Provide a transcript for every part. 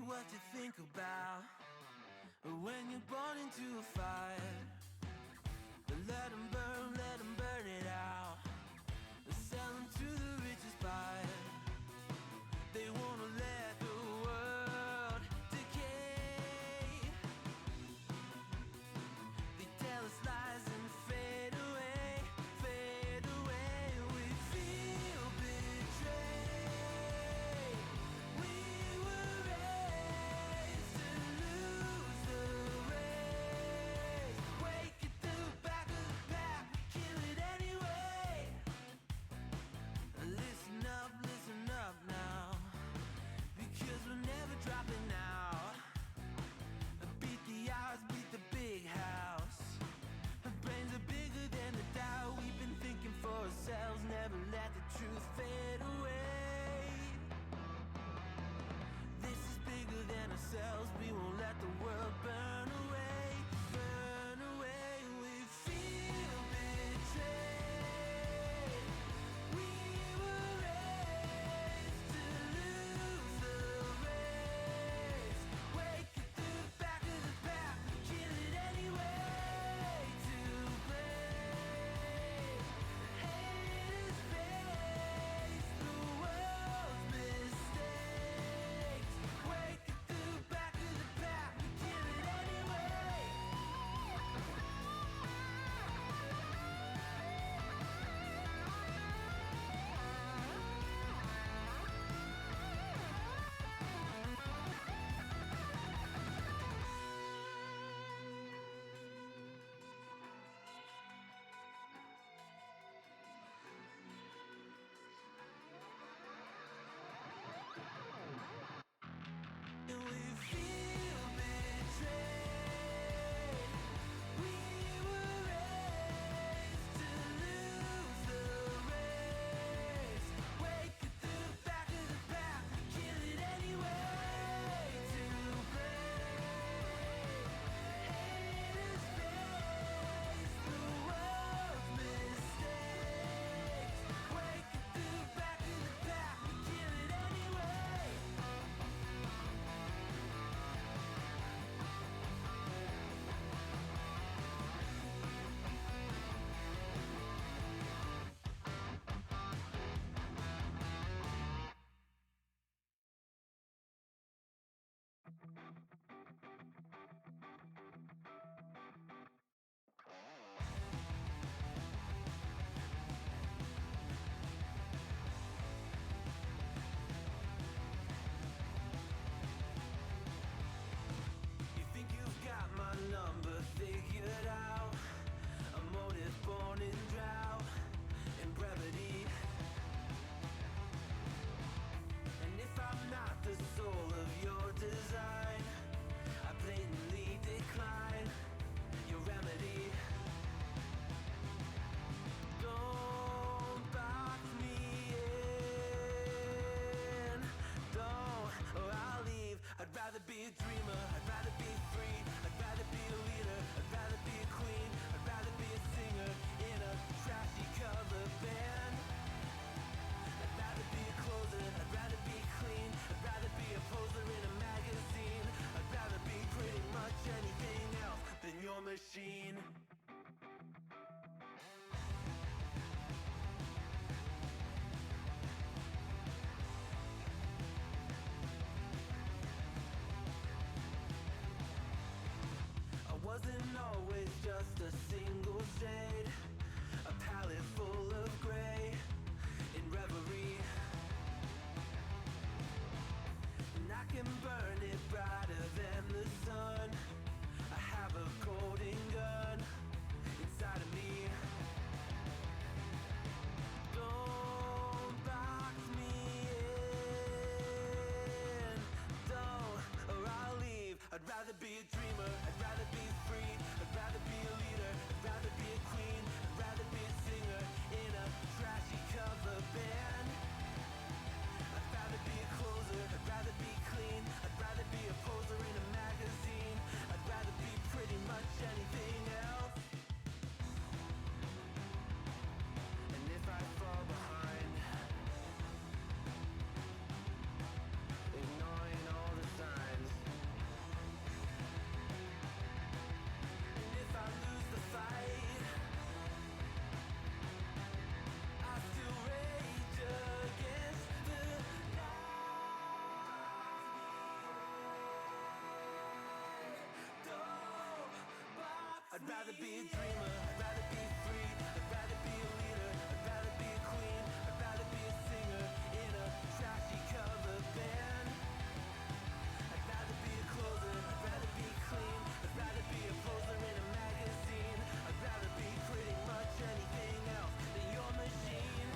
what you think about when you're born into a fire. Let them burn it out. Sell them to the richest buyer. They wanna let the world decay. They tell us lies and fade away, fade away. We feel betrayed. We were raised to lose the race. Wake at the back of the pack, kill it anyway. Listen up now, because we're never dropping out. Beat the odds, beat the big house. Our brains are bigger than the doubt. We've been thinking for ourselves, never let the truth fade away. This is bigger than ourselves, we won't let the world burn away, burn away. We feel betrayed. We were raised to lose the race. Wake at the back of the pack, kill it anyway. To blame, haters face the world's mistakes. Wake at the back of the pack, kill it anyway. And we feel betrayed. We were raised to lose the race. Wake at the back of the pack, kill it anyway. To blame, haters face the world's mistakes. Wake at the back of the pack, kill it anyway. You think you've got my number figured out? A motive born in drought and brevity. And if I'm not the soul of your design, I blatantly decline your remedy. Don't box me in, don't, or I'll leave. I'd rather be a dreamer, I'd rather be free, I'd rather be a leader, I'd rather be a queen, I'd rather be a singer in a trashy cover band. I'd rather be a closer, I'd rather be clean, I'd rather be a poser in a magazine, I'd rather be pretty much anything else than your machine. I wasn't always just a single shade, a palette full of gray in reverie. And I can burn it brighter than the sun. I have a golden gun inside of me. Don't box me in, don't, or I'll leave. I'd rather be a dreamer, I'd rather be free, I'd rather be a leader, I'd rather be a queen, I'd rather be a singer in a trashy cover band. I'd rather be a closer, I'd rather be clean, I'd rather be a poser in a magazine, I'd rather be pretty much anything else. And if I fall behind, ignoring all I'd rather be a dreamer, I'd rather be free, I'd rather be a leader, I'd rather be a queen, I'd rather be a singer in a trashy cover band. I'd rather be a closer, I'd rather be clean, I'd rather be a poser in a magazine, I'd rather be pretty much anything else than your machine.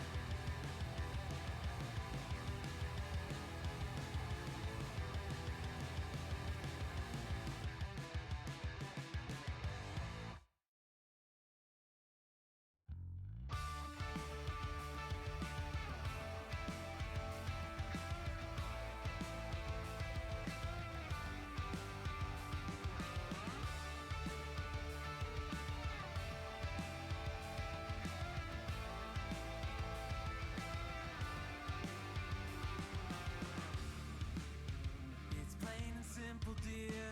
It's plain and simple, dear.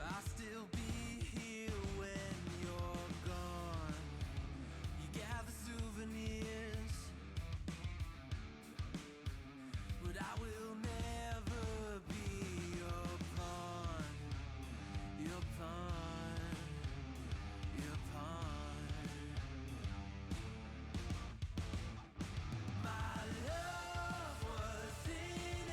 I'll still be here when you're gone. You gather souvenirs, but I will never be your pawn. Your pawn. Your pawn. My love wasn't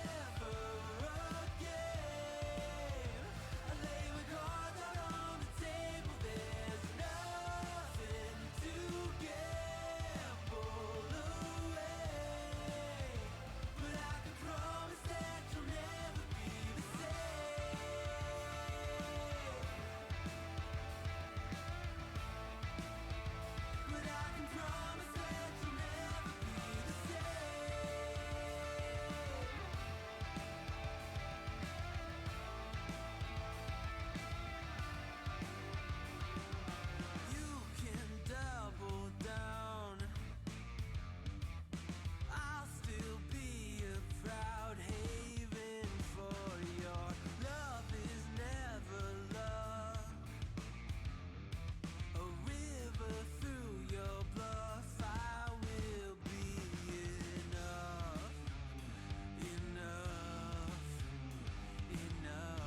ever a game. I lay with cards out on the table. There's nothing to gamble away. But I can promise that you'll never be the same. But I can promise that you'll never be the same. You can double down. I'll still be a proud haven for your love is never love. A river through your bluff, I will be enough, enough, enough.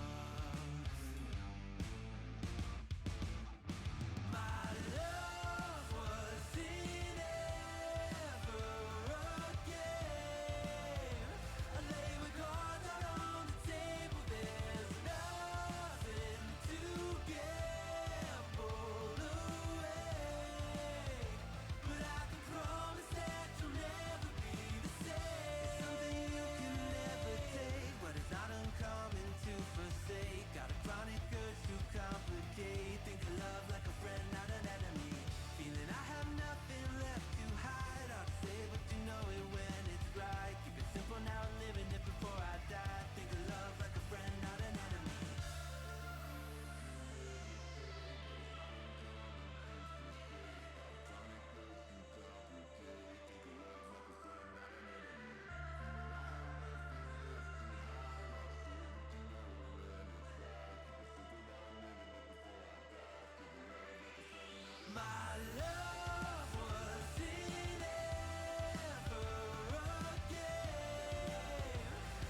My love wasn't ever a game. I lay with cards out on the table. There's nothing to gamble away. But I can promise that you'll never be the same. Something you can never take, what is not uncommon to forsake. Got a chronic urge to complicate. Think of love like a friend, not an enemy. Feeling I have nothing left to hide. Hard to say, but you know it when it's right. Keep it simple now, living it before I die. Think of love like a friend, not an enemy. My love wasn't ever a game.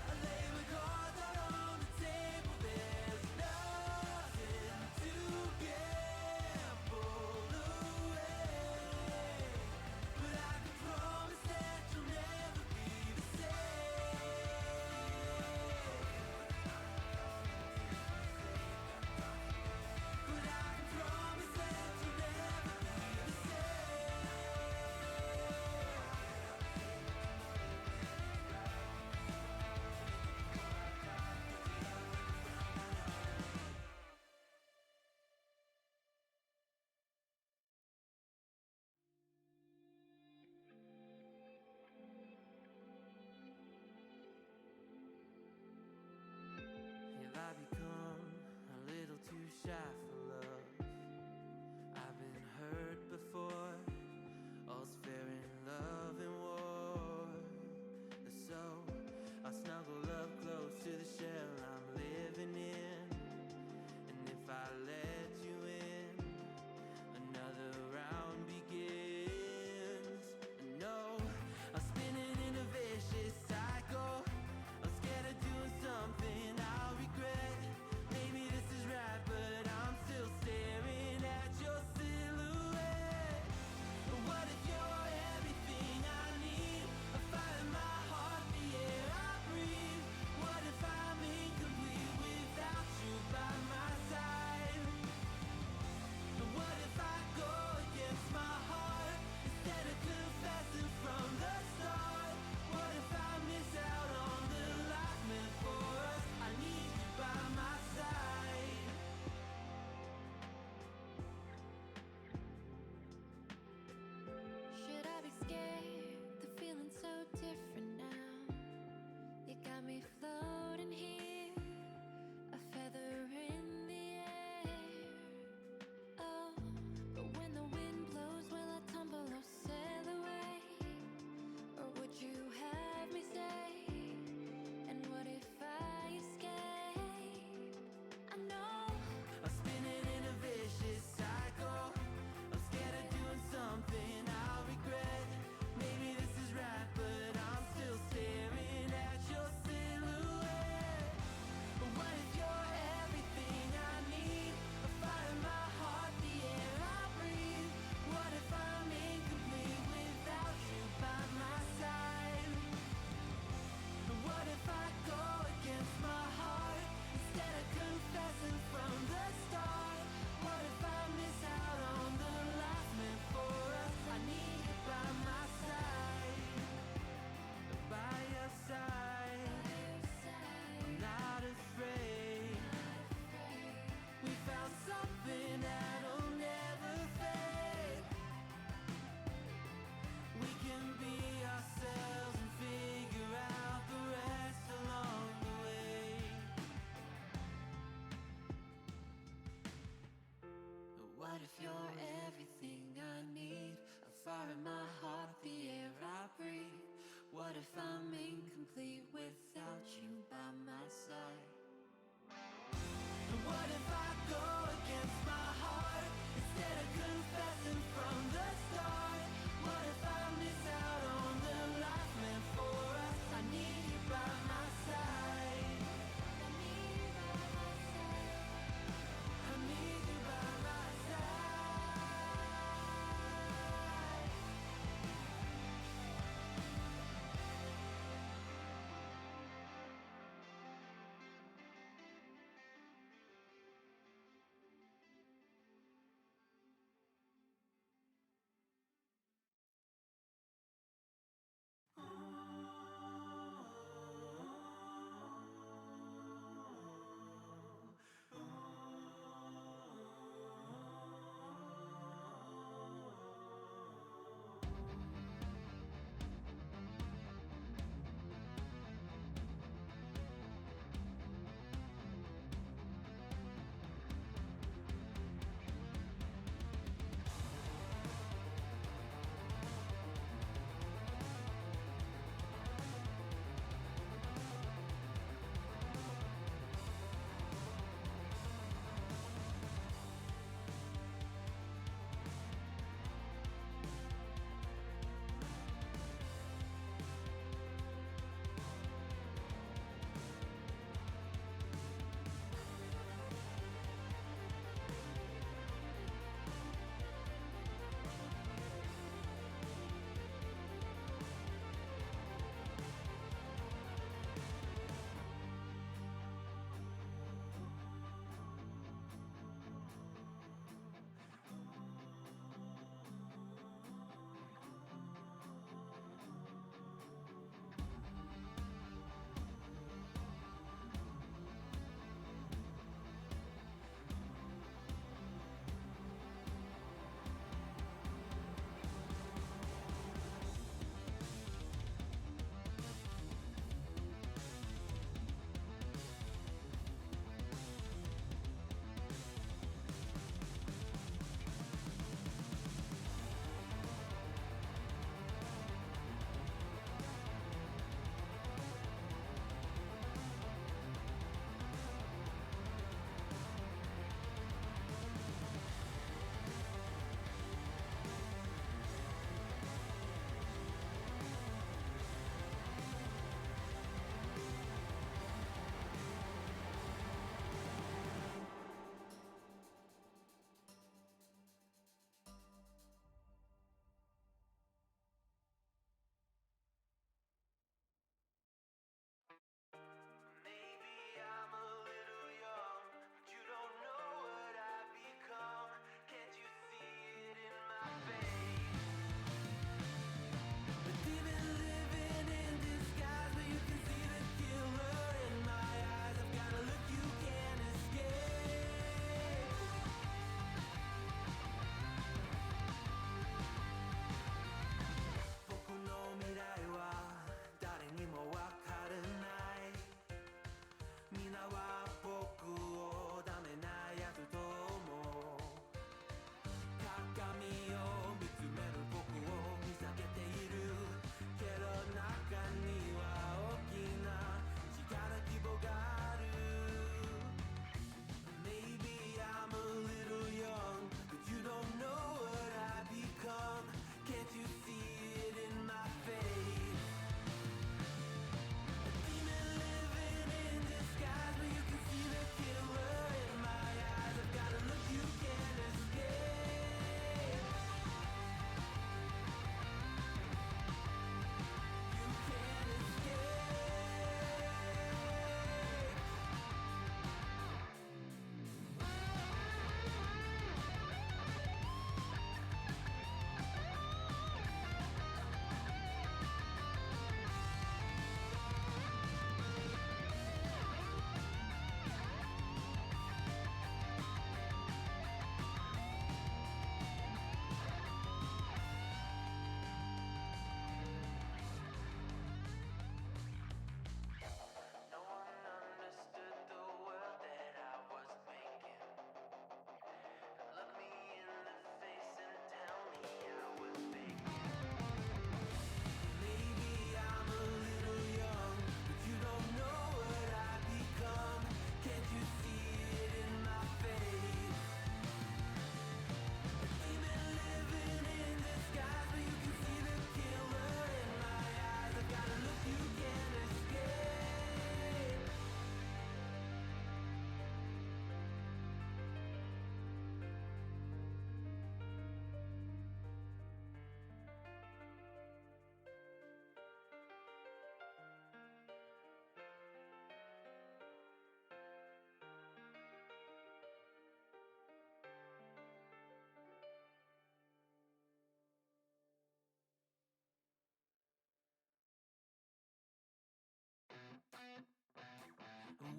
I lay with cards out on the table. There's nothing to gamble away. But I can promise that you'll never be the same. But I can promise that you'll never be the same. Have I become a little too shy for love? I've been hurt before. All's fair in love and war. So I'll snuggle up close to the shell I'm living in. And if I let you in, another round begins. And no, I'm spinning in a vicious cycle. I'm scared of doing something I'll regret. are in my heart, the air I breathe. What if I'm incomplete without you by my side? And what if I go against my heart instead of confessing from the start? What if I miss out on the life meant for us? I need you by my side. I need you by my side. I need you by my side.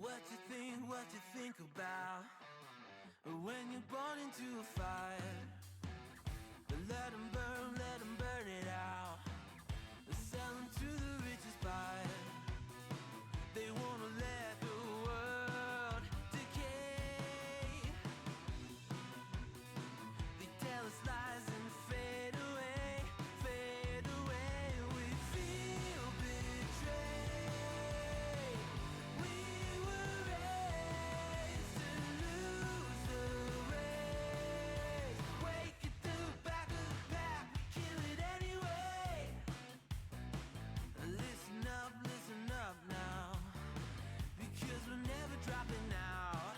What you think about when you're born into a fire? Let 'em burn it out. Sell 'em to the richest buyer. They wanna let the world decay. They tell us lies and fade away, fade away. We feel betrayed. We were raised to lose the race. Wake at the back of the pack, kill it anyway. Listen up now, because we're never dropping out.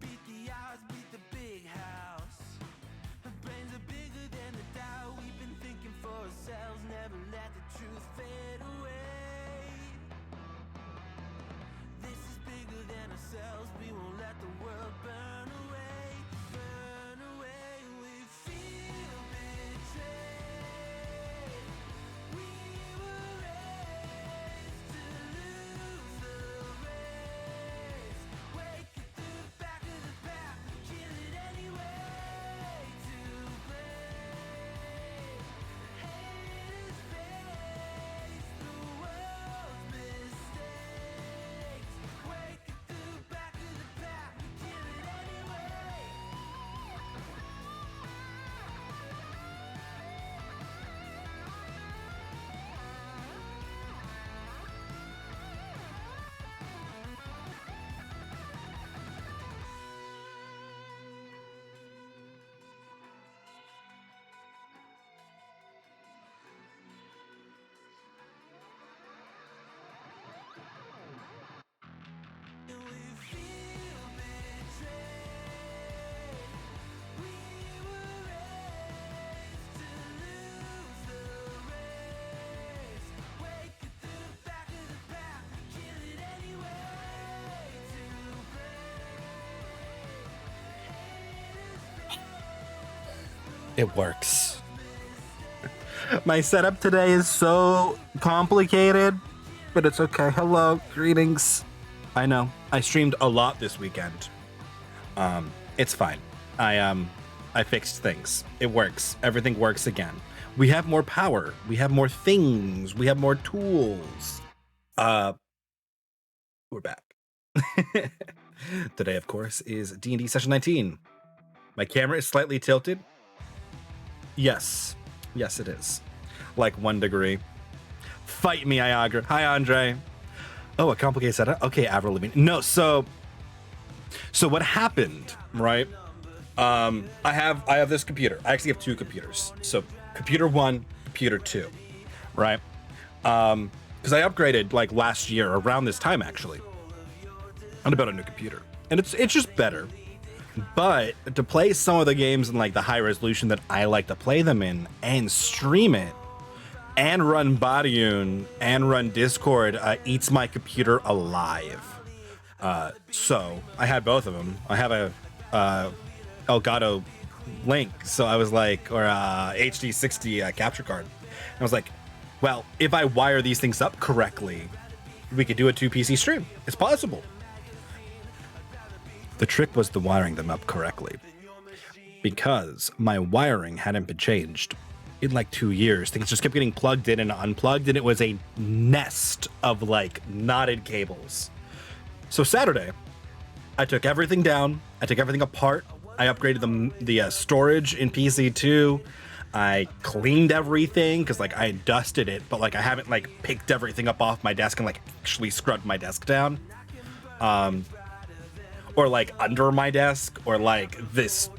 Beat the odds, beat the big house. Our brains are bigger than the doubt. We've been thinking for ourselves, never let the truth fade away. This is bigger than ourselves, we won't let the world burn away, burn away. We feel betrayed. We were raised to lose the race. Wake at the back of the pack, kill it anyway. To blame, haters face the world's mistakes. Wake at the back of the pack, kill it anyway. And we feel betrayed. We were raised to lose the race. Wake at the back of the pack, kill it anyway. To blame, It works. My setup today is so complicated, but it's okay. Hello, greetings. I know I streamed a lot this weekend. It's fine. I fixed things. It works. Everything works again. We have more power. We have more things. We have more tools. We're back. Today, of course, is D&D session 19. My camera is slightly tilted. Yes, it is. Like 1 degree. Fight me, Iagra. Hi, Andre. Oh, a complicated setup. Okay, Avril Lavigne. No, so what happened, right? I have this computer. I actually have 2 computers. So computer 1, computer 2, right? Because I upgraded like last year around this time actually. And about a new computer, and it's just better. But to play some of the games in like the high resolution that I like to play them in and stream it and run Botiun and run Discord eats my computer alive. So I had both of them. I have a Elgato Link, so I was like, or HD60 capture card. And I was like, well, if I wire these things up correctly, we could do a 2 PC stream. It's possible. The trick was the wiring them up correctly, because my wiring hadn't been changed in like 2 years. Things just kept getting plugged in and unplugged, and it was a nest of like knotted cables. So Saturday, I took everything down. I took everything apart. I upgraded the storage in PC2. I cleaned everything because like I dusted it, but like I haven't like picked everything up off my desk and like actually scrubbed my desk down. Or like under my desk, or like this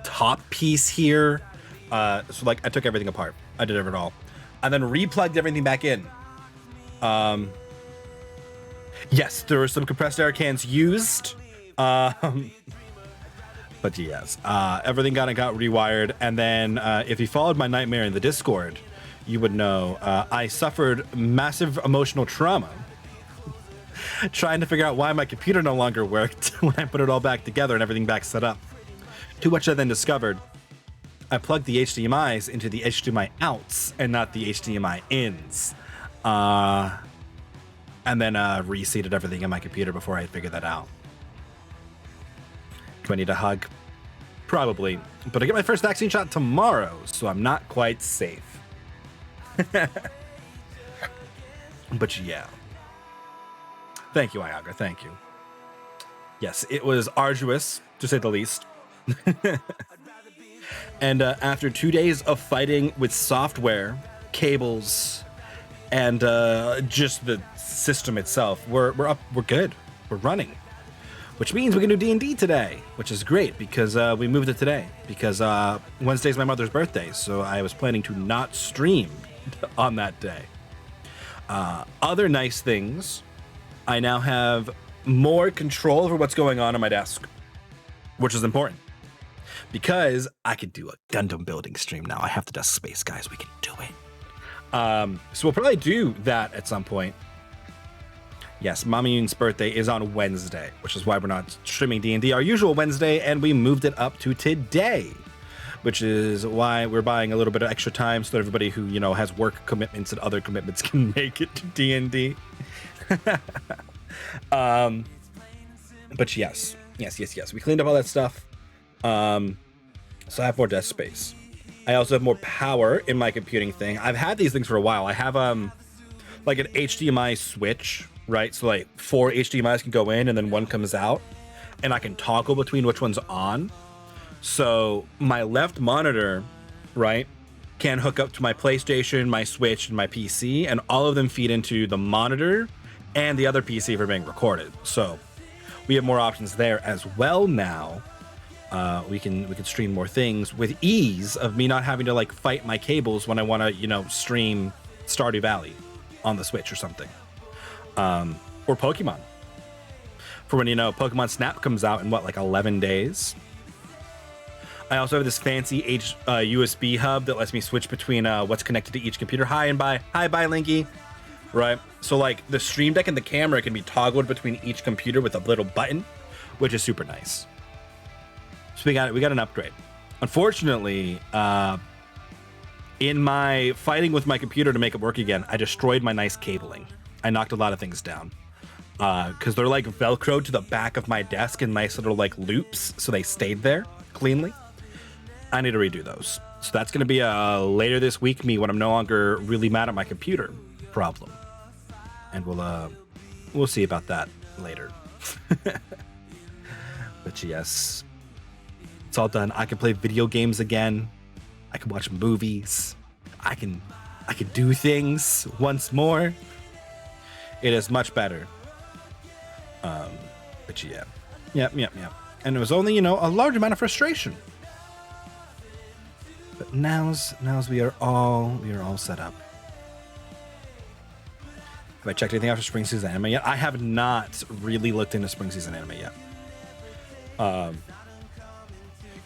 top piece here. So like I took everything apart. I did it all. And then replugged everything back in. Yes, there were some compressed air cans used. But yes, everything got rewired. And then if you followed my nightmare in the Discord, you would know I suffered massive emotional trauma trying to figure out why my computer no longer worked when I put it all back together and everything back set up. To which I then discovered I plugged the HDMIs into the HDMI outs and not the HDMI ins. and then reseated everything in my computer before I figured that out. Do I need a hug? Probably, but I get my first vaccine shot tomorrow, so I'm not quite safe. But yeah. Thank you, Iagra. Thank you. Yes, it was arduous, to say the least. And after 2 days of fighting with software, cables, and just the system itself, we're good. We're running. Which means we can do D&D today, which is great because we moved it today. Because Wednesday's my mother's birthday, so I was planning to not stream on that day. Other nice things, I now have more control over what's going on my desk, which is important. Because I could do a Gundam building stream now. I have the desk space, guys. We can do it. So we'll probably do that at some point. Yes, Mama Yoon's birthday is on Wednesday, which is why we're not streaming D&D our usual Wednesday, and we moved it up to today, which is why we're buying a little bit of extra time so that everybody who, you know, has work commitments and other commitments can make it to D&D. But yes. We cleaned up all that stuff. So I have more desk space. I also have more power in my computing thing. I've had these things for a while. I have like an HDMI switch, right? So like 4 HDMIs can go in and then one comes out, and I can toggle between which one's on. So my left monitor, right, can hook up to my PlayStation, my Switch, and my PC, and all of them feed into the monitor and the other PC for being recorded. So we have more options there as well now. We can stream more things with ease of me not having to like fight my cables when I want to, you know, stream Stardew Valley on the Switch or something. Or Pokemon. For when, you know, Pokemon Snap comes out in what, like 11 days? I also have this fancy USB hub that lets me switch between what's connected to each computer. Hi, bye, Linky. Right? So like the Stream Deck and the camera can be toggled between each computer with a little button, which is super nice. So we got an upgrade. Unfortunately, in my fighting with my computer to make it work again, I destroyed my nice cabling. I knocked a lot of things down because they're like Velcro to the back of my desk in nice little like loops, so they stayed there cleanly. I need to redo those. So that's going to be a later this week me when I'm no longer really mad at my computer problem, and we'll see about that later. But yes, it's all done. I can play video games again. I can watch movies. I can do things once more. It is much better. But yeah. And it was only, you know, a large amount of frustration. But now's we are all set up. Have I checked anything after spring season anime yet? I have not really looked into spring season anime yet.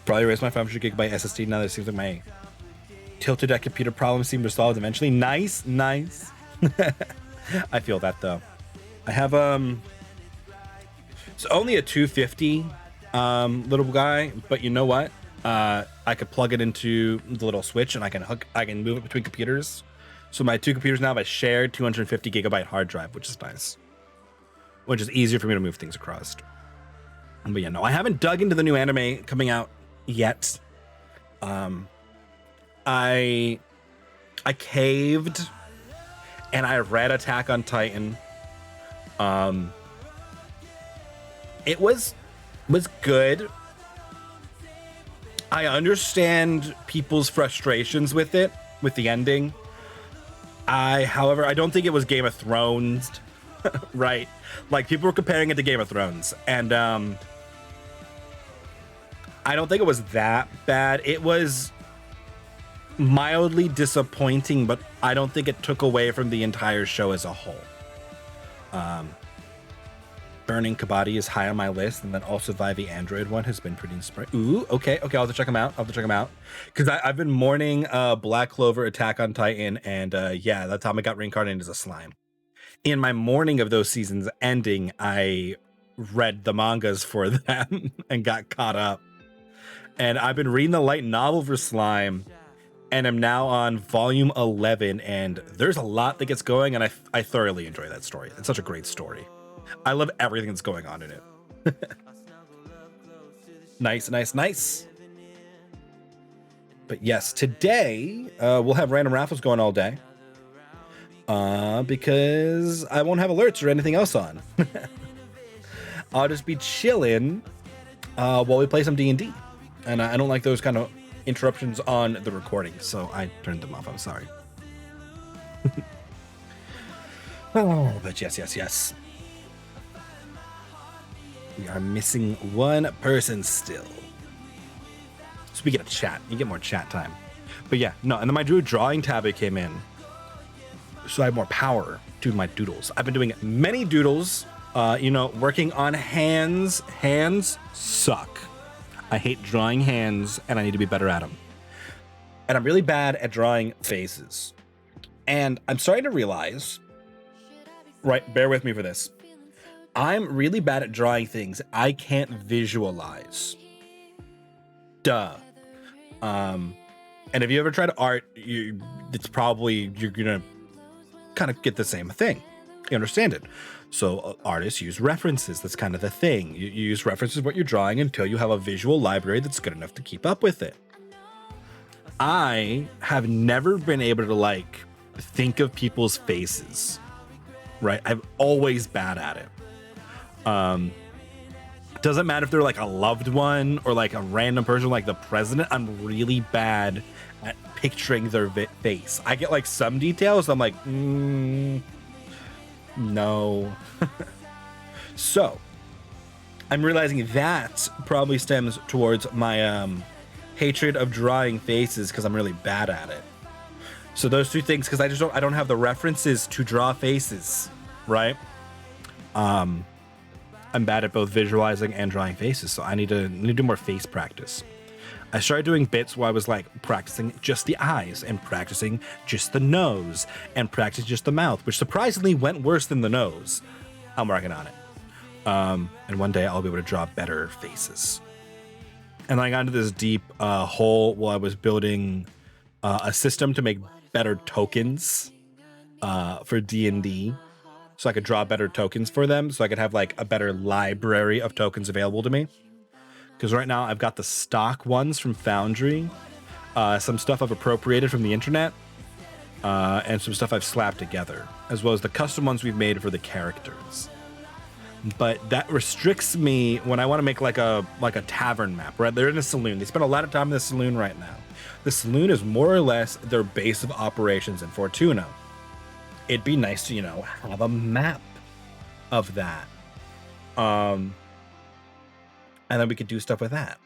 Probably raise my 500 gigabyte SSD now that it seems like my tilted at computer problems seem resolved eventually. Nice. I feel that though. I have it's only a 250 little guy, but you know what? I could plug it into the little switch and I can move it between computers. So my two computers now have a shared 250 gigabyte hard drive, which is nice. Which is easier for me to move things across. But yeah, no, I haven't dug into the new anime coming out yet. I caved and I read Attack on Titan. It was good. I understand people's frustrations with it, with the ending. However, I don't think it was Game of Thrones, right? Like, people were comparing it to Game of Thrones, and I don't think it was that bad. It was mildly disappointing, but I don't think it took away from the entire show as a whole. Burning Kabaddi is high on my list, and then also the Android one has been pretty inspiring. Ooh, okay, I'll have to check them out. Because I've been mourning Black Clover, Attack on Titan, and yeah, that time I got reincarnated as a slime. In my mourning of those seasons ending, I read the mangas for them and got caught up. And I've been reading the light novel for Slime, and I'm now on volume 11, and there's a lot that gets going, and I thoroughly enjoy that story. It's such a great story. I love everything that's going on in it. Nice, nice, nice. But yes, today we'll have random raffles going all day because I won't have alerts or anything else on. I'll just be chilling while we play some D&D, and I don't like those kind of interruptions on the recording, so I turned them off. I'm sorry. Oh, but yes. We are missing one person still. So we get a chat. You get more chat time. But yeah, no, and then my Druid drawing tablet came in, so I have more power to do my doodles. I've been doing many doodles, working on hands. Hands suck. I hate drawing hands, and I need to be better at them. And I'm really bad at drawing faces. And I'm starting to realize, right, bear with me for this. I'm really bad at drawing things I can't visualize. Duh. And if you ever try to art, you're gonna kind of get the same thing. You understand it. So artists use references. That's kind of the thing. You use references of what you're drawing until you have a visual library that's good enough to keep up with it. I have never been able to think of people's faces, right? I'm always bad at it. Doesn't matter if they're a loved one or a random person like the president. I'm really bad at picturing their face. I get some details. I'm like, no. So I'm realizing that probably stems towards my hatred of drawing faces because I'm really bad at it. So those two things, because I don't have the references to draw faces, right? I'm bad at both visualizing and drawing faces, so I need to do more face practice. I started doing bits where I was practicing just the eyes and practicing just the nose and practicing just the mouth, which surprisingly went worse than the nose. I'm working on it. And one day I'll be able to draw better faces. And I got into this deep hole while I was building a system to make better tokens for D&D. So I could draw better tokens for them, so I could have a better library of tokens available to me. Because right now I've got the stock ones from Foundry, some stuff I've appropriated from the internet, and some stuff I've slapped together, as well as the custom ones we've made for the characters. But that restricts me when I want to make a tavern map, right? They're in a saloon. They spend a lot of time in the saloon right now. The saloon is more or less their base of operations in Fortuna. It'd be nice to, have a map of that. And then we could do stuff with that.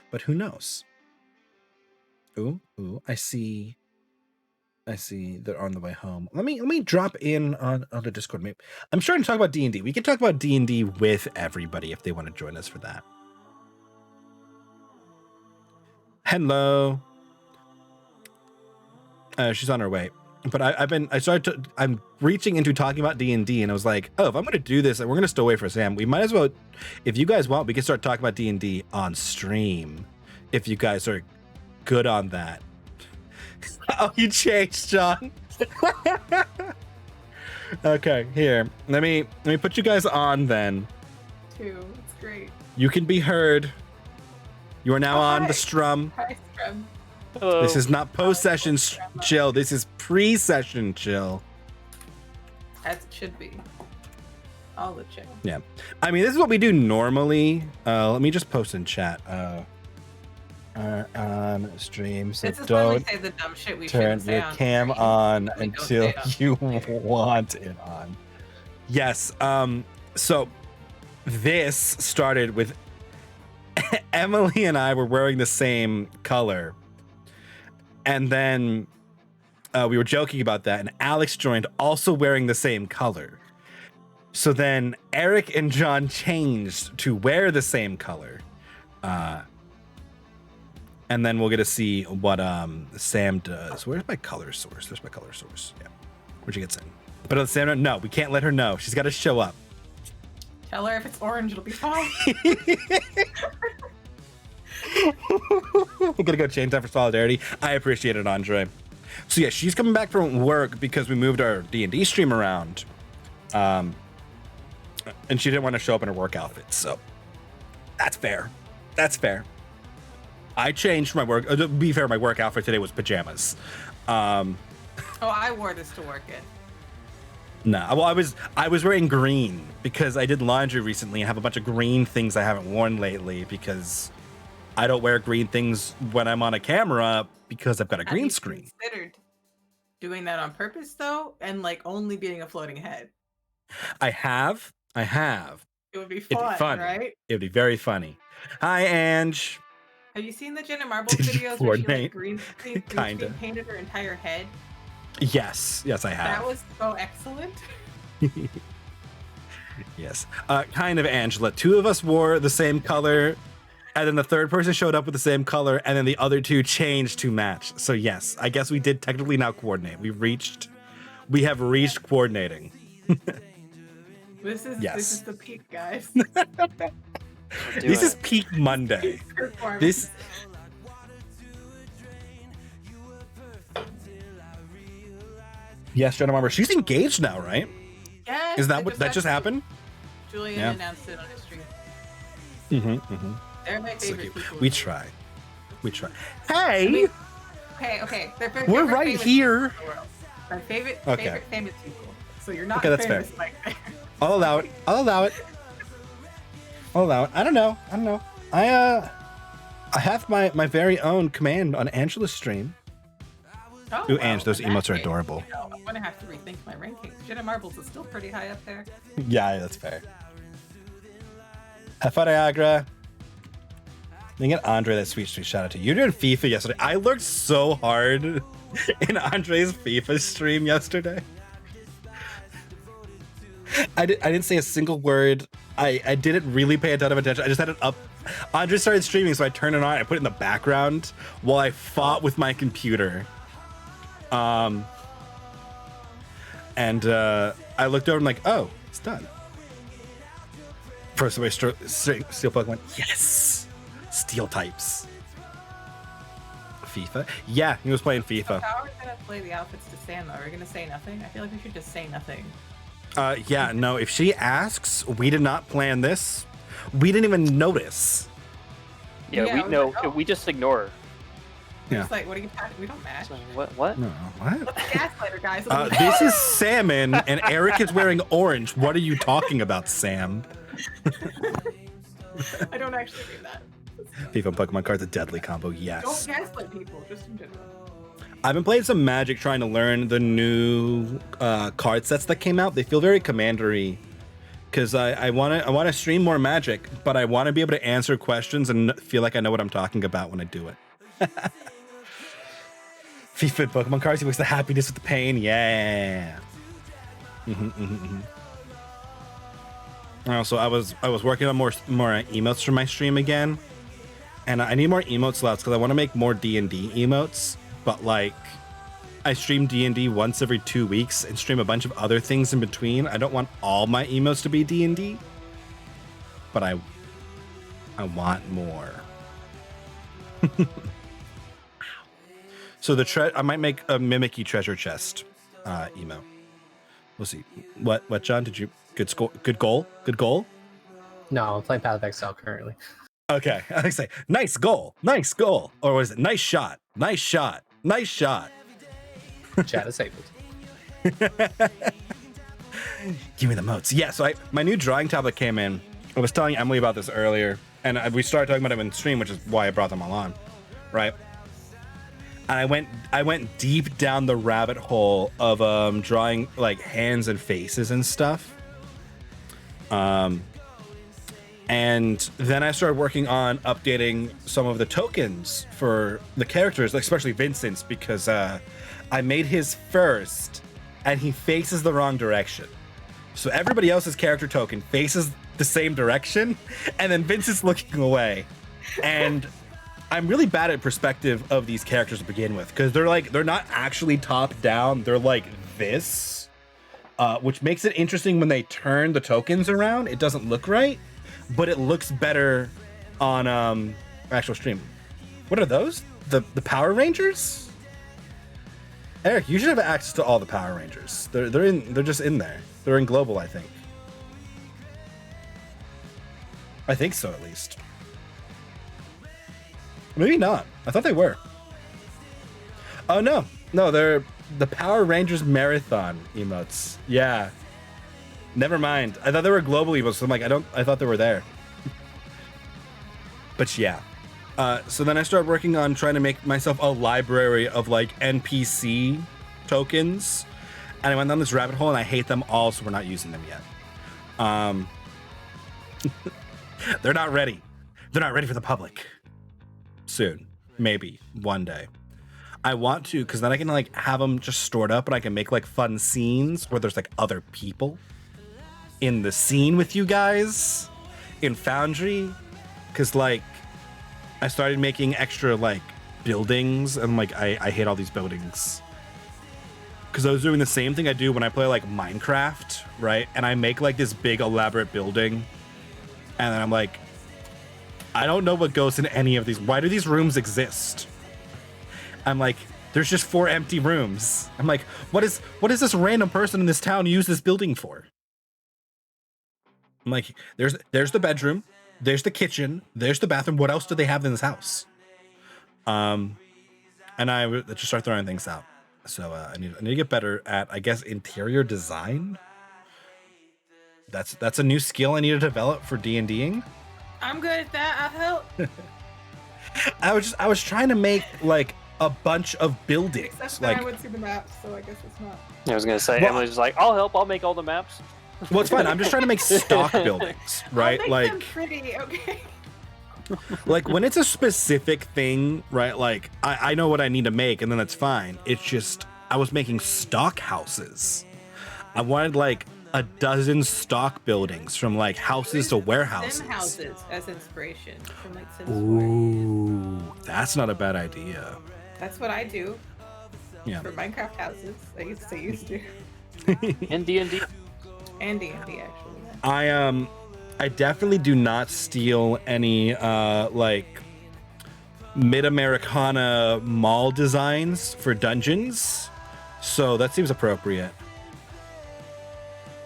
But who knows? Ooh, I see they're on the way home. Let me drop in on the Discord. Maybe I'm starting to talk about D&D. We can talk about D&D with everybody if they want to join us for that. Hello. She's on her way. But I'm reaching into talking about D&D, and I was like, oh, if I'm going to do this, and we're going to stow away for Sam, we might as well, if you guys want, we can start talking about D&D on stream, if you guys are good on that. Oh, you changed, John. Okay, here. Let me put you guys on then. Too. It's great. You can be heard. You are now on the Strum. Hi, Strum. Hello. This is not post-session chill. This is pre-session chill. As it should be. All the chill. Yeah. I mean, this is what we do normally. Let me just post in chat. On stream, so This is when we don't say the dumb shit we turn shouldn't say your on cam stream. on We don't until say it you want it on. Yes. So this started with Emily and I were wearing the same color, and then we were joking about that, and Alex joined also wearing the same color. So then Eric and John changed to wear the same color. And then we'll get to see what Sam does. Where's my color source? There's my color source. Yeah. Where'd you get Sam? But Sam, no, we can't let her know. She's got to show up. Tell her if it's orange, it'll be fine. I'm gonna go chain time for solidarity. I appreciate it, Andre. So yeah, she's coming back from work because we moved our D&D stream around. And she didn't want to show up in her work outfit, so that's fair. That's fair. I changed my work. To be fair, my work outfit today was pajamas. Oh, I wore this to work in. No, well, I was wearing green because I did laundry recently and have a bunch of green things I haven't worn lately because I don't wear green things when I'm on a camera because I've got a green screen. Considered doing that on purpose though, and like only being a floating head. I have. It would be fun, right? It would be very funny. Hi, Ange. Have you seen the Jenna Marbles Did you videos where she like coordinate? green screen painted her entire head? Yes, I have. That was so excellent. Yes. Kind of, Angela. Two of us wore the same color, and then the third person showed up with the same color, and then the other two changed to match. So yes, I guess we did technically now coordinate. We have reached coordinating. This is the peak, guys. This is peak Monday. This. Yes, Jenna Marber. She's engaged now, right? Yes. Is that what that just happened? Julian announced it on his stream. They're my favorite people. We try. Hey. Okay. We're right here. My favorite famous people. So you're not that's famous fair. like that. I'll allow it. I don't know. I have my very own command on Angela's stream. Oh, Ooh, Ange, those emotes are case, adorable. I'm gonna have to rethink my rankings. Jenna Marbles is still pretty high up there. Yeah, that's fair. Have fun, Niagara. You get Andre that sweet shout out to you. You did FIFA yesterday. I lurked so hard in Andre's FIFA stream yesterday. I didn't say a single word. I didn't really pay a ton of attention. I just had it up. Andre started streaming, so I turned it on. I put it in the background while I fought with my computer. And I looked over and like, oh, it's done. First away, Steel Pokemon went, yes! Steel types. FIFA? Yeah, he was playing FIFA. How are we gonna play the outfits to Sam though? Are we gonna say nothing? I feel like we should just say nothing. Yeah, no, if she asks, we did not plan this. We didn't even notice. We just ignore her. Yeah. It's like, what are you talking? We don't match. So, what? No, what? Let's gaslight her, guys. This is salmon, and Eric is wearing orange. What are you talking about, Sam? I don't actually mean that. FIFA and Pokemon cards, a deadly combo, yes. Don't gaslight people, just in general. I've been playing some Magic trying to learn the new card sets that came out. They feel very commandery because I want to stream more Magic, but I want to be able to answer questions and feel like I know what I'm talking about when I do it. FIFA and Pokemon cards, he mix the happiness with the pain. Yeah. Also, I was working on more emotes for my stream again, and I need more emote slots because I want to make more D&D emotes. But like, I stream D&D once every 2 weeks and stream a bunch of other things in between. I don't want all my emotes to be D&D, but I want more. So I might make a mimicky treasure chest emo. We'll see. What John? Did you good goal? No, I'm playing Path of Exile currently. Okay, I say nice goal, or was it nice shot? Chat disabled. Give me the motes. Yeah, so my new drawing tablet came in. I was telling Emily about this earlier, and we started talking about them in stream, which is why I brought them all on, right? And I went deep down the rabbit hole of drawing like hands and faces and stuff. And then I started working on updating some of the tokens for the characters, especially Vincent's, because I made his first, and he faces the wrong direction. So everybody else's character token faces the same direction, and then Vincent's looking away. And I'm really bad at perspective of these characters to begin with, because they're not actually top down. They're like this, which makes it interesting when they turn the tokens around. It doesn't look right, but it looks better on actual stream. What are those? The Power Rangers? Eric, you should have access to all the Power Rangers. They're just in there. They're in global, I think. I think so, at least. Maybe not. I thought they were. Oh no, they're the Power Rangers Marathon emotes. Yeah. Never mind. I thought they were global emotes. So I'm like, I thought they were there. But yeah. So then I started working on trying to make myself a library of like NPC tokens, and I went down this rabbit hole, and I hate them all, so we're not using them yet. They're not ready. They're not ready for the public. Soon, maybe one day. I want to, because then I can like have them just stored up, and I can make like fun scenes where there's like other people in the scene with you guys in Foundry, because like I started making extra like buildings, and like I hate all these buildings, because I was doing the same thing I do when I play like Minecraft, right? And I make like this big elaborate building, and then I'm like, I don't know what goes in any of these. Why do these rooms exist? I'm like, there's just 4 empty rooms. I'm like, what is this random person in this town use this building for? I'm like, there's the bedroom, there's the kitchen, there's the bathroom. What else do they have in this house? And I just start throwing things out. So I need to get better at, I guess, interior design. That's a new skill I need to develop for D&Ding. I'm good at that. I'll help. I was trying to make like a bunch of buildings. Except like, that I went through the maps, so I guess it's not. I was gonna say, Well, Emily's like, I'll help. I'll make all the maps. well, it's fine. I'm just trying to make stock buildings, right? I'll make Like them pretty, okay. like when it's a specific thing, right? Like I know what I need to make, and then that's fine. It's just I was making stock houses. I wanted like a dozen stock buildings, from like houses to warehouses. Sim houses as inspiration from like Sims 4. Ooh, that's not a bad idea. That's what I do Yeah. for Minecraft houses. I used to. In D&D. And D&D actually. I definitely do not steal any like mid-Americana mall designs for dungeons, so that seems appropriate.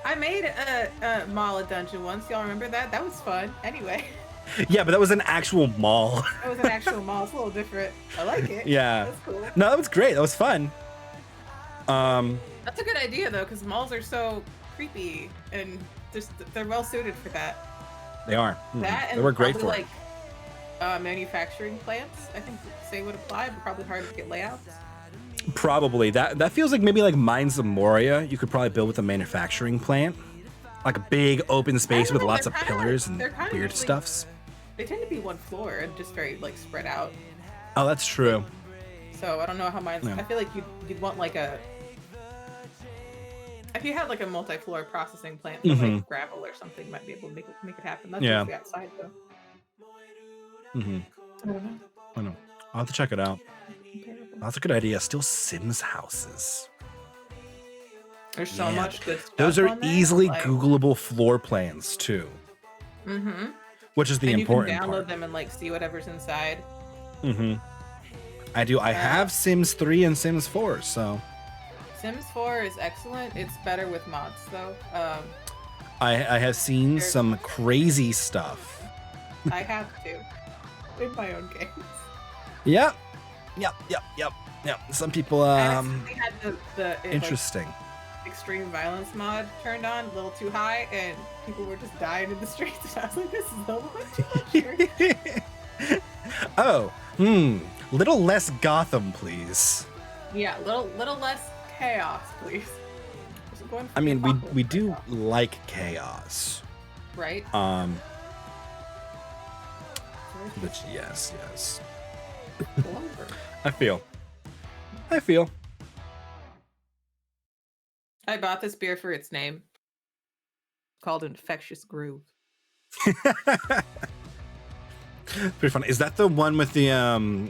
I made a mall dungeon once. Y'all remember that? That was fun. Anyway, Yeah, but that was an actual mall. it was an actual mall. It's a little different. I like it. Yeah. That's cool. No, that was great. That was fun. That's a good idea though, because malls are so creepy and just they're well suited for that. They are. That and They were great for probably, it. like manufacturing plants. I think say would apply, but probably hard to get layouts. Probably. That feels like maybe like Mines of Moria. You could probably build with a manufacturing plant. Like a big open space with know, lots of they're kinda- pillars and they're kind of weird like- stuffs. They tend to be one floor and just very like spread out. Oh, that's true. So I don't know how mine. Yeah. I feel like you'd want like a. If you had like a multi-floor processing plant with like gravel or something, you might be able to make it happen. That's Yeah. mostly outside though. Mm-hmm. I don't know. I know. I'll have to check it out. Terrible. That's a good idea. Still Sims houses. There's so Yeah. much good stuff. Those are on there, easily like, Googleable floor plans too, Mm-hmm. which is the And important you can download part. them and like see whatever's inside. Mm-hmm. I do. I have Sims 3 and Sims 4, so Sims 4 is excellent. It's better with mods though. I have seen There's- some crazy stuff. I have to in my own games. Yep. Some people I accidentally had the interesting. extreme violence mod turned on a little too high, and people were just dying in the streets. And I was like, "This is a little bit too much here." Oh, little less Gotham, please. Yeah, little less chaos, please. Just going for I the mean, apocalypse we right do now, like chaos. right? But yes. Lumber. I feel. I bought this beer for its name, called Infectious Groove. Pretty fun. Is that the one with the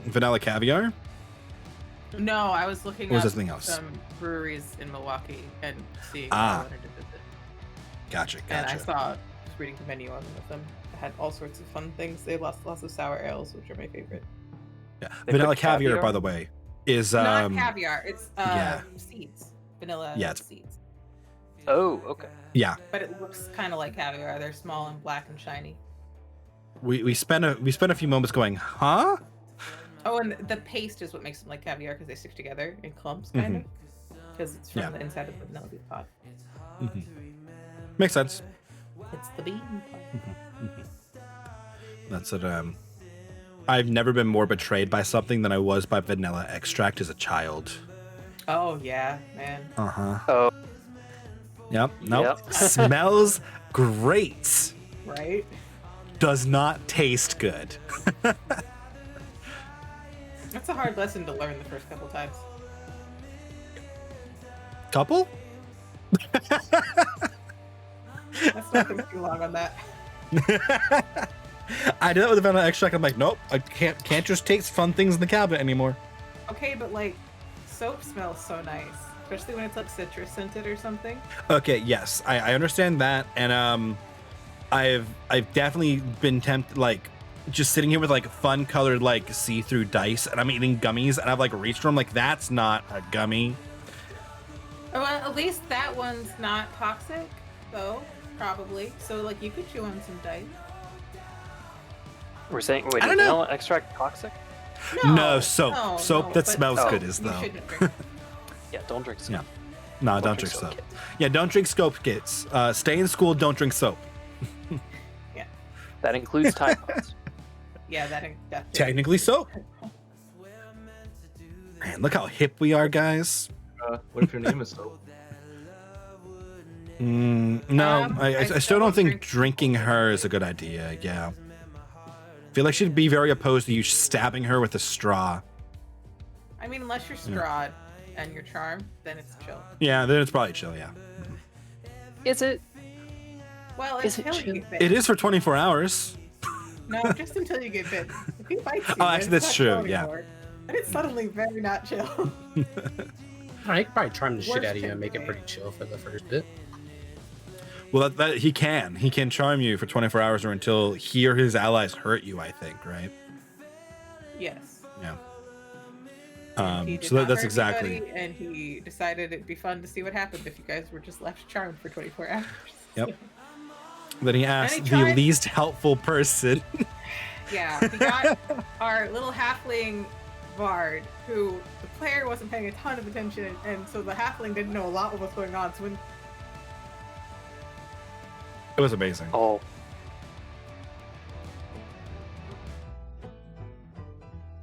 vanilla caviar? No, I was looking Or was up it something else? some breweries in Milwaukee and seeing Ah. what I wanted to visit. Gotcha. And I saw just reading the menu on one of them. It had all sorts of fun things. They had lots of sour ales, which are my favorite. Yeah. They Vanilla put caviar, caviar? by the way, is Not caviar. It's yeah. seeds. Vanilla Yeah, it's- seeds. Oh, okay. yeah. But it looks kind of like caviar. They're small and black and shiny. We spent a few moments going, huh? Oh, and the paste is what makes them like caviar because they stick together in clumps, kind of. Because it's from Yeah. the inside of the vanilla bean pod. Mhm. Makes sense. It's the bean pod. That's it. I've never been more betrayed by something than I was by vanilla extract as a child. Oh yeah, man. Uh-huh. Oh, Yep. Nope. Yep. Smells great. Right? Does not taste good. That's a hard lesson to learn the first couple times. Couple? Let's not think too long on that. I did that with the vanilla extract. I'm like, nope, I can't just taste fun things in the cabinet anymore. Okay, but like, soap smells so nice, especially when it's like citrus scented or something. Okay, yes, I understand that, and I've definitely been tempted, like just sitting here with like fun colored like see-through dice, and I'm eating gummies, and I've like reached for them, like that's not a gummy. Oh, well, at least that one's not toxic, though, probably. So like, you could chew on some dice. we're saying, wait, I is don't know. vanilla extract toxic? No, soap that but smells Oh. good is you though. shouldn't drink. Yeah, don't drink soap. Yeah. No, don't drink soap. Yeah, don't drink soap, kids. Stay in school. Don't drink soap. That includes Tide Pods. Yeah, that definitely. Technically soap. Man, look how hip we are, guys. What if your name is Soap? No, I still don't think drinking her is a good idea. Yeah. I feel like she'd be very opposed to you stabbing her with a straw. I mean, unless you're strawed and you're charmed, then it's chill. Yeah, then it's probably chill, yeah. Is it? Well, Is it until you chill? get bit. It is for 24 hours. No, just until you get bit. If he bites you, Oh, then actually, it's that's not true, chill yeah. anymore. And it's suddenly very not chill. I could probably charm the shit Worst out of you and make it takeaway. pretty chill for the first bit. Well, that he can charm you for 24 hours or until he or his allies hurt you, I think, right? Yes. Yeah. He did So not that's hurt exactly. anybody, and he decided it'd be fun to see what happened if you guys were just left charmed for 24 hours. Yep. Then he asked he the tried- least helpful person. Yeah, we got our little halfling bard, who the player wasn't paying a ton of attention, and so the halfling didn't know a lot of what was going on. So when It was amazing. Oh,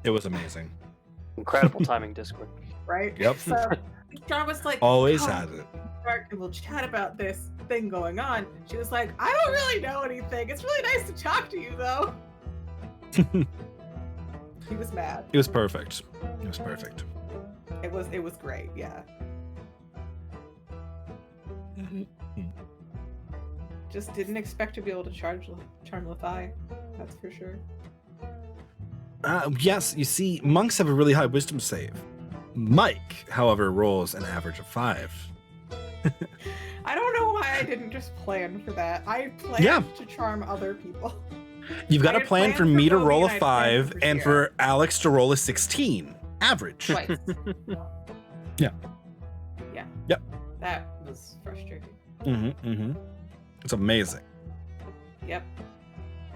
It was amazing. incredible timing, Discord. right, Yep. so John was like, Always "Oh, has it. Dark, and we'll chat about this thing going on." She was like, "I don't really know anything. It's really nice to talk to you, though." He was mad. It was perfect. It was perfect. It was great. Yeah. Just didn't expect to be able to charm Lethai. That's for sure. Yes, you see, monks have a really high wisdom save. Mike, however, rolls an average of 5. I don't know why I didn't just plan for that. I planned Yeah. to charm other people. You've got I a had plan planned for for me to Bobby roll a and I had planned 5 for and Sierra. for Alex to roll a 16. Average. Twice. Yeah. Yeah. Yep. That was frustrating. It's amazing. Yep.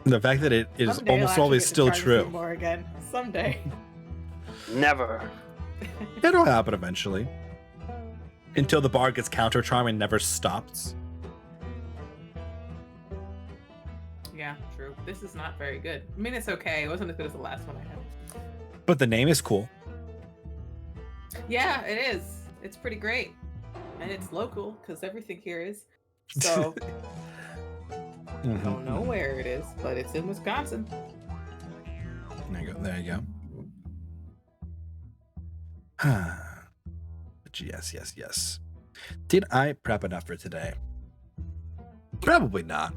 The fact that it is Someday I'll almost actually always get to still charm true. Seymour again. Someday. Never. It'll happen eventually. Until the bard gets counter charm and never stops. Yeah, true. This is not very good. I mean, it's okay. It wasn't as good as the last one I had. But the name is cool. Yeah, it is. It's pretty great. And it's local, because everything here is. So, I don't know where it is, but it's in Wisconsin. There you go. There you go. But yes. Did I prep enough for today? Probably not.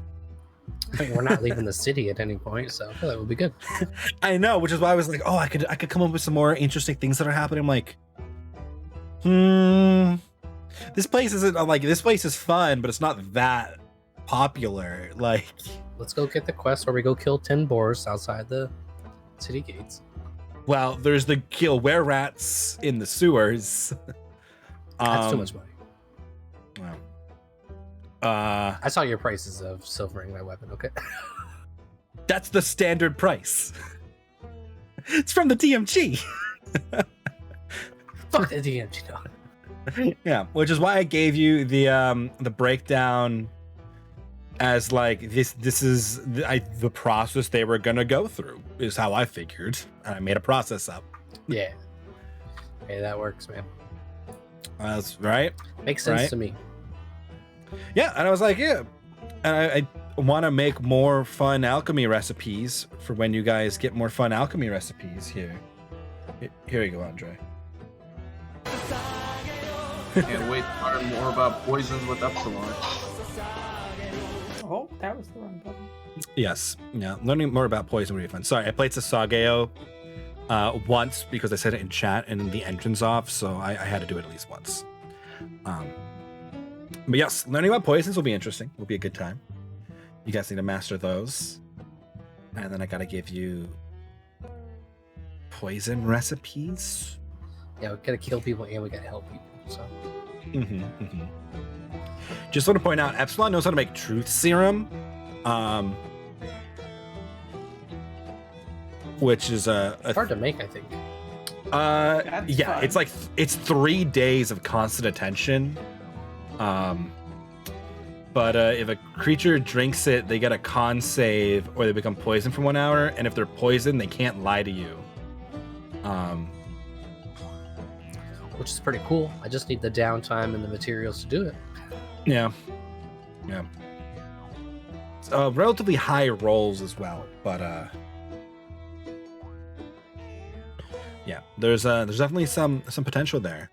I think we're not leaving the city at any point, so I feel like we'll be good. I know, which is why I was like, oh, I could come up with some more interesting things that are happening. I'm like, this place isn't like, this place is fun, but it's not that popular. Like, Let's go get the quest where we go kill 10 boars outside the city gates. well, there's the kill were rats in the sewers. That's too much money. Well, I saw your prices of silvering my weapon. Okay. that's the standard price. It's from the DMG. Fuck the DMG. No. Yeah, which is why I gave you the breakdown as like this is the process they were gonna go through is how I figured, and I made a process up. Yeah. Hey, that works, man. That's right. Makes sense Right. to me. Yeah, and I was like, yeah, and I want to make more fun alchemy recipes for when you guys get more fun alchemy recipes here. Here you go, Andre. Can't wait to learn more about poisons with Epsilon. Oh, that was the wrong button. Yes, yeah, learning more about poison would be fun. Sorry, I played Sasageo once because I said it in chat and the entrance off, so I had to do it at least once. But yes, learning about poisons will be interesting. Will be a good time. You guys need to master those, and then I gotta give you poison recipes. Yeah, we gotta kill people and we gotta help people. So Just want to point out, Epsilon knows how to make truth serum, which is it's hard to make, I think. That's yeah, fun. it's like it's 3 days of constant attention. But if a creature drinks it, they get a con save or they become poisoned for 1 hour, and if they're poisoned, they can't lie to you. Which is pretty cool. I just need the downtime and the materials to do it. Yeah. It's, relatively high rolls as well, but yeah, there's definitely some potential there.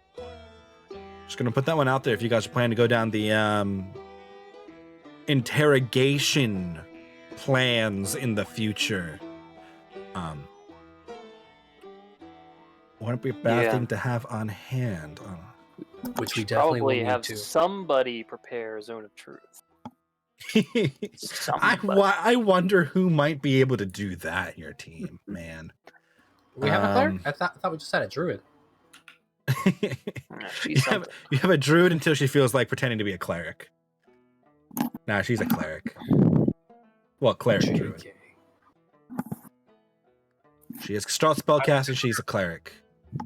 Just gonna put that one out there if you guys are planning to go down the interrogation plans in the future. Wouldn't be a bad Yeah. thing to have on hand. Which we definitely will Probably need have to. somebody prepare a zone of truth. I wonder who might be able to do that in your team, man. We have a cleric? I thought we just had a druid. Yeah, she's something. You have a druid until she feels like pretending to be a cleric. Nah, she's a cleric. Well, cleric druid. JK. She is strong spellcaster. She's a cleric.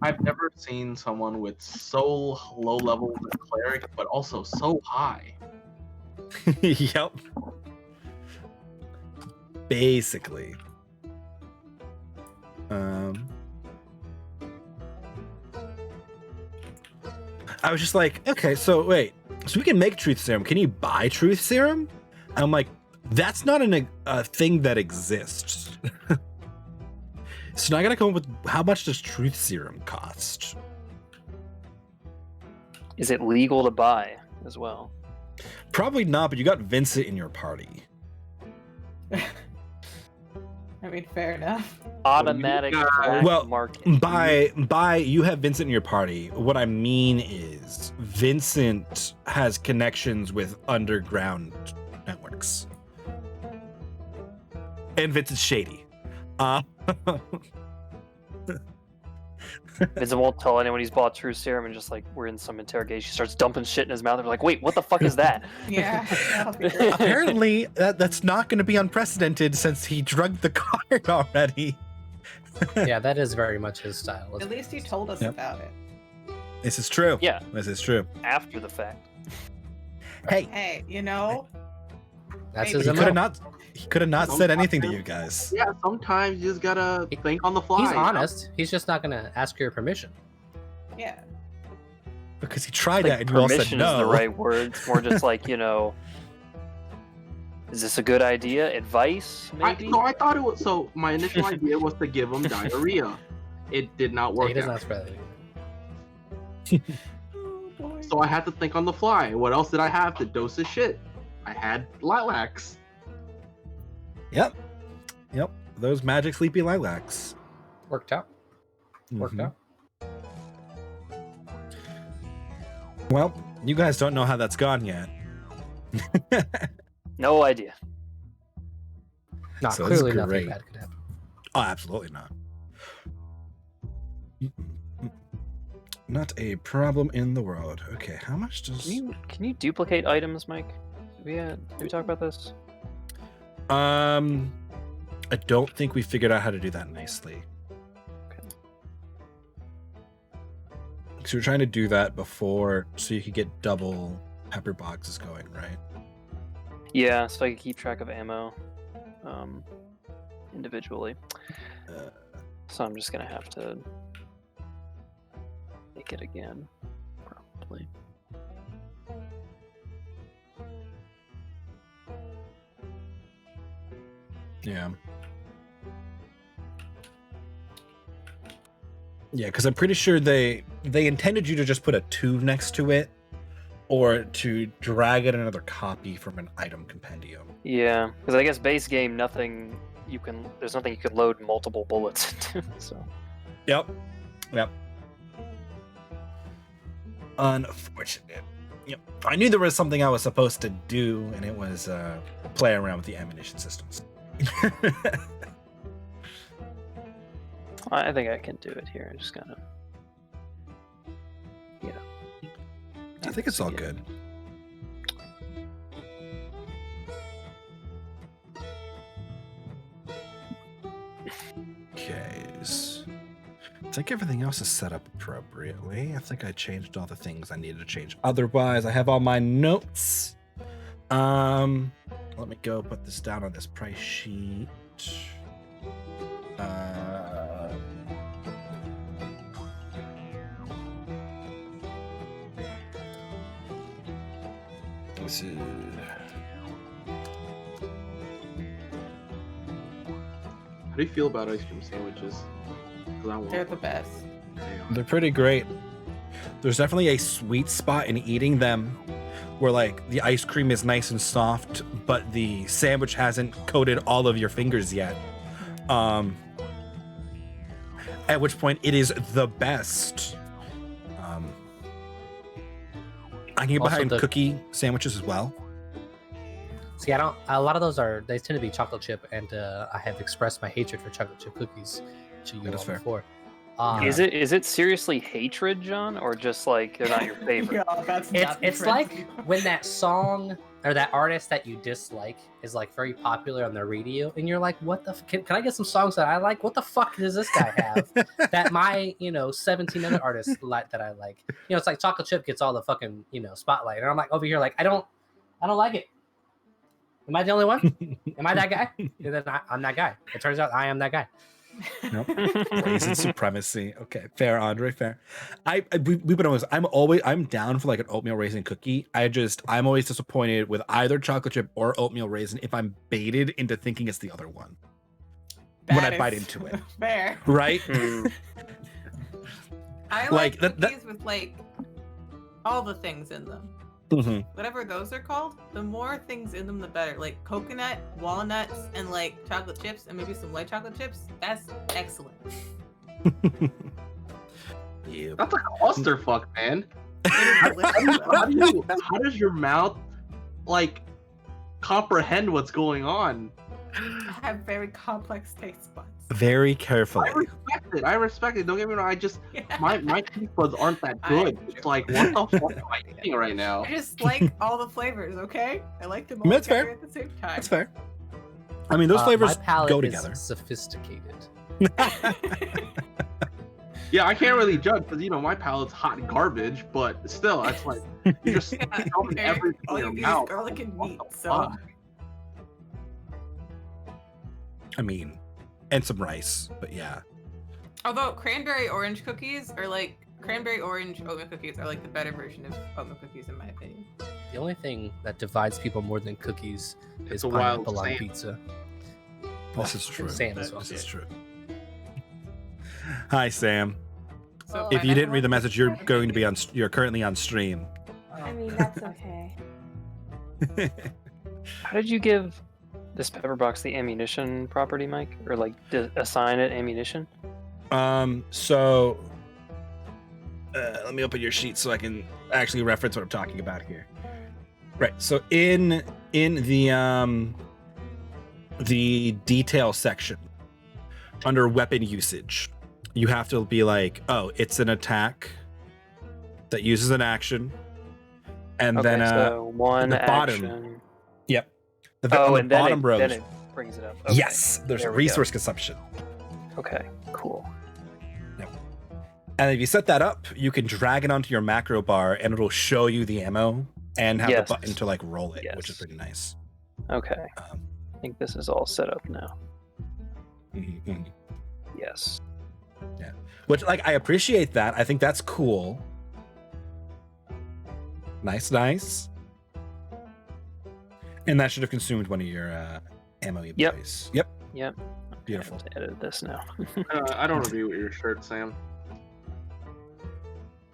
I've never seen someone with so low levels of cleric, but also so high. Yep. Basically. I was just like, okay, so wait, so we can make truth serum. Can you buy truth serum? I'm like, that's not a thing that exists. So now I gotta come up with how much does truth serum cost? Is it legal to buy as well? Probably not, but you got Vincent in your party. I mean, fair enough. Automatic black Well, market. by you have Vincent in your party. What I mean is Vincent has connections with underground networks. And Vincent's shady. Vincent won't tell anyone he's bought True Serum, and just like we're in some interrogation, he starts dumping shit in his mouth. They're like, "Wait, what the fuck is that?" Yeah. that'll be great. Apparently, that's not going to be unprecedented since he drugged the card already. Yeah, that is very much his style. At least you told us Yep. about it. This is true. Yeah, This is true. after the fact. Hey, Hey, you know, That's Maybe. his he MO. could have not said anything to you guys. Yeah, sometimes you just gotta think on the fly. He's honest. He's just not gonna ask your permission. yeah. Because he tried Like, that and you all said permission is no. the right word. It's more just like, is this a good idea? Advice, maybe? I thought it was. So my initial idea was to give him diarrhea. It did not Yeah, work he doesn't out. ask for that. Oh, boy. So I had to think on the fly. What else did I have to dose his shit? I had lilacs. Yep. Those magic sleepy lilacs. Worked out. Worked Mhm. out. Well, you guys don't know how that's gone yet. No idea. Not So this is clearly nothing great. bad could happen. Oh, absolutely not. Not a problem in the world. Okay, how much does... Can you duplicate items, Mike? Did we talk about this? I don't think we figured out how to do that nicely. Okay. So we're trying to do that before, so you could get double pepper boxes going, right? Yeah, so I can keep track of ammo individually. So I'm just gonna have to make it again, probably. Yeah. Yeah, because I'm pretty sure they intended you to just put a 2 next to it, or to drag in another copy from an item compendium. Yeah, because I guess base game, there's nothing you can load multiple bullets into. So. Yep. Unfortunate. Yep. I knew there was something I was supposed to do, and it was play around with the ammunition systems. I think I can do it here. I just gotta. Yeah. I think it's all good. Okay. I think everything else is set up appropriately. I think I changed all the things I needed to change. Otherwise, I have all my notes. Let me go put this down on this price sheet. This is... How do you feel about ice cream sandwiches? 'Cause I want They're the one. best. They're pretty great. There's definitely a sweet spot in eating them where like the ice cream is nice and soft, but the sandwich hasn't coated all of your fingers yet. At which point it is the best. I can get Also behind the- cookie sandwiches as well. See, I don't. A lot of those they tend to be chocolate chip, and I have expressed my hatred for chocolate chip cookies to you That is all fair. before. Is it seriously hatred, John, or just like they're not your favorite? Yeah, that's It's not the it's friends like you- when that song or that artist that you dislike is like very popular on the radio, and you're like, "What the? Can I get some songs that I like? What the fuck does this guy have that my 17 other artists like that I like? It's like chocolate chip gets all the fucking spotlight, and I'm like over here like I don't like it. Am I the only one? Am I that guy? And then I'm that guy. It turns out I am that guy. Nope. Raisin supremacy. Okay, fair, Andre, fair. We've been almost. I'm down for like an oatmeal raisin cookie. I'm always disappointed with either chocolate chip or oatmeal raisin if I'm baited into thinking it's the other one when That I bite is into it. Fair. Right? I Like, like that- cookies with like all the things in them. Mhm. Whatever those are called, the more things in them, the better. Like coconut, walnuts, and like chocolate chips, and maybe some white chocolate chips. That's excellent. Yeah. That's a clusterfuck, man. It is delicious. How does your mouth like comprehend what's going on? I have very complex taste buds. Very carefully. I respect it. Don't get me wrong. Yeah. My taste buds aren't that I- good. It's like, what the fuck am I eating right now? I just like all the flavors, okay? I like them all That's together fair. at the same time. That's fair. I mean, those flavors my palate go is together. sophisticated. Yeah, I can't really judge because my palate's hot garbage, but still, it's like you're just Yeah, shoving Eric, everything all in you your eat is mouth. garlic and What meat, the so fuck? I mean, and some rice, but yeah. although cranberry orange cookies are like cranberry orange oatmeal cookies are like the better version of oatmeal cookies in my opinion. The only thing that divides people more than cookies It's is a wild pineapple on Sam. pizza. This is true. Sam as well. This is true. Hi, Sam. So If you didn't pineapple read the on message, pizza? you're currently on stream. I mean, that's okay. How did you give this pepper box the ammunition property, Mike, or like assign it ammunition? So let me open your sheet so I can actually reference what I'm talking about here. Right. So in the detail section under weapon usage, you have to be like, oh, it's an attack that uses an action, and Okay, then so one the bottom. action. Yep. On Oh, the and then bottom row. then it brings it up. Okay. Yes, there's There we resource consumption. go. Okay, cool. And if you set that up, you can drag it onto your macro bar, and it'll show you the ammo and have Yes. the button to like roll it, which is Yes. pretty nice. Okay. Um, I think this is all set up now. mhm. Yes. Which, like, I appreciate that. I think that's cool. Nice. And that should have consumed one of your ammo you Yep. place. Yep. Yep. Beautiful. I have to edit this now. I don't agree with your shirt, Sam.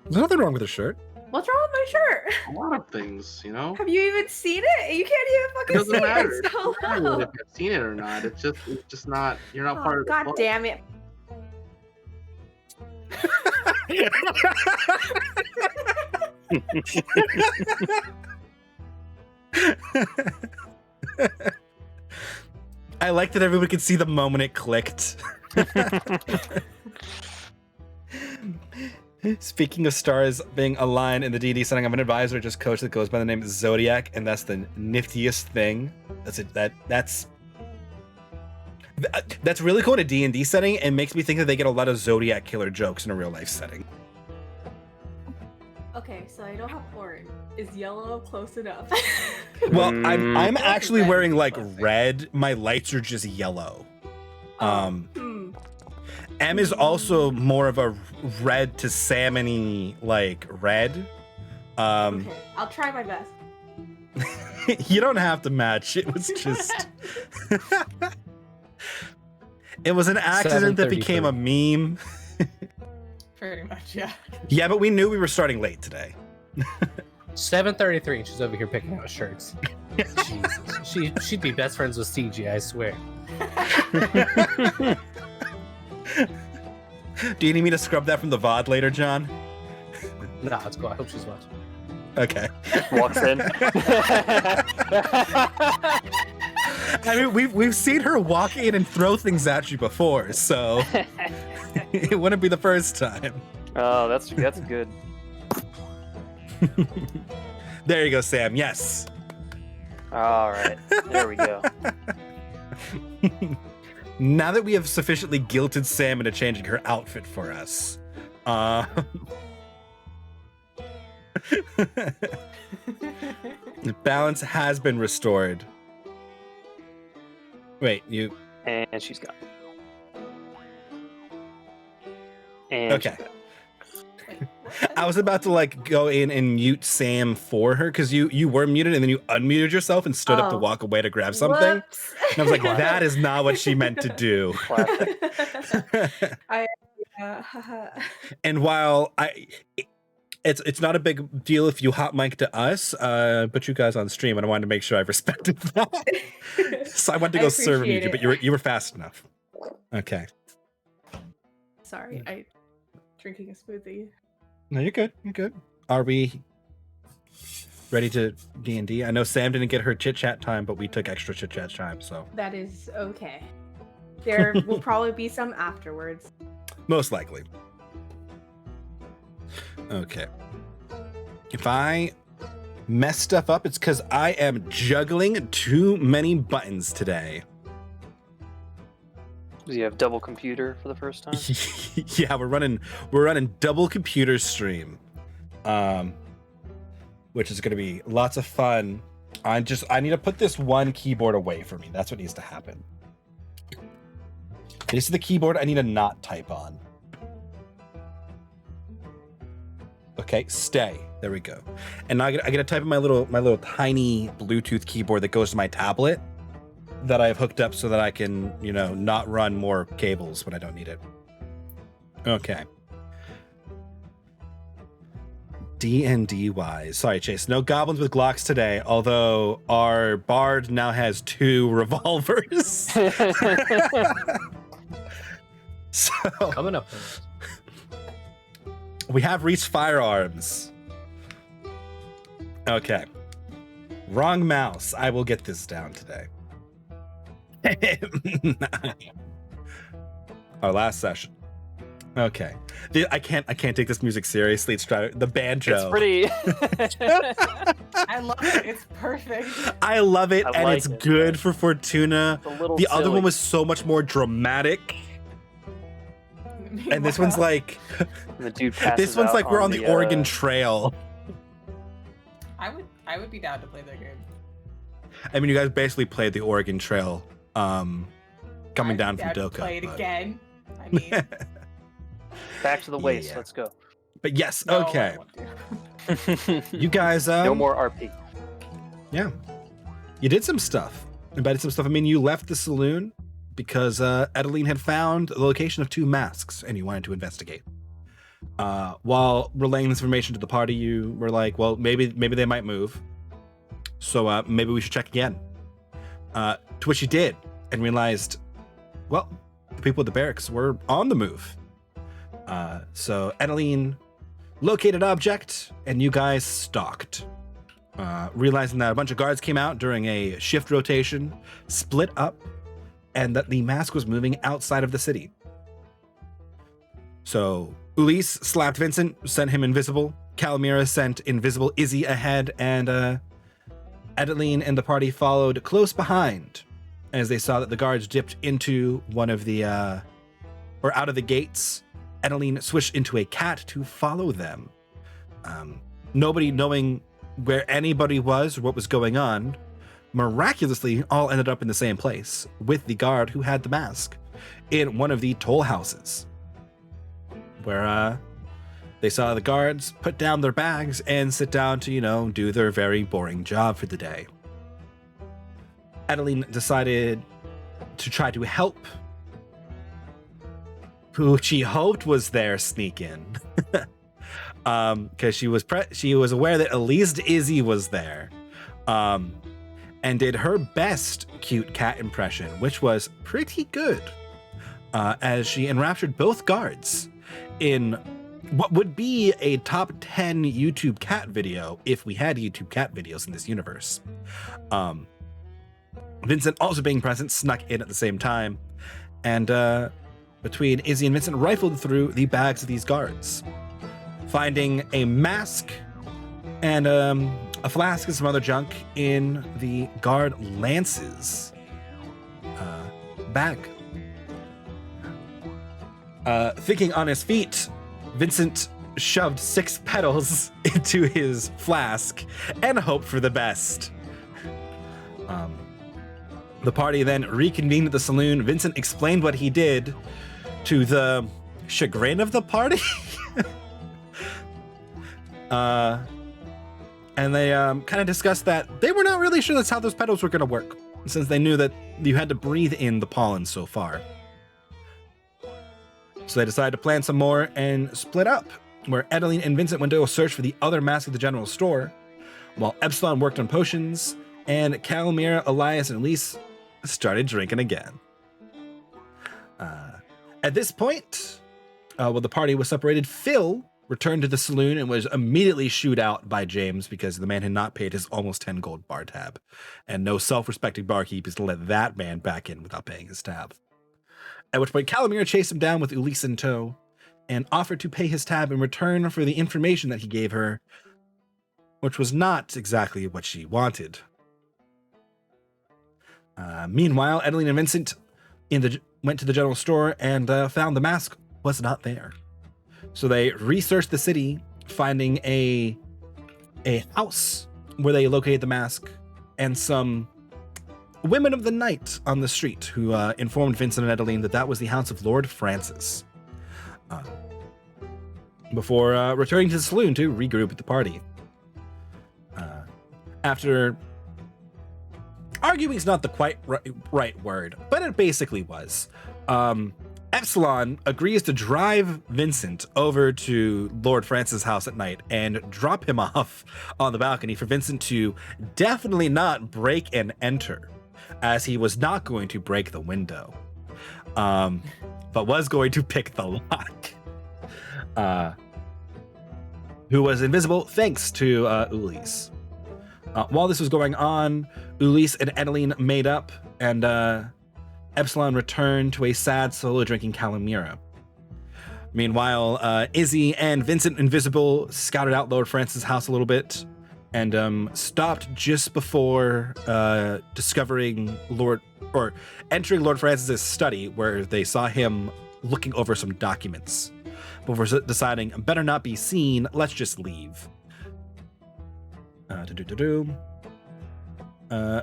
There's nothing wrong with the shirt. What's wrong with my shirt? A lot of things, you know. Have you even seen it? You can't even It fucking doesn't see matter. it. It It's so doesn't matter low. if you've seen it or not. It's just not. You're not part Oh, of the God club. damn it. I like that everyone could see the moment it clicked. Speaking of stars being aligned in the D&D setting, I'm an advisor, just coach that goes by the name Zodiac, and that's the niftiest thing. That's really cool in a D&D setting, and makes me think that they get a lot of Zodiac killer jokes in a real life setting. Okay, so I don't have orange. Is yellow close enough? Well, I'm Both actually red wearing is like closer. red. My lights are just yellow. Hmm. M is also more of a red to salmony like red. Okay, I'll try my best. You don't have to match. It was just it was an accident that became a meme. Pretty much, yeah. Yeah, but we knew we were starting late today. 7:33, and she's over here picking out shirts. Jesus, she'd be best friends with CG, I swear. Do you need me to scrub that from the VOD later, John? Nah, let's go. I hope she's watching. Okay. Walks in. I mean, we've seen her walk in and throw things at you before, so it wouldn't be the first time. Oh, that's good. There you go, Sam. Yes. All right, there we go. Now that we have sufficiently guilted Sam into changing her outfit for us, balance has been restored. Wait, you... And she's gone. And Okay. I was about to like go in and mute Sam for her because you were muted and then you unmuted yourself and stood up to Oh. walk away to grab something. Whoops. And I was like, that is not what she meant to do. Classic. Haha. And while it's not a big deal if you hot mic to us, but you guys on stream, and I wanted to make sure I respected that. So I went to I go serve appreciate you, but it. you were fast enough. Okay. Sorry, I drinking a smoothie. No, you're good. You're good. Are we ready to D&D? I know Sam didn't get her chit chat time, but we took extra chit chat time, so That is okay. There will probably be some afterwards. most likely. Okay. If I mess stuff up, it's because I am juggling too many buttons today. Do you have double computer for the first time? Yeah, we're running double computer stream, which is going to be lots of fun. I need to put this one keyboard away from me. That's what needs to happen. This is the keyboard I need to not type on. Okay, stay. There we go. And now I gotta type in my little tiny Bluetooth keyboard that goes to my tablet that I have hooked up so that I can, not run more cables when I don't need it. Okay. D&D wise. Sorry, Chase. No goblins with Glocks today, although our bard now has 2 revolvers. So Coming up. we have reached firearms. Okay. Wrong mouse. I will get this down today. Our last session. Okay. I can't take this music seriously. It's the banjo. It's pretty. I love it. It's perfect. I love it, I and like it's it, good but for Fortuna. It's a little The other silly. one was so much more dramatic, and this one's like And the dude passes this one's out like we're on the Oregon Trail. I would be down to play that game. I mean, you guys basically played the Oregon Trail, coming I'd down be from down to Doka. Play it but- again. I mean, Back to the waste. Yeah. Let's go. But yes, no, I okay. won't do. You guys, No more RP. yeah, you did some stuff. I mean, you left the saloon because Adeline had found the location of 2 masks, and you wanted to investigate. While relaying this information to the party, you were like, "Well, maybe they might move, so maybe we should check again." To which you did, and realized, well, the people at the barracks were on the move. So Adeline located object, and you guys stalked. Realizing that a bunch of guards came out during a shift rotation, split up, and that the mask was moving outside of the city. So Ulysse slapped Vincent, sent him invisible. Calamira sent invisible Izzy ahead, and Adeline and the party followed close behind as they saw that the guards dipped into one of the, or out of the gates. Adeline switched into a cat to follow them. Nobody knowing where anybody was or what was going on, miraculously all ended up in the same place with the guard who had the mask in one of the toll houses, where they saw the guards put down their bags and sit down to, do their very boring job for the day. Adeline decided to try to help who she hoped was there sneak in. Because she was aware that at least Izzy was there, and did her best cute cat impression, which was pretty good, as she enraptured both guards in what would be a top 10 YouTube cat video if we had YouTube cat videos in this universe. Vincent, also being present, snuck in at the same time, and between Izzy and Vincent rifled through the bags of these guards, finding a mask and a flask and some other junk in the guard Lance's bag. Thinking on his feet, Vincent shoved 6 petals into his flask and hoped for the best. The party then reconvened at the saloon. Vincent explained what he did to the chagrin of the party. And they kind of discussed that they were not really sure that's how those petals were going to work, since they knew that you had to breathe in the pollen so far. So they decided to plan some more and split up, where Adeline and Vincent went to go search for the other mask at the general store, while Epsilon worked on potions, and Calamira, Elias, and Elise started drinking again. At this point, while the party was separated, Phil returned to the saloon and was immediately shooed out by James because the man had not paid his almost 10 gold bar tab, and no self-respecting barkeep is to let that man back in without paying his tab. At which point, Calamira chased him down with Ulysse in tow and offered to pay his tab in return for the information that he gave her, which was not exactly what she wanted. Meanwhile, Adeline and Vincent went to the general store and found the mask was not there. So they researched the city, finding a house where they located the mask, and some women of the night on the street who informed Vincent and Adeline that was the house of Lord Francis. Before returning to the saloon to regroup with the party. After arguing is not the quite right word, but it basically was. Epsilon agrees to drive Vincent over to Lord Francis' house at night and drop him off on the balcony for Vincent to definitely not break and enter, as he was not going to break the window, but was going to pick the lock. Who was invisible thanks to Ulysse. While this was going on, Ulysse and Edeline made up, and Epsilon returned to a sad solo drinking Calamira. Meanwhile, Izzy and Vincent Invisible scouted out Lord Francis' house a little bit and stopped just before discovering entering Lord Francis' study, where they saw him looking over some documents. Before deciding, better not be seen, let's just leave.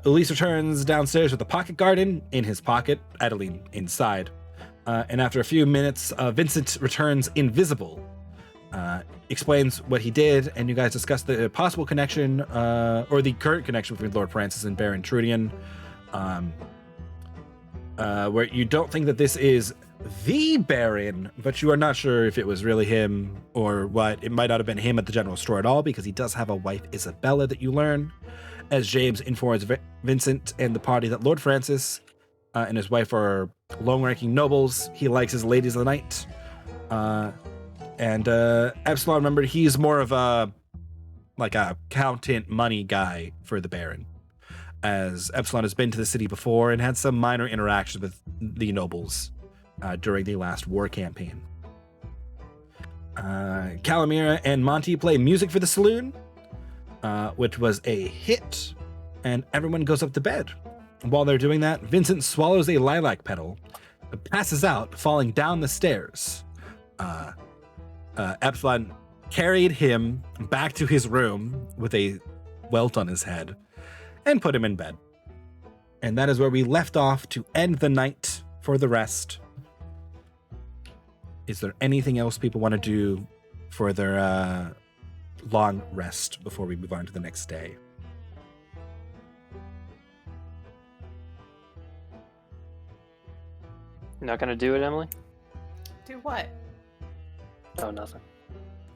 Ulysse returns downstairs with the pocket garden in his pocket, Adeline inside. And after a few minutes, Vincent returns invisible, explains what he did, and you guys discuss the possible connection, or the current connection between Lord Francis and Baron Trudian, where you don't think that this is the Baron, but you are not sure if it was really him or what. It might not have been him at the general store at all, because he does have a wife, Isabella, that you learn, as James informs Vincent and the party that Lord Francis and his wife are long-ranking nobles. He likes his ladies of the night. And Epsilon, remember, he's more of a accountant money guy for the Baron, as Epsilon has been to the city before and had some minor interactions with the nobles during the last war campaign. Calamira and Monty play music for the saloon, which was a hit, and everyone goes up to bed. While they're doing that, Vincent swallows a lilac petal, passes out, falling down the stairs. Epsilon carried him back to his room with a welt on his head and put him in bed. And that is where we left off to end the night for the rest. Is there anything else people want to do for their long rest before we move on to the next day? You're not gonna do it, Emily? Do what? Oh, nothing.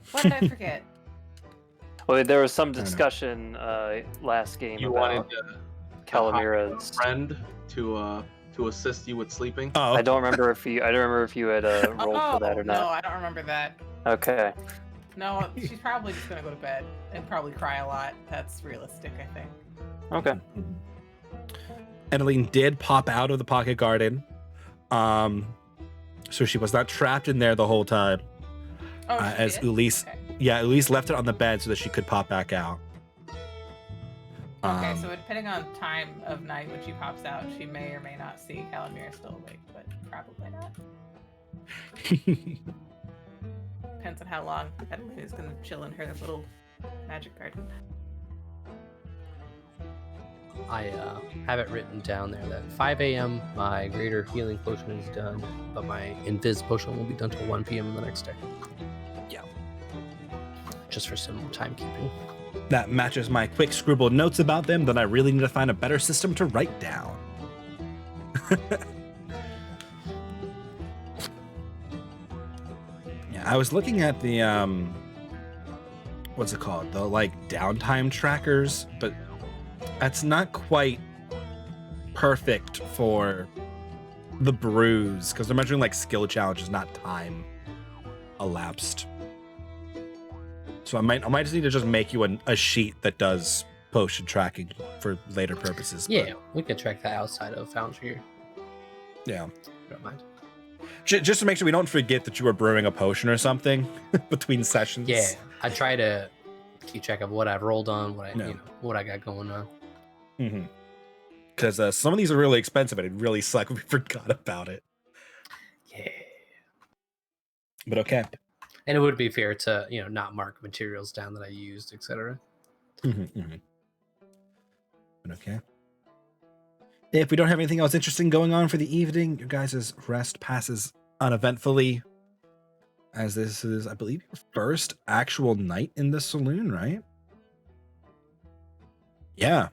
What did I forget? Well, there was some discussion last game You about wanted to Calamira's friend to assist you with sleeping. Oh, I don't remember if you had rolled for that or No, not. I don't remember that. Okay. No, she's probably just gonna go to bed and probably cry a lot. That's realistic, I think. Okay. Edeline did pop out of the pocket garden. So she was not trapped in there the whole time. Oh, she As did? Ulysse, Okay. yeah, Ulysse left it on the bed so that she could pop back out. Okay, so depending on time of night when she pops out, she may or may not see Calamira still awake, but probably not. Depends on how long Edeline is gonna chill in her little magic garden. I have it written down there that 5 a.m. my greater healing potion is done, but my invis potion will be done till 1 p.m. the next day. Yeah. Just for some timekeeping. That matches my quick scribbled notes about them that I really need to find a better system to write down. Yeah, I was looking at the what's it called? The downtime trackers, but that's not quite perfect for the brews because they're measuring skill challenges, not time elapsed. So I might just need to just make you a sheet that does potion tracking for later purposes. Yeah, we can track that outside of Foundry. Yeah. Don't mind. Just to make sure we don't forget that you were brewing a potion or something between sessions. Yeah, I try to keep track of what I've rolled on, what I got going on. Mm-hmm. Because some of these are really expensive, and it really sucked. We forgot about it. Yeah. But okay. And it would be fair to, not mark materials down that I used, etc. Mm-hmm, mm-hmm. But okay. If we don't have anything else interesting going on for the evening, your guys' rest passes uneventfully. As this is, I believe, your first actual night in the saloon, right? Yeah.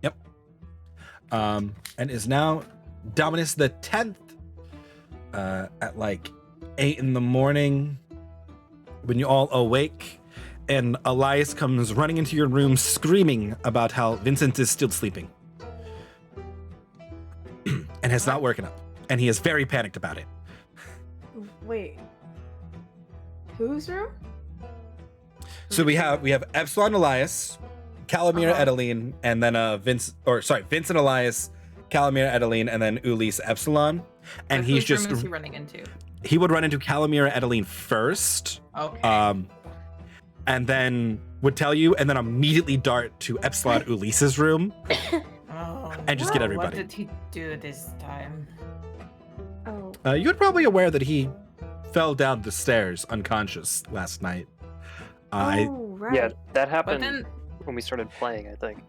Yep. And is now Dominus the 10th at 8 in the morning when you all awake, and Elias comes running into your room screaming about how Vincent is still sleeping and has not woken up, and he is very panicked about it. Wait. Whose room? So we have Epsilon Elias Calamira, Uh-huh. Edeline, and then Vincent Elias, Calamira, Edeline, and then Ulysse Epsilon. And Whose he's room is he running into? he would run into Calamira, Edeline first, Okay. and then would tell you, and then immediately dart to Epsilon Ulysse's room Oh, and just get no. everybody. What did he do this time? Oh. You're probably aware that he fell down the stairs unconscious last night. Oh, right. Yeah, that But happened then, when we started playing, I think.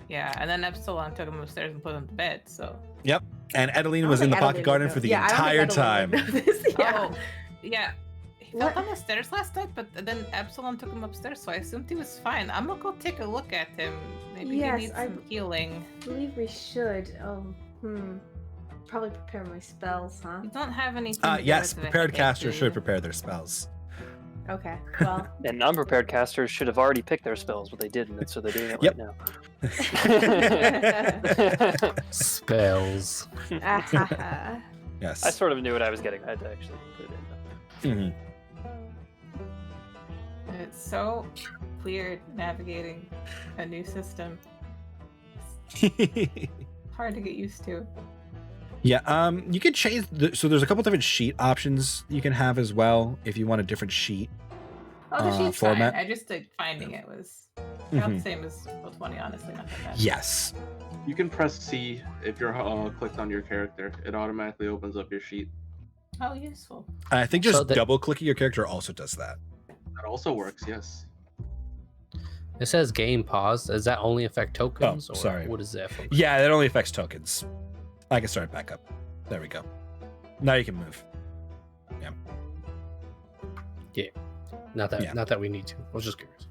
yeah, and then Epsilon took him upstairs and put him to bed. So. And Edeline I don't was in the think pocket Edeline garden would for know. the Yeah, I don't think entire Edeline time. would know this. Yeah. Oh, yeah. He fell What? down the stairs last night, but then Epsilon took him upstairs, so I assumed he was fine. I'm gonna go take a look at him. Maybe Yes, he needs I- some healing. I believe we should. Probably prepare my spells, huh? You don't have anything. Yes, good prepared with casters it, should do prepare their spells. Okay. Well. And unprepared casters should have already picked their spells, but they didn't, and so they're doing it Yep. right now. Spells. Ah, Yes. I sort of knew what I was getting. I had to actually put it in. Mhm. It's so weird navigating a new system. Hard to get used to. Yeah, you can change so there's a couple different sheet options you can have as well if you want a different sheet. Oh, the sheet's format. fine. I just finding it was about the Mhm. same as Roll20, honestly. Not that bad. Yes. You can press C if you're clicked on your character. It automatically opens up your sheet. Oh, useful. I think just So the- double clicking your character also does that. That also works, yes. It says game pause. Does that only affect tokens? Oh, or sorry. What is that for? Yeah, that only affects tokens. I can start back up. There we go. Now you can move. Not that. Yeah. Not that we need to. I was just curious.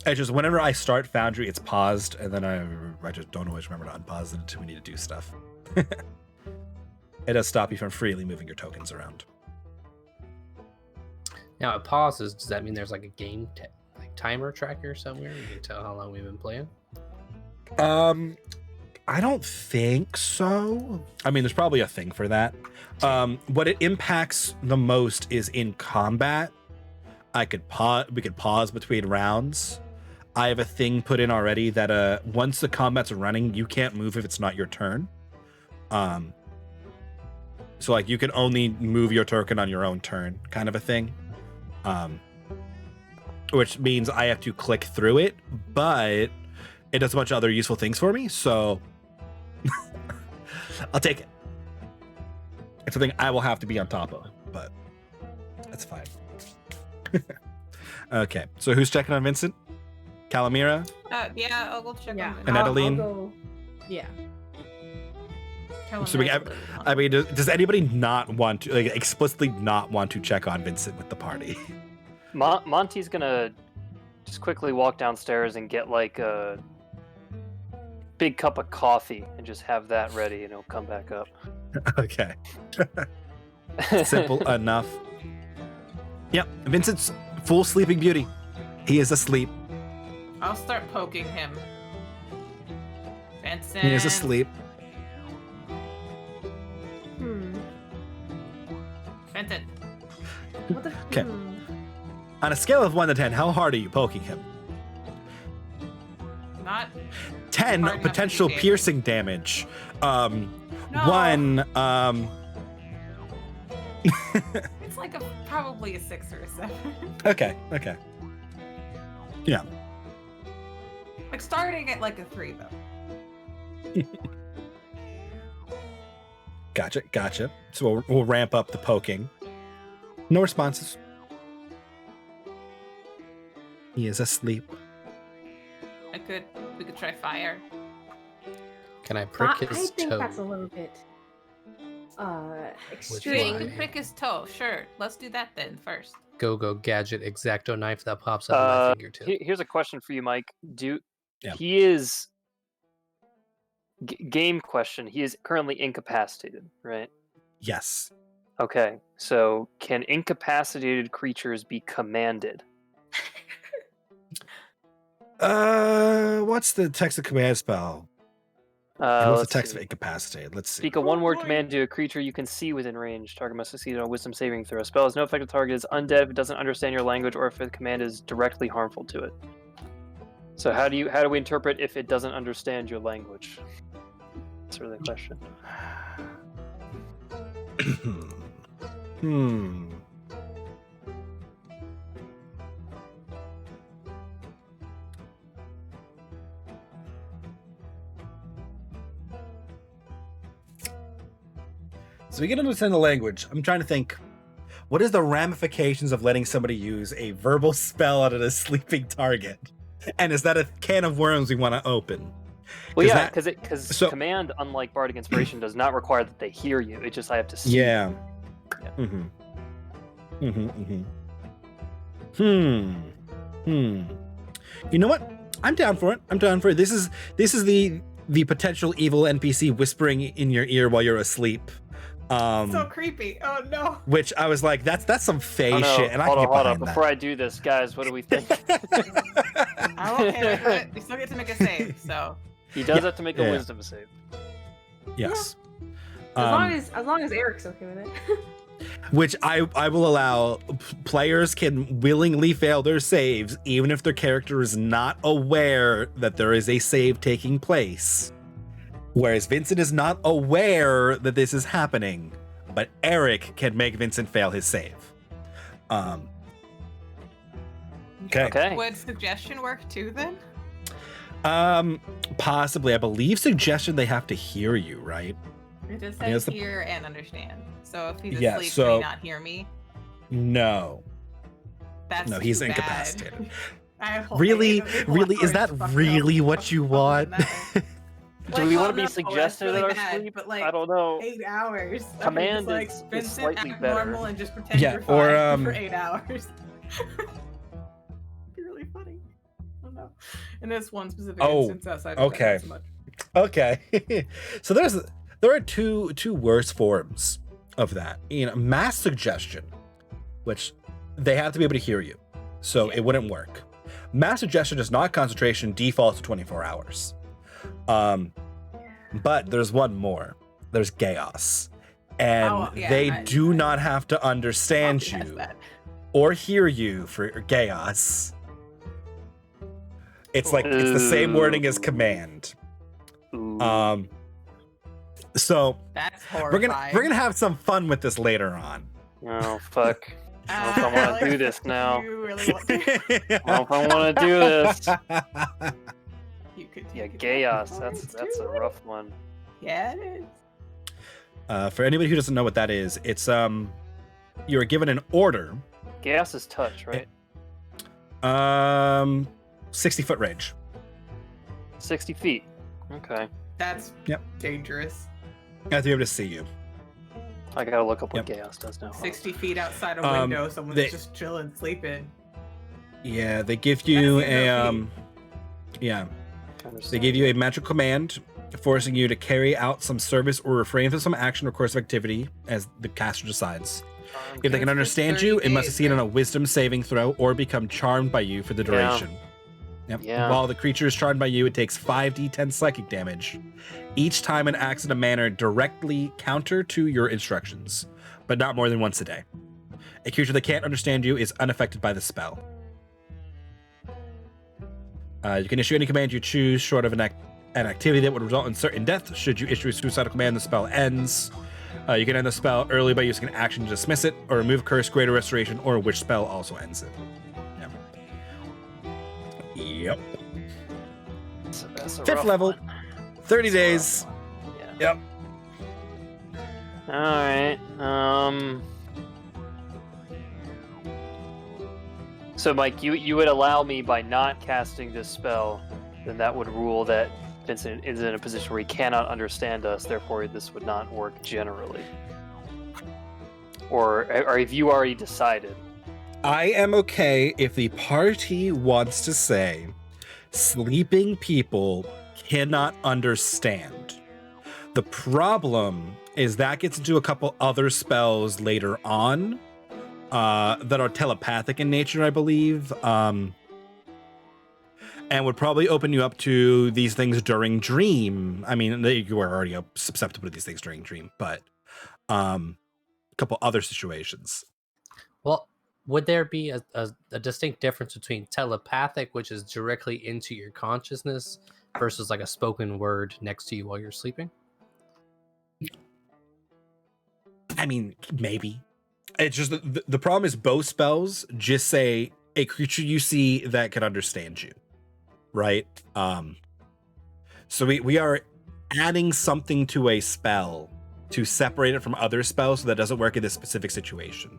It's just whenever I start Foundry, it's paused, and then I just don't always remember to unpause it until we need to do stuff. It does stop you from freely moving your tokens around. Now it pauses. Does that mean there's like a game timer tracker somewhere? You can tell how long we've been playing. I don't think so. I mean, there's probably a thing for that. What it impacts the most is in combat. We could pause between rounds. I have a thing put in already that once the combat's running, you can't move if it's not your turn. So like you can only move your token on your own turn, kind of a thing. Which means I have to click through it, but it does a bunch of other useful things for me, so I'll take it. It's something I will have to be on top of, but that's fine. Okay, so who's checking on Vincent? Calamira? Yeah, I'll go check yeah. on And I'll Adeline? go. Yeah. So I mean, does anybody not want to, like, explicitly not want to check on Vincent with the party? Monty's gonna just quickly walk downstairs and get like a big cup of coffee and just have that ready, and he'll come back up. Okay. Simple enough. Yep, Vincent's full sleeping beauty. He is asleep. I'll start poking him. Vincent. He is asleep. Vincent. What the? 'Kay. On a scale of 1 to 10, how hard are you poking him? Not 10 Hard enough to potential do damage. piercing damage. No. 1 It's like probably a 6 or a 7. okay. Yeah. Like starting at like a 3 though. Gotcha. So we'll ramp up the poking. No responses. He is asleep. We could try fire. Can I prick I his think toe? that's a little bit. You Extreme. one? could pick his toe. Sure. Let's do that then first. Go gadget exacto knife that pops out of my fingertip. Here's a question for you, Mike. Yeah. He is game question. He is currently incapacitated, right? Yes. Okay, so can incapacitated creatures be commanded? What's the text of command spell? And what's the Let's text see. of incapacitated? Let's see. Speak a one-word command to a creature you can see within range. Target must succeed on a wisdom saving throw. Spell has no effect on target is undead if it doesn't understand your language or if the command is directly harmful to it. So how do we interpret if it doesn't understand your language? That's really the question. So we can understand the language. I'm trying to think, what is the ramifications of letting somebody use a verbal spell on a sleeping target? And is that a can of worms we want to open? Well, yeah, because command, unlike Bardic Inspiration, does not require that they hear you. It just I have to see. Yeah. You know what? I'm down for it. This is the potential evil NPC whispering in your ear while you're asleep. So creepy. Oh no. Which I was like, that's some Fae shit, and hold I can get on. behind that. Before I do this, guys, what do we think? I'm okay with it. You still get to make a save, so. He does have to make a wisdom save. Yes. As long as Eric's okay with it. Which I will allow. Players can willingly fail their saves, even if their character is not aware that there is a save taking place. Whereas Vincent is not aware that this is happening, but Eric can make Vincent fail his save. Okay. Would suggestion work too then? Possibly. I believe suggestion they have to hear you, right? It just says hear and understand. So if he's asleep, so can he not hear me? No. That's no, he's too incapacitated. Really? Is that really what you want? Do we want to be suggested really in our bad, sleep? but like I don't know. 8 hours. Command like, is Vincent, slightly act better. normal and just pretend you're fine for 8 hours. Be really funny. I don't know. In this one specific instance, outside of that, not so much. Okay. So there are two worse forms of that. Mass suggestion, which they have to be able to hear you, so it wouldn't work. Mass suggestion is not concentration, defaults to 24 hours. But there's one more. There's chaos. And they do not have to understand you or hear you for chaos. It's like it's the same wording as command. So that's we're gonna have some fun with this later on. Oh fuck. I don't know if I want to do this now. You really want to? I don't know if I want to do this. You could chaos. That's a rough one. Yeah, it is. For anybody who doesn't know what that is, it's you're given an order. Gas is touch, right? 60-foot range. 60 feet. Okay. That's dangerous. I have to be able to see you. I gotta look up what chaos does now. 60 feet outside a window, someone's just chilling, sleeping. Yeah, they give you a They give you a magical command, forcing you to carry out some service or refrain from some action or course of activity as the caster decides. If they can understand you, it must succeed on a wisdom saving throw or become charmed by you for the duration. While the creature is charmed by you, it takes 5d10 psychic damage each time it acts in a manner directly counter to your instructions, but not more than once a day. A creature that can't understand you is unaffected by the spell. You can issue any command you choose, short of an activity that would result in certain death. Should you issue a suicidal command, the spell ends. You can end the spell early by using an action to dismiss it, or remove curse, greater restoration, or which spell also ends it. Yep. That's a 5th level, one. 30 days. Yeah. Yep. Alright. So Mike, you would allow me by not casting this spell, then that would rule that Vincent is in a position where he cannot understand us, therefore this would not work generally. Or have you already decided? I am okay if the party wants to say sleeping people cannot understand. The problem is that gets into a couple other spells later on that are telepathic in nature, I believe. and would probably open you up to these things during dream. I mean, you are already susceptible to these things during dream, but a couple other situations. Well, would there be a distinct difference between telepathic, which is directly into your consciousness, versus like a spoken word next to you while you're sleeping? I mean, maybe. It's just the problem is both spells just say a creature you see that can understand you, right? So we are adding something to a spell to separate it from other spells so that doesn't work in this specific situation.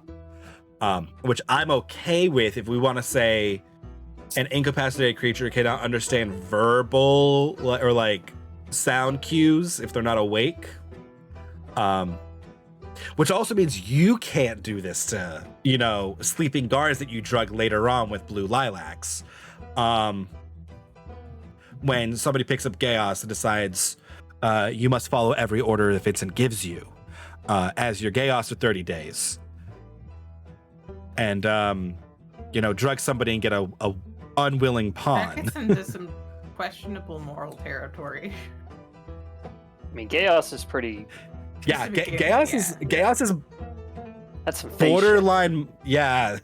Which I'm okay with if we want to say an incapacitated creature cannot understand verbal or like sound cues if they're not awake. Which also means you can't do this to, sleeping guards that you drug later on with blue lilacs. When somebody picks up Chaos and decides you must follow every order that Vincent gives you as your Chaos for 30 days. And, drug somebody and get a unwilling pawn. That gets into some questionable moral territory. I mean, Chaos is pretty. Yeah, Chaos is That's some face borderline. Yeah.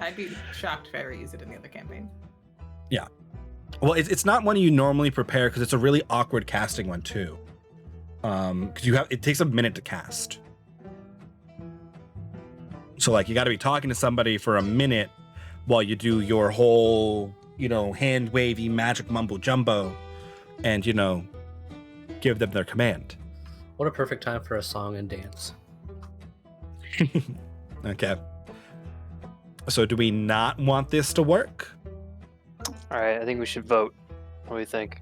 I'd be shocked if I ever used it in the other campaign. Yeah. Well, it's not one you normally prepare because it's a really awkward casting one too. Because it takes a minute to cast. So like you got to be talking to somebody for a minute while you do your whole, hand wavy magic mumbo jumbo, and give them their command. What a perfect time for a song and dance. Okay. So do we not want this to work? All right, I think we should vote. What do you think?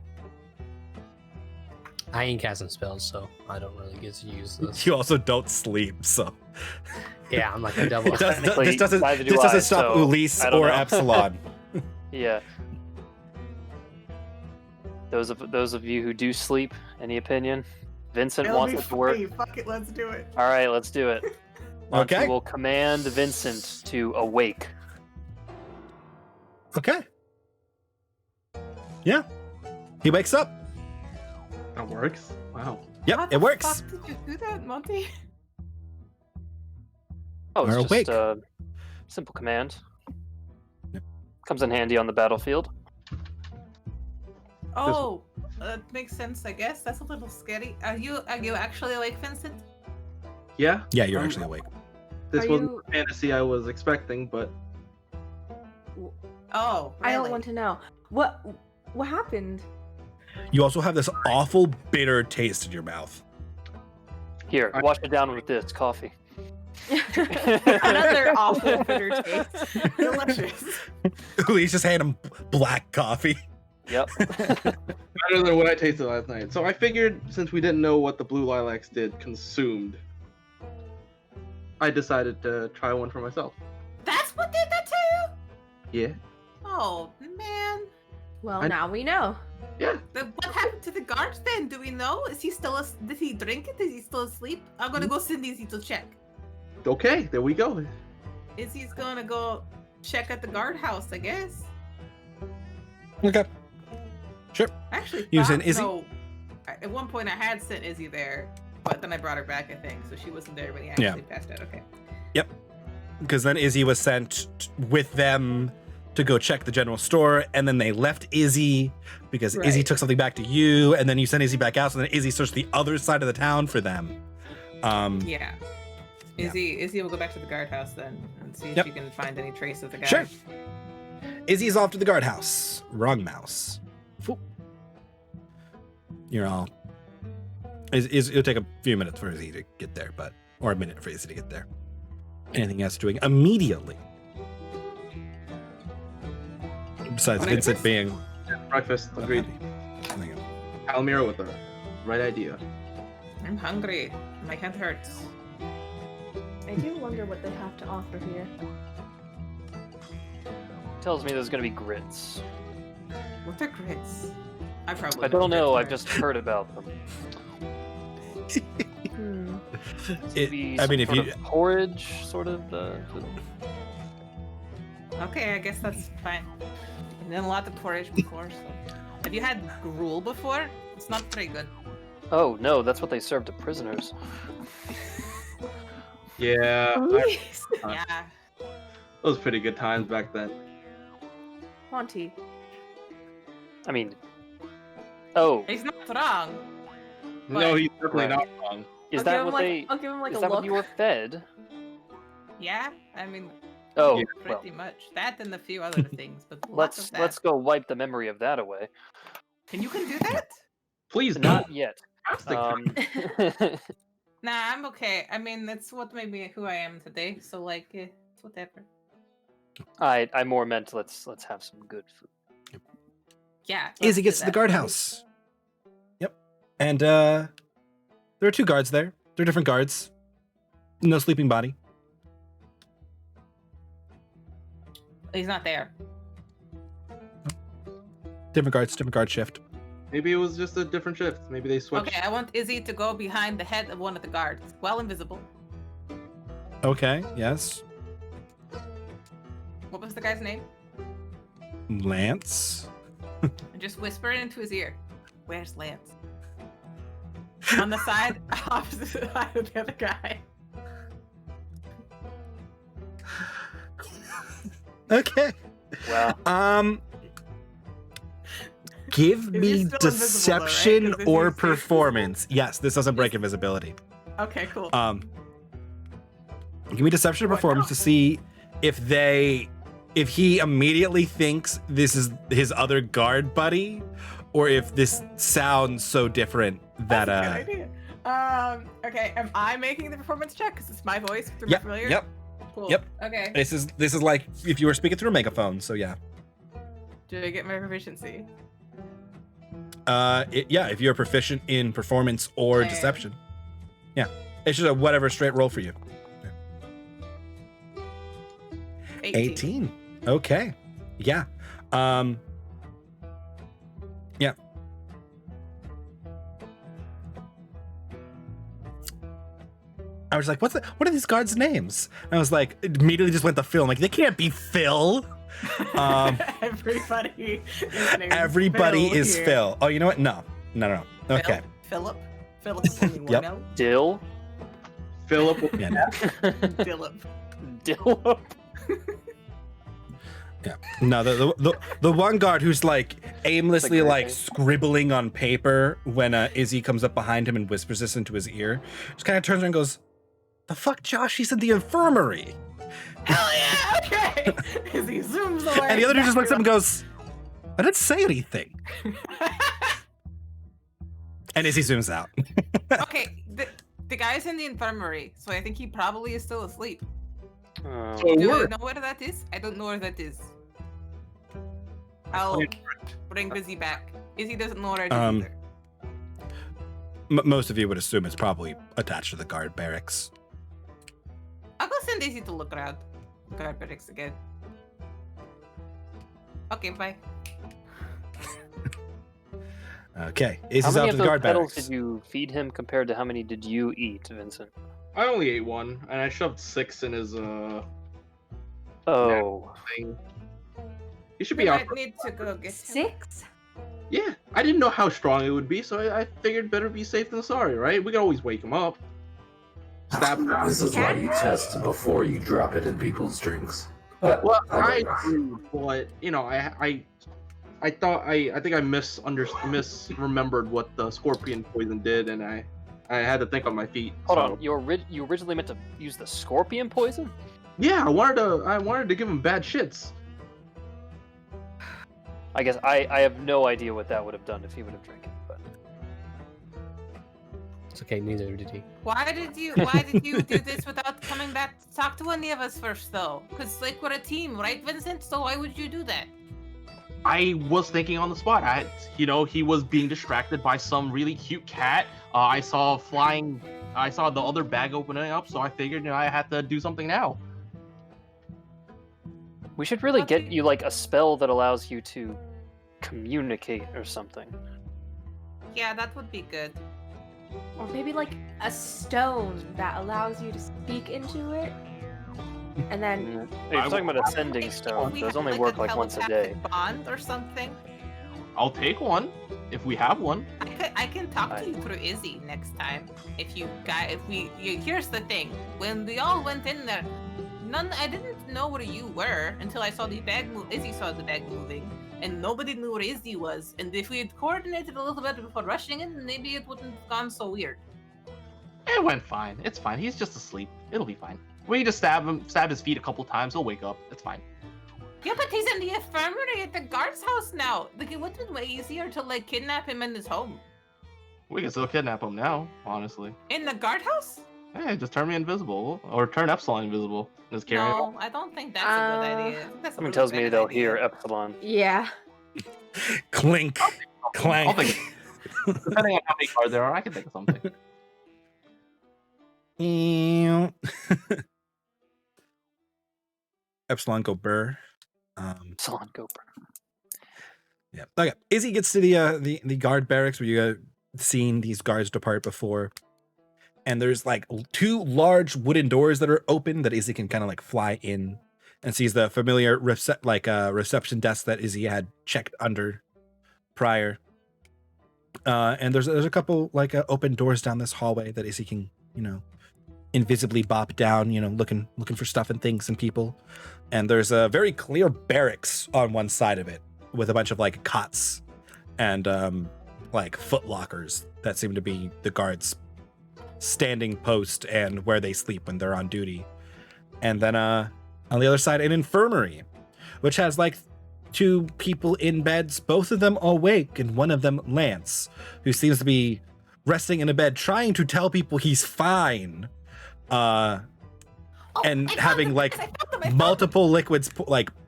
I ain't casting spells, so I don't really get to use this. You also don't sleep, so Yeah, I'm like a double. this doesn't neither do stop so Ulysse I don't or know. Epsilon. Yeah. Those of you who do sleep, any opinion? Vincent It'll wants be it to work. free. Fuck it, let's do it. All right, let's do it. Okay. We will command Vincent to awake. Okay. Yeah. He wakes up. That works. Wow. Yep, How it the works. fuck did you do that, Monty? Oh, We're it's awake. just a simple command. Yep. Comes in handy on the battlefield. Oh, that makes sense, I guess. That's a little scary. Are you actually awake, Vincent? Yeah. Yeah, you're actually awake. This Are wasn't you- the fantasy I was expecting, but Oh, I don't really? want to know. What happened? You also have this awful bitter taste in your mouth. Here, wash it down with this coffee. Another awful bitter taste. Delicious. He's just handing him black coffee. Yep. better than what I tasted last night. So I figured, since we didn't know what the blue lilacs did consumed, I decided to try one for myself. That's what did that to you? Yeah. Oh, man. Well, I- now we know. Yeah. What happened to the guard then? Do we know? Is he still did he drink it? Is he still asleep? I'm gonna go send Izzy to check. Okay, there we go. Izzy's gonna go check at the guardhouse, I guess. Okay. Sure. Actually, You thought- sent Izzy? No, at one point I had sent Izzy there, but then I brought her back, I think, so she wasn't there when he actually Yeah. passed out. Okay. Because then Izzy was sent with them to go check the general store, and then they left Izzy because Izzy Right. took something back to you, and then you sent Izzy back out, so then Izzy searched the other side of the town for them. Yeah. Yeah. Izzy will go back to the guardhouse then and see if Yep. she can find any trace of the guy. Sure. Izzy's off to the guardhouse. Wrong mouse. Foop. You're all. It'll take a few minutes for Izzy to get there, or a minute for Izzy to get there. Anything else doing immediately? Besides Breakfast? Vincent being. Breakfast, agreed. Hang on. Almira with the right idea. I'm hungry. My head hurts. I do wonder what they have to offer here. Tells me there's gonna be grits. What are grits? I probably I don't know. I've grits just heard about them. Hmm. Maybe I mean, if some you. sort of porridge, sort of. are. Okay, I guess that's fine. And then a lot of porridge before. So. Have you had gruel before? It's not very good. Oh no, that's what they serve to prisoners. Yeah, Yeah. those pretty good times back then. Monty. I mean, oh, He's not wrong. No, But- he's definitely Right. not wrong. is I'll that give him what like, they? I'll give him like Is a that look. what you were fed? Yeah, I mean, Oh, Yeah. well, pretty much. That and a few other things, but lots of that. let's go wipe the memory of that away. Can you do that? Please Not yet. Fantastic. Nah, I'm okay. I mean, that's what made me who I am today. So like, it's whatever. I more meant let's have some good food. Yeah. Izzy let's gets do to the that. guardhouse. Yep. And there are 2 guards there. They're different guards. No sleeping body. He's not there. Different guard shift. Maybe it was just a different shift. Maybe they switched. Okay, I want Izzy to go behind the head of one of the guards, while invisible. Okay, yes. What was the guy's name? Lance. And just whisper it into his ear. Where's Lance? On the side, opposite side of the other guy. Okay. Wow. Give Is me he still invisible, though, right? deception 'Cause is or he still performance. Yes, this doesn't break invisibility. Okay, cool. Give me deception or Why performance not? to see if he immediately thinks this is his other guard buddy, or if this sounds so different that That's a good idea. Okay, am I making the performance check? Because it's my voice through my familiar? Yep. Cool. Yep. Okay. This is like if you were speaking through a megaphone. So yeah. Do I get my proficiency? If you're proficient in performance or Okay. deception. Yeah. It's just a whatever straight roll for you. 18. Okay. Yeah. Yeah. I was like, what are these guards' names? And I was like, immediately just went to Phil. I'm like, they can't be Phil. Everybody is named Everybody Phil is here. Phil. Oh, you know what? No. Okay. Philip. Philip's only one Yep. L. Dill. Philip. Yeah, no. Philip. Dill. No, the one guard who's like aimlessly great like name. scribbling on paper when Izzy comes up behind him and whispers this into his ear, just kind of turns around and goes, "The fuck, Josh? He's in the infirmary." Hell yeah! Okay. As he zooms away. And the other dude just looks up and goes, "I didn't say anything." And Izzy zooms out. Okay, the guy's in the infirmary, so I think he probably is still asleep. Oh, So Do I we're know where that is? I don't know where that is. I'll bring Busy back. Izzy doesn't know where it is Um, either. Most of you would assume it's probably attached to the guard barracks. I'll go send Izzy to look around. Guard barracks again. Okay, bye. Okay, how Izzy's many out of to the those guard petals barracks. did you feed him compared to how many did you eat, Vincent? I only ate one, and I shoved 6 in his Oh, thing. He should We be out. might need to go get him. 6? Yeah, I didn't know how strong it would be, so I figured better be safe than sorry, right? We can always wake him up. Stab him. This is why you test before you drop it in people's drinks. But Well, I digress. agree, but you know, I thought I think I misremembered what the scorpion poison did, and I had to think on my feet. hold so- on. You originally meant to use the scorpion poison? Yeah, I wanted to give him bad shits. I guess I have no idea what that would have done if he would have drank it. But It's okay, neither did he. Why did you do this without coming back to talk to any of us first, though? Because like we're a team, right, Vincent? So why would you do that? I was thinking on the spot. He was being distracted by some really cute cat. I saw the other bag opening up, so I figured I had to do something now. we should really What get do you like a spell that allows you to communicate or something. Yeah, that would be good. Or maybe like a stone that allows you to speak into it? And then You're talking about ascending stone. We Those have, only work a like once a day. telepathic bond or something. I'll take one if we have one. I can talk to you through Izzy next time. Here's the thing. When we all went in there, I didn't know where you were until I saw the bag move. Izzy saw the bag moving, and nobody knew where Izzy was. And if we had coordinated a little bit before rushing in, maybe it wouldn't have gone so weird. It went fine. It's fine. He's just asleep. It'll be fine. We just stab his feet a couple times. He'll wake up. It's fine. Yeah, but he's in the infirmary at the guard's house now. Like, it would have been way easier to, kidnap him in his home. We can still kidnap him now, honestly. In the guardhouse? Hey, just turn me invisible. Or turn Epsilon invisible. Just carry him. No, I don't think that's a good idea. I think that's a Something really tells me bad they'll idea. hear Epsilon. yeah. Clink, I'll clank. think, depending on how many cards there are, I can think of something. Epsilon go burr. Epsilon Gopher. Yeah. Okay. Izzy gets to the guard barracks where you have seen these guards depart before, and there's like two large wooden doors that are open that Izzy can kind of like fly in, and sees the familiar reception desk that Izzy had checked under prior. And there's a couple open doors down this hallway that Izzy can invisibly bop down, looking for stuff and things and people. And there's a very clear barracks on one side of it with a bunch of cots and foot lockers that seem to be the guards' standing post and where they sleep when they're on duty. And then on the other side, an infirmary, which has two people in beds, both of them awake, and one of them, Lance, who seems to be resting in a bed trying to tell people he's fine. And having multiple liquids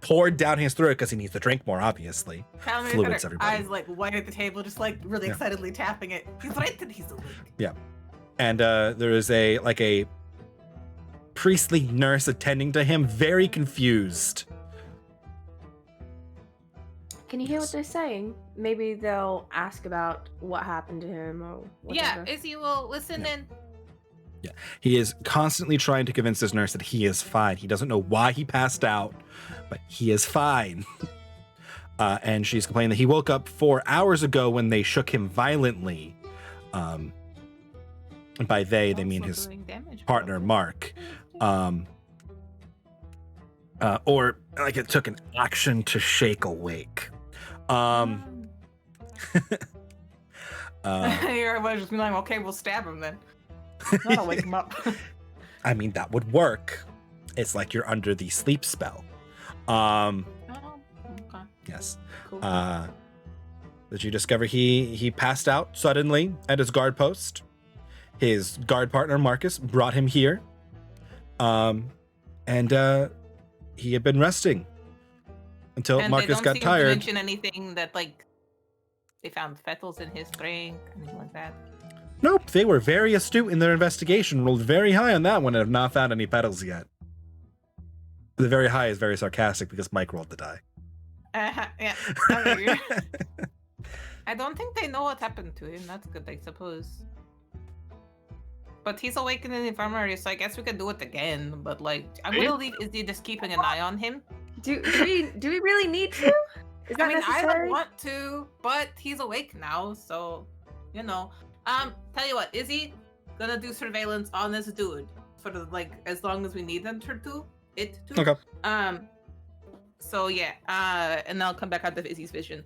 poured down his throat because he needs to drink more, obviously. Fluids, everybody. Eyes white at the table, just really excitedly tapping it. He's right that he's awake. Yeah. And there is a priestly nurse attending to him, very confused. Can you hear what they're saying? Maybe they'll ask about what happened to him or whatever. Yeah, Izzy will listen in. Yeah, he is constantly trying to convince this nurse that he is fine. He doesn't know why he passed out, but he is fine. And she's complaining that he woke up 4 hours ago when they shook him violently. And by they mean his partner, Mark. Or it took an action to shake awake. Everybody's just like, okay, we'll stab him then. That'll wake him up. I mean, that would work. It's like you're under the sleep spell. Oh, okay. Yes. Cool. Did you discover he passed out suddenly at his guard post? His guard partner, Marcus, brought him here. And he had been resting until And Marcus got they don't seem tired. to mention anything that they found fettles in his drink, anything like that. Nope, they were very astute in their investigation, rolled very high on that one, and have not found any petals yet. The very high is very sarcastic because Mike rolled the die. Yeah. I don't think they know what happened to him. That's good, I suppose. But he's awake in the infirmary, so I guess we could do it again. But I'm gonna leave Izzy just keeping an eye on him. Do we really need to? Is that I don't necessary? want to, but he's awake now, so tell you what, Izzy, gonna do surveillance on this dude for as long as we need them to. Okay. So yeah, and I'll come back out of Izzy's vision.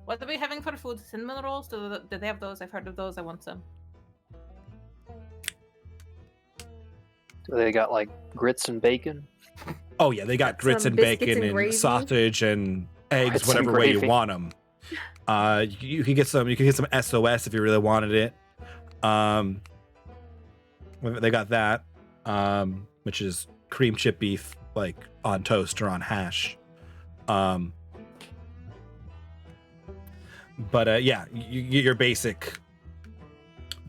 What are we having for food? Cinnamon rolls? Do they have those? I've heard of those. I want some. Do they got grits and bacon? Oh yeah, they got grits Some and biscuits bacon and and gravy. sausage and eggs, Grits and whatever way you gravy. want them. You can get some. You can get some SOS if you really wanted it. They got that, which is cream chip beef, on toast or on hash. But yeah, you get your basic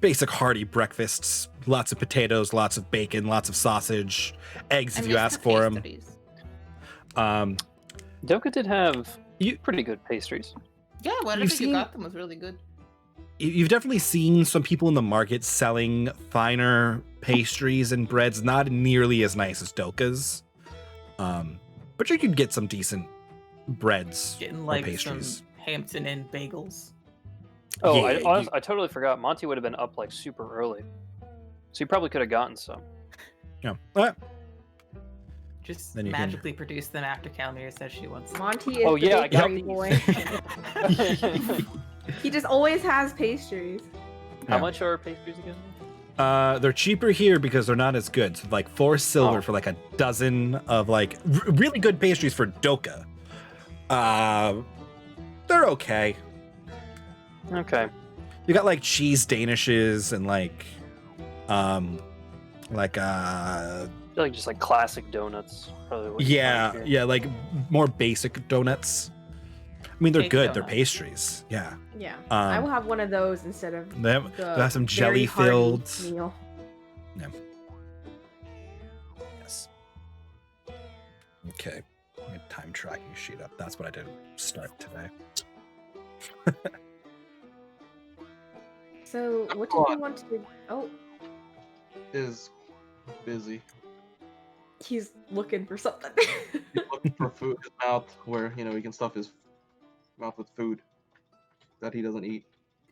hearty breakfasts. Lots of potatoes, lots of bacon, lots of sausage, eggs if you ask for them. Doka did have pretty good pastries. Yeah, whatever you got them was really good. you've definitely seen some people in the market selling finer pastries and breads, not nearly as nice as Doka's. But you could get some decent breads Getting or like pastries. some Hampton Inn bagels. Oh, Yeah, I totally forgot. Monty would have been up like super early, so he probably could have gotten some. Yeah. Just Then you can- magically produce them after Calamir says she wants them. Monty is Oh, the yeah, I got bakery these. boy. He just always has pastries. How Yeah. much are pastries again? They're cheaper here because they're not as good. So like 4 silver Oh. for like a dozen of like really good pastries for Doka. They're okay. Okay. You got like cheese danishes and like Like just like classic donuts. Probably what you find here. yeah, like more basic donuts. I mean, they're Cake good. They're donuts. pastries. Yeah. Yeah, I will Um, have one of those instead of they have, the they have some very jelly hearty filled. meal. Yes. Okay. Let me time tracking sheet up. That's what I did start today. So, what did you want to do? Oh, Is busy. he's looking for something. He's looking for food in his mouth where, he can stuff his mouth with food that he doesn't eat.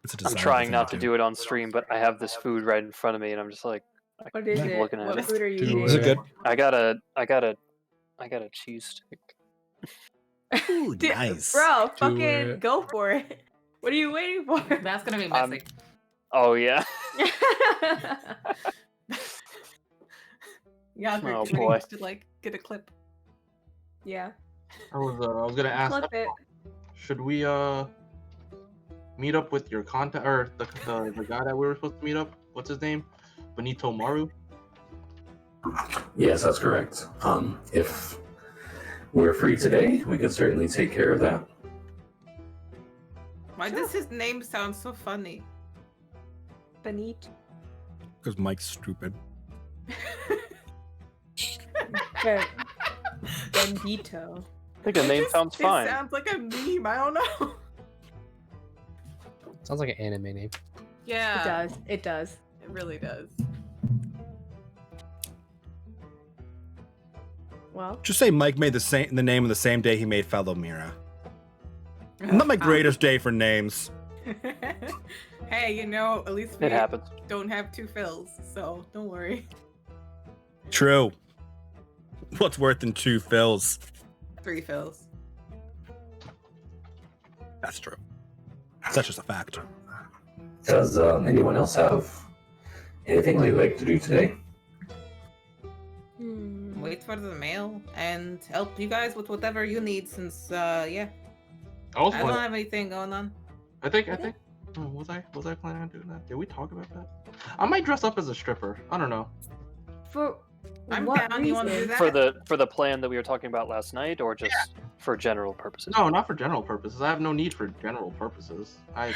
It's a I'm desirable trying thing not to do. do it on stream, but I have this food right in front of me, and I'm just like, I What is keep it? looking at What it. food are you Do eating? Is it good? I got a cheese stick. Ooh, Dude, nice. Bro, Do fucking it. go for it. What are you waiting for? That's gonna be Um, messy. Oh yeah. Yeah, oh, we boy. need to like get a clip. Yeah, I was gonna ask, clip it. should we meet up with your contact or the guy that we were supposed to meet up? What's his name? Benito Maru. Yes, that's correct. If we're free today, we could certainly take care of that. Why does his name sound so funny? Benito. Because Mike's stupid. Bendito. I think the name sounds fine. It sounds like a meme. I don't know. Sounds like an anime name. Yeah, It does. It does. It really does. Well, Just say Mike made the name of the same day he made Fellow Mira. Not my greatest day for names. Hey, at least we It happens. don't have 2 fills, so don't worry. True. What's worth than 2 fills? 3 fills. That's true. That's just a fact. Does anyone else have anything they'd like to do today? Wait for the mail and help you guys with whatever you need since yeah. I was I don't planning. have anything going on. I think. Was I planning on doing that? Did we talk about that? I might dress up as a stripper. I don't know. for I'm what down. You want to do reason? that? For the plan that we were talking about last night, or just for general purposes? No, not for general purposes. I have no need for general purposes. I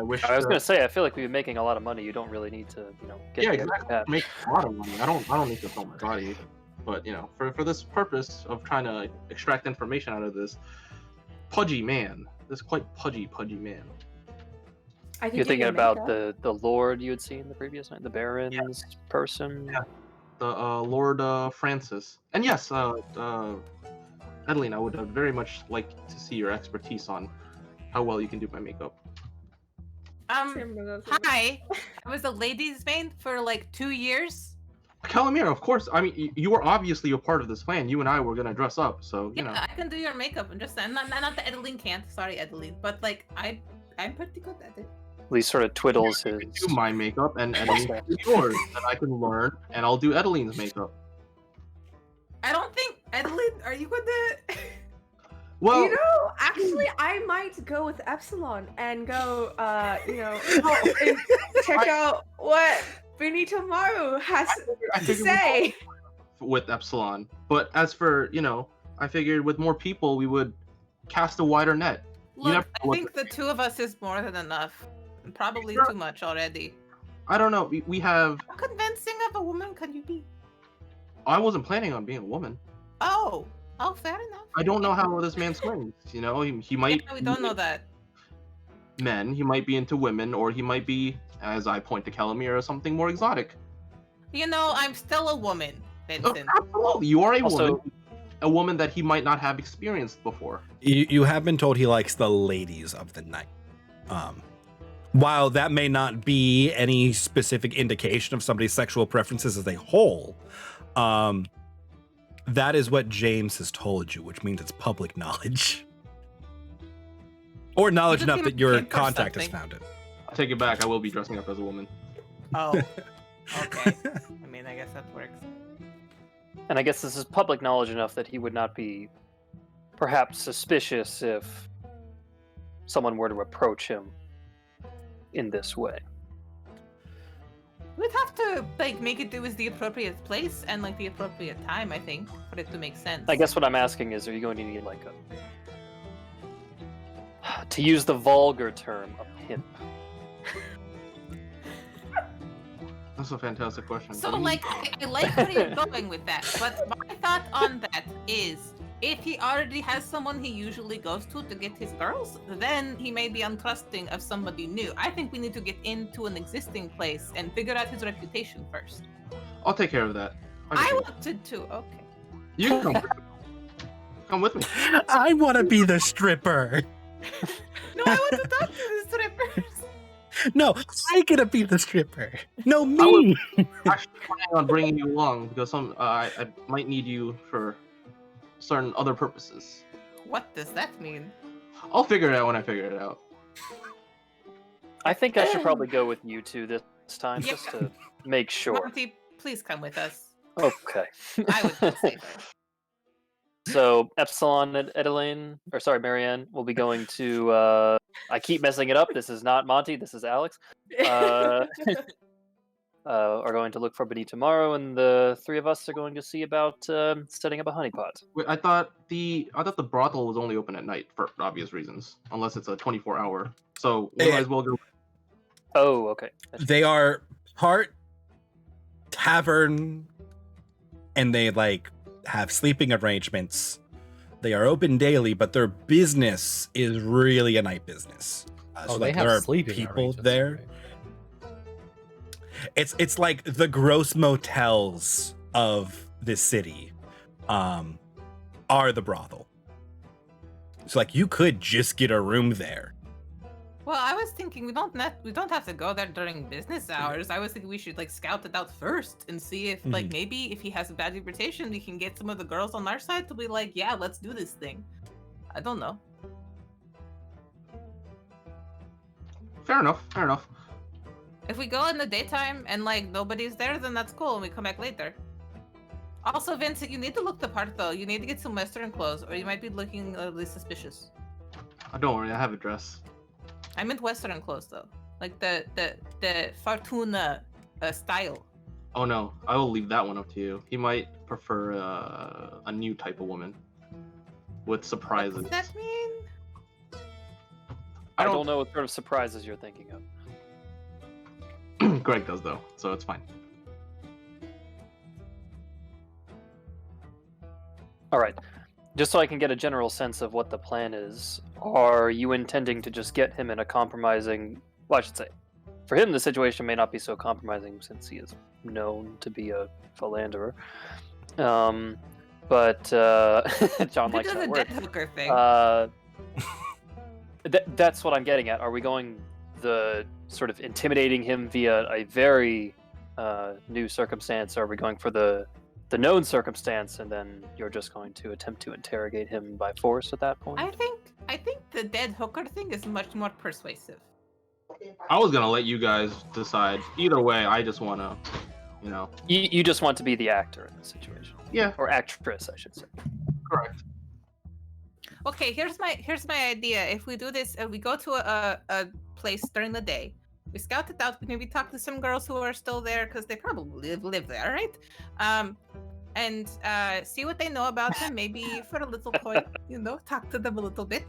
wish. I was to- gonna say, I feel like we've been making a lot of money. You don't really need to, get Yeah, the extra exactly. cash. Make a lot of money. I don't need to sell my body, but for this purpose of trying to extract information out of this pudgy man, this quite pudgy man. I think You're thinking about makeup. the Lord you had seen the previous night, the Baron's person. Yeah. The Lord Francis, and yes, Adeline, I would very much like to see your expertise on how well you can do my makeup. Hi. I was a ladies' maid for like 2 years. Calamir, of course. I mean, you were obviously a part of this plan. You and I were gonna dress up, so Yeah, I can do your makeup. I'm just saying, not that Adeline can't. Sorry, Adeline, but like I'm pretty good at it. At least sort of twiddles You his. can do my makeup, and Adeline can do yours, and I can learn, and I'll do Adeline's makeup. I don't think Adeline. Are you good at? Well, Actually, I might go with Epsilon and go, and check out what Benito Maru has I to figured say. with Epsilon, but as for I figured with more people we would cast a wider net. Look, never know I what think the 2 of us is more than enough. And probably Sure. too much already. I don't know. We have. How convincing of a woman can you be? I wasn't planning on being a woman. Oh, fair enough. I don't know how this man swings. He might. Yeah, we don't know that. men. He might be into women, or he might be, as I point to Calamira, something more exotic. You know, I'm still a woman, Vincent. Absolutely, you are Also- a woman that he might not have experienced before. You have been told he likes the ladies of the night. While that may not be any specific indication of somebody's sexual preferences as a whole, that is what James has told you, which means it's public knowledge. Or knowledge You enough just that came your for contact has something. found it. I take it back. I will be dressing up as a woman. Oh, okay. I mean, I guess that works. And I guess this is public knowledge enough that he would not be perhaps suspicious if someone were to approach him in this way. We'd have to like make it was the appropriate place and like the appropriate time, I think, for it to make sense. I guess what I'm asking is, are you going to need like to use the vulgar term, a pimp? That's a fantastic question. So, like, I like where you're going with that, but my thought on that is, if he already has someone he usually goes to get his girls, then he may be untrusting of somebody new. I think we need to get into an existing place and figure out his reputation first. I'll take care of that. I wanted to. Okay. You can come. Come with me. I want to be the stripper. No, I want to talk to the strippers. No, I gotta be the stripper. No, me. I'm actually planning on bringing you along because I might need you for certain other purposes. What does that mean? I'll figure it out when I figure it out. I think I should probably go with you two this time, Yeah. just to make sure. Monty, please come with us. Okay. I would feel safer. So Epsilon and Marianne will be going to. I keep messing it up. This is not Monty. This is Alex. Are going to look for Benny tomorrow, and the three of us are going to see about setting up a honeypot. Wait, I thought the brothel was only open at night for obvious reasons, unless it's a 24-hour. So we might as well go. Oh, okay. They are part tavern, and they like have sleeping arrangements. They are open daily, but their business is really a night business. Oh, they have there are sleeping people arrangements, there. right? It's like the gross motels of this city are the brothel. So like you could just get a room there. Well, I was thinking we don't have to go there during business hours. I was thinking we should like scout it out first and see if like maybe if he has a bad reputation, we can get some of the girls on our side to be like, yeah, let's do this thing. I don't know. Fair enough. Fair enough. If we go in the daytime and like nobody's there, then that's cool, and we come back later. Also, Vincent, you need to look the part though. You need to get some Western clothes, or you might be looking a little suspicious. Don't worry, I have a dress. I meant Western clothes though, like the Fortuna style. Oh no, I will leave that one up to you. He might prefer a new type of woman with surprises. What does that mean? I don't know what sort of surprises you're thinking of. Greg does though, so it's fine. All right. Just so I can get a general sense of what the plan is, are you intending to just get him in a compromising... Well, I should say, for him, the situation may not be so compromising since he is known to be a philanderer. But John likes that the word. dead hooker thing. That's what I'm getting at. Are we going the sort of intimidating him via a very new circumstance, or are we going for the known circumstance, and then you're just going to attempt to interrogate him by force at that point? I think the dead hooker thing is much more persuasive. I was gonna let you guys decide. Either way, I just wanna, You just want to be the actor in this situation. Yeah, Or actress, I should say. correct. Okay, here's my idea. If we do this, we go to a place during the day. We scout it out. We maybe talk to some girls who are still there because they probably live there, right? And see what they know about him. Maybe for a little coin, talk to them a little bit,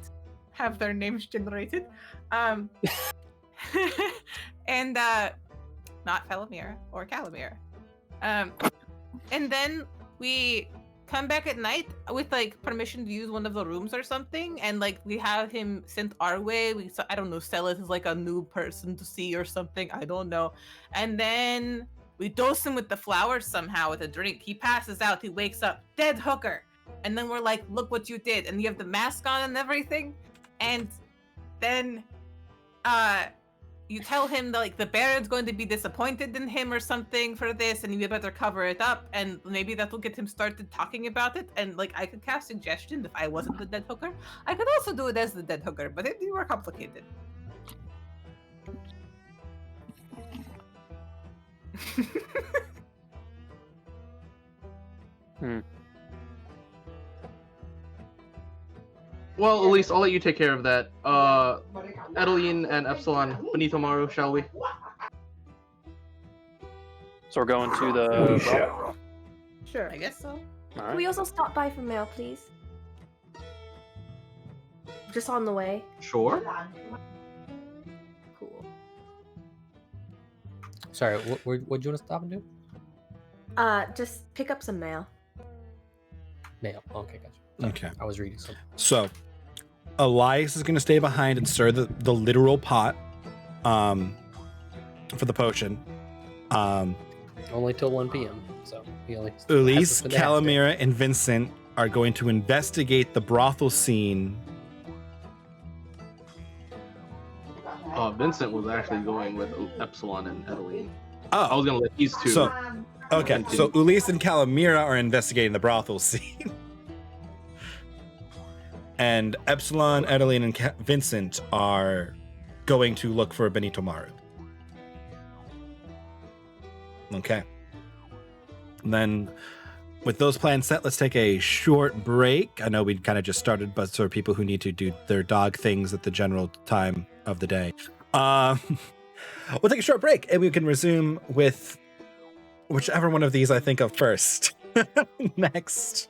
have their names generated, and not Falamira or Calamira. And then we come back at night with like permission to use one of the rooms or something, and like we have him sent our way. I don't know, sell it as like a new person to see or something. I don't know. And then we dose him with the flowers somehow with a drink. He passes out. He wakes up, dead hooker. And then we're like, look what you did. And you have the mask on and everything. And then you tell him that like the Baron's going to be disappointed in him or something for this, and you better cover it up, and maybe that'll get him started talking about it. And like I could cast suggestion if I wasn't the dead hooker. I could also do it as the dead hooker, but it'd be more complicated. Well, at least I'll let you take care of that. Adeline and Epsilon, Benito Maru, shall we? So we're going to We the. shall. Sure. I guess so. All Can right. we also stop by for mail, please? Just on the way. Sure. Cool. Sorry, what do you want to stop and do? Just pick up some mail. Mail. Okay, gotcha. Sorry, Okay. I was reading something. So, Elias is going to stay behind and stir the literal pot for the potion. Only till 1 p.m. So he only. Elise, has to finish after. Calamira, and Vincent are going to investigate the brothel scene. Vincent was actually going with Epsilon and Adeline. I Oh, was gonna let these two. so okay. So Elise and Calamira are investigating the brothel scene. And Epsilon, Adeline, and Vincent are going to look for Benito Maru. Okay. And then, with those plans set, let's take a short break. I know we kind of just started, but for people who need to do their dog things at the general time of the day, we'll take a short break and we can resume with whichever one of these I think of first. Next.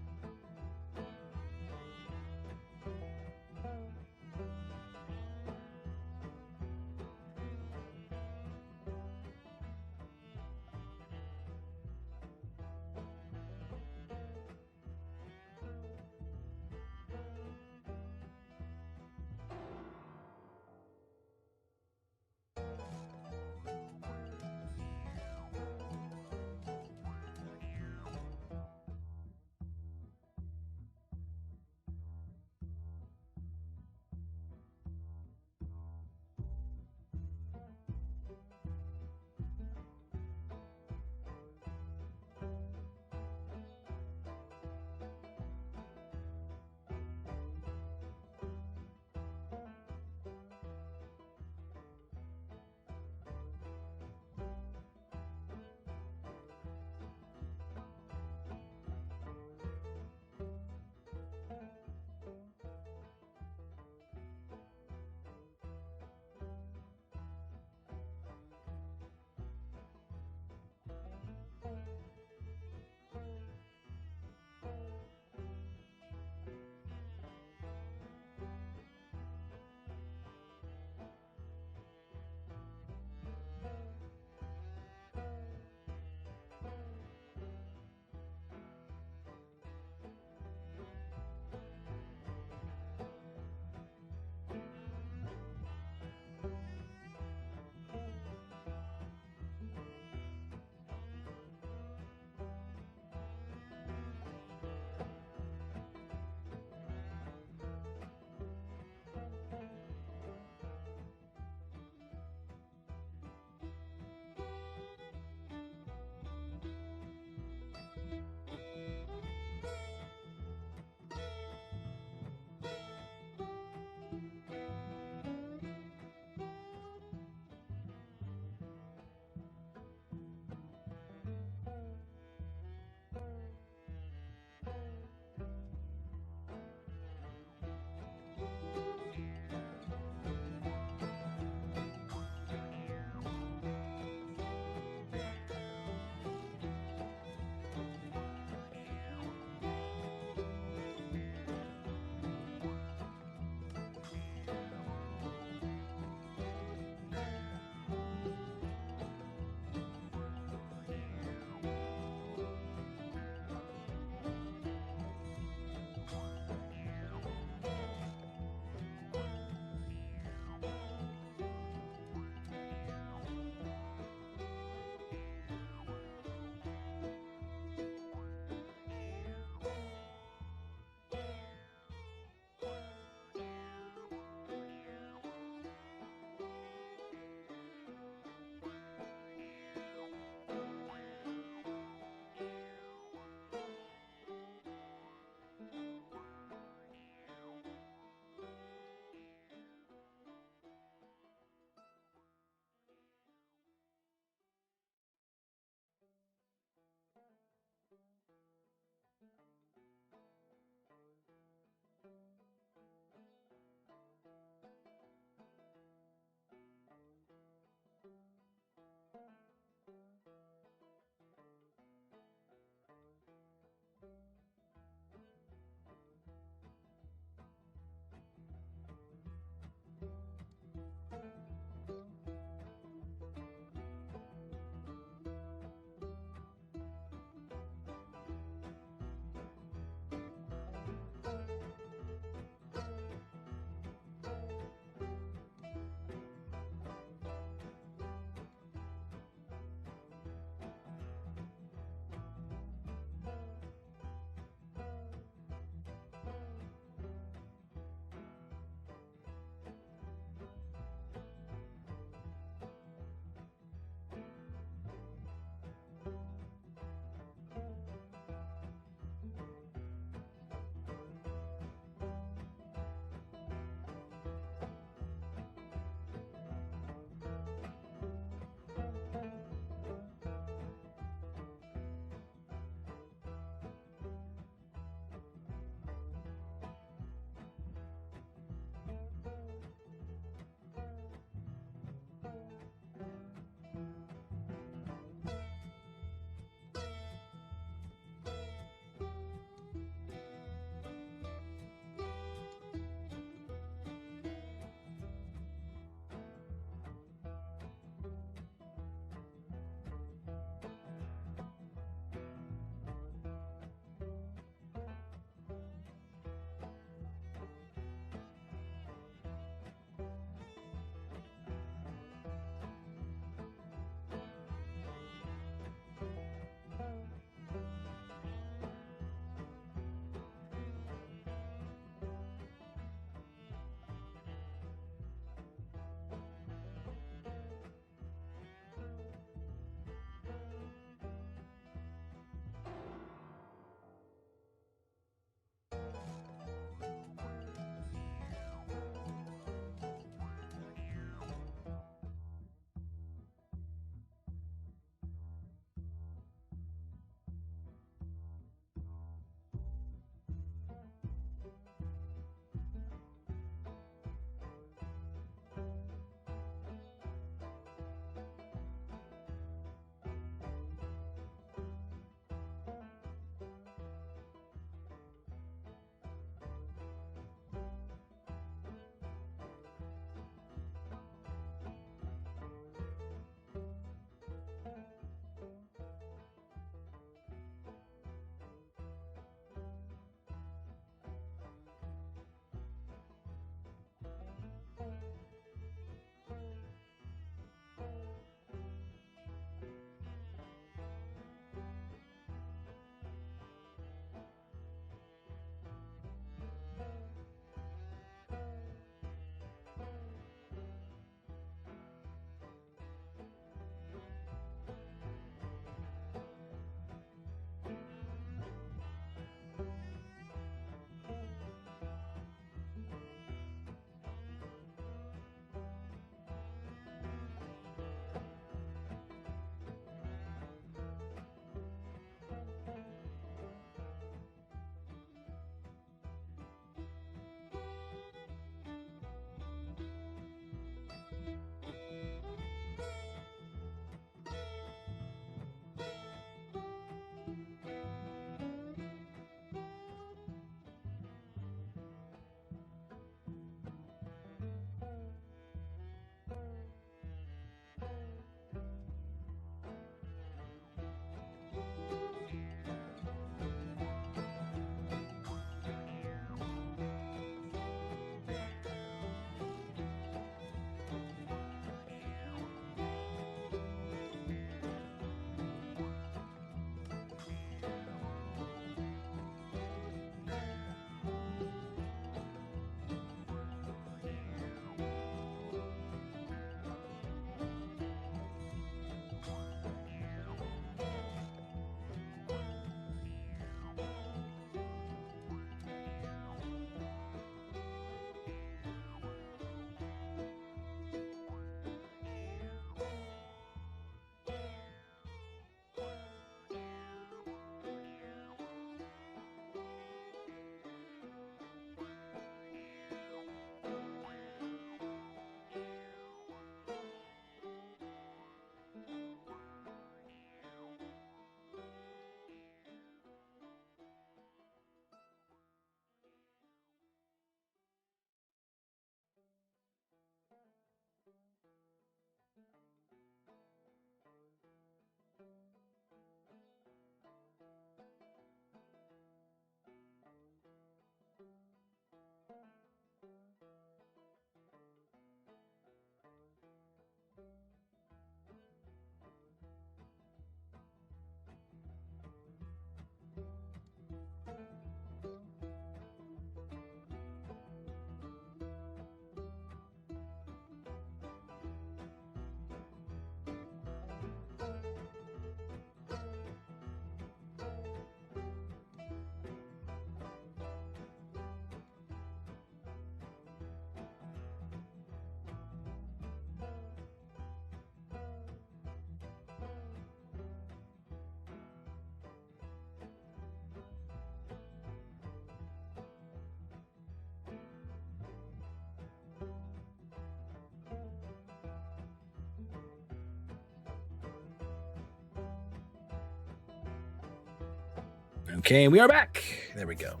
Okay, we are back. There we go.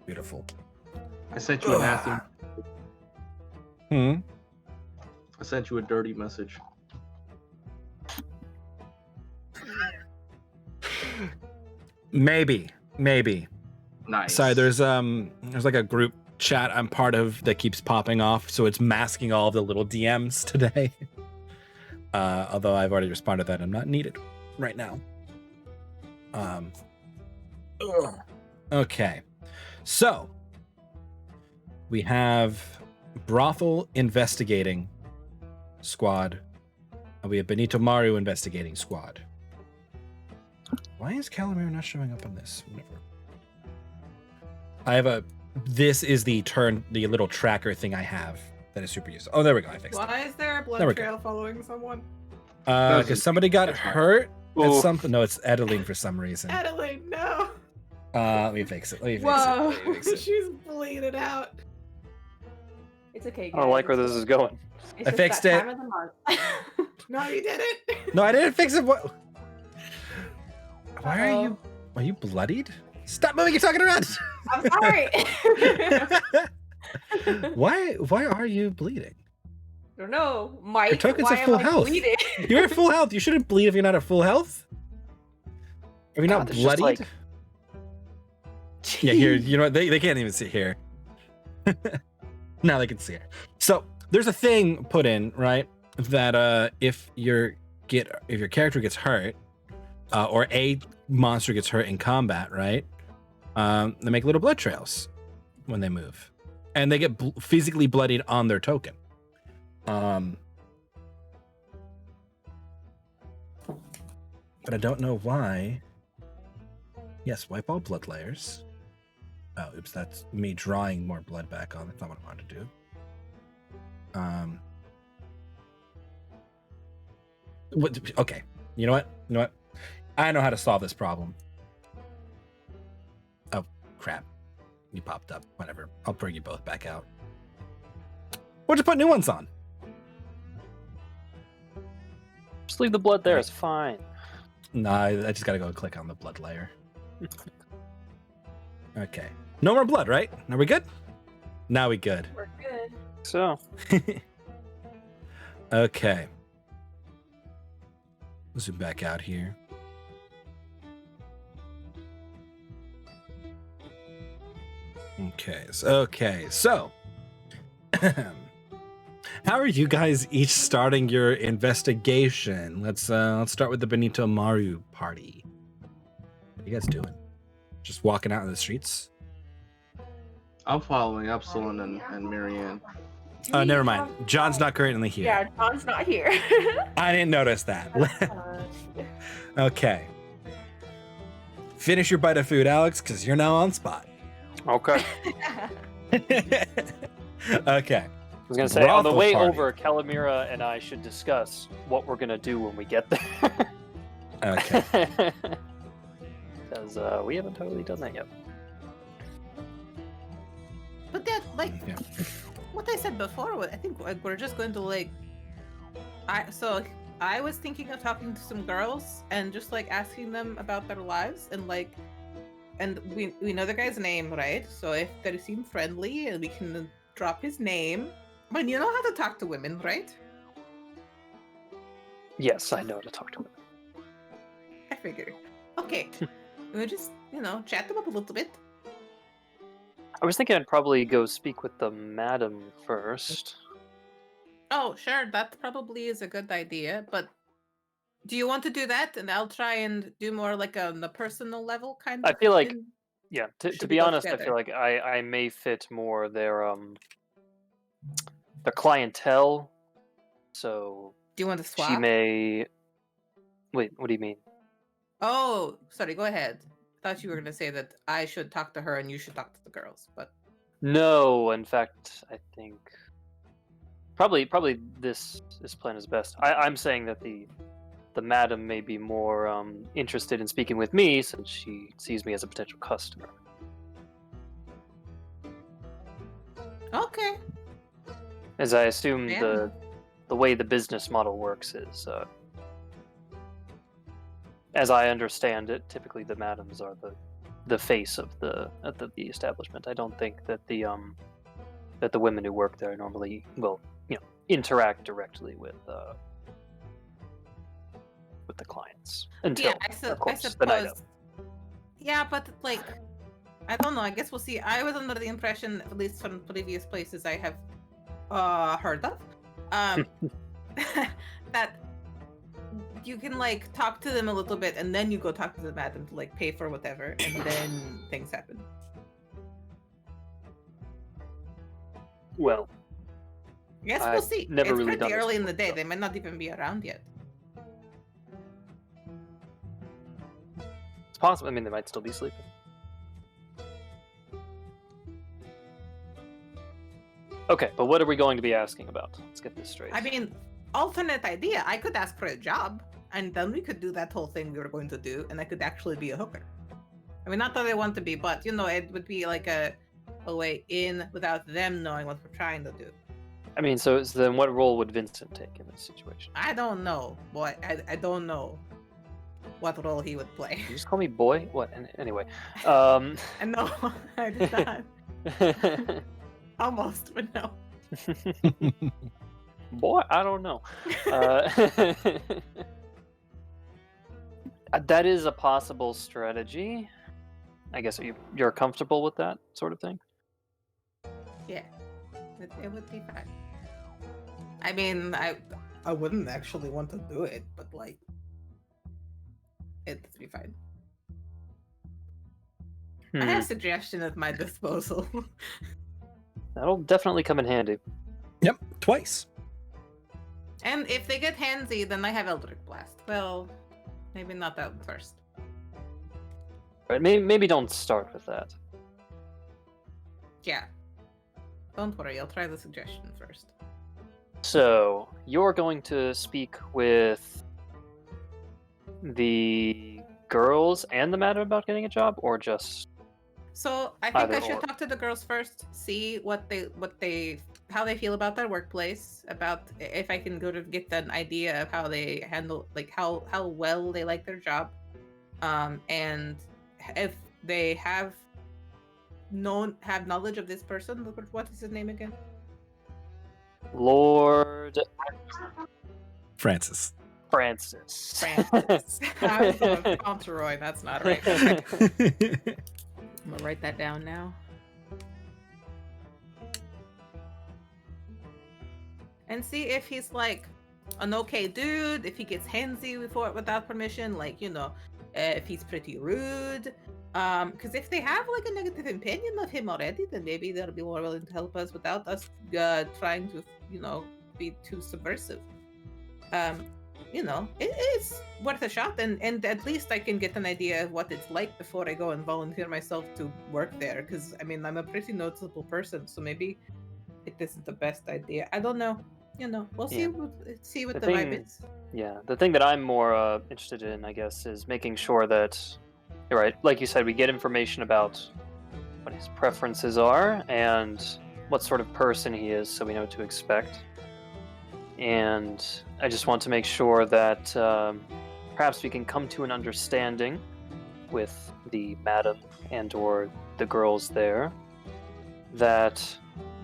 Beautiful. I sent you a nasty. Hmm. I sent you a dirty message. Maybe. Nice. Sorry, there's like a group chat I'm part of that keeps popping off, so it's masking all of the little DMs today. Although I've already responded that I'm not needed right now. Okay. So we have Brothel investigating squad. And we have Benito Maru investigating squad. Why is Calamir not showing up on this? Whatever. I have this is the little tracker thing I have that is super useful. Oh, there we go. I fixed it. Why is there a There we blood go. trail following someone? Because somebody got hurt at Oof. something. No, it's Adeline for some reason. Adelaide, no. Let me fix it. Whoa, Let me fix it. she's bleeding out. It's okay, I don't like where this is going. It's I just fixed that it. time of the month. No, you didn't. No, I didn't fix it. What? Why are you? Uh-oh. Are you bloodied? Stop moving! You're talking around. I'm sorry. Why are you bleeding? I don't know, Mike. Your token's why at full am I health. bleeding? You're at full health. You shouldn't bleed if you're not at full health. Are you not God, there's just, bloodied? like- Yeah, here. You know what? They can't even see here. Now they can see her. So there's a thing put in, right? That if your character gets hurt, or a monster gets hurt in combat, right? They make little blood trails when they move, and they get physically bloodied on their token. But I don't know why. Yes, wipe all blood layers. Oh, oops, that's me drawing more blood back on. That's not what I wanted to do. Okay, you know what? I know how to solve this problem. Oh, crap. You popped up. Whatever. I'll bring you both back out. We'll just put new ones on. Just leave the blood there. It's fine. No, I just gotta go click on the blood layer. Okay. No more blood, right? Are we good? Now we good. We're good. So, Okay. Zoom back out here. Okay. So how are you guys each starting your investigation? Let's start with the Benito Maru party. What are you guys doing? Just walking out in the streets? I'm following Epsilon and Marianne. Never mind. John's not currently here. Yeah, John's not here. I didn't notice that. Okay. Finish your bite of food, Alex, because you're now on spot. okay. Okay. I was gonna say on the Brothel way party. over, Calamira and I should discuss what we're gonna do when we get there. Okay. Because we haven't totally done that yet. But that, like, Yeah. what I said before, I think we're just going to, like, I was thinking of talking to some girls and just, like, asking them about their lives and, like, and we know the guy's name, right? So if they seem friendly and we can drop his name. I mean, you know how to talk to women, right? Yes, I know to talk to him. I figured. Okay. We just, chat them up a little bit. I was thinking I'd probably go speak with the madam first. Oh, sure, that probably is a good idea, but do you want to do that? And I'll try and do more like on the personal level kind of I feel like, thing? yeah, to Should be we go honest, I together? feel like I may fit more their clientele. So Do you want to swap? she may. Wait, what do you mean? Oh, sorry, go ahead. I thought you were going to say that I should talk to her and you should talk to the girls, but No, in fact, I think probably this plan is best. I'm saying that the madam may be more interested in speaking with me since she sees me as a potential customer. okay. As I assume Yeah. the way the business model works is, as I understand it, typically the madams are the face of the establishment. I don't think that the women who work there normally will interact directly with the clients until, of course, the night of. Yeah, but like, I don't know. I guess we'll see. I was under the impression, at least from previous places I have heard of, that you can like talk to them a little bit, and then you go talk to the madam to like pay for whatever, and then things happen. Well, Yes, we'll see. Never It's really done pretty this early in the before, day. so. They might not even be around yet. It's possible. I mean, they might still be sleeping. Okay, but what are we going to be asking about? Let's get this straight. I mean, alternate idea. I could ask for a job, and then we could do that whole thing we were going to do, and I could actually be a hooker. I mean, not that I want to be, but it would be like a way in without them knowing what we're trying to do. I mean, so then what role would Vincent take in this situation? I don't know. Boy, I don't know what role he would play. You just call me boy? What? Anyway. No, I did not. Almost, but no. Boy, I don't know. That is a possible strategy. I guess you're comfortable with that sort of thing? Yeah, it would be fine. I mean, I wouldn't actually want to do it, but like, it'd be fine. I have a suggestion at my disposal. That'll definitely come in handy. Yep, twice. And if they get handsy, then I have Eldritch Blast. Well, maybe not that first. Right, maybe don't start with that. Yeah. Don't worry, I'll try the suggestion first. So, you're going to speak with the girls and the madam about getting a job, or just... So I think I Either should or. talk to the girls first, see how they feel about their workplace, about if I can go to get an idea of how they handle, like how well they like their job, and if they have knowledge of this person. What is his name again? Lord Francis. Francis. Francis. I was going with Fauntleroy. That's not right. Okay, cool. I'm gonna write that down now. And see if he's like an okay dude, if he gets handsy without permission, like, if he's pretty rude. Because if they have like a negative opinion of him already, then maybe they'll be more willing to help us without us trying to, be too subversive. It's worth a shot, and at least I can get an idea of what it's like before I go and volunteer myself to work there. Because I mean, I'm a pretty noticeable person, so maybe it isn't the best idea. I don't know. We'll see. Yeah. See what The the thing- vibe is. Yeah, the thing that I'm more interested in, I guess, is making sure that, you're right, like you said, we get information about what his preferences are and what sort of person he is, so we know what to expect. And I just want to make sure that perhaps we can come to an understanding with the madam and/or the girls there, that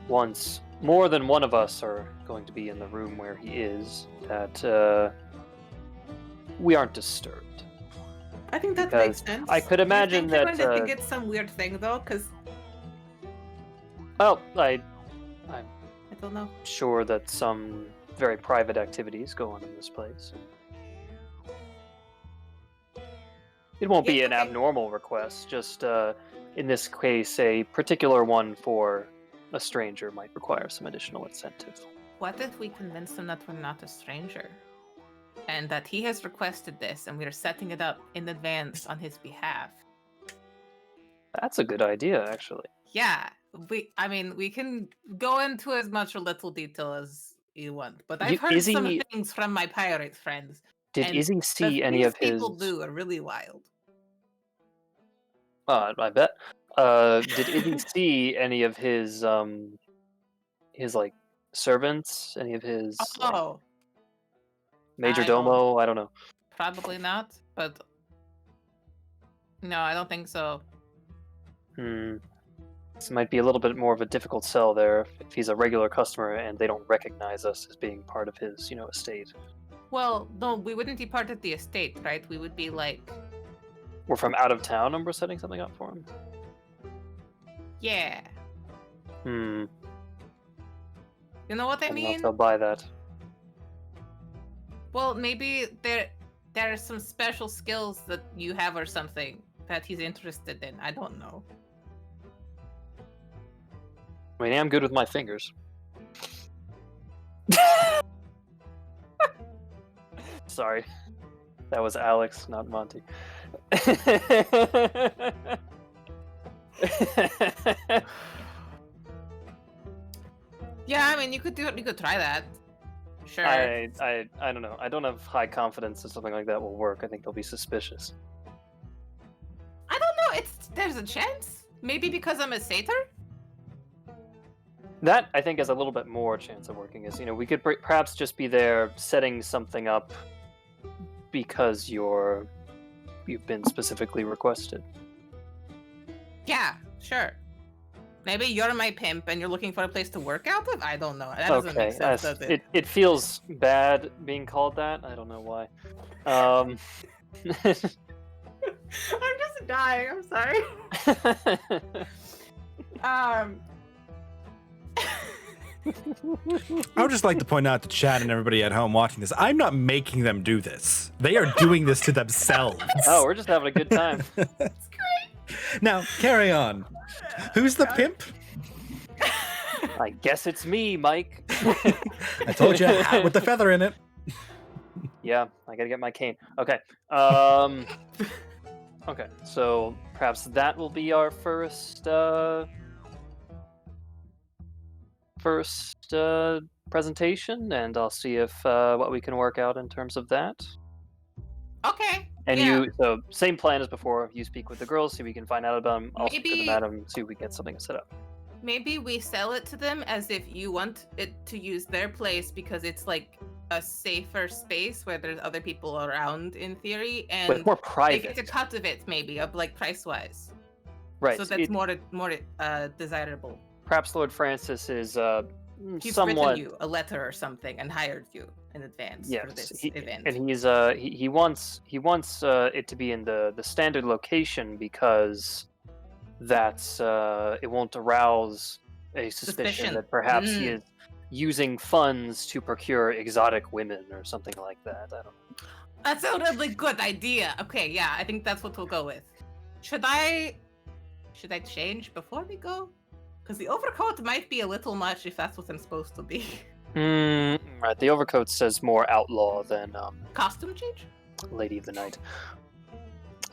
once more than one of us are going to be in the room where he is, that we aren't disturbed. I think that makes Because sense. I could imagine Do you that, think they're going to think it's some weird thing though? Because Well, I'm I don't know. sure that some very private activities go on in this place. It won't be Yeah, an okay. abnormal request, just in this case, a particular one for a stranger might require some additional incentive. What if we convince him that we're not a stranger? And that he has requested this and we're setting it up in advance on his behalf? That's a good idea, actually. Yeah, we can go into as much or little detail as you want, but I've heard some Izzy- things from my pirate friends. Did And Izzy The see any things of his? people do are really wild. I bet. Did Izzy see any of his like servants? Any of his like, Oh, major I don't- domo? I don't know. probably not, but no, I don't think so. This might be a little bit more of a difficult sell there if he's a regular customer and they don't recognize us as being part of his, estate. Well, no, we wouldn't be part of the estate, right? We would be like, We're from out of town and we're setting something up for him. yeah. Hmm. You know what I I don't know if mean? they'll buy that. Well, maybe there are some special skills that you have or something that he's interested in. I don't know. I mean, I'm good with my fingers. Sorry. That was Alex, not Monty. Yeah, I mean, you could try that. Sure. I don't know. I don't have high confidence that something like that will work. I think they'll be suspicious. I don't know. There's a chance. Maybe because I'm a satyr. That, I think, has a little bit more chance of working. Is we could perhaps just be there setting something up because you've been specifically requested. Yeah, sure. Maybe you're my pimp and you're looking for a place to work out of? I don't know. That doesn't make sense, does it? It feels bad being called that. I don't know why. I'm just dying. I'm sorry. I would just like to point out to Chad and everybody at home watching this, I'm not making them do this. They are doing this to themselves. Oh, we're just having a good time. It's great. Now, carry on. Who's the pimp? I guess it's me, Mike. I told you, a hat with the feather in it. Yeah, I gotta get my cane. Okay. Okay, so perhaps that will be our first presentation, and I'll see if what we can work out in terms of that. Okay. And yeah. so same plan as before. You speak with the girls, see if we can find out about them. I'll speak to the Maybe- madam, see if we get something set up. Maybe we sell it to them as if you want it to use their place because it's like a safer space where there's other people around in theory, and But more they private, get a cut of it maybe of like price wise. right? So that's more desirable. Perhaps Lord Francis is He's somewhat. written you a letter or something and hired you in advance for Yes, this he, event. and he wants it to be in the standard location because that's it won't arouse a suspicion that perhaps he is using funds to procure exotic women or something like that. I don't know. That's a really good idea. Okay, yeah, I think that's what we'll go with. Should I change before we go? Because the overcoat might be a little much if that's what I'm supposed to be. Right, the overcoat says more outlaw than Costume change? Lady of the Night.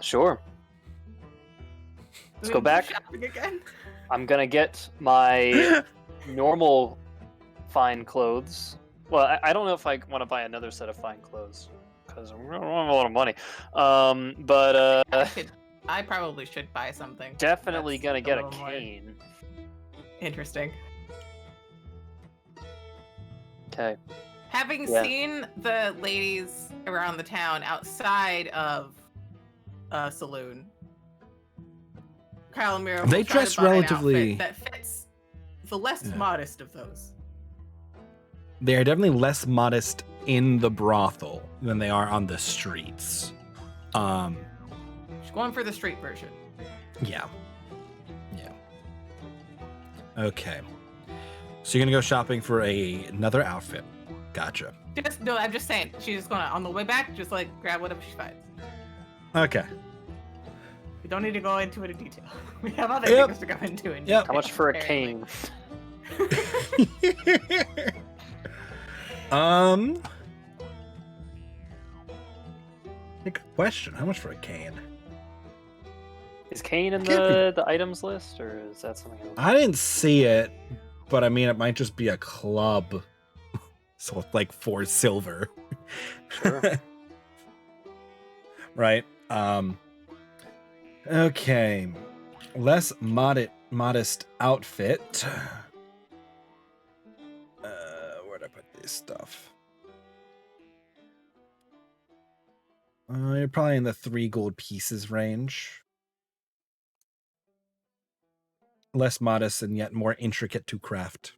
Sure. Let's Do go we do back. shopping again? I'm gonna get my normal fine clothes. Well, I don't know if I want to buy another set of fine clothes because I don't have a lot of money. But I probably should buy something. definitely That's gonna get a little more cane. Interesting. Okay. Having Yeah. seen the ladies around the town outside of a saloon, Kyle and Mira will They try to dress buy an relatively- outfit that fits the less Yeah. modest of those. They are definitely less modest in the brothel than they are on the streets. She's going for the street version. Yeah. Okay. So you're gonna go shopping for another outfit. Gotcha. I'm just saying. She's just gonna, on the way back, just like grab whatever she finds. Okay. We don't need to go into it in detail. We have other Yep. things to go into in Yep. How much for a apparently. cane? Good question. How much for a cane? Is cane in Can't the items list, or is that something else? I didn't see it, but I mean, it might just be a club. So it's like 4 silver. Sure. Right. Okay. Less modest outfit. Where'd I put this stuff? You're probably in the 3 gold pieces range. less modest and yet more intricate to craft.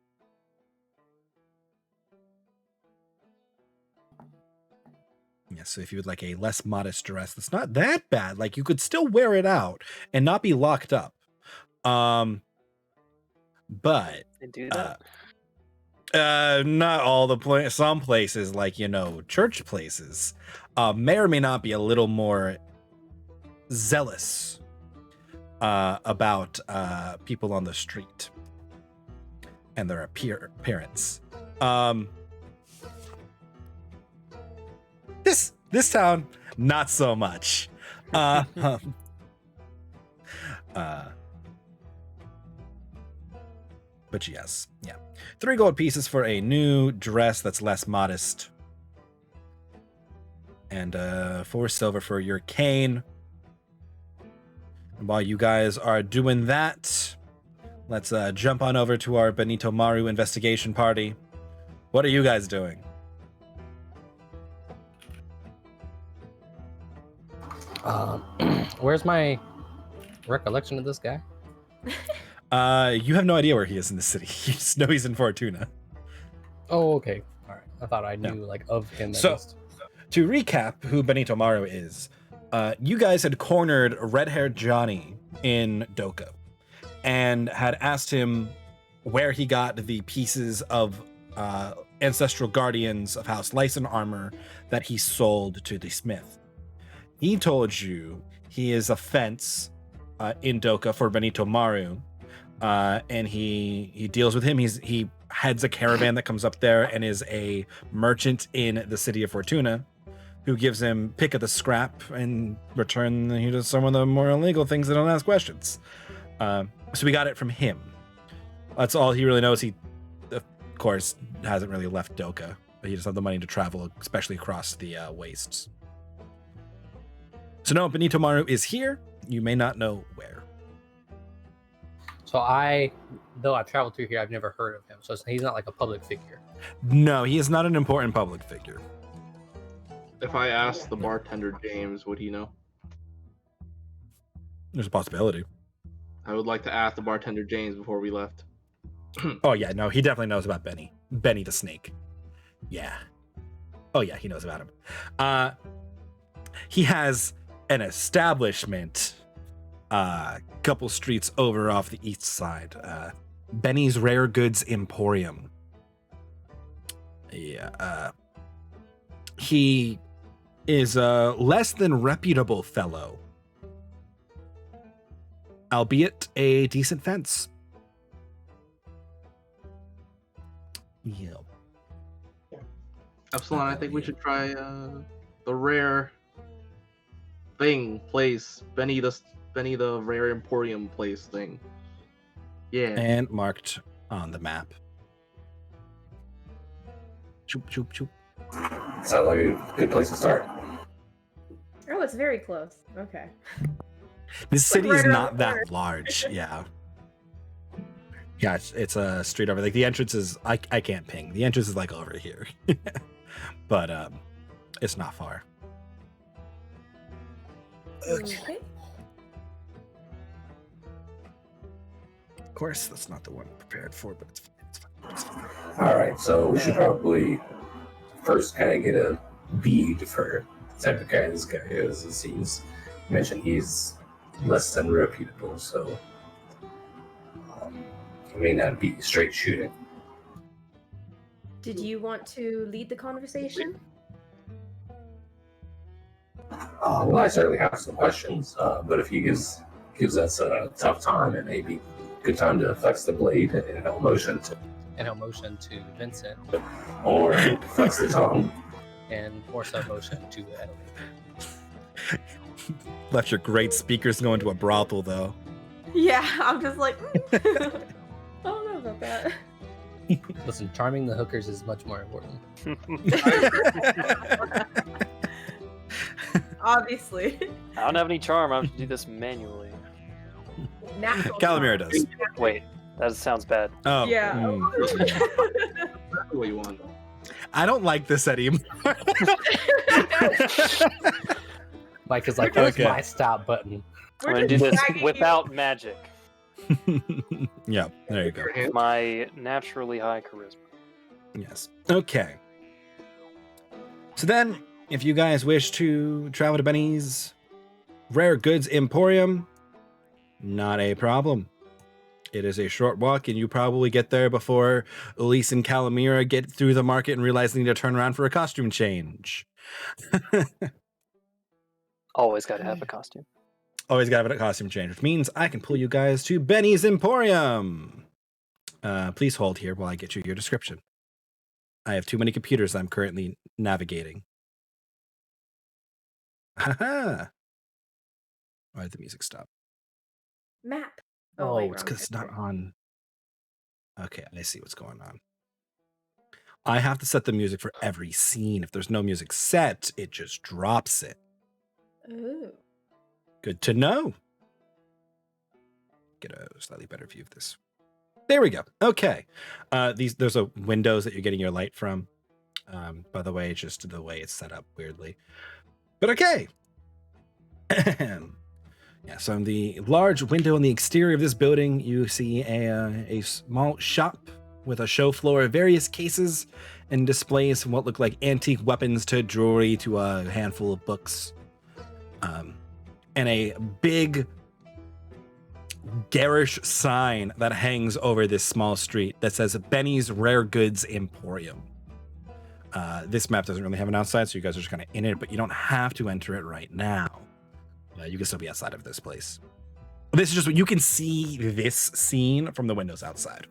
Yeah, so if you would like a less modest dress, that's not that bad. Like you could still wear it out and not be locked up. But They do that. not all the some places, like, you know, church places, may or may not be a little more zealous about people on the street and their appearance. This town, not so much. But yes, yeah. 3 gold pieces for a new dress that's less modest. And 4 silver for your cane. And while you guys are doing that, let's jump on over to our Benito Maru investigation party. What are you guys doing? Where's my recollection of this guy? You have no idea where he is in the city. You just know he's in Fortuna. Oh, okay. All right. I thought I knew No. like of him. So, to recap who Benito Maru is, you guys had cornered red-haired Johnny in Doko and had asked him where he got the pieces of ancestral guardians of House Lyson armor that he sold to the smith. He told you he is a fence in Doka for Benito Maru, and he deals with him. He heads a caravan that comes up there and is a merchant in the city of Fortuna, who gives him pick of the scrap and return he does some of the more illegal things that don't ask questions. So we got it from him. That's all he really knows. He, of course, hasn't really left Doka, but he doesn't have the money to travel, especially across the wastes. So no, Benito Maru is here. You may not know where. So though I've traveled through here, I've never heard of him. So he's not like a public figure. No, he is not an important public figure. If I asked the bartender James, would he know? There's a possibility. I would like to ask the bartender James before we left. Oh yeah, no, he definitely knows about Benny. Benny the Snake. Yeah. Oh yeah, he knows about him. He has an establishment couple streets over off the east side. Benny's Rare Goods Emporium. Yeah. He is a less than reputable fellow, albeit a decent fence. Yeah. Epsilon, I think we should try the rare place, Benny the Rare Emporium place thing. Yeah. And marked on the map. Choop, choop, choop. Sounds like a good place to start. Oh, it's very close. Okay. This city right is around not the that corner. large. Yeah. Yeah, it's a street over. Like the entrance is, I can't ping. The entrance is like over here, but it's not far. Okay. Of course, that's not the one I'm prepared for, but it's fine. It's fine. It's fine. All right, so we should probably first kind of get a bead for the type of guy this guy is. It seems you mentioned he's less than reputable, so it may not be straight shooting. Did you want to lead the conversation? Well, I certainly have some questions, but if he gives us a tough time, it may be a good time to flex the blade and he'll motion to, And he'll motion to Vincent or flex the tongue. and also motion to Edelman. Left your great speakers going to a brothel, though. Yeah, I'm just like, I don't know about that. Listen, charming the hookers is much more important. Obviously. I don't have any charm. I have to do this manually. Natural. Calamira does. Wait, that sounds bad. Oh, Yeah. Exactly what you want. I don't like this anymore. Mike is like, where's Okay. my stop button? I'm gonna do this without magic. Yeah, there you go. Your hint. My naturally high charisma. Yes. Okay. So then, if you guys wish to travel to Benny's Rare Goods Emporium, not a problem. It is a short walk, and you probably get there before Elise and Calamira get through the market and realize they need to turn around for a costume change. Always got to have a costume. Always gotta have a costume change, which means I can pull you guys to Benny's Emporium. Please hold here while I get you your description. I have too many computers I'm currently navigating. Haha. Why did the music stop? Map. Oh, wait, it's wrong because it's not character. on. Okay, I see what's going on. I have to set the music for every scene. If there's no music set, it just drops it. Ooh. Good to know. Get a slightly better view of this. There we go. Okay. There's a windows that you're getting your light from. By the way, just the way it's set up weirdly. But okay. Yeah, so in the large window on the exterior of this building, you see a small shop with a show floor of various cases and displays from what look like antique weapons to jewelry to a handful of books. And a big garish sign that hangs over this small street that says Benny's Rare Goods Emporium. This map doesn't really have an outside, so you guys are just kind of in it, but you don't have to enter it right now. You can still be outside of this place. This is just what you can see this scene from the windows outside.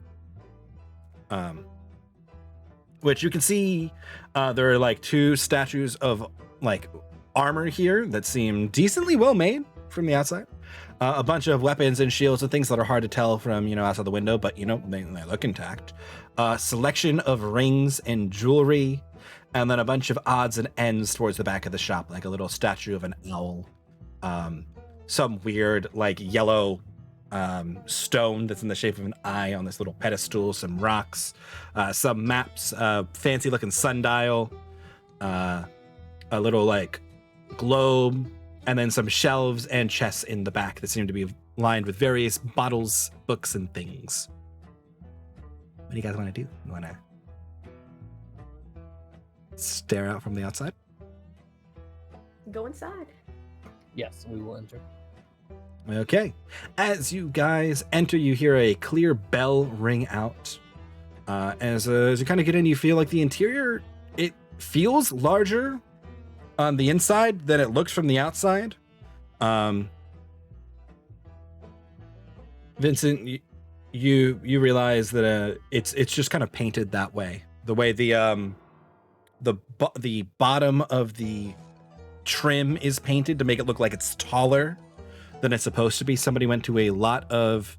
Which you can see there are like two statues of like armor here that seem decently well made from the outside. A bunch of weapons and shields and things that are hard to tell from, outside the window, but, they look intact. Selection of rings and jewelry, and then a bunch of odds and ends towards the back of the shop, like a little statue of an owl. Some weird, like, yellow stone that's in the shape of an eye on this little pedestal, some rocks, some maps, fancy-looking sundial, a little, like, globe, and then some shelves and chests in the back that seem to be lined with various bottles, books, and things. What do you guys want to do? You want to stare out from the outside? Go inside. Yes, we will enter. Okay. As you guys enter, you hear a clear bell ring out. As you kind of get in, you feel like the interior, it feels larger on the inside than it looks from the outside. Vincent, you realize that it's just kind of painted that way. The way the bottom of the trim is painted to make it look like it's taller than it's supposed to be. Somebody went to a lot of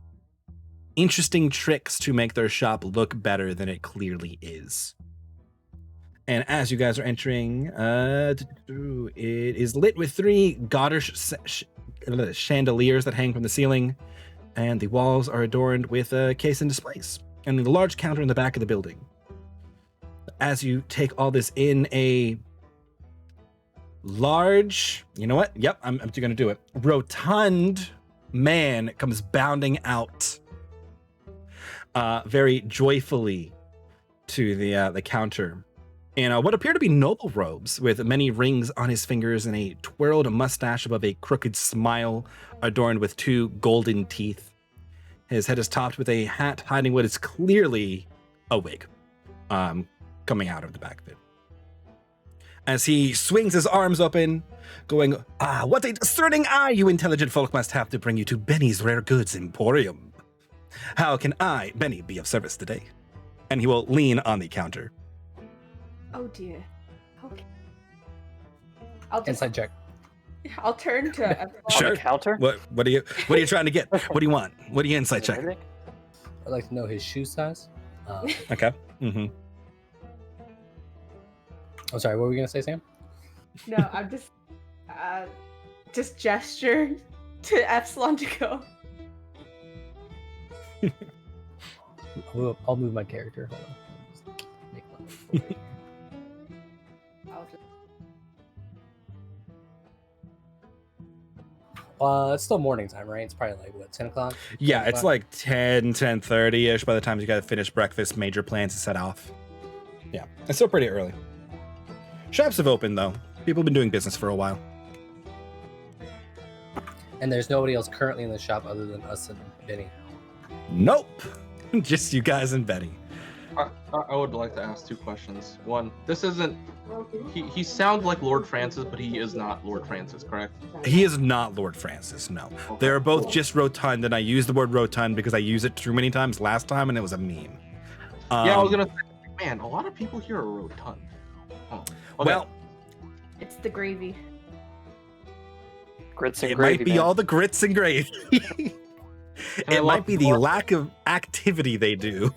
interesting tricks to make their shop look better than it clearly is. And as you guys are entering, it is lit with 3 gaudish chandeliers that hang from the ceiling, and the walls are adorned with case and displays, and a large counter in the back of the building. As you take all this in, a large, you know what? Yep, I'm going to do it. Rotund man comes bounding out very joyfully to the counter. And what appear to be noble robes with many rings on his fingers and a twirled mustache above a crooked smile adorned with 2 golden teeth. His head is topped with a hat hiding what is clearly a wig coming out of the back of it. As he swings his arms open, going, what a discerning eye you intelligent folk must have to bring you to Benny's Rare Goods Emporium. How can I, Benny, be of service today? And he will lean on the counter. Oh dear. Okay. I'll just, Inside check. I'll turn to On Sure. the counter? What are you trying to get? What do you want? What are you inside checking? Mimic? I'd like to know his shoe size. Okay. Mm-hmm. I'm sorry, what were we gonna say, Sam? No, I'm just gesture to Epsilon to go. I'll move my character. Hold on. Make one. I'll just... It's still morning time, right? It's probably like what, 10 o'clock? Yeah, 10 it's o'clock? like 10:30ish by the time you got to finish breakfast, major plans to set off. Yeah, it's still pretty early. Shops have opened though. People have been doing business for a while. And there's nobody else currently in the shop other than us and Benny. Nope, just you guys and Betty. I would like to ask 2 questions. One, this isn't. He sounds like Lord Francis, but he is not Lord Francis, correct? He is not Lord Francis, no. They're both just rotund, and I used the word rotund because I used it too many times last time, and it was a meme. Yeah, I was gonna say, man, a lot of people here are rotund. Oh. Okay. Well, It's the gravy. Grits and it gravy. might be man. all the grits and gravy. I It lock might be the the door? lack of activity they do.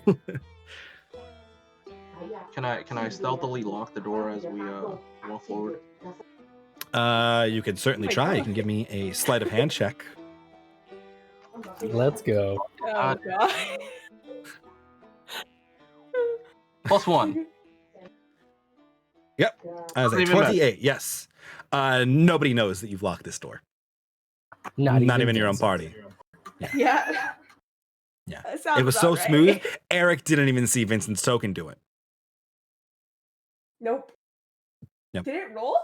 Can I stealthily lock the door as we walk forward? You can certainly try. You can give me a sleight of hand check. Let's go. Oh god. +1. As a Even better. 28, yes. Nobody knows that you've locked this door. Not even your own Vincent. party. Yeah. Yeah. That sounds It was about so right. smooth, Eric didn't even see Vincent's token do it. Nope. Yep. Did it roll?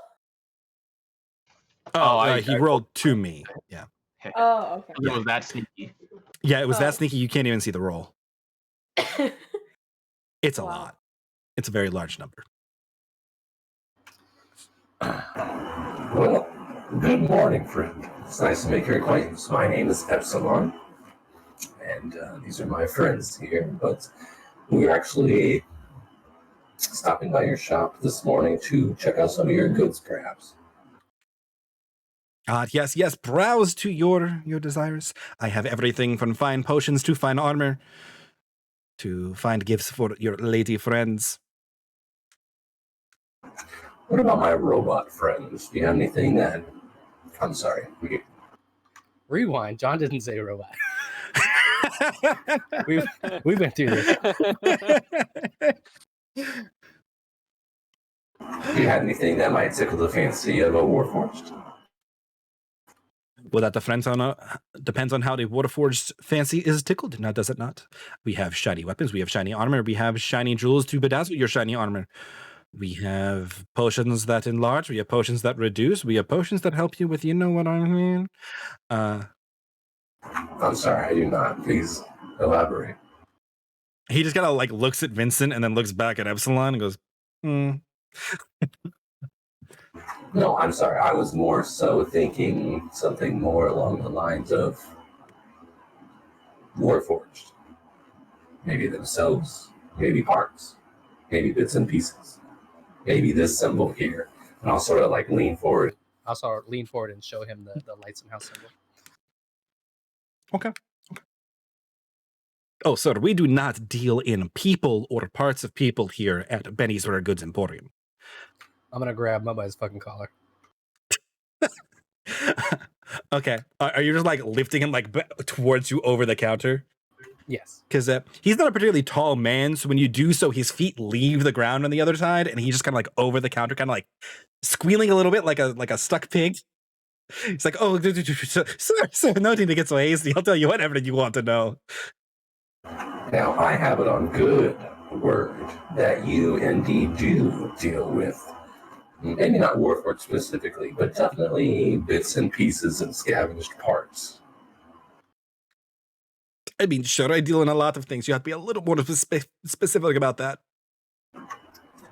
He rolled to me. Yeah. Oh, okay. It was that sneaky. Yeah, it was Oh. that sneaky. You can't even see the roll. It's a Wow. lot. It's a very large number. Well, good morning, friend. It's nice to make your acquaintance. My name is Epsilon, and these are my friends here. But we're actually stopping by your shop this morning to check out some of your goods, perhaps. Yes, browse to your desires. I have everything from fine potions to fine armor to find gifts for your lady friends. What about my robot friends? Do you have anything that... I'm sorry. Rewind. John didn't say robot. We've been through this. Do you have anything that might tickle the fancy of a Warforged? Well, that depends on how the Warforged fancy is tickled, now does it not? We have shiny weapons, we have shiny armor, we have shiny jewels to bedazzle your shiny armor. We have potions that enlarge, we have potions that reduce, we have potions that help you with, you know what I mean? I'm sorry, I do not. Please elaborate. He just kind of like looks at Vincent and then looks back at Epsilon and goes, No, I'm sorry. I was more so thinking something more along the lines of Warforged. Maybe themselves, maybe parts, maybe bits and pieces, maybe this symbol here. And I'll sort of like lean forward. I'll sort of lean forward and show him the lights and house symbol. Okay. Oh, sir, we do not deal in people or parts of people here at Benny's Rare Goods Emporium. I'm gonna grab Mud by his fucking collar. Okay. Are you just like lifting him like towards you over the counter? Yes. Because he's not a particularly tall man, so when you do so, his feet leave the ground on the other side, and he's just kind of like over the counter, kind of like squealing a little bit, like a stuck pig. He's like, "Oh, sir, no need to get so hasty. I'll tell you whatever you want to know." Now, I have it on good word that you indeed do deal with, maybe not Warforged specifically, but definitely bits and pieces and scavenged parts. I mean, sure, I deal in a lot of things. You have to be a little more specific about that.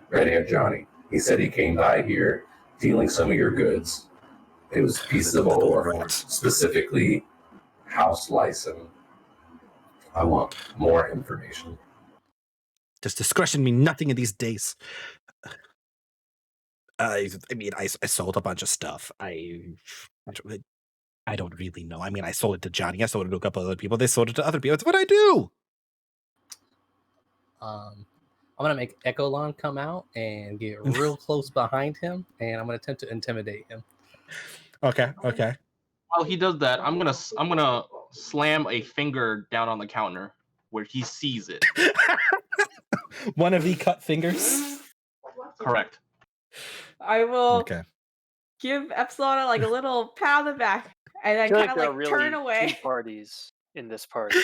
Red Hair Johnny, he said he came by here dealing some of your goods. It was pieces of ore, specifically house license. I want more information. Does discretion mean nothing in these days? I mean, I sold a bunch of stuff. I don't really know. I mean, I sold it to Johnny. I sold it to a couple other people. They sold it to other people. That's what I do. I'm gonna make Echolon come out and get real close behind him, and I'm gonna attempt to intimidate him. Okay. While he does that, I'm gonna slam a finger down on the counter where he sees it. One of the cut fingers. Correct. I will Okay. give Epsilon like a little pat on the back. and I then feel kind like of there like are really turn away. 2 parties in this party.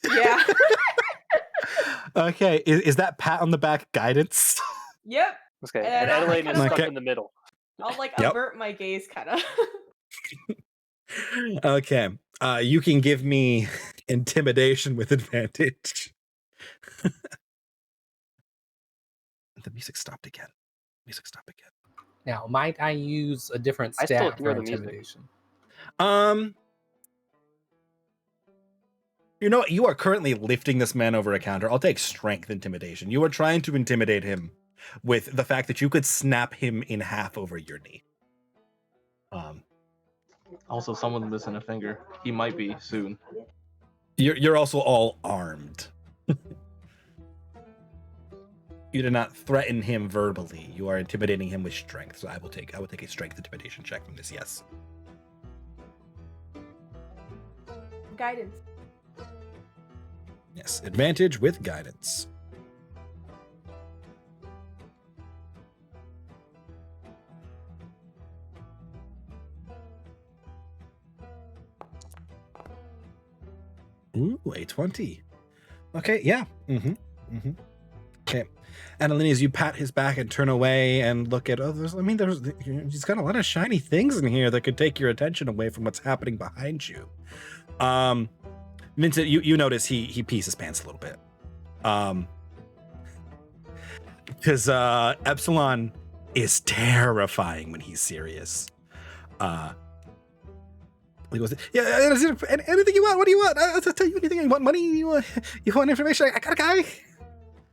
Yeah. Okay, is that pat on the back guidance? Yep. Okay, And and I'll Adelaide kind is of stuck Okay. in the middle. I'll like Yep. avert my gaze, kind of. Okay, you can give me intimidation with advantage. The music stopped again. Music stopped again. Now, might I use a different I still stat hear for the music. intimidation? You know what? You are currently lifting this man over a counter. I'll take strength intimidation. You are trying to intimidate him with the fact that you could snap him in half over your knee. Also, someone's missing a finger. He might be soon. You're also all armed. You did not threaten him verbally. You are intimidating him with strength. So I will take a strength intimidation check from this. Yes. Guidance. Yes. Advantage with guidance. Ooh, a 20. Okay, yeah. Okay. Annalene, as you pat his back and turn away and look at he's got a lot of shiny things in here that could take your attention away from what's happening behind you. Vincent, you notice he pees his pants a little bit. Because Epsilon is terrifying when he's serious. He goes, yeah, anything you want? What do you want? I'll tell you anything. You want money? You want information? I got a guy.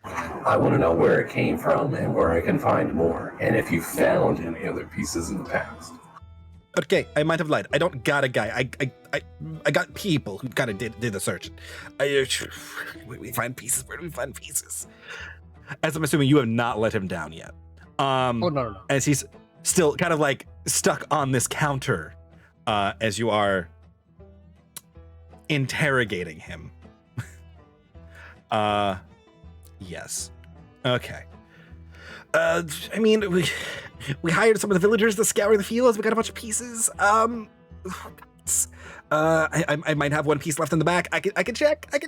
I want to know where it came from and where I can find more, and if you found any other pieces in the past. Okay, I might have lied. I don't got a guy. I got people who kind of did the search. We find pieces. Where do we find pieces? As I'm assuming you have not let him down yet. No. As he's still kind of like stuck on this counter, as you are interrogating him. Yes. Okay. I mean, we hired some of the villagers to scour the fields. We got a bunch of pieces. I might have one piece left in the back. I can check. I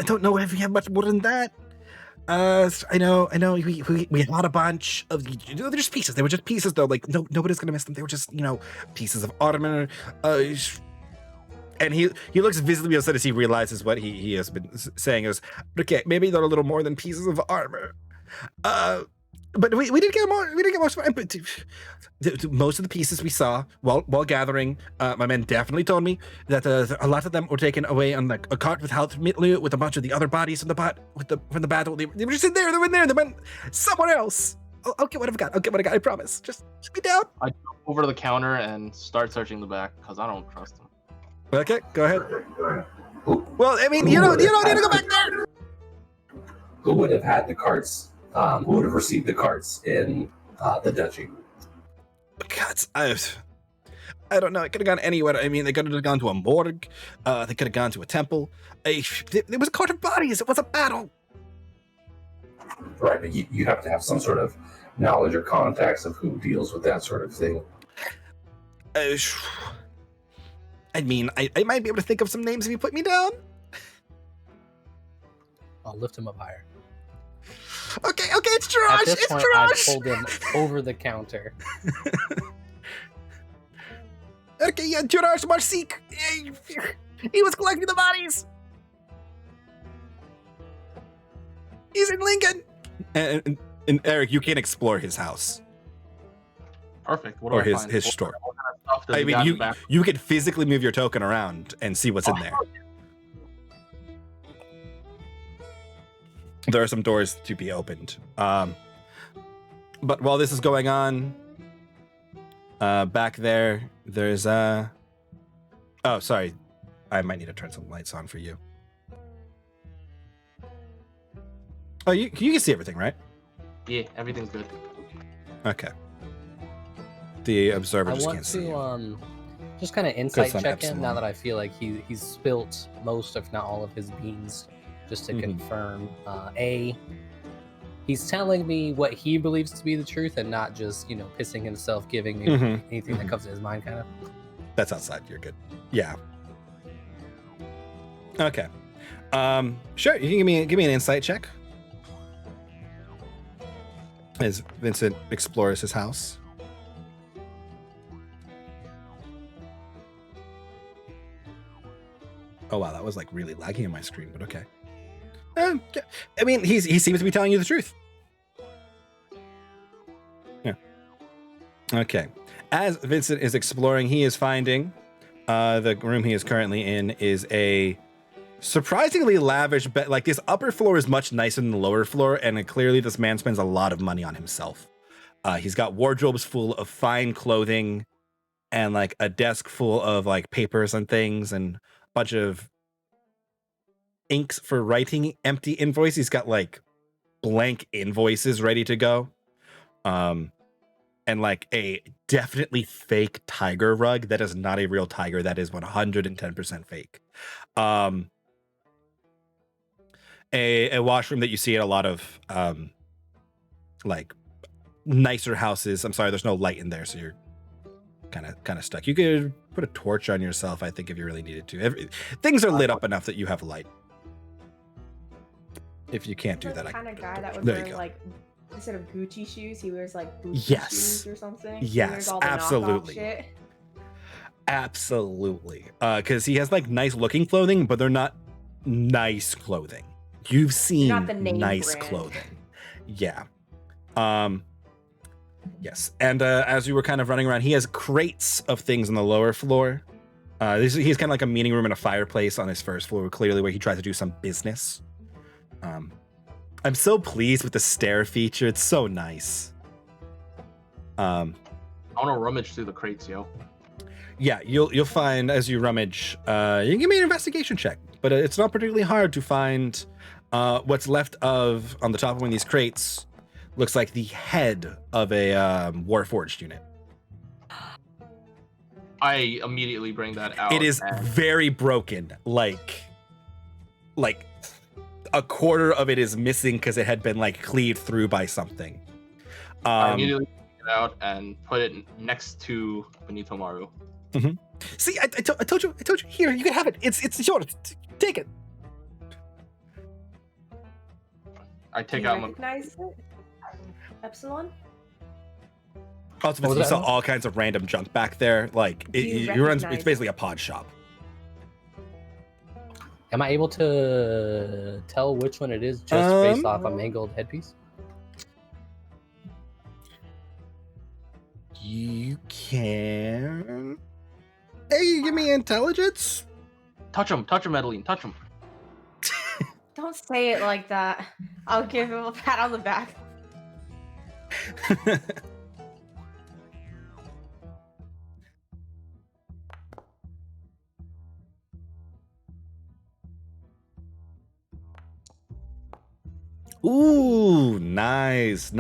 don't know if we have much more than that. I know. We had a bunch of. They're just pieces. They were just pieces, though. Like nobody's gonna miss them. They were just pieces of armor. And he looks visibly upset as he realizes what he has been saying is, okay, maybe they're a little more than pieces of armor. But we did get more. We did get most. But most of the pieces we saw while gathering, my men definitely told me that a lot of them were taken away on like a cart with Haltmitlu with a bunch of the other bodies from the battle. They were just in there. They were in there. They went somewhere else. I'll get what I've got. I promise. Just be down. I jump over to the counter and start searching the back because I don't trust him. Okay, go ahead. Well, I mean, you don't need to go back there. Who would have had the carts? Who would have received the carts in the duchy? God, I don't know. It could have gone anywhere. I mean, they could have gone to a morgue. They could have gone to a temple. There was a cart of bodies. It was a battle. Right, but you have to have some sort of knowledge or contacts of who deals with that sort of thing. I mean, I might be able to think of some names if you put me down. I'll lift him up higher. Okay, it's Jiraj. At this It's point, I've Jiraj. pulled him over the counter. Okay, yeah, Jiraj Marsik. He was collecting the bodies. He's in Lincoln. And Eric, you can explore his house Perfect. What do or I find? his What store. kind of stuff does I he mean, got in the back? you could physically move your token around and see what's in there. There are some doors to be opened. But while this is going on, back there's oh, sorry. I might need to turn some lights on for you. Oh, you can see everything, right? Yeah, everything's good. Okay. The observer I just want can't see you. to just kind of insight on check him Epsilon. now that I feel like he's spilt most, if not all, of his beans, just to Mhm. confirm. He he's telling me what he believes to be the truth and not just, pissing himself, giving me Mhm, anything that comes to his mind, kind of. That's outside. You're good. Yeah. Okay. Sure. You can give me an insight check as Vincent explores his house. Oh wow, that was like really laggy on my screen, but okay. Yeah. I mean, he seems to be telling you the truth. Yeah. Okay. As Vincent is exploring, he is finding the room he is currently in is a surprisingly lavish bed. Like, this upper floor is much nicer than the lower floor, and clearly this man spends a lot of money on himself. He's got wardrobes full of fine clothing and like a desk full of like papers and things and a bunch of inks for writing empty invoices. He's got like blank invoices ready to go. And like a definitely fake tiger rug that is not a real tiger. That is 110% fake. A washroom that you see at a lot of like nicer houses. I'm sorry, there's no light in there, so you're kind of stuck. You could put a torch on yourself, I think, if you really needed to. Things are lit up enough that you have light. If you can't do that, the kind of guy that would there you wear go. like, instead of Gucci shoes, he wears like Gucci Yes. shoes or something. Yes, He wears all the knockoff absolutely. shit. Absolutely. Because he has like nice looking clothing, but they're not nice clothing. You've seen Not the name nice brand. clothing. Yeah. Yes. And as we were kind of running around, he has crates of things on the lower floor. He's kind of like a meeting room and a fireplace on his first floor, clearly where he tries to do some business. I'm so pleased with the stair feature. It's so nice. I want to rummage through the crates, yo. Yeah, you'll find as you rummage. You can give me an investigation check, but it's not particularly hard to find what's left of on the top of one of these crates. Looks like the head of a Warforged unit. I immediately bring that out. It is and very broken. Like a quarter of it is missing because it had been like cleaved through by something. I immediately bring it out and put it next to Benito Maru. See, I told you. Here, you can have it. It's yours. Take it. I Do take you out my. recognize it? Epsilon? Also, What was you that? saw all kinds of random junk back there. Like Do you you run. recognize It's basically a pawn shop. Am I able to tell which one it is just based off a mangled headpiece? You can. Hey, give me intelligence. Touch him, Edeline, touch him. Don't say it like that. I'll give him a pat on the back. Ooh, nice.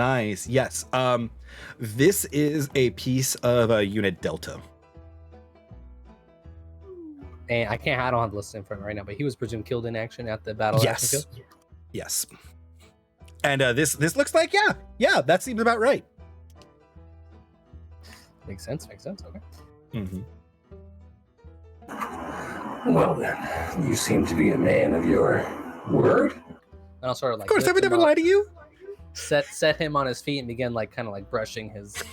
Yes. This is a piece of a unit Delta. And I don't have the list in front of me right now, but he was presumed killed in action at the battle. Yes. Action field? Yes. And this looks like yeah, that seems about right. Makes sense. Okay. Mm-hmm. Well then, you seem to be a man of your word. And I'll sort of Of like course, I lift would him never up, lie to you. set him on his feet and begin like kind of like brushing his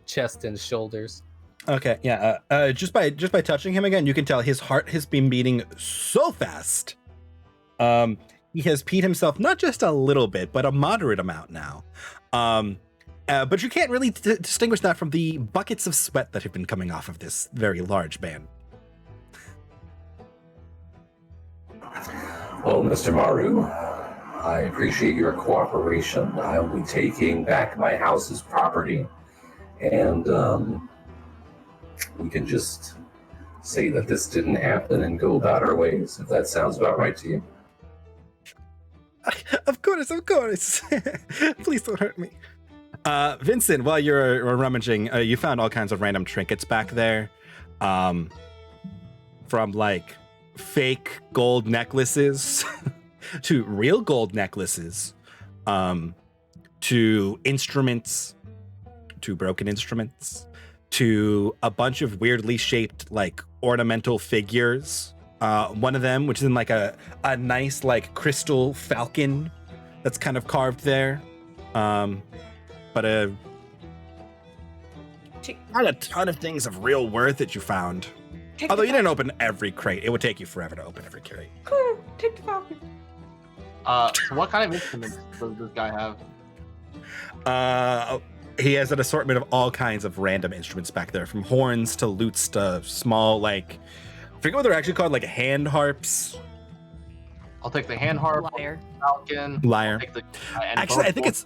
chest and shoulders. Okay, yeah. Just by touching him again, you can tell his heart has been beating so fast. He has peed himself not just a little bit, but a moderate amount now. But you can't really distinguish that from the buckets of sweat that have been coming off of this very large man. Well, Mr. Maru, I appreciate your cooperation. I'll be taking back my house's property, and we can just say that this didn't happen and go about our ways, if that sounds about right to you. Of course. Please don't hurt me. Vincent, while you're rummaging, you found all kinds of random trinkets back there. From like fake gold necklaces to real gold necklaces. to instruments, to broken instruments, to a bunch of weirdly shaped like ornamental figures. One of them, which is in like a nice like crystal falcon that's kind of carved there. But not a ton of things of real worth that you found. Although you didn't open every crate. It would take you forever to open every crate. Cool. Take the falcon. So what kind of instruments does this guy have? He has an assortment of all kinds of random instruments back there, from horns to lutes to small, like, I forget what they're actually called, like hand harps. I'll take the hand harp, Liar. falcon. Lyre. I'll take Actually, I think it's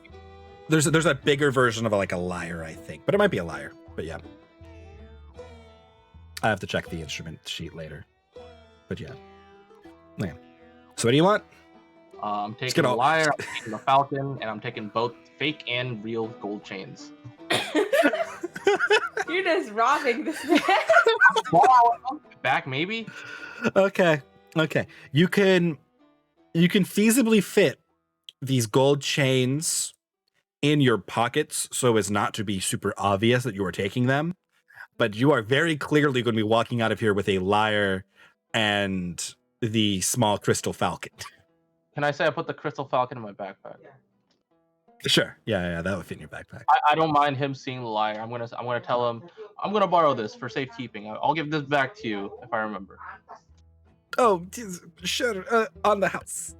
there's a bigger version of like a lyre, I think, but it might be a lyre. But yeah, I have to check the instrument sheet later. But yeah. So what do you want? I'm taking the lyre, I'm taking the falcon, and I'm taking both fake and real gold chains. You're just robbing this man. Back, maybe? Okay. You can feasibly fit these gold chains in your pockets so as not to be super obvious that you are taking them. But you are very clearly going to be walking out of here with a lyre and the small crystal falcon. Can I say I put the crystal falcon in my backpack? Sure. Yeah, that would fit in your backpack. I don't mind him seeing the lyre. I'm gonna tell him I'm gonna borrow this for safekeeping. I'll give this back to you if I remember. Oh, sure. On the house.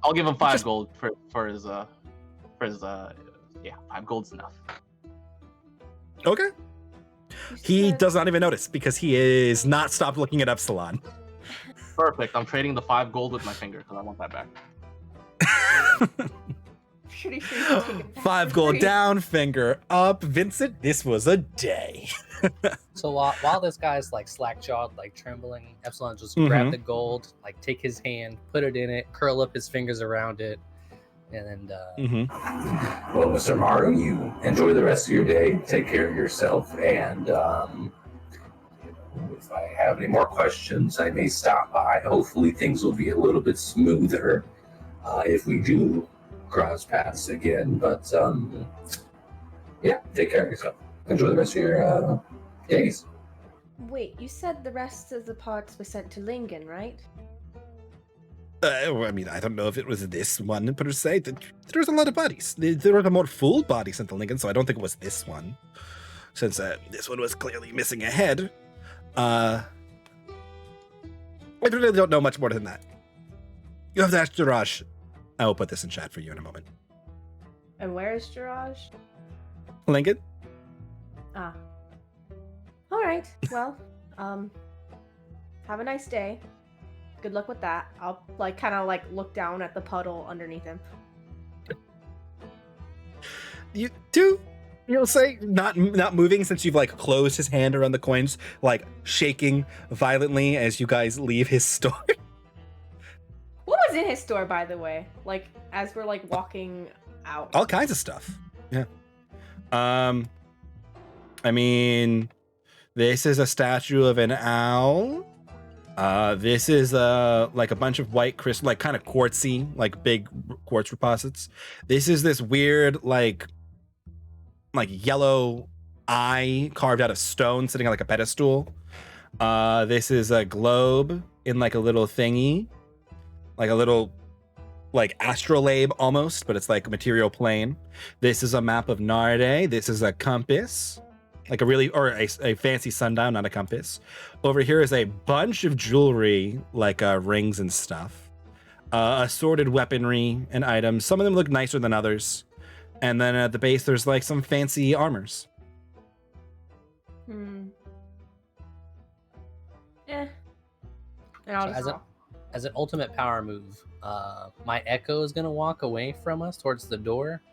I'll give him 5 gold for his 5 gold's enough. Okay. He does not even notice because he is not stopped looking at Epsilon. Perfect. I'm trading the 5 gold with my finger because I want that back. Pretty sure you can take it back 5 for gold free. down, finger up. Vincent, this was a day. So while this guy's like slack-jawed, like trembling, Epsilon just grab the gold, like take his hand, put it in it, curl up his fingers around it, and then Well, Mr. Maru, you enjoy the rest of your day. Take care of yourself, and if I have any more questions, I may stop by. Hopefully, things will be a little bit smoother if we do cross paths again. But yeah, take care of yourself. Enjoy the rest of your days. Wait, you said the rest of the parts were sent to Lingen, right? I mean, I don't know if it was this one per se. There's a lot of bodies. There was a more full body sent to Lincoln, so I don't think it was this one. Since this one was clearly missing a head. I really don't know much more than that. You have to ask Jiraj. I will put this in chat for you in a moment. And where is Jiraj? Lincoln? Ah. Alright, well, have a nice day. Good luck with that. I'll kind of look down at the puddle underneath him. You do? You'll say not moving since you've closed his hand around the coins, shaking violently as you guys leave his store. What was in his store, by the way? As we're walking out. All kinds of stuff. Yeah. I mean, this is a statue of an owl. This is a bunch of white crystal, kind of quartzy, big quartz deposits. This is this weird yellow eye carved out of stone sitting on a pedestal. This is a globe in a little thingy, a little astrolabe almost, but it's a material plane. This is a map of Narde. This is a compass, a fancy sundial, not a compass. Over here is a bunch of jewelry, rings and stuff, assorted weaponry and items. Some of them look nicer than others. And then at the base, there's some fancy armors. And I'll just as an ultimate power move, my Echo is gonna walk away from us towards the door,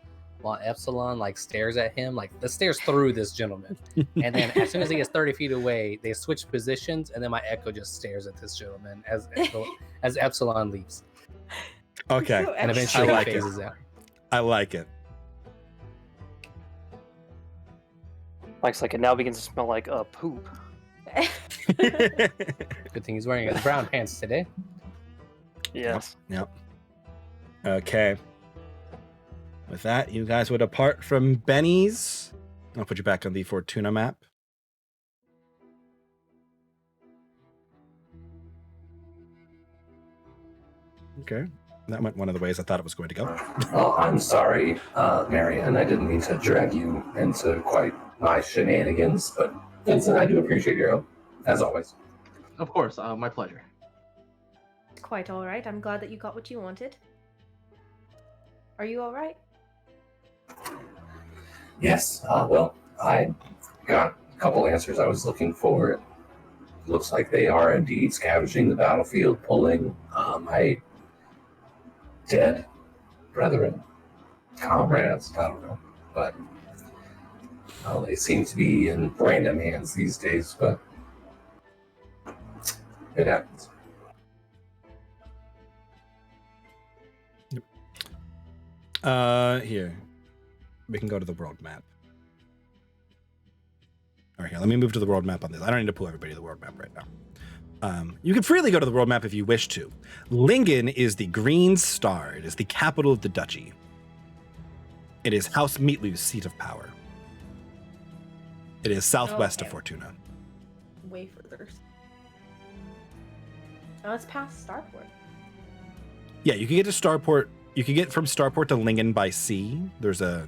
while Epsilon stares at him, stares through this gentleman. And then as soon as he gets 30 feet away, they switch positions, and then my Echo just stares at this gentleman as Epsilon leaves. Okay, So And eventually I like he it. phases out. I like it. It now begins to smell like poop. Good thing he's wearing his brown pants today. Yes. Yep. Okay. With that, you guys would depart from Benny's. I'll put you back on the Fortuna map. Okay. That went one of the ways I thought it was going to go. Oh, I'm sorry, Marianne. I didn't mean to drag you into quite my shenanigans, but Vincent, I do appreciate your help, as always. Of course, my pleasure. Quite all right. I'm glad that you got what you wanted. Are you all right? Yes, well, I got a couple answers I was looking for. It looks like they are indeed scavenging the battlefield, pulling my dead brethren, comrades, I don't know, but well, they seem to be in random hands these days, but it happens. Here. We can go to the world map. All right, here, let me move to the world map on this. I don't need to pull everybody to the world map right now. You can freely go to the world map if you wish to. Lingen is the green star. It is the capital of the duchy. It is House Meatlu's seat of power. It is southwest of Fortuna. Way further. Oh, it's past Starport. Yeah, you can get to Starport. You can get from Starport to Lingen by sea. There's a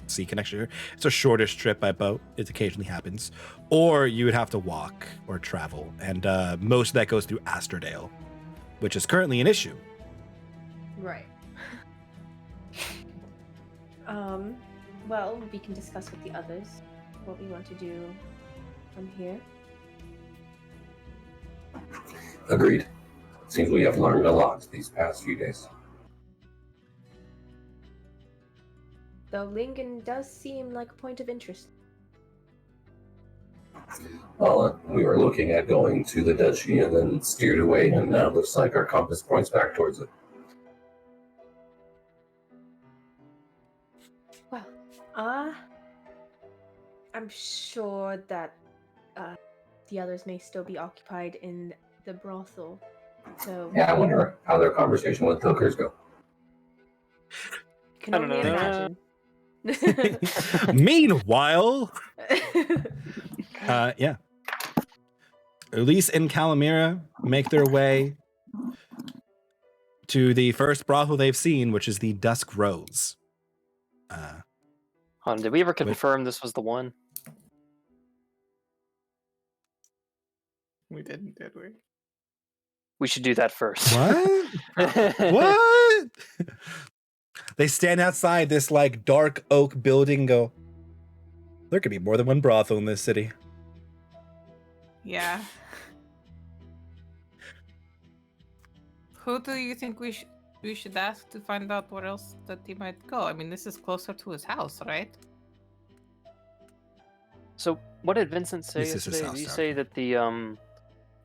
sea connection here. It's a shortest trip by boat. It occasionally happens. Or you would have to walk or travel. And most of that goes through Asterdale, which is currently an issue. Right. Well, we can discuss with the others what we want to do from here. Agreed. Seems we have learned a lot these past few days. Though Lingen does seem like a point of interest. Well, we were looking at going to the duchy and then steered away, and now it looks like our compass points back towards it. Well, I'm sure that the others may still be occupied in the brothel. So Yeah, I wonder how their conversation with hookers go. can I don't only know. imagine. Meanwhile, yeah. Elise and Calamira make their way to the first brothel they've seen, which is the Dusk Rose. Did we ever confirm this was the one? We didn't, did we? We should do that first. What? What? They stand outside this like dark oak building and go, there could be more than one brothel in this city. Yeah. Who do you think we should ask to find out where else that he might go? I mean, this is closer to his house, right? So, what did Vincent say This is his yesterday? house, Did he Doctor. say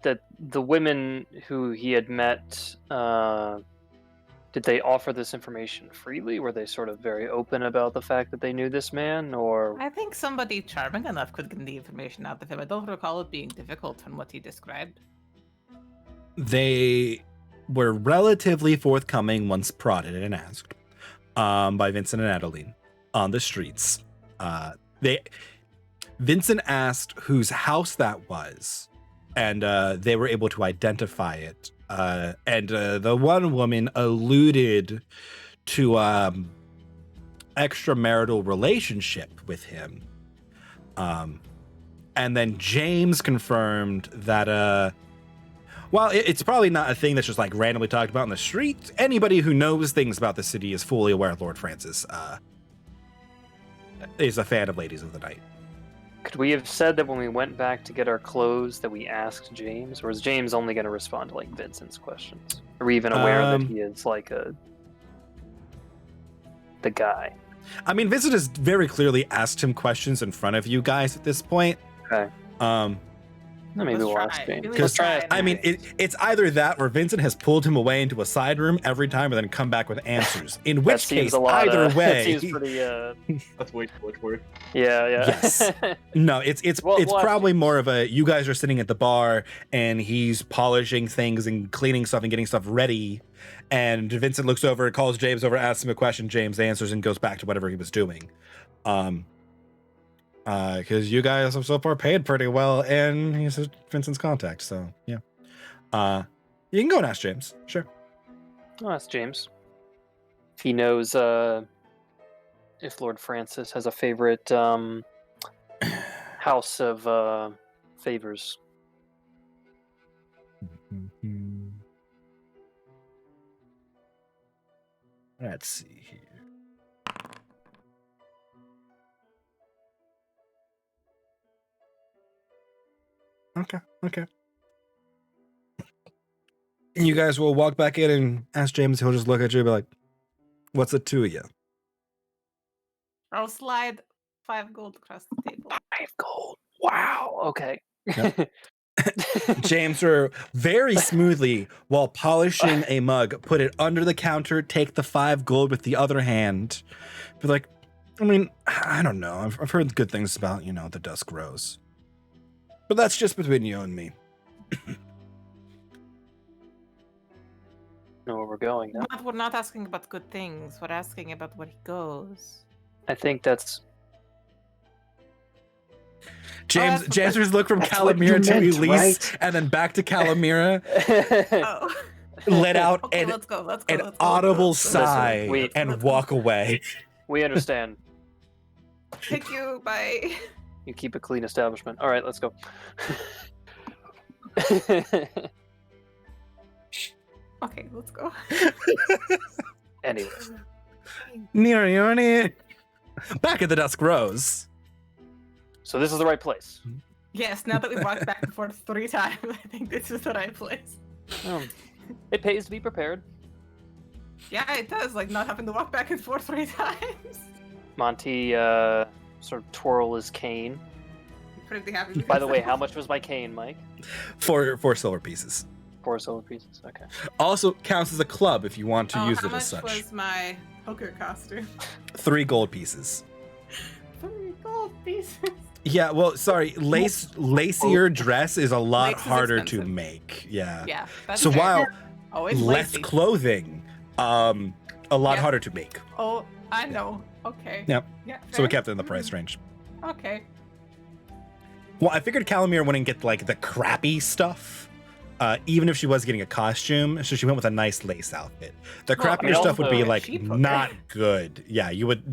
that the women who he had met, did they offer this information freely? Were they sort of very open about the fact that they knew this man, or? I think somebody charming enough could get the information out of him. I don't recall it being difficult from what he described. They were relatively forthcoming once prodded and asked by Vincent and Adeline on the streets. Vincent asked whose house that was, and they were able to identify it. And the one woman alluded to extramarital relationship with him. And then James confirmed that, while it's probably not a thing that's just like randomly talked about in the street, anybody who knows things about the city is fully aware Lord Francis is a fan of Ladies of the Night. Could we have said that when we went back to get our clothes that we asked James, or is James only going to respond to like Vincent's questions? Are we even aware that he is like the guy? I mean, Vincent has very clearly asked him questions in front of you guys at this point. Okay. Maybe Let's we'll try. ask James. Let's Let's try try. it. I mean, it's either that or Vincent has pulled him away into a side room every time and then come back with answers. In That which seems case, a lot, either that way, seems pretty. That's way too much work. Yeah. Yes. No, it's Well, we'll ask probably James. more of a you guys are sitting at the bar and he's polishing things and cleaning stuff and getting stuff ready. And Vincent looks over, calls James over, asks him a question. James answers and goes back to whatever he was doing. Because you guys have so far paid pretty well, and he's Vincent's contact. So yeah. You can go and ask James. Sure. I'll ask James. If he knows if Lord Francis has a favorite house of favors. Let's see here. Okay. You guys will walk back in and ask James. He'll just look at you and be like, "What's it to you?" I'll slide 5 gold across the table. 5 gold. Wow. Okay. Yep. James will very smoothly, while polishing a mug, put it under the counter, take the 5 gold with the other hand. Be like, I mean, I don't know. I've heard good things about, the Dusk Rose. But that's just between you and me. Know where we're going now. But we're not asking about good things. We're asking about where he goes. I think that's. James just looked from That's what you Calamira to meant, Elise right? and then back to Calamira, Oh. let out Okay, an let's go. audible Let's go. sigh Wait. and walk away. We understand. Thank you. Bye. You keep a clean establishment. All right, let's go. Okay, let's go. Anyway, Near back at the Dusk Rose. so this is the right place. Yes, now that we've walked back and forth 3 times, I think this is the right place. It pays to be prepared. Yeah, it does, like not having to walk back and forth 3 times. Monty sort of twirl his cane. I'm pretty happy with By the way, myself. how much was my cane, Mike? 4 silver pieces. 4 silver pieces. Okay. Also counts as a club if you want to use it as How such. much was my hooker costume? 3 gold pieces. 3 gold pieces. Yeah, well, sorry, lacier dress is a lot Lace is harder to expensive. make. Yeah. Yeah. That's So fair. while Always less lacy. clothing, a lot Yeah. harder to make. Oh, I know. Okay. Yep. Yeah. So we fair. kept it in the price range. Okay. Well, I figured Calamir wouldn't get like the crappy stuff, even if she was getting a costume. So she went with a nice lace outfit. The Well, crappier I mean, stuff would be also- like Cheap hooker. not good. Yeah, you would.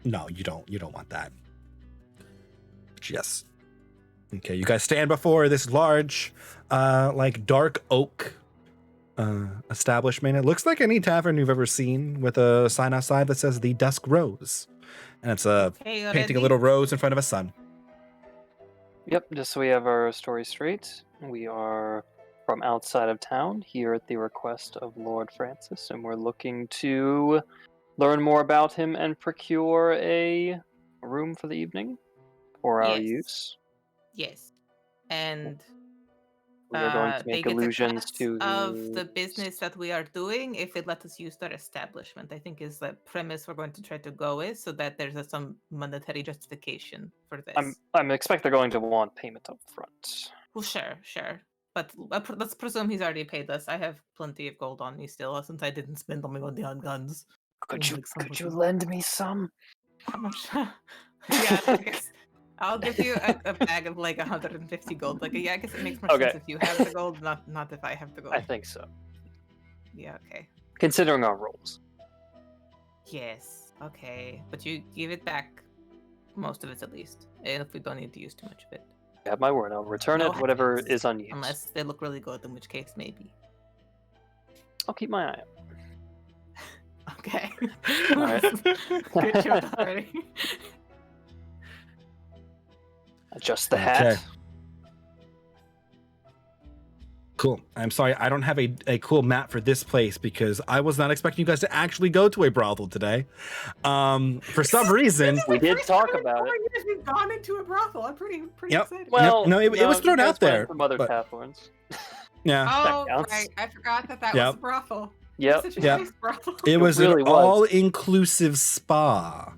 No, you don't want that. Yes. Okay, you guys stand before this large, like dark oak establishment. It looks like any tavern you've ever seen, with a sign outside that says the Dusk Rose, and it's Okay, painting a already? little rose in front of a sun. Yep, just so we have our story straight, we are from outside of town here at the request of Lord Francis, and we're looking to learn more about him and procure a room for the evening for our Yes. use. Yes. And We are going to they make get a allusions cut to of the business that we are doing if it lets us use their establishment. I think is the premise we're going to try to go with, so that there's some monetary justification for this. I'm expect they're going to want payment up front. Well, sure. But let's presume he's already paid us. I have plenty of gold on me still, since I didn't spend all my money on guns. Could Seems you like somebody- could you lend me some? How much? Yeah, I guess I'll give you a bag of like 150 gold. Like, yeah, I guess it makes more Okay. sense if you have the gold, not if I have the gold. I think so. Yeah, okay. Considering our roles. Yes, okay. But you give it back, most of it at least, and if we don't need to use too much of it. You have my word. I'll return No it, whatever happiness, is unused. Unless they look really good, in which case maybe. I'll keep my eye out. Okay. Alright. Good job already. Adjust the hat. Okay. Cool. I'm sorry, I don't have a cool map for this place because I was not expecting you guys to actually go to a brothel today. For some reason, We did talk First time in about 4 it. years we've gone into a brothel. I'm pretty Yep. excited. Well, no, it was thrown you guys out there, went From other but- Pathorns. yeah, Oh, counts. right. I forgot that Yep. was a brothel. Yep. Such a Yep. nice brothel. it was really an was. all-inclusive spa,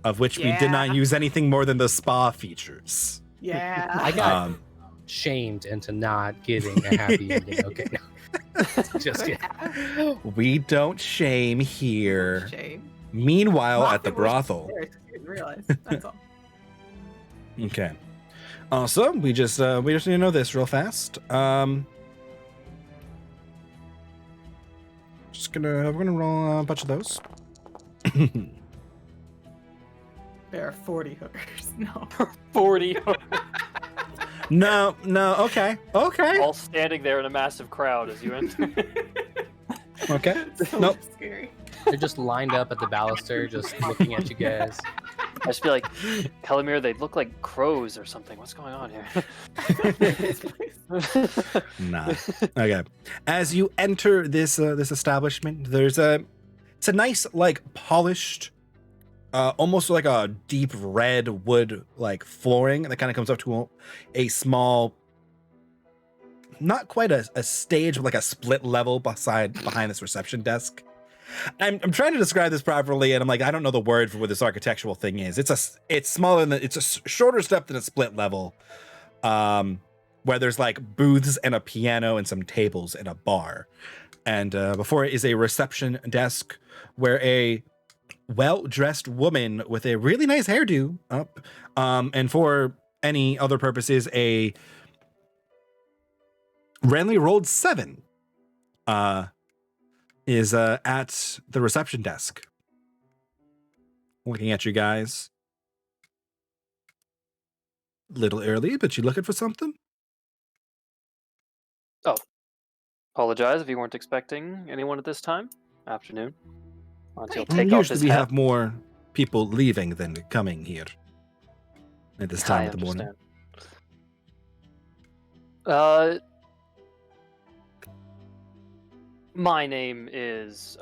of which we did not Yeah. use anything more than the spa features. Yeah. I got Um, shamed into not getting a happy ending. Okay, no. Just kidding. we don't shame here. Shame. Meanwhile, at the Mafia was brothel. there, you didn't realize. That's all. Okay. Also, we just need to know this real fast. We're gonna roll a bunch of those. There are 40 hookers. No. 40 No, okay, all standing there in a massive crowd as you enter. okay. So Nope. scary. They're just lined up at the baluster, just looking at you guys. I just be like, Kalimir, they look like crows or something. What's going on here? Nah. Okay. As you enter this establishment, it's a nice, like, polished, almost like a deep red wood like flooring that kind of comes up to a small, not quite a stage, but like a split level behind this reception desk. I'm trying to describe this properly, and I'm like, I don't know the word for what this architectural thing is. It's smaller than, it's a shorter step than a split level, where there's like booths and a piano and some tables and a bar, and before it is a reception desk where a well-dressed woman with a really nice hairdo up, and for any other purposes, a randomly rolled 7, is at the reception desk, looking at you guys. Little early, but you looking for something? Apologize if you weren't expecting anyone at this time. Afternoon. Until take off Usually his we hat. have more people leaving than coming here at this time I of the morning. understand. My name is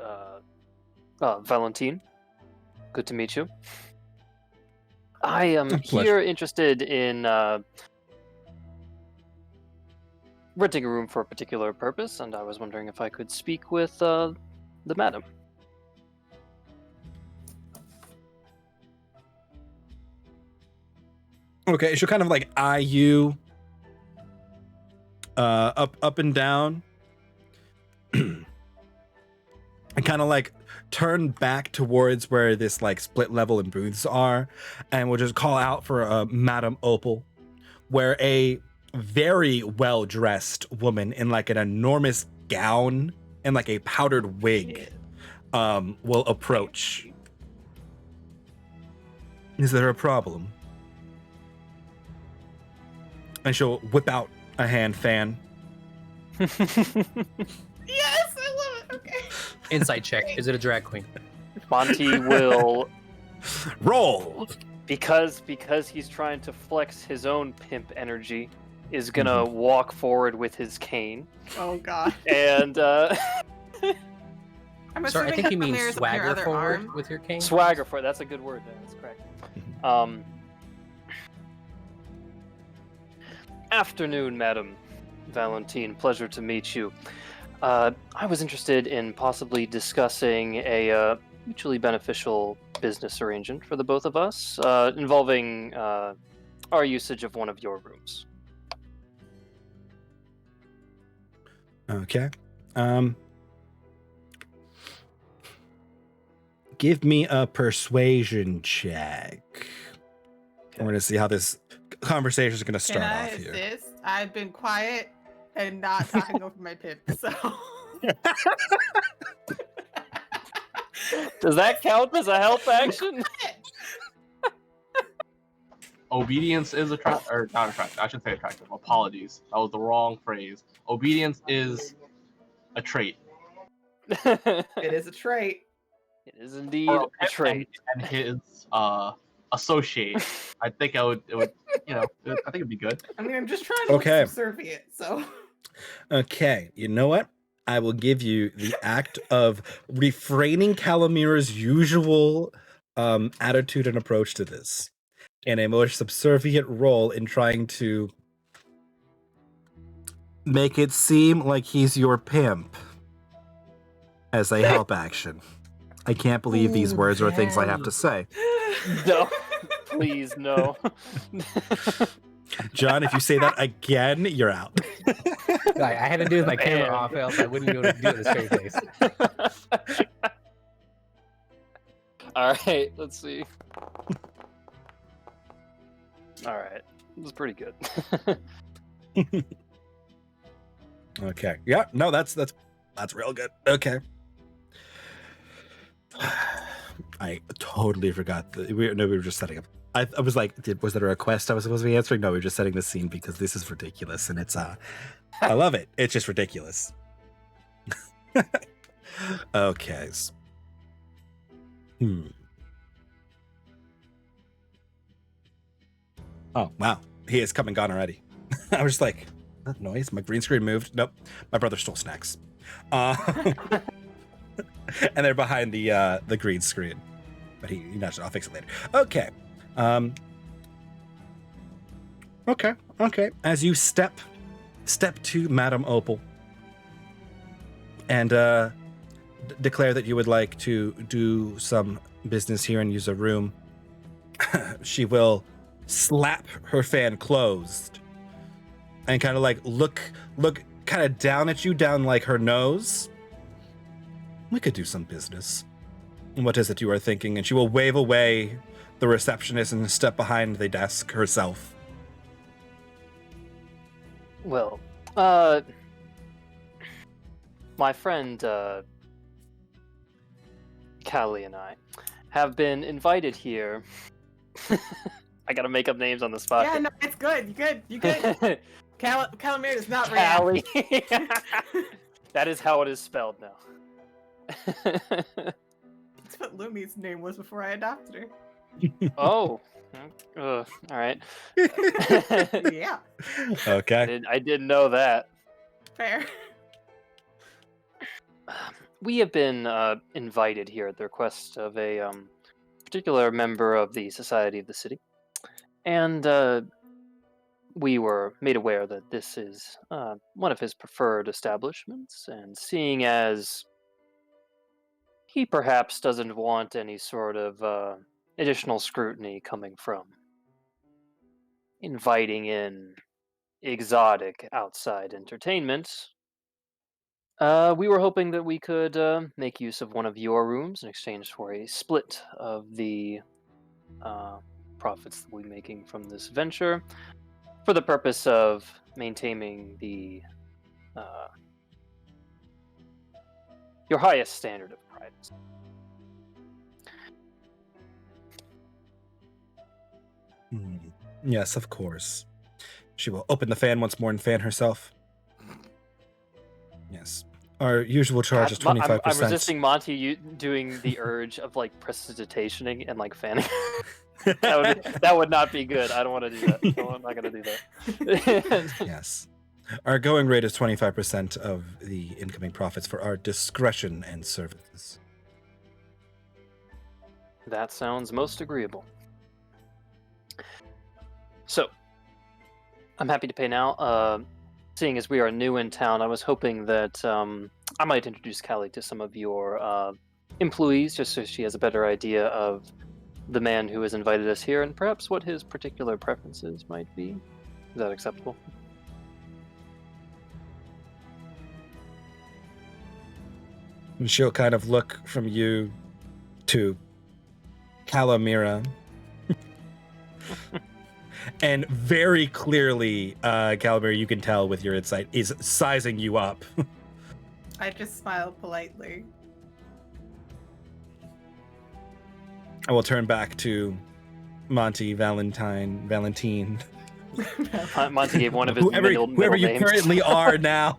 Valentine. Good to meet you. I am A pleasure. here interested in renting a room for a particular purpose, and I was wondering if I could speak with the madam. Okay, she'll kind of like eye you up and down. And kind of like turn back towards where this like split level and booths are, and we'll just call out for Madam Opal, where a very well dressed woman in like an enormous gown and like a powdered wig will approach. Is there a problem? And she'll whip out a hand fan. Yes, I love it. Okay. Insight check. Is it a drag queen? Monty will, Roll. because he's trying to flex his own pimp energy, is gonna walk forward with his cane, Oh god. and I'm Sorry, I assuming think you mean Hector's up in your swagger other forward arm. with your cane. swagger for it. That's a good word. That's correct. Afternoon, Madam Valentine. Pleasure to meet you. I was interested in possibly discussing a mutually beneficial business arrangement for the both of us, involving our usage of one of your rooms. Okay. Give me a persuasion check. We're gonna see how this conversation is gonna start Can I off here. assist? I've been quiet and not talking over my pip, so. Does that count as a help action? Obedience is attractive, or not attractive. I should say attractive. Apologies, that was the wrong phrase. Obedience is a trait. It is a trait. It is indeed Or a trait. And his associate. I think it would, I think it'd be good. I mean, I'm just trying to Okay. look subservient, so. Okay, you know what? I will give you the act of refraining Calamira's usual attitude and approach to this in a more subservient role in trying to make it seem like he's your pimp as a help action. I can't believe these words are things I have to say. No, please, no. John, if you say that again, you're out. I had to do with my camera Man. off, else I wouldn't be able to do it with a straight face. All right, let's see. All right, this is pretty good. Okay. Yeah. No, that's real good. Okay. I totally forgot that we were just setting up. I was like, was that a request I was supposed to be answering? No, we were just setting the scene because this is ridiculous, and it's I love it. It's just ridiculous. Okay. Oh wow, he is come and gone already. I was just like, that noise. My green screen moved. Nope, my brother stole snacks. And they're behind the green screen, but he nudged it. I'll fix it later. Okay. Okay. As you step to Madame Opal and declare that you would like to do some business here and use a room, she will slap her fan closed and kind of like look kind of down at you, down like her nose. We could do some business. What is it you are thinking? And she will wave away the receptionist and step behind the desk herself. Well, my friend Callie and I have been invited here. I gotta make up names on the spot. Yeah, no, it's good. You good. Calamir is not real. Callie. That is how it is spelled now. That's what Lumi's name was before I adopted her. Oh. All right. Yeah. Okay. I didn't know that. Fair. We have been invited here at the request of a particular member of the Society of the City. And we were made aware that this is one of his preferred establishments, and seeing as he perhaps doesn't want any sort of additional scrutiny coming from inviting in exotic outside entertainment, we were hoping that we could make use of one of your rooms in exchange for a split of the profits that we'll be making from this venture, for the purpose of maintaining the your highest standard of privacy. Yes, of course. She will open the fan once more and fan herself. Yes. Our usual charge is 25%. I'm resisting Monty doing the urge of like prestidigitationing and like fanning. that would not be good. I don't want to do that. No, I'm not going to do that. Yes. Our going rate is 25% of the incoming profits for our discretion and services. That sounds most agreeable. So, I'm happy to pay now. Seeing as we are new in town, I was hoping that I might introduce Callie to some of your employees, just so she has a better idea of the man who has invited us here, and perhaps what his particular preferences might be. Is that acceptable? And she'll kind of look from you to Calamira. And very clearly, Calamira, you can tell with your insight, is sizing you up. I just smiled politely. I will turn back to Monty, Valentine. Monty gave one of his whoever middle you names. currently are now.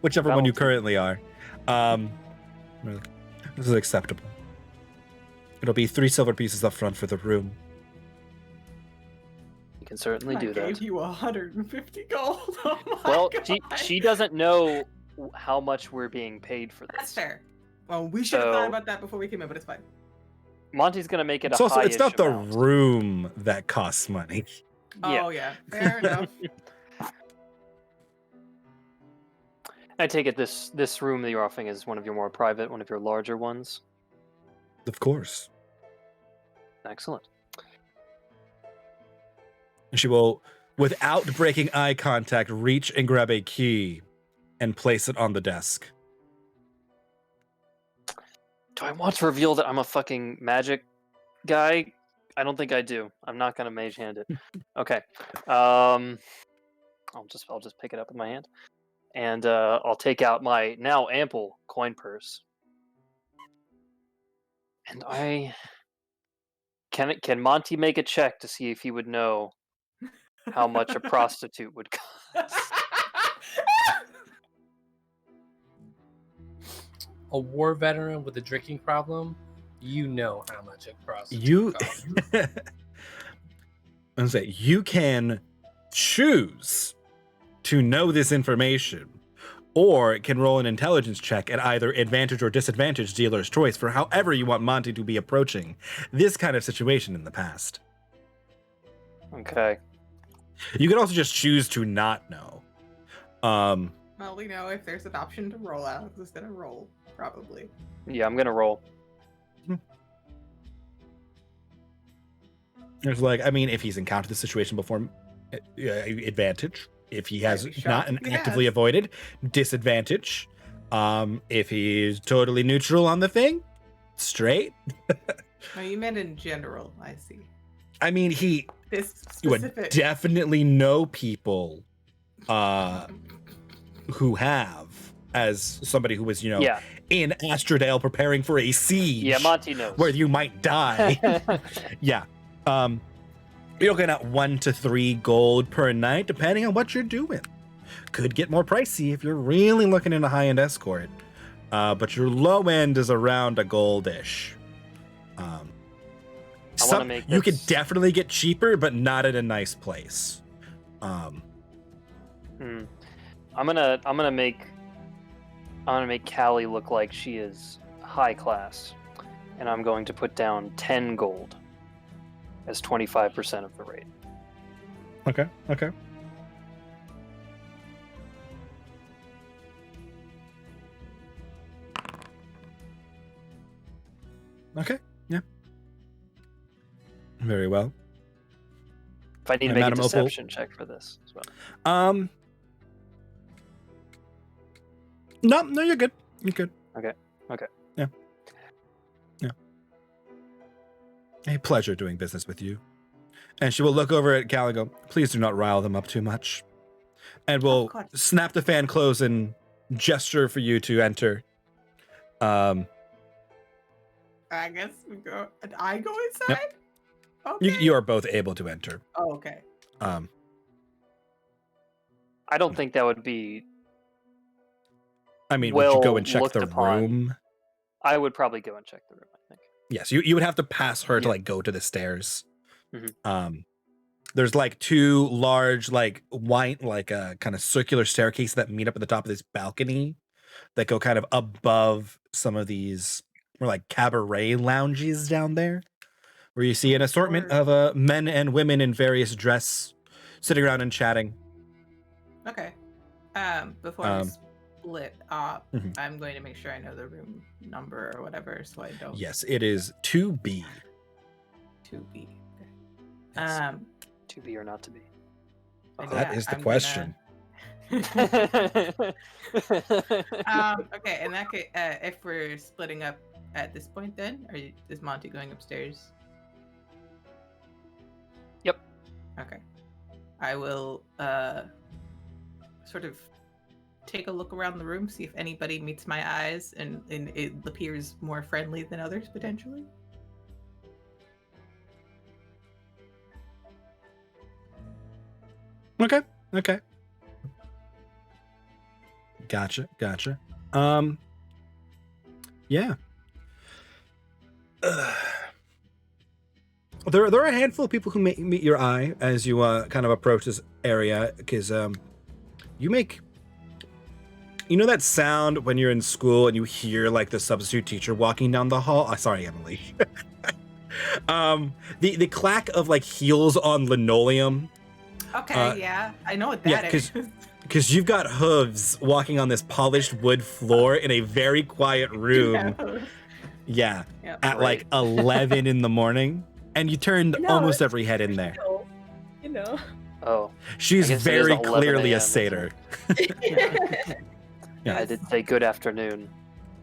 Whichever one you Valentine. currently are. This is acceptable. It'll be 3 silver pieces up front for the room. can certainly I do gave that. you 150 gold. Oh my Well, God. she doesn't know how much we're being paid for this. That's fair. Well, we should have thought So- about that before we came in, but it's fine. Monty's gonna make it It's a also it's not high-ish the amount. room that costs money. Oh yeah, fair enough. I take it this room that you're offering is one of your more private, one of your larger ones. Of course. Excellent. And she will, without breaking eye contact, reach and grab a key and place it on the desk. Do I want to reveal that I'm a fucking magic guy? I don't think I do. I'm not gonna mage hand it. Okay. I'll just pick it up with my hand, and I'll take out my now ample coin purse. And can Monty make a check to see if he would know how much a prostitute would cost? A war veteran with a drinking problem, you know how much it prostitute You, costs. I'm saying you can choose to know this information, or it can roll an intelligence check at either advantage or disadvantage, dealer's choice, for however you want Monty to be approaching this kind of situation in the past. Okay. You can also just choose to not know. Well, we know if there's an option to roll out, who's gonna roll? Probably. Yeah, I'm gonna roll. There's like, I mean, if he's encountered the situation before, advantage. If he has I'd be not shocked and if he actively has. avoided, disadvantage. If he's totally neutral on the thing, straight. Oh, you meant in general. I see. I mean, he This would specific. definitely know people who have, as somebody who was, Yeah. in Astrodale preparing for a siege. Yeah, Monty knows. Where you might die. Yeah. You're looking at 1 to 3 gold per night, depending on what you're doing. Could get more pricey if you're really looking in a high-end escort. But your low end is around a goldish. make You could this- definitely get cheaper, but not at a nice place. I'm gonna make Callie look like she is high class, and I'm going to put down 10 gold as 25% of the rate. Okay. Okay. Yeah. Very well. If I need to And make Madam a Opal- deception check for this as well. No, you're good. You're good. Okay. Yeah. A pleasure doing business with you. And she will look over at Cal and go, please do not rile them up too much. And will course. snap the fan close and gesture for you to enter. I guess we go. And I go inside. Okay. You are both able to enter. Oh, okay. I don't think that would be. I mean, would you go Well and check looked the upon. room? I would probably go and check the room, I think. Yes, you would have to pass her to Yeah. like go to the stairs. Mhm. There's like 2 large like white kind of circular staircases that meet up at the top of this balcony that go kind of above some of these more like cabaret lounges down there, where you see an assortment Sure. of men and women in various dress sitting around and chatting. Okay. Before we split up, Mhm. I'm going to make sure I know the room number or whatever, so I don't. Yes, it is 2B. 2B. Okay. Yes. To be or not to be. And That yeah, is the I'm question. Okay, and that could, if we're splitting up at this point, then is Monty going upstairs? Yep. Okay. I will sort of take a look around the room, see if anybody meets my eyes and it appears more friendly than others potentially. Okay. Gotcha. Yeah. there are a handful of people who meet your eye as you kind of approach this area, because you make, you know that sound when you're in school and you hear like the substitute teacher walking down the hall? Sorry, Emily. The clack of like heels on linoleum. Okay, yeah, I know what that is. Because you've got hooves walking on this polished wood floor in a very quiet room. Yeah, at like 11 in the morning, and you turned almost every head in there. You know. Oh. She's very clearly a a.m., satyr. Yeah. I did say good afternoon.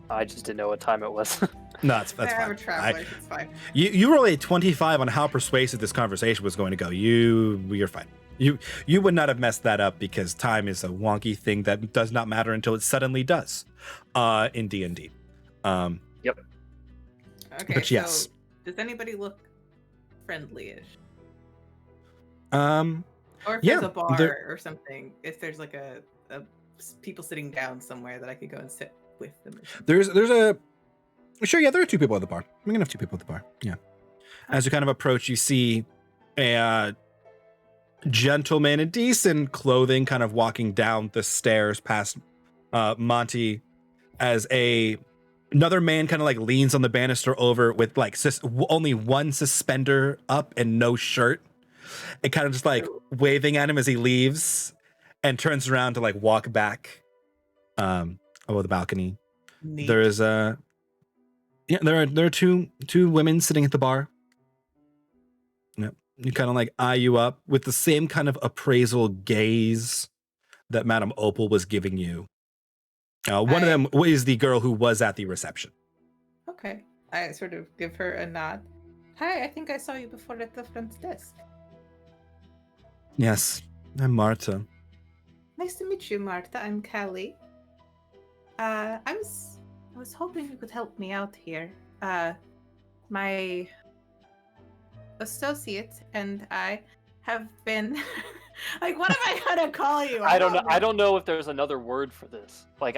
I just didn't know what time it was. No, that's I'm fine. a traveler. It's fine. You roll a 25 on how persuasive this conversation was going to go. You're fine. You would not have messed that up, because time is a wonky thing that does not matter until it suddenly does. In D&D. Yep. Okay. But yes. So does anybody look friendly-ish? Um. Or if there's a bar or something, if there's like a people sitting down somewhere that I could go and sit with them. There's a sure, yeah, there are two people at the bar. I'm gonna have two people at the bar. Yeah. As you kind of approach, you see a gentleman in decent clothing kind of walking down the stairs past Monty, as another man kind of like leans on the banister over with like only one suspender up and no shirt, and kind of just like waving at him as he leaves, and turns around to like walk back over the balcony. Neat. There is there are two women sitting at the bar. Yep. You kind of like eye you up with the same kind of appraisal gaze that Madame Opal was giving you. One of them is the girl who was at the reception. Okay. I sort of give her a nod. Hi, I think I saw you before at the front desk. Yes, I'm Marta. Nice to meet you, Marta. I'm Callie. I was hoping you could help me out here. My associate and I have been like, what am I gonna call you? I don't know if there's another word for this. Like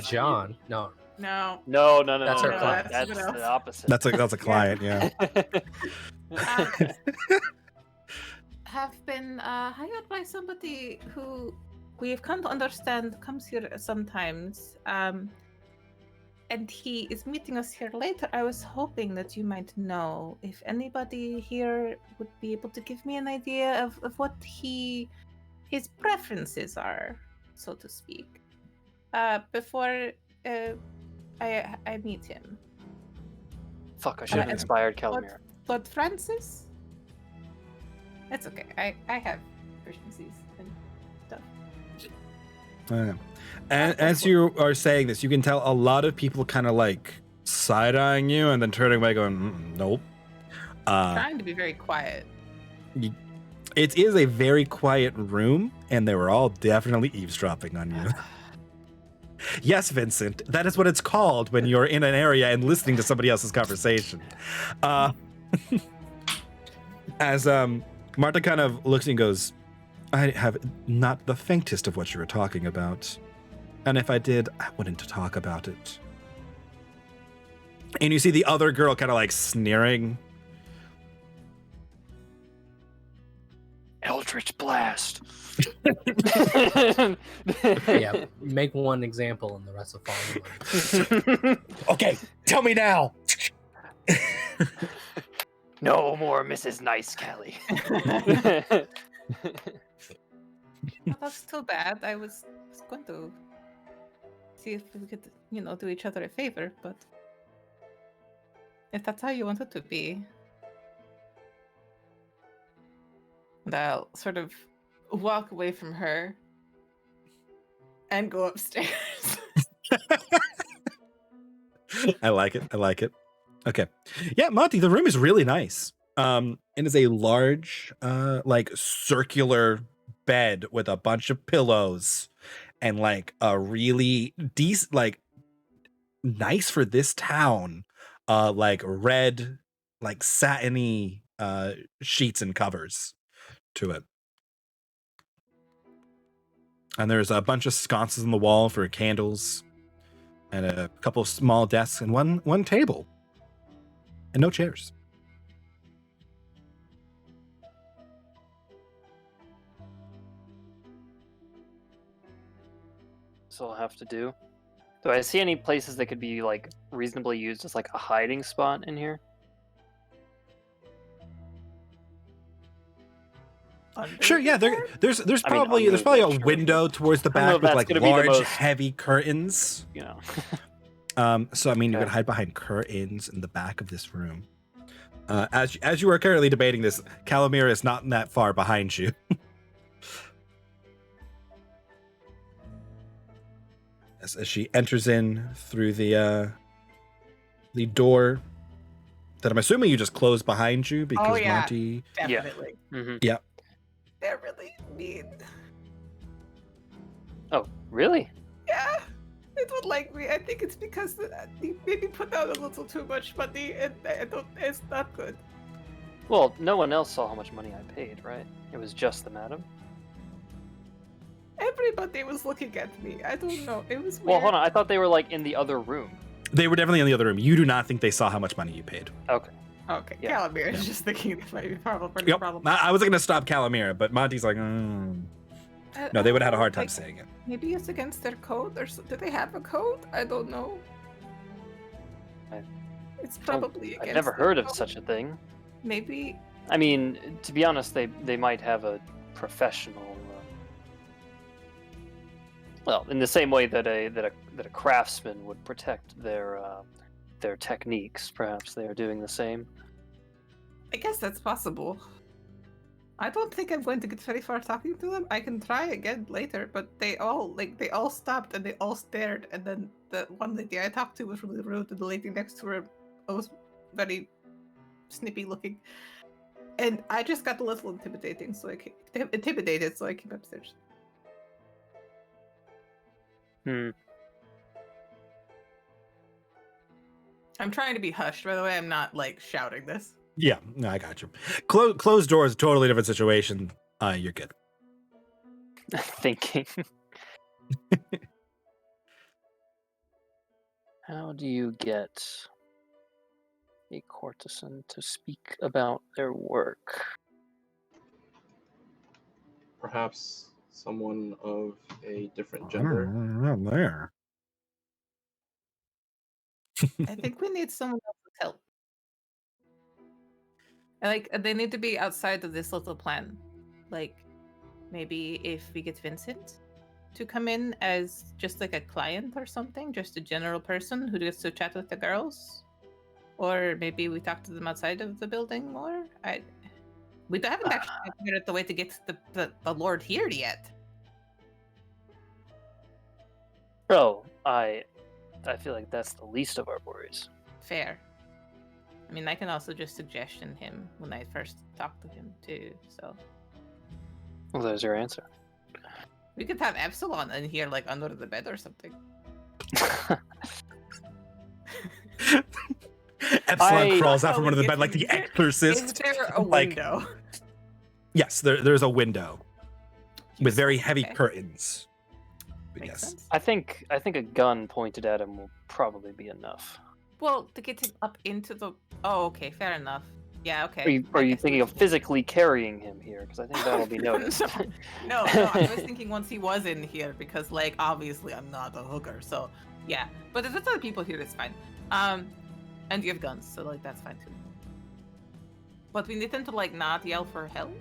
John. No. No. That's her client. That's the opposite. That's a client, yeah. Have been hired by somebody who we've come to understand comes here sometimes. And he is meeting us here later. I was hoping that you might know if anybody here would be able to give me an idea of what his preferences are, so to speak, before I meet him. Fuck, I should have inspired Calamir. But Francis? That's okay. I have efficiencies and stuff. And as you are saying this, you can tell a lot of people kind of like side-eyeing you and then turning away going, nope. Trying to be very quiet. It is a very quiet room, and they were all definitely eavesdropping on you. Yes, Vincent, that is what it's called when you're in an area and listening to somebody else's conversation. As Marta kind of looks and goes, I have not the faintest of what you were talking about. And if I did, I wouldn't talk about it. And you see the other girl kind of like sneering. Eldritch Blast. Yeah, make one example and the rest will follow. Okay, tell me now. No more Mrs. Nice Kelly. Well, that's too bad. I was going to see if we could, do each other a favor, but if that's how you want it to be, and I'll sort of walk away from her and go upstairs. I like it. Okay. Yeah, Monty, the room is really nice. It is a large, like circular bed with a bunch of pillows and like a really decent, like nice for this town, like red, like satiny sheets and covers to it. And there's a bunch of sconces on the wall for candles and a couple of small desks and one table and no chairs. so I'll have to do. Do I see any places that could be like reasonably used as like a hiding spot in here? Sure, yeah. There's I mean, probably under a the- sure, window towards the I don't know back if with that's like gonna be the large, most- heavy curtains. You know. So I mean, you Okay. could hide behind curtains in the back of this room. As you are currently debating this, Calamira is not that far behind you. As she enters in through the door that I'm assuming you just closed behind you because yeah. Monty. Definitely. Mm-hmm. They're really mean. Oh, really? Yeah. It would like me. I think it's because they maybe put out a little too much money, and I don't. It's not good. Well, no one else saw how much money I paid, right? It was just the madam. Everybody was looking at me. I don't know. It was weird. Well, hold on. I thought they were like in the other room. They were definitely in the other room. You do not think they saw how much money you paid. Okay. Okay, Yeah. Calamir is just thinking it might be problem. Yep. problem. I wasn't gonna stop Calamira, but Monty's like, no, they would have had a hard time saying it. Maybe it's against their code, or do they have a code? I don't know. It's probably against. I've never their heard of code. such a thing. Maybe. I mean, to be honest, they might have a professional. Well, in the same way that a craftsman would protect their techniques, perhaps they are doing the same. I guess that's possible. I don't think I'm going to get very far talking to them. I can try again later, but they all stopped and they all stared, and then the one lady I talked to was really rude, and the lady next to her was very snippy looking. And I just got a little intimidated, so I came upstairs. I'm trying to be hushed, by the way. I'm not like shouting this. Yeah, no, I got you. Closed door is a totally different situation. You're good. Thinking. How do you get a courtesan to speak about their work? Perhaps someone of a different I gender. don't know, there. I think we need someone else's help. And, like, they need to be outside of this little plan. Like, maybe if we get Vincent to come in as just like a client or something, just a general person who gets to chat with the girls, or maybe we talk to them outside of the building more. We haven't actually figured out the way to get the Lord here yet. Oh, I feel like that's the least of our worries. Fair. I mean, I can also just suggestion him when I first talked to him too. So Well, there's your answer. we could have Epsilon in here, like under the bed or something. Epsilon crawls out How from we under the get bed like to- the Is there Exorcist. a Like- window? Yes, there's a window with very heavy Okay. curtains. But Makes yes. sense. I think a gun pointed at him will probably be enough. Well, to get him up into the. Oh, okay, fair enough. Yeah, okay. Are you I guess thinking we of can- physically carrying him here? Because I think that'll be noticed. No, I was thinking once he was in here because, like, obviously I'm not a hooker, so yeah. But if there's other people here, it's fine. And you have guns, so like that's fine too. But we need him to like not yell for help,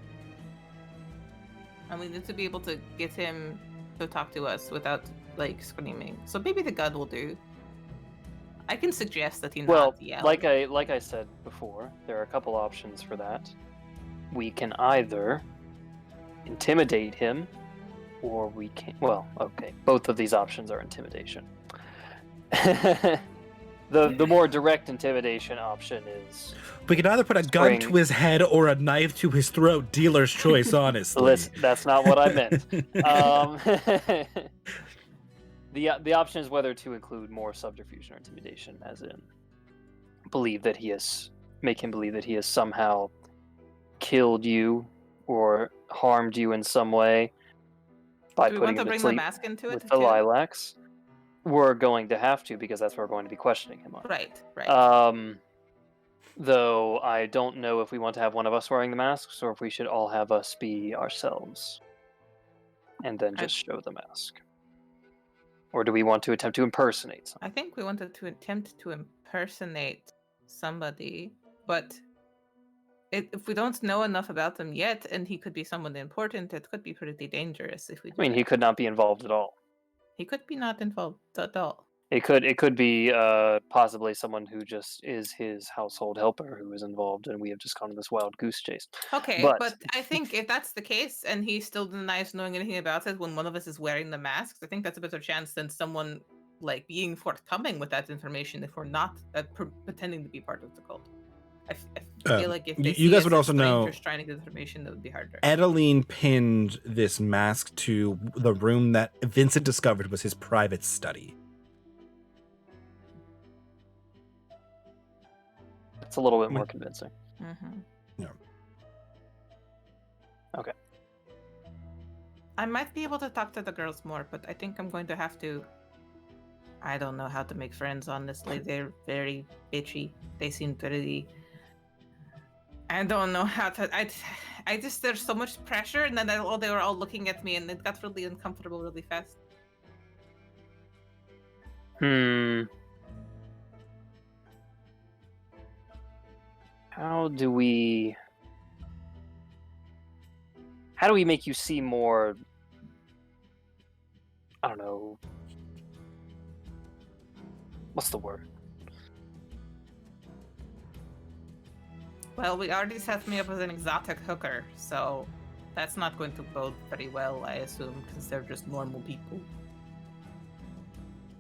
and we need to be able to get him to talk to us without like screaming. So maybe the gun will do. I can suggest that he Well, not yell. like I said before, there are a couple options for that. We can either intimidate him, or we can. Well, okay, both of these options are intimidation. The more direct intimidation option is We could either put a gun Spring. to his head or a knife to his throat. Dealer's choice, honestly. listen. That's not what I meant. The option is whether to include more subterfuge or intimidation, as in make him believe that he has somehow killed you or harmed you in some way by Do we want putting to him to bring the sleep mask into it with the too? lilacs. We're going to have to, because that's what we're going to be questioning him on. Right. Though I don't know if we want to have one of us wearing the masks or if we should all have us be ourselves and then just show the mask. Or do we want to attempt to impersonate someone? I think we wanted to attempt to impersonate somebody, but if we don't know enough about them yet, and he could be someone important, it could be pretty dangerous if we do I mean, that. he could not be involved at all. He could be not involved at all. It could be possibly someone who just is his household helper who is involved, and we have just gone on this wild goose chase. Okay, But- but I think if that's the case, and he still denies knowing anything about it when one of us is wearing the masks, I think that's a better chance than someone like being forthcoming with that information if we're not pretending to be part of the cult. I feel like if they you see guys us would as also know- strangers trying to get information, that would be harder. Adeline pinned this mask to the room that Vincent discovered was his private study. It's a little bit more convincing. Mm-hmm. Yeah. Okay. I might be able to talk to the girls more, but I think I'm going to have to. I don't know how to make friends, honestly. They're very bitchy. They seem pretty. I don't know how to. I just there's so much pressure, and then they were all looking at me, and it got really uncomfortable really fast. How do we make you see more? I don't know. What's the word? Well, we already set me up as an exotic hooker, so that's not going to bode very well, I assume, because they're just normal people.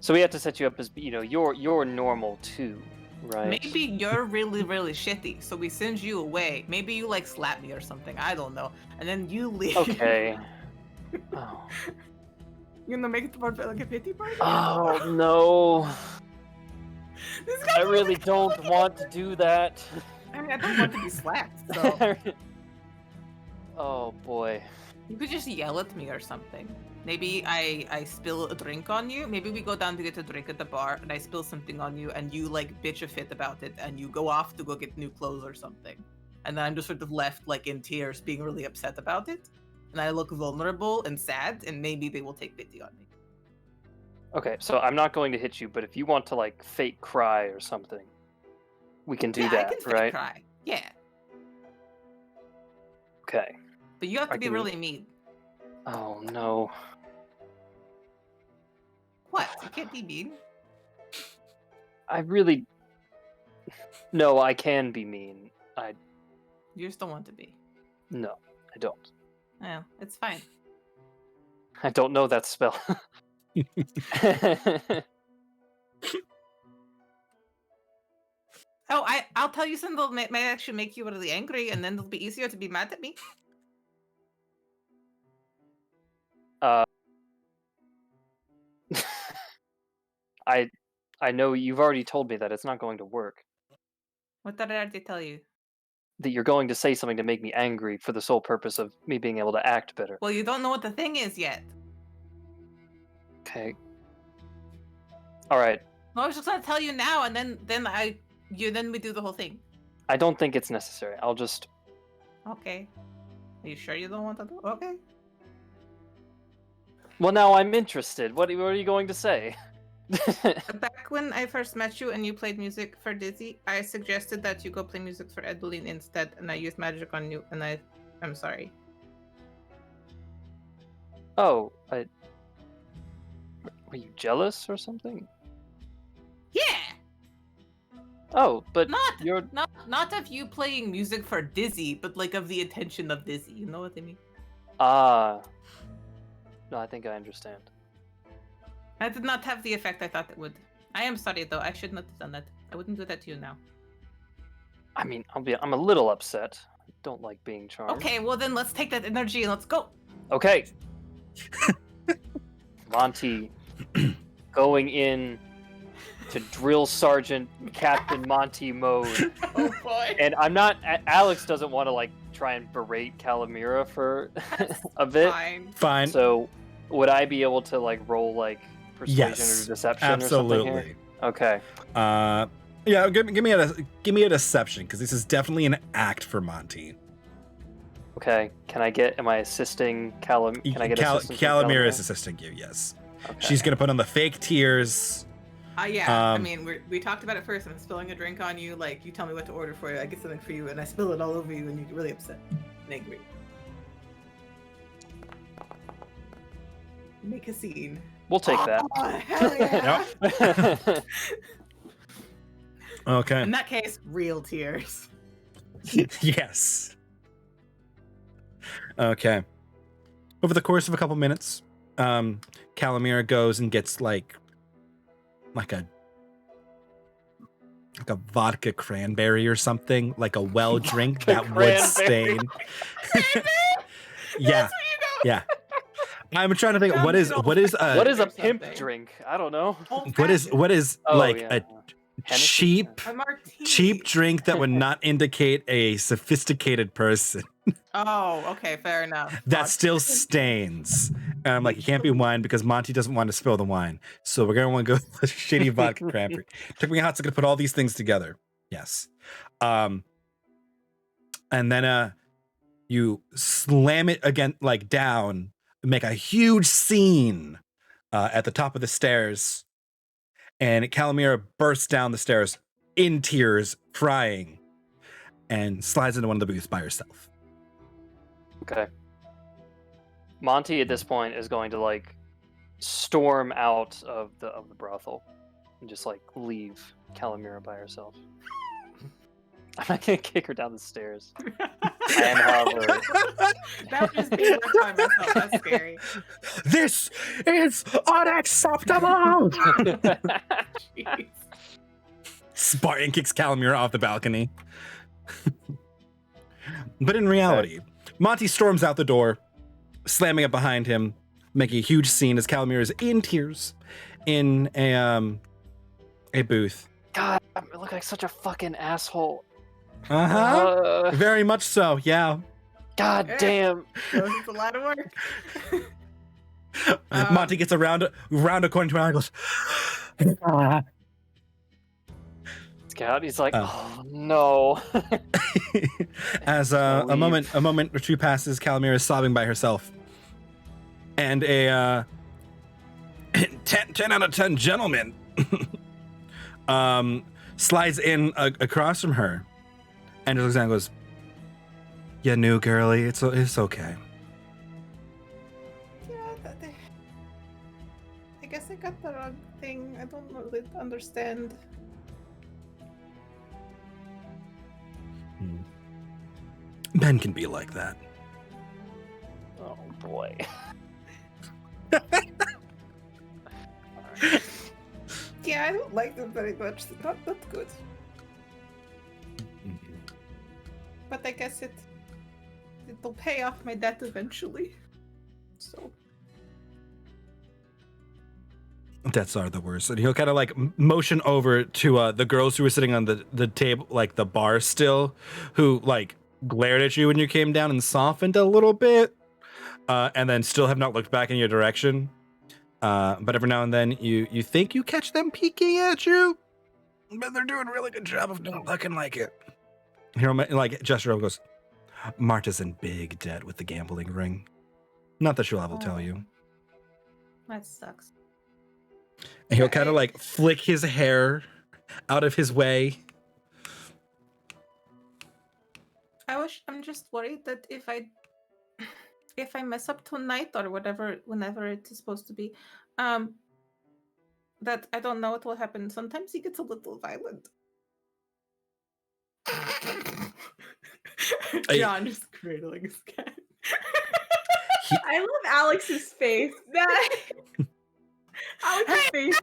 So we have to set you up as you're normal too, right? Maybe you're really, really shitty, so we send you away. Maybe you like slap me or something. I don't know, and then you leave. Okay. Oh. You gonna make it more like a pity party? Oh no! This I guy's really like- don't want to do that. I mean, I don't want to be slapped, so Oh boy. you could just yell at me or something. Maybe I spill a drink on you. Maybe we go down to get a drink at the bar, and I spill something on you, and you like bitch a fit about it, and you go off to go get new clothes or something, and then I'm just sort of left like in tears, being really upset about it, and I look vulnerable and sad, and maybe they will take pity on me. Okay, so I'm not going to hit you, but if you want to like fake cry or something, we can do Yeah, that, I can fake right? cry. Yeah, Okay. but you have to I be can- really mean. Oh no. What? You can't be mean. I really. No, I can be mean. You just don't want to be. No, I don't. Well, it's fine. I don't know that spell. Oh, I'll tell you something that may actually make you really angry, and then it'll be easier to be mad at me. I know you've already told me that it's not going to work. What did I already tell you? That you're going to say something to make me angry for the sole purpose of me being able to act better. Well, you don't know what the thing is yet. Okay. All right. No, I was just gonna tell you now, and then we do the whole thing. I don't think it's necessary. I'll just. Okay. Are you sure you don't want to do? Okay. Well, now I'm interested. What are you going to say? Back when I first met you and you played music for Dizzy, I suggested that you go play music for Adeline instead, and I used magic on you, and I'm sorry. Oh, were you jealous or something? Yeah. Oh, but you're. Not of you playing music for Dizzy, but like of the attention of Dizzy. You know what I mean? No, I think I understand. I did not have the effect I thought it would. I am sorry though. I should not have done that. I wouldn't do that to you now. I mean, I'm a little upset. I don't like being charmed. Okay, well then let's take that energy and let's go. Okay. Monty going in to drill sergeant Captain Monty mode. Oh boy. And I'm not. Alex doesn't want to like try and berate Calamira for a bit. Fine. So, would I be able to like roll like persuasion Yes, or deception or something here? absolutely. Okay. Yeah, give me a deception, because this is definitely an act for Monty. Okay. Am I assisting Can I get assistance from Calamira Calamira? is assisting you, yes. She's gonna put on the fake tears. Yeah. I mean, we talked about it first. I'm spilling a drink on you. Like, you tell me what to order for you. I get something for you, and I spill it all over you, and you get really upset and angry. Make a scene. We'll take that. Oh, hell yeah. Okay. In that case, real tears. Yes. Okay. Over the course of a couple minutes, Calamira goes and gets like a vodka cranberry or something, like a well drink that would stain. Yeah. Yeah. I'm trying to think what is What is a pimp something. drink? I don't know. what is Oh, like yeah. a Hennessy? A martini. cheap drink that would not indicate a sophisticated person Oh, okay, fair enough. that still stains. And I'm like, it can't be wine because Monty doesn't want to spill the wine. So we're gonna want to go with a shitty vodka cranberry. Took me a hot second to put all these things together. Yes. And then you slam it again, like down, make a huge scene at the top of the stairs. And Calamira bursts down the stairs in tears, crying, and slides into one of the booths by herself. Okay. Monty at this point is going to like storm out of the brothel and just like leave Calamira by herself. I'm not gonna kick her down the stairs. I am, however, That would just be left by myself. That's scary. This is unacceptable! Jeez. Spartan kicks Calamira off the balcony. But in reality, Monty storms out the door, slamming it behind him, making a huge scene as Calamira is in tears in a booth. God, I look like such a fucking asshole. Uh-huh. Very much so, yeah. God Yeah. damn. It's a lot of work. Monty gets around a corner to and goes, Scout, he's like, Oh. oh no. as a moment or two passes, Calamira is sobbing by herself. And a 10 out of 10 gentleman slides in across from her and just looks down and goes, "Yeah, new girly, it's okay." Yeah, I guess I got the wrong thing. I don't really understand. Men can be like that. Oh boy. Yeah, I don't like them very much. They're not good. But I guess it'll pay off my debt eventually. So Debts are the worst. And he'll kind of like motion over to the girls who were sitting on the table, like the bar still, who like glared at you when you came down and softened a little bit, and then still have not looked back in your direction. But every now and then you think you catch them peeking at you, but they're doing a really good job of not looking like it. He'll like gesture goes, "Marta's in big debt with the gambling ring. Not that she'll ever tell you." that sucks. And he'll kind of like flick his hair out of his way. I'm just worried that if I mess up tonight or whenever it is supposed to be, that I don't know what will happen. Sometimes he gets a little violent. John just cradling his cat. I love Alex's face. Alex's face.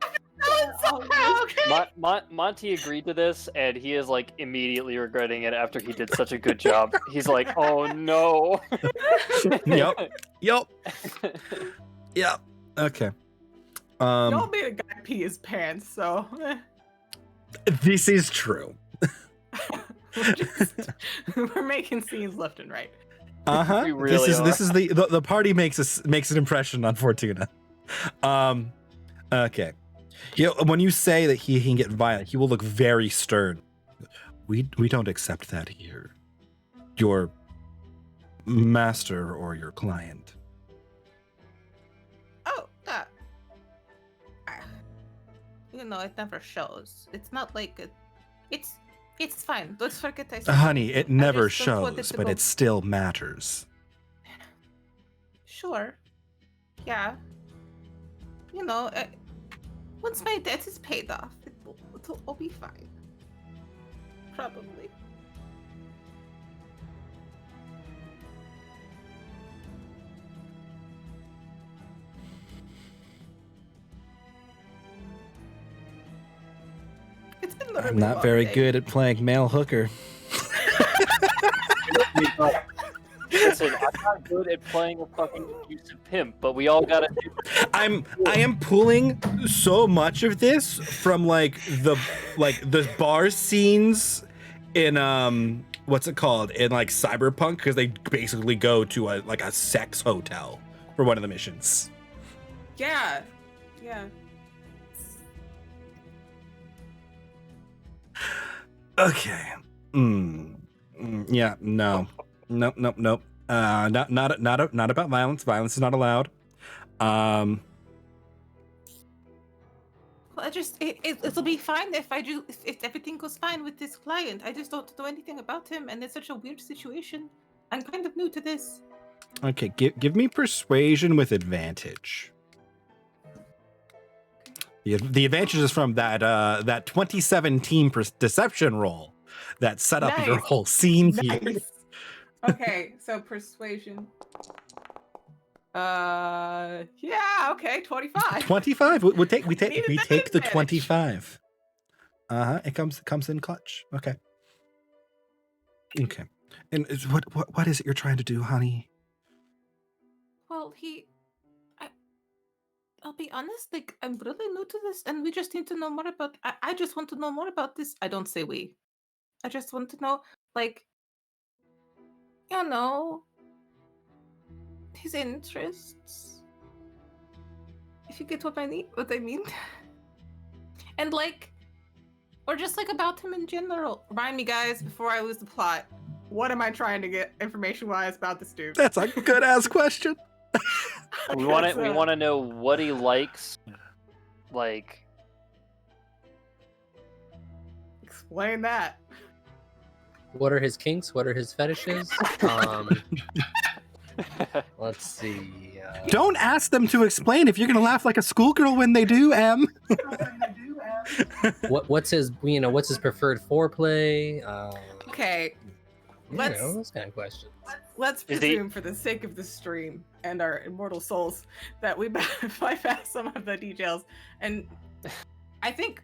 Monty agreed to this, and he is like immediately regretting it after he did such a good job. He's like, "Oh no." Yep. Okay. Y'all made a guy pee his pants, so This is true. we're making scenes left and right. Uh-huh. We really This is the party makes an impression on Fortuna. Okay. When you say that he can get violent, he will look very stern. We don't accept that here. Your master or your client. Oh, you know, it never shows. It's not like it's fine. Let's forget I said Honey, it anything. I never just don't want it shows, to but go- it still matters. Sure. Yeah. You know, once my debt is paid off, it'll all be fine. Probably. It's been I'm literally a not long very day. good at playing male hooker. Listen, I'm not good at playing a fucking abusive pimp, but we all gotta do. I am pulling so much of this from like the bar scenes in what's it called, in like Cyberpunk, because they basically go to a sex hotel for one of the missions. Yeah. Yeah. Okay. Yeah. No. Nope. Not about violence. Violence is not allowed. Well, it'll be fine if if everything goes fine with this client. I just don't know anything about him, and it's such a weird situation. I'm kind of new to this. Okay. Give me persuasion with advantage. The advantage is from that 2017 deception roll that set up your Nice. whole scene here. Nice. Okay, so persuasion. Yeah, okay, 25. 25. We take Needed the that 25. It comes in clutch. Okay. And what is it you're trying to do, honey? Well, I'll be honest, like, I'm really new to this, and we just need to know more about. I just want to know more about this. I don't say we. I just want to know, like, you know, his interests. If you get what I mean. And like, or just like about him in general. Remind me, guys, before I lose the plot, what am I trying to get information-wise about this dude? That's a good ass question. We want to. So- We want to know what he likes. Like, Explain that. What are his kinks? What are his fetishes? Let's see. Don't ask them to explain if you're gonna laugh like a schoolgirl when they do, Em. What's his preferred foreplay? Okay, let's- Those kind of questions. Let's Is he- presume, for the sake of the stream and our immortal souls, that we bypass some of the details. And I think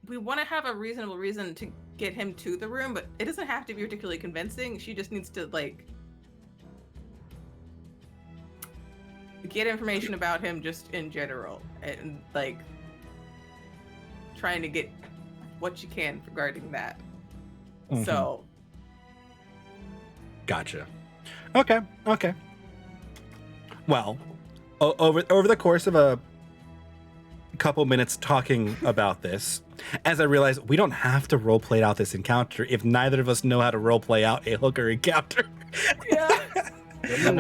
we want to have a reasonable reason to get him to the room, but it doesn't have to be particularly convincing. She just needs to, like, get information about him just in general, and, like, trying to get what you can regarding that. Mhm. So, Gotcha. Okay. Well, over the course of a couple minutes talking about this, as I realize we don't have to roleplay out this encounter if neither of us know how to roleplay out a hooker encounter. yeah. Let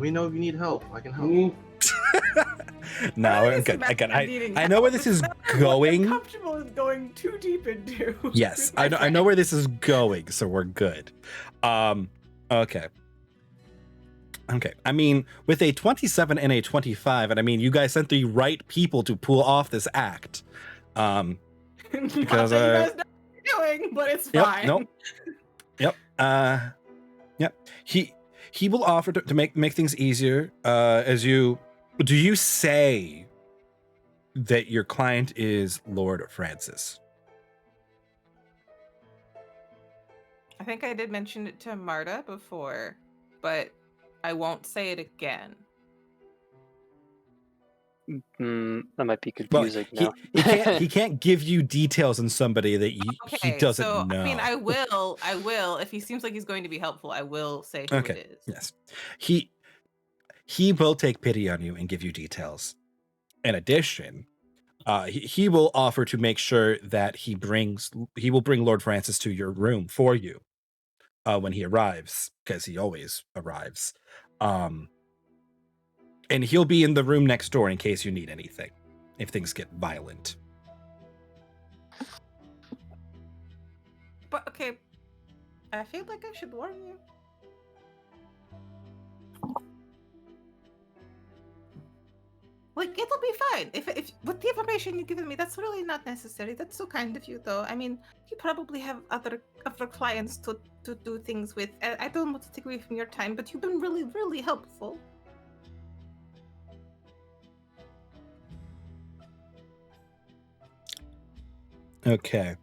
me know if you need help. I can help. No, I'm good. I know where this is going. I'm comfortable with going too deep into. Yes, with my I know where this is going, so we're good. Okay. I mean, with a 27 and a 25, and I mean, you guys sent the right people to pull off this act. friend. Because, Not that you guys know what you're doing, but it's fine. Yep. He will offer to make things easier. Do you say that your client is Lord Francis? I think I did mention it to Marta before, but I won't say it again. that might be Well, confusing. now. he can't give you details on somebody that he doesn't so, know. I mean, I will. If he seems like he's going to be helpful, I will say who Okay. it is. Yes. He will take pity on you and give you details. In addition, he will offer to make sure that he will bring Lord Francis to your room for you. when he arrives, because he always arrives. And he'll be in the room next door in case you need anything, if things get violent. But okay, I feel like I should warn you. Like, it'll be fine. If with the information you've given me, that's really not necessary. That's so kind of you, though. I mean, you probably have other clients to do things with. I don't want to take away from your time, but you've been really, really helpful. Okay.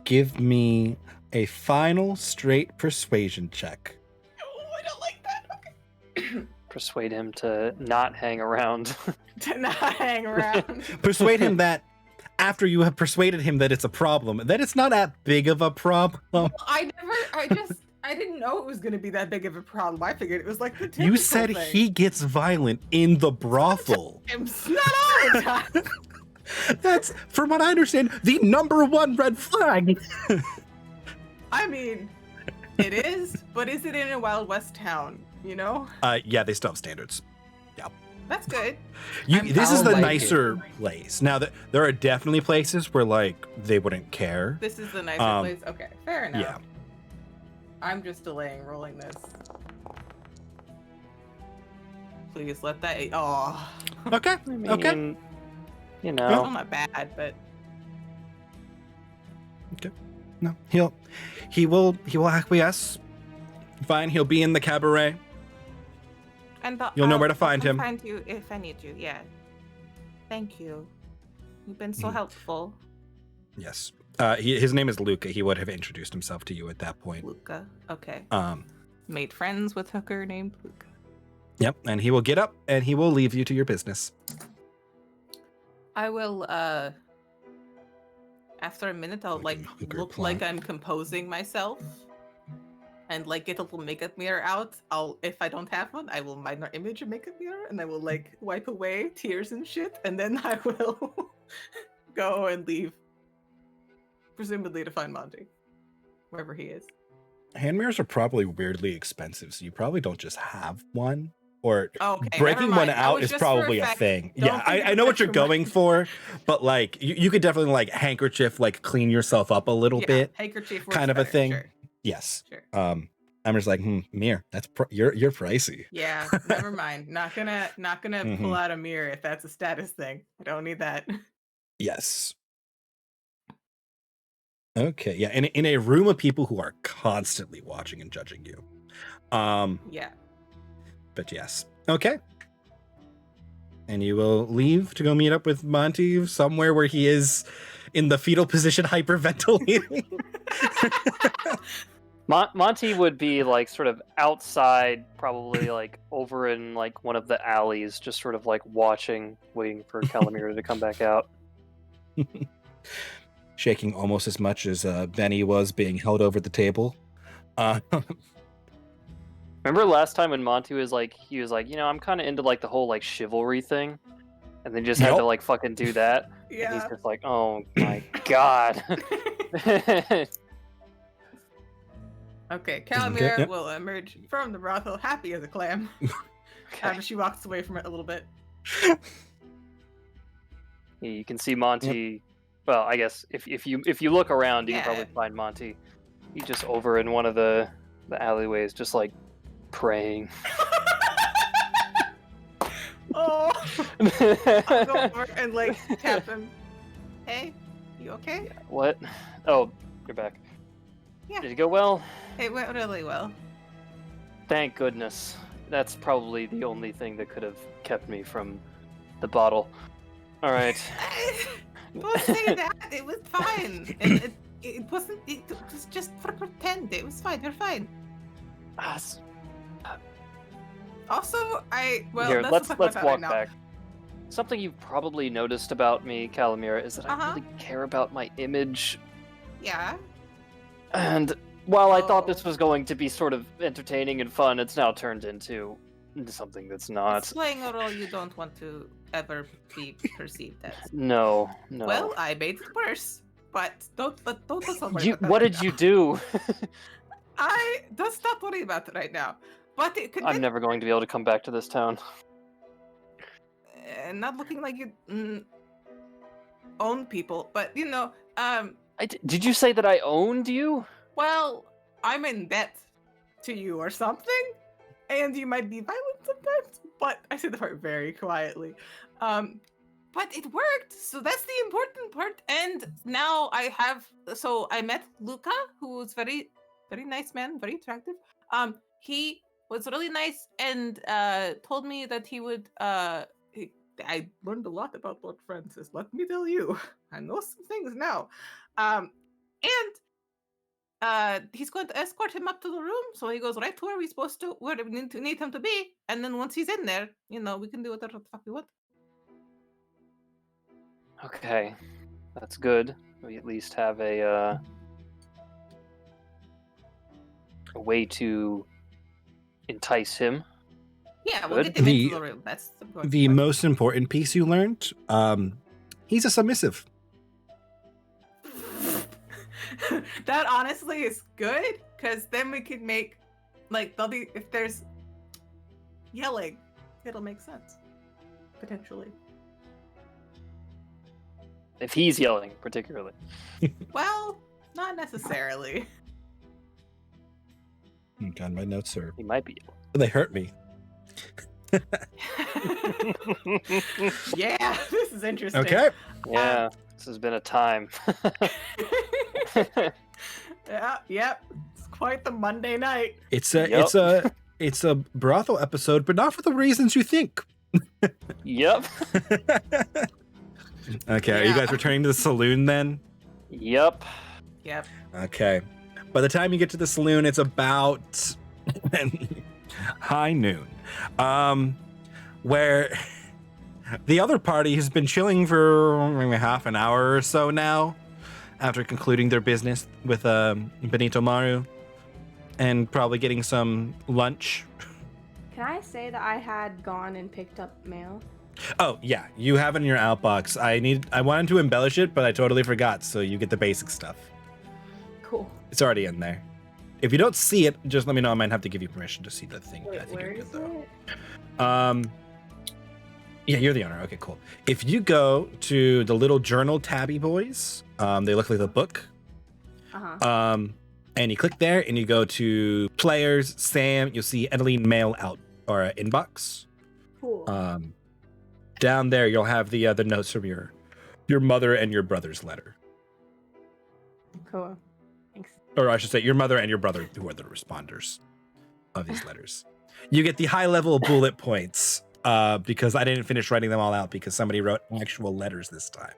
Give me a final straight persuasion check. Oh, I don't like that. Okay. Persuade him to not hang around. To not hang around. Persuade him that after you have persuaded him that it's a problem, that it's not that big of a problem. I didn't know it was going to be that big of a problem. I figured it was like the typical You said thing. he gets violent in the brothel. It's not all the time. That's, from what I understand, the #1 red flag. I mean, it is, but is it in a Wild West town? You know? Yeah, they still have standards. That's good. This is I'll the like nicer place. Now, there are definitely places where, like, they wouldn't care. This is the nicer place? Okay, fair enough. Yeah. I'm just delaying rolling this. Please let that... Oh. Okay, I mean, okay. You Well, know, not bad, but... No, he will acquiesce. Fine, he'll be in the cabaret. And You'll know where to find I'll him. find you if I need you, yeah. Thank you. You've been so helpful, Yes. His name is Luca. He would have introduced himself to you at that point. Luca. Okay. Um, Made friends with hooker named Luca. Yep, and he will get up and he will leave you to your business. I will, after a minute, I'll, Like like, a hooker look plant. like I'm composing myself. And, like, get a little makeup mirror out. If I don't have one, I will mind our image and makeup mirror, and I will, like, wipe away tears and shit, and then I will go and leave. Presumably to find Monty. Wherever he is. Hand mirrors are probably weirdly expensive, so you probably don't just have one. Or Okay, breaking never one mind. I out was is just for probably a effect. thing. Don't Yeah, think I know what you're extra money. going for, but like you could definitely like handkerchief, like clean yourself up a little Yeah, bit. handkerchief works kind of a better, thing. Sure. Yes. Sure. I'm just like, mirror. That's you're pricey. Yeah, never mind. Not gonna Mhm. pull out a mirror if that's a status thing. I don't need that. Yes. Okay. Yeah. In a room of people who are constantly watching and judging you. Yeah. But yes. Okay. And you will leave to go meet up with Monty somewhere where he is in the fetal position hyperventilating. Monty would be like sort of outside, probably like over in like one of the alleys, just sort of like watching, waiting for Calamira to come back out. Shaking almost as much as Benny was being held over the table. Remember last time when Monty was like, I'm kind of into like the whole like chivalry thing, and then just had to Nope. like fucking do that. And he's Yeah. just like, oh my god. Okay, Calamira yep. will emerge from the brothel happy as a clam after she walks away from it a little bit. Yeah, you can see Monty. Well, I guess if you look around, you can Yeah. probably find Monty. He's just over in one of the alleyways, just like praying. Oh, I'll go over and like tap him. Hey, you okay? What? Oh, you're back. Yeah. Did it go well? It went really well. Thank goodness. That's probably the only thing that could have kept me from the bottle. All right. Don't say that. It was fine. It wasn't. It was just for pretend. It was fine. You're fine. Ah, Also, Here, let's talk let's about that walk right now. back. Something you've probably noticed about me, Calamira, is that I Uh-huh. really care about my image. Yeah. And while I thought Oh. this was going to be sort of entertaining and fun, it's now turned into something that's not. It's playing a role you don't want to ever be perceived as. No. Well, I made it worse, but don't let's not worry You, about that what right did now. you do? Let's not worry about it right now. But it could I'm never going to be able to come back to this town. not looking like you own people, but Did you say that I owned you? well, I'm in debt to you or something, and you might be violent sometimes. But I said the part very quietly. But it worked, so that's the important part. And now I met Luca, who's very, very nice man, very attractive. He was really nice and told me that he would. I learned a lot about Lord Francis. Let me tell you, I know some things now. And he's going to escort him up to the room, so he goes right to where we need him to be. And then once he's in there, we can do whatever the fuck we want. Okay, that's good. We at least have a way to entice him. Yeah, we'll Good. get him into the room. That's The most important piece you learned, he's a submissive. That honestly is good, because then we can make, if there's yelling, it'll make sense, potentially. If he's yelling, particularly. Well, not necessarily. God, my notes are. He might be They hurt me. Yeah, this is interesting. Okay. Yeah, this has been a time. Yeah, yep. It's quite the Monday night. It's a brothel episode, but not for the reasons you think. Yep. Okay, are you guys returning to the saloon then? Yep. Yep. Okay. By the time you get to the saloon, it's about high noon. Where the other party has been chilling for maybe half an hour or so now, after concluding their business with Benito Maru, and probably getting some lunch. Can I say that I had gone and picked up mail? Oh yeah, you have it in your outbox. I wanted to embellish it, but I totally forgot, so you get the basic stuff. Cool. It's already in there. If you don't see it, just let me know. I might have to give you permission to see the thing. Wait, I think where you're is good it? though. Yeah, you're the owner. Okay, cool. If you go to the little journal tabby boys, they look like a book. Uh-huh. And you click there and you go to players, Sam, you'll see Edeline mail out or inbox. Cool. Down there you'll have the notes from your mother and your brother's letter. Cool. Thanks. Or I should say your mother and your brother, who are the responders of these letters. You get the high level bullet points because I didn't finish writing them all out because somebody wrote actual letters this time.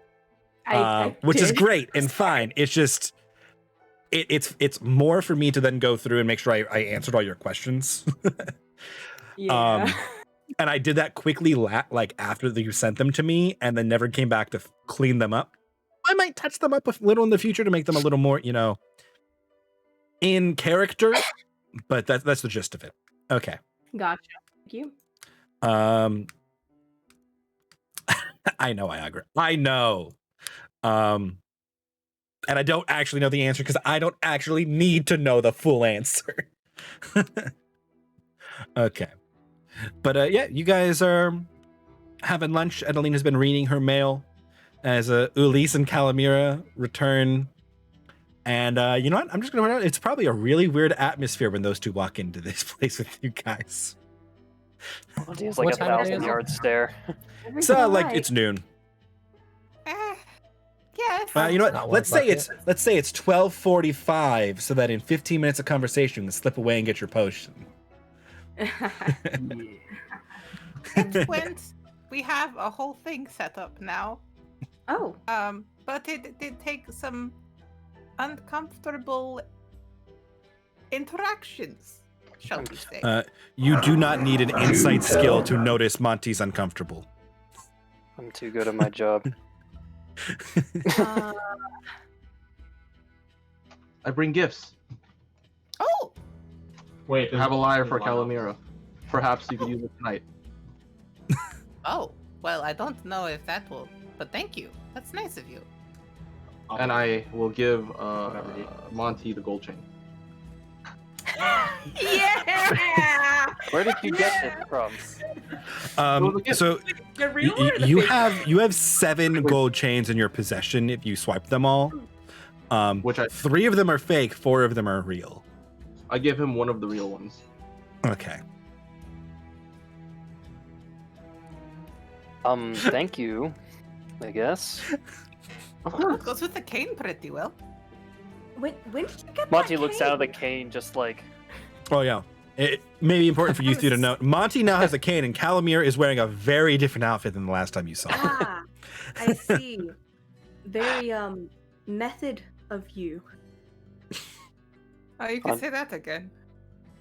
I Which is did. great and fine. It's just it's more for me to then go through and make sure I answered all your questions. Yeah. And I did that quickly after you sent them to me and then never came back to clean them up. I might touch them up a little in the future to make them a little more, in character, but that's the gist of it. Okay. Gotcha. Thank you. I know, Iagra. I know. And I don't actually know the answer because I don't actually need to know the full answer. Okay. But yeah, you guys are having lunch. Edeline has been reading her mail as Ulysse and Calamira return. And you know what? I'm just going to run out. It's probably a really weird atmosphere when those two walk into this place with you guys. It's like What a time of day is 1,000-yard stare. So it's noon. Yes. You know Not what? one Let's say bucket. it's 12:45, so that in 15 minutes of conversation, you can slip away and get your potion. It went. We have a whole thing set up now. Oh. But it did take some uncomfortable interactions, shall we say. You do not need an insight skill to notice Monty's uncomfortable. I'm too good at my job. I bring gifts. Oh! Wait, I have a lyre for Calamira. Perhaps you could use it tonight. Oh, well, I don't know if that will, but thank you. That's nice of you. And I will give Monty the gold chain. Yeah. Where did you get this from? So The real or the you fake? have 7 gold chains in your possession if you swipe them all. Which 3 of them are fake, 4 of them are real. I give him one of the real ones. Okay. Thank you. I guess. Of It course. goes with the cane pretty well. When did you get Monty that looks out of the cane? cane just like, Oh yeah. It may be important for you two to know. Monty now has a cane, and Calamir is wearing a very different outfit than the last time you saw him. Ah, I see. Very method of you. Oh, you can say that again.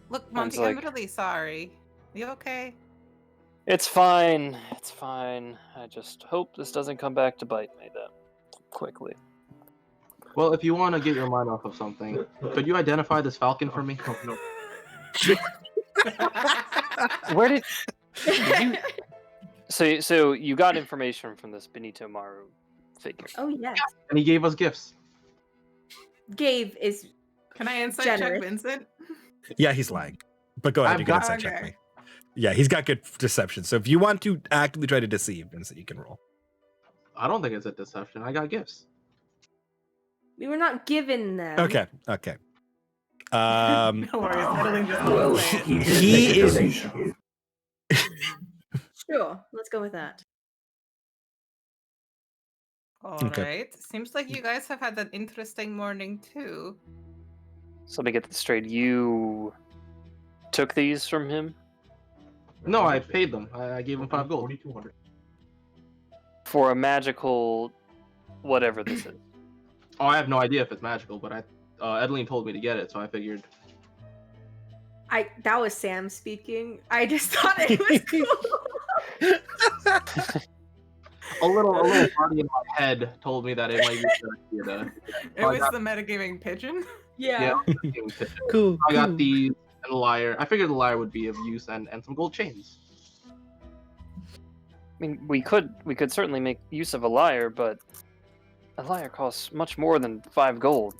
Look, Monty, like- I'm really sorry. You okay? it's fine. It's fine. I just hope this doesn't come back to bite me then. Quickly. Well, if you want to get your mind off of something, could you identify this falcon for me? Oh, no. Where did you... So you got information from this Benito Maru figure. Oh yes. And he gave us gifts. Gabe is Can I insight Generous. check Vincent? Yeah, he's lying. But go ahead, I've you can got- insight check okay. me. Yeah, he's got good deception. So if you want to actively try to deceive, Vincent, you can roll. I don't think it's a deception. I got gifts. we were not given them. Okay. No worries, Edeline just Well, won't say it. he did He make a is- donation. Sure, let's go with that. All Okay. right. Seems like you guys have had an interesting morning too. So let me get this straight. You took these from him No, I paid them. I gave him 5 gold. for a magical whatever this is. Oh, I have no idea if it's magical, but Edeline told me to get it, so I figured. That was Sam speaking. I just thought it was cool. A little party in my head told me that it might be a good idea It I was got- the metagaming pigeon. Yeah. to. Cool. I got these and a lyre. I figured the lyre would be of use and some gold chains. I mean, we could certainly make use of a lyre, but a lyre costs much more than 5 gold.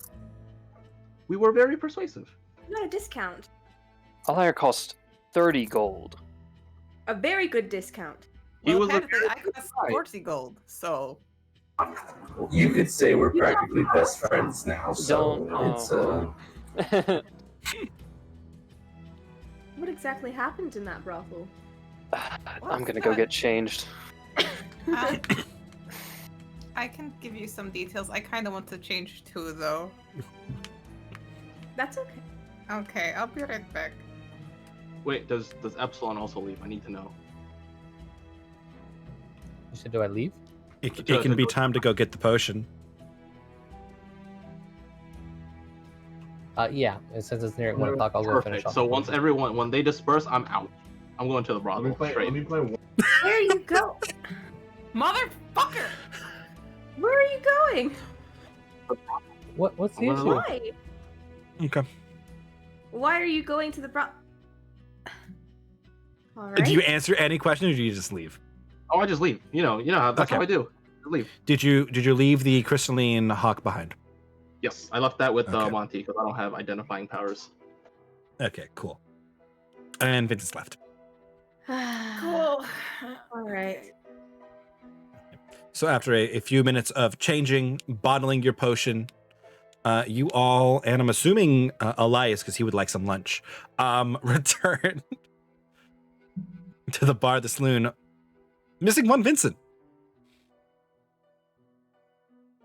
We were very persuasive. Not a discount. A lyre costs 30 gold. A very good discount. He Well, was a apparently I cost guy. 40 gold, so You could say we're practically best friends now, so Don't- it's What exactly happened in that brothel? I'm gonna go get changed. I can give you some details. I kind of want to change too, though. That's okay. Okay, I'll be right back. Wait, does Epsilon also leave? I need to know. You said, do I leave? It can be time to go get the potion. Yeah. And since it's near 1 o'clock, I'll go finish Perfect. off. So once when they disperse, I'm out. I'm going to the brothel. Straight. Where you go? Motherfucker! Where are you going? What's the I'm issue? gonna Why? Okay. Why are you going to the brothel? All right. Do you answer any questions, or do you just leave? Oh, I just leave. You know that's Okay. how I do. I leave. Did you leave the crystalline hawk behind? Yes, I left that with Okay. Monty because I don't have identifying powers. Okay, cool. And Vincent's left. Cool. All right. So after a few minutes of changing, bottling your potion, you all, and I'm assuming Elias, because he would like some lunch, return to the bar, the saloon, missing one Vincent.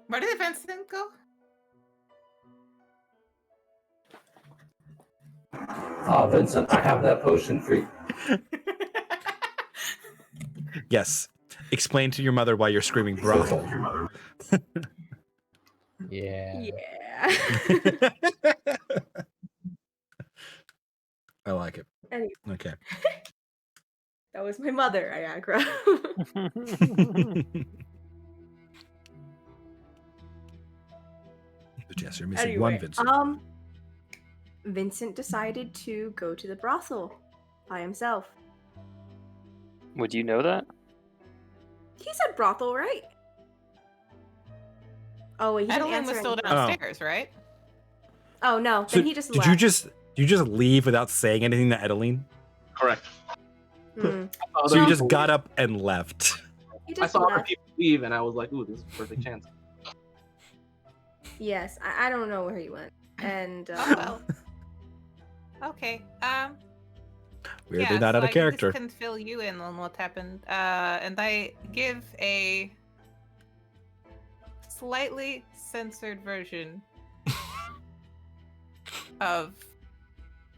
Where did Vincent go? Vincent, I have that potion for you. Yes. Explain to your mother why you're screaming brothel. Yeah. Yeah. I like it. Anyway. Okay. That was my mother, Iagra. But yes, you're missing one Vincent. Vincent decided to go to the brothel by himself. Would you know that? He said brothel, right? Oh wait, he didn't Edeline answer was still any- downstairs, right? Oh no, So then he just did left. You just leave without saying anything to Edeline? Correct. Hmm. So you Other just people got leave. up and left. You I just saw other left. people leave, and I was like, "Ooh, this is a perfect chance." Yes, I don't know where he went. And Oh well. Okay. Weirdly Yeah, not so out of I character. just can fill you in on what happened. And I give a slightly censored version of,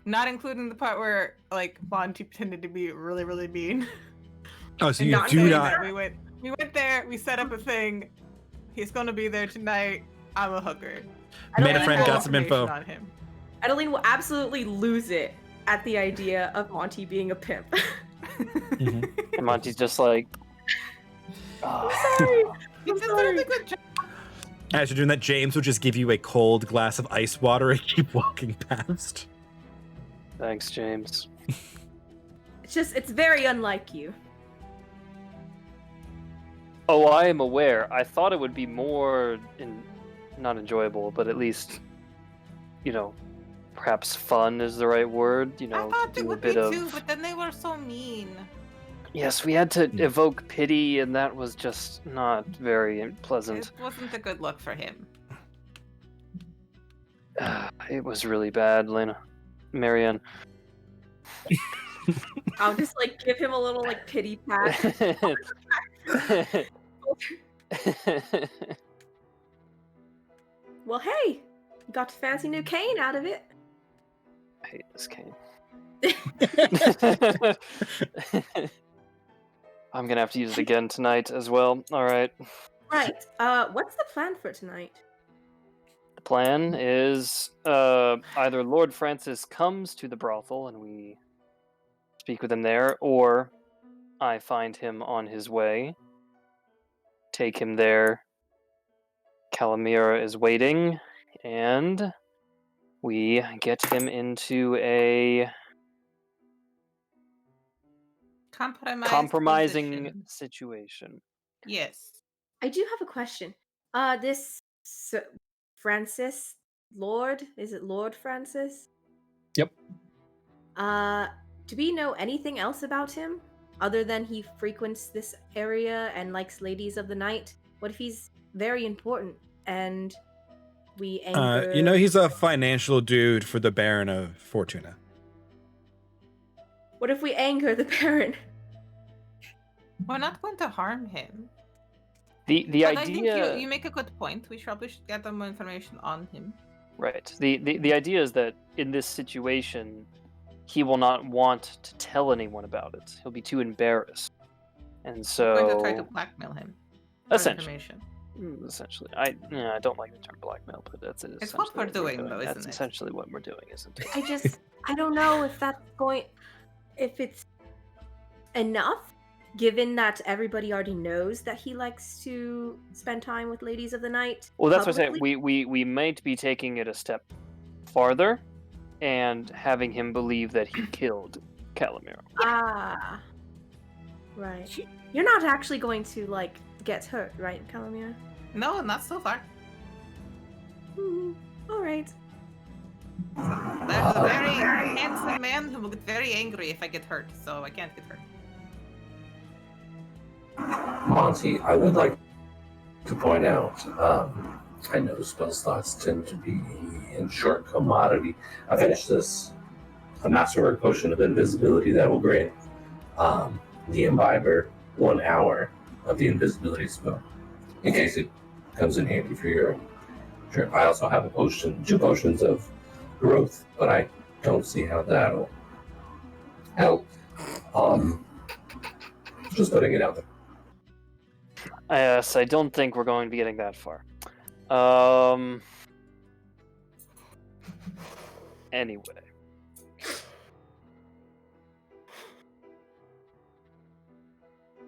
not including the part where like Monty pretended to be really, really mean. Oh, so And you not do saying not. that we went there, we set up a thing. He's gonna be there tonight. I'm a hooker. Made a Adeline friend, will- got some info. On him. Adeline will absolutely lose it at the idea of Monty being a pimp. Mhm. And Monty's just like, I'm sorry. You I'm did sorry. really good job. As you're doing that, James will just give you a cold glass of ice water and keep walking past. thanks, James. It's very unlike you. Oh, I am aware. I thought it would be more not enjoyable, but at least, perhaps fun is the right word. I To thought it do a would be bit of. too, but then they were so mean. Yes, we had to Hmm. evoke pity, and that was just not very pleasant. It wasn't a good look for him. It was really bad, Lena. Marianne. I'll just like give him a little like pity pat. Well, hey, you got a fancy new cane out of it. I hate this game. I'm gonna have to use it again tonight as well. All right. Right. What's the plan for tonight? The plan is either Lord Francis comes to the brothel and we speak with him there, or I find him on his way, take him there. Calamira is waiting, and we get him into a compromising Position. situation. Yes. I do have a question. This Francis Lord, is it Lord Francis? Yep. Do we know anything else about him other than he frequents this area and likes ladies of the night? What if he's very important and we anger? He's a financial dude for the Baron of Fortuna. What if we anger the Baron? We're not going to harm him. The But idea. I think you make a good point. We probably should gather more information on him. Right. The idea is that in this situation, he will not want to tell anyone about it. He'll be too embarrassed, and We're going to try to so blackmail him. For essentially, information. essentially, I don't like the term blackmail, but that's it. It's what we're doing, though, That's isn't it? essentially what we're doing, isn't it? I don't know if it's enough, given that everybody already knows that he likes to spend time with ladies of the night. Well, that's what I'm saying. publicly. We might be taking it a step farther, and having him believe that he killed Calamira. Ah, right. You're not actually going to like get hurt, right, Calamira? No, not so far. All right. There's a very handsome man who will get very angry if I get hurt, so I can't get hurt. Monty, I would like to point out, I know spell slots tend to be in short commodity. I finished this, a masterwork potion of invisibility that will grant the imbiber 1 hour of the invisibility spell, in case it comes in handy for your trip. I also have a potion, 2 potions of growth, but I don't see how that'll help. Just putting it out there. Yes, I don't think we're going to be getting that far. Anyway.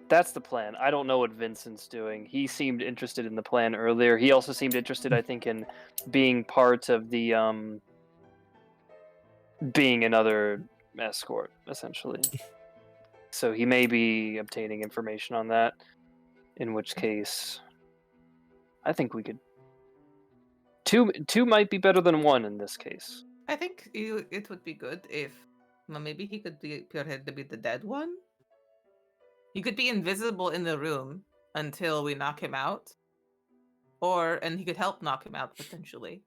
That's the plan. I don't know what Vincent's doing. He seemed interested in the plan earlier. He also seemed interested, I think, in being part of the being another escort, essentially. So he may be obtaining information on that. In which case, I think we could. Two might be better than 1 in this case. I think it would be good if maybe he could be pretend to be the dead one. He could be invisible in the room until we knock him out, and he could help knock him out potentially,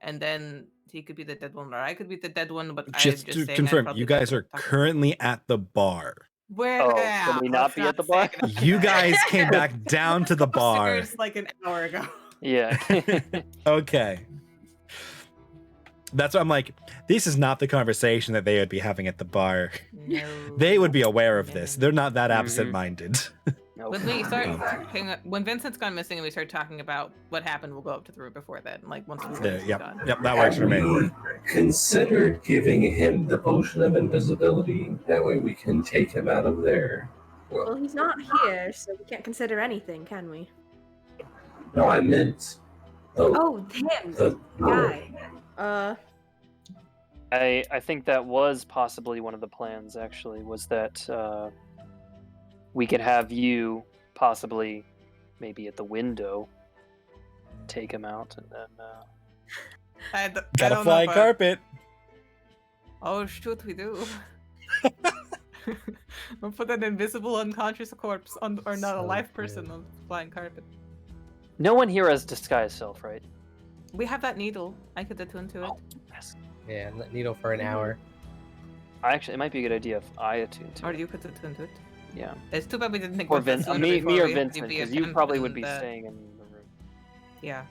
and then he could be the dead one, or I could be the dead one. But Just to confirm, you guys are currently at the bar. Where? Oh, can we not be at the bar? You guys came back down to the bar. Like an hour ago. Yeah. Okay. That's why I'm like, this is not the conversation that they would be having at the bar. No. They would be aware of this. They're not that absent-minded. Nope. When we start, when Vincent's gone missing and we start talking about what happened, we'll go up to the room before then. Like once we've gone. Yep, that works for me. Consider giving him the potion of invisibility. That way we can take him out of there. Well, he's not here, so we can't consider anything, can we? No, I meant. Oh, him, The guy. I think that was possibly one of the plans. Actually, was that we could have you possibly, maybe at the window, take him out, and then. Got a flying carpet. Oh shoot, we do. We'll put an invisible, unconscious corpse on, or not a live person on the flying carpet. No one here has disguise self, right? We have that needle. I could attune to it. Yes. Yeah, needle for an hour. Actually, it might be a good idea if I attune to Or it. you could attune to it. Yeah. It's too bad we didn't think Or about that Vince, sooner me before or we had to Vincent, be because you accountable probably in would be the- staying in the room. Yeah.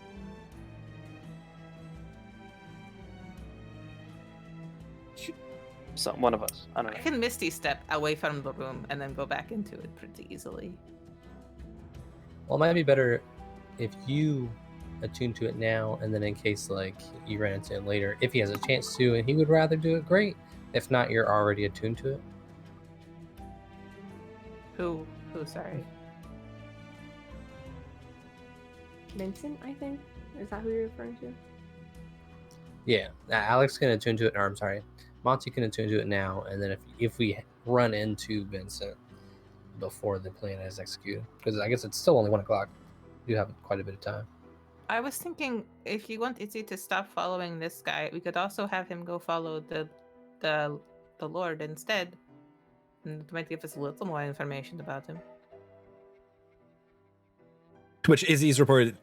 So one of us. I don't I know. can Misty step away from the room and then go back into it pretty easily. Well, it might be better if you attune to it now, and then in case like you ran into it later, if he has a chance to and he would rather do it, great. If not, you're already attuned to it. Who? Sorry. Vincent, I think. Is that who you're referring to? Yeah, Alex can attune to it. Or I'm sorry, Monty can attune to it now, and then if we run into Vincent before the plan is executed, because I guess it's still only 1 o'clock. You have quite a bit of time. I was thinking if you want Izzy to stop following this guy, we could also have him go follow the Lord instead. And it might give us a little more information about him. To which Izzy's reported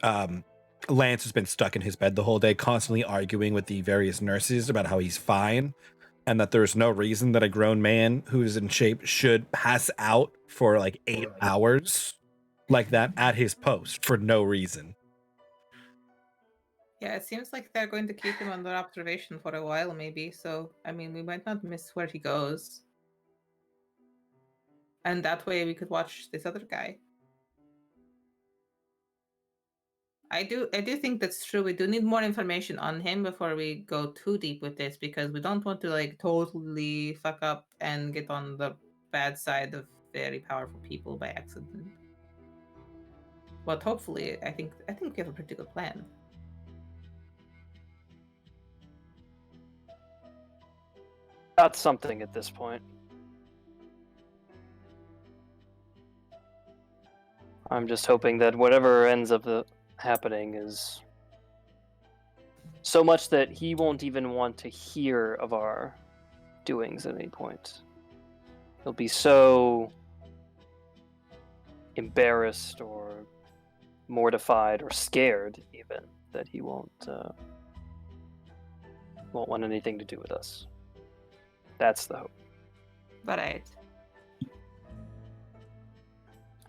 Lance has been stuck in his bed the whole day, constantly arguing with the various nurses about how he's fine, and that there's no reason that a grown man who's in shape should pass out for like 8 hours like that at his post for no reason. Yeah, it seems like they're going to keep him under observation for a while, maybe. So, I mean, we might not miss where he goes. And that way we could watch this other guy. I do think that's true. We do need more information on him before we go too deep with this, because we don't want to like totally fuck up and get on the bad side of very powerful people by accident. But hopefully, I think we have a pretty good plan. Got something at this point. I'm just hoping that whatever ends up happening is so much that he won't even want to hear of our doings at any point. He'll be so embarrassed or mortified or scared even that he won't want anything to do with us. That's the hope. Right.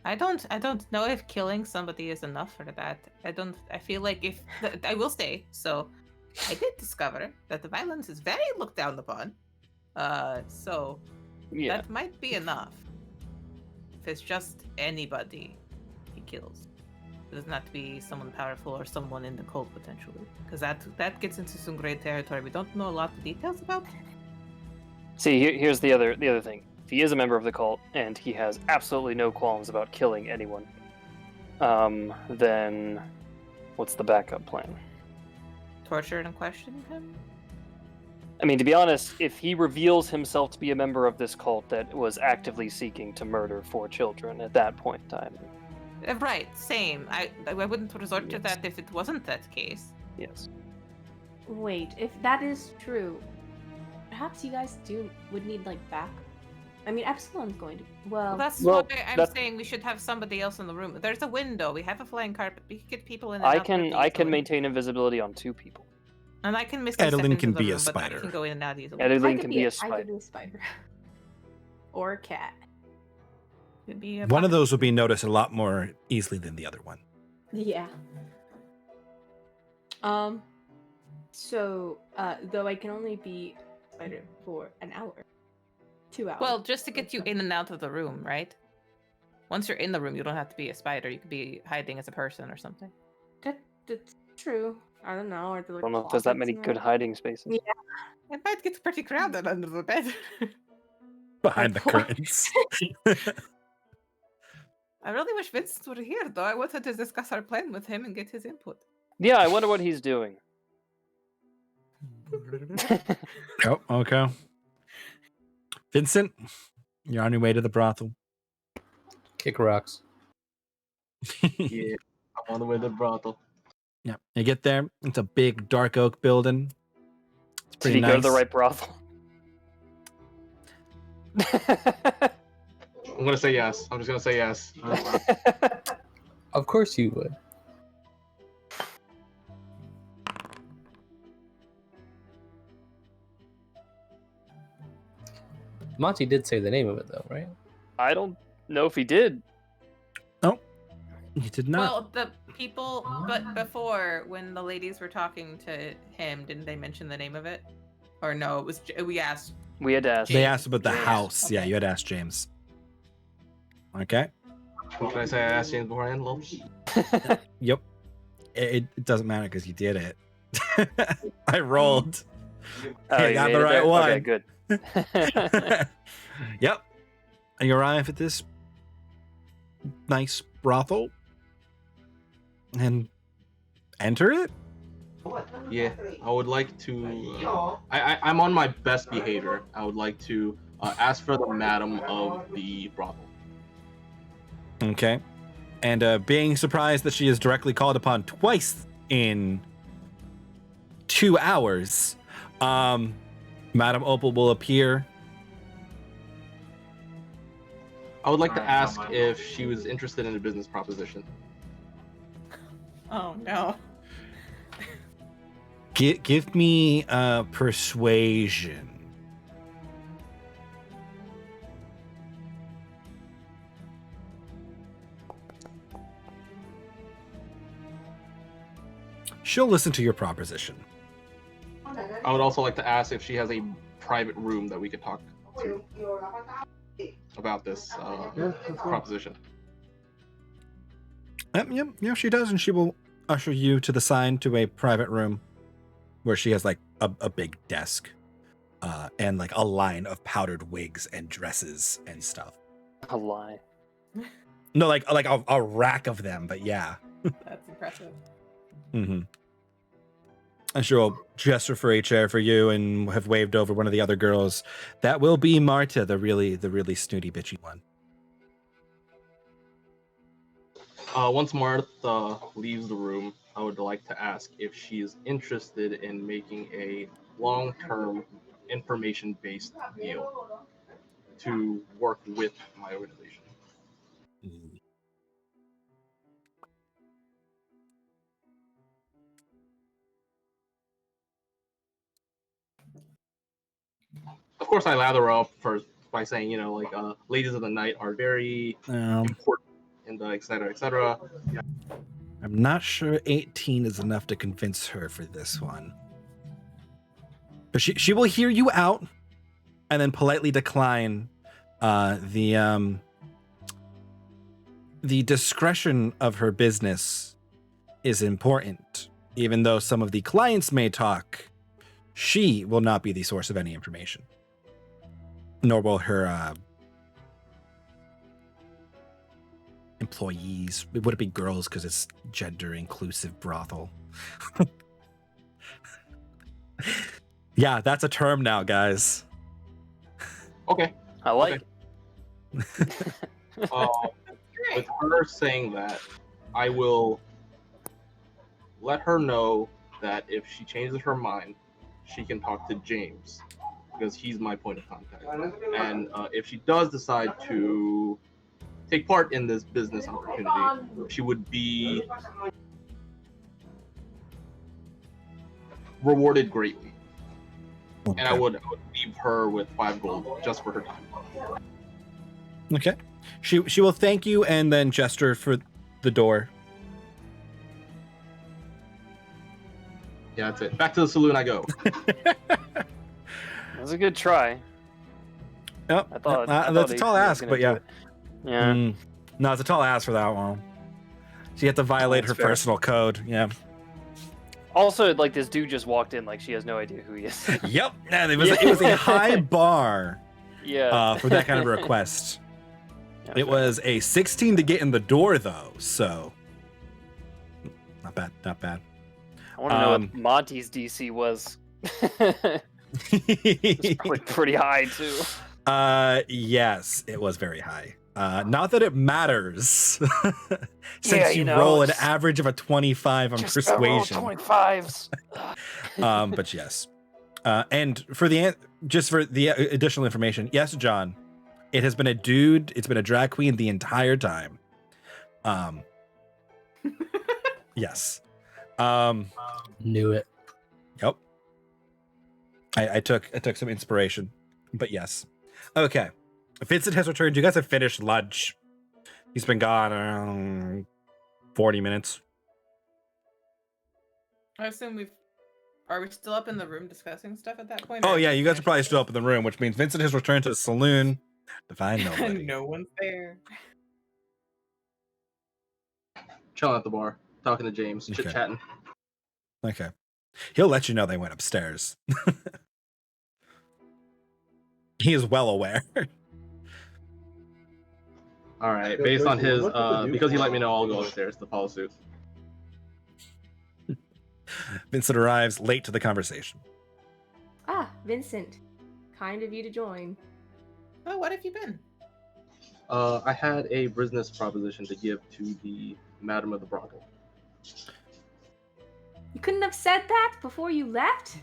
I don't know if killing somebody is enough for that. I feel like I will say, so I did discover that the violence is very looked down upon. So Yeah. that might be enough. If it's just anybody he kills. It doesn't have to be someone powerful or someone in the cult potentially. Because that gets into some great territory. We don't know a lot of details about. See, here's the other thing. If he is a member of the cult and he has absolutely no qualms about killing anyone, then what's the backup plan? Torture and questioning him? I mean, to be honest, if he reveals himself to be a member of this cult that was actively seeking to murder 4 children at that point in time. Right, same. I wouldn't resort to that if it wasn't that case. Yes. Wait, if that is true, perhaps you guys would need like back. I mean, Epsilon's going to. Well, that's Well, why I'm that- saying we should have somebody else in the room. There's a window. We have a flying carpet. We can get people in and I out can pretty I can easily. maintain invisibility on 2 people. And I can misty step Adeline into can the be a room, but I spider. can go in and out easily. Adeline I can be a I spider. could be a spider. Or a cat. Could be a One of pocket. those will be noticed a lot more easily than the other one. Yeah. So, though I can only be a spider for an hour. 2 hours. Well, just to get you in and out of the room, right? Once you're in the room, you don't have to be a spider. You could be hiding as a person or something. That's true. I don't know. Or I don't know if there's that many good hiding spaces. Yeah. It might get pretty crowded under the bed. Behind the Good point. curtains. I really wish Vincent were here, though. I wanted to discuss our plan with him and get his input. Yeah, I wonder what he's doing. Oh, okay. Vincent, you're on your way to the brothel. Kick rocks. Yeah, I'm on the way to the brothel. Yeah, you get there. It's a big dark oak building. It's Did pretty he nice. go to the right brothel? I'm gonna say yes. I'm just gonna say yes. Of course you would. Monty did say the name of it though, right? I don't know if he did. You did not. Well, the people, but before, when the ladies were talking to him, didn't they mention the name of it? Or no, it was, we asked. We had to ask. They asked about the James. house. Yeah, Okay. you had asked James. Okay. What can I say? I asked James beforehand, Lil? Yep. It doesn't matter because you did it. I rolled. Oh, You you got made the it right there? one. Okay, good. Yep. And you arrive at this nice brothel and enter it. Yeah, I would like to. I'm on my best behavior. I would like to ask for the madam of the brothel. Okay. And being surprised that she is directly called upon twice in 2 hours, Madam Opal will appear. I would like to ask if she was interested in a business proposition. Oh, no. Give me persuasion. She'll listen to your proposition. I would also like to ask if she has a private room that we could talk to about this proposition. Yeah, she does, and she will usher you to the side to a private room where she has like a big desk and like a line of powdered wigs and dresses and stuff. A lie. No, like a rack of them, but yeah. That's impressive. Mm-hmm. And she'll gesture for a chair for you and have waved over one of the other girls. That will be Marta, the really snooty bitchy one. Once Martha leaves the room, I would like to ask if she is interested in making a long-term information-based deal to work with my organization. Of course, I lather her up first by saying, ladies of the night are very important, and et cetera, et cetera. I'm not sure 18 is enough to convince her for this one. But she will hear you out and then politely decline. The discretion of her business is important. Even though some of the clients may talk, she will not be the source of any information. Nor will her employees. Would it be girls because it's gender inclusive brothel? Yeah, that's a term now, guys. Okay. I like it. With her saying that, I will let her know that if she changes her mind, she can talk to James, because he's my point of contact. And if she does decide to take part in this business opportunity, she would be rewarded greatly. And I would leave her with 5 gold just for her time. Okay. She will thank you and then gesture for the door. Yeah, that's it. Back to the saloon I go. That was a good try. Yep. I thought that's a tall he was ask, gonna but do yeah. it. Yeah. No, it's a tall ask for that one. She had to violate That's her fair. personal code. Yeah. Also, like, this dude just walked in, like, she has no idea who he is. Yep. And it was a high bar Yeah. for that kind of a request. Yeah, It fair. was a 16 to get in the door, though, so not bad. Not bad. I want to know what Monty's DC was. It's probably pretty high, too. Yes, it was very high. Not that it matters, since Yeah, you you know, roll an it's- average of a 25 on Just gotta roll persuasion. 25s. But yes, and for the additional information, yes, John, it has been a dude. It's been a drag queen the entire time. Yes. Knew it. Yep. I took some inspiration, but yes. Okay. Vincent has returned. You guys have finished lunch. He's been gone around 40 minutes. I assume are we still up in the room discussing stuff at that point? Oh or yeah, have we you guys are finished probably this? still up in the room, which means Vincent has returned to the saloon to find nobody. No one's there. Chilling at the bar, talking to James, Okay. chit-chatting. Okay. He'll let you know they went upstairs. He is well aware. All right, based on his, because he let me know, I'll go upstairs to follow suit. Vincent arrives late to the conversation. Ah, Vincent. Kind of you to join. Oh, what have you been? I had a business proposition to give to the Madam of the Brothel. You couldn't have said that before you left?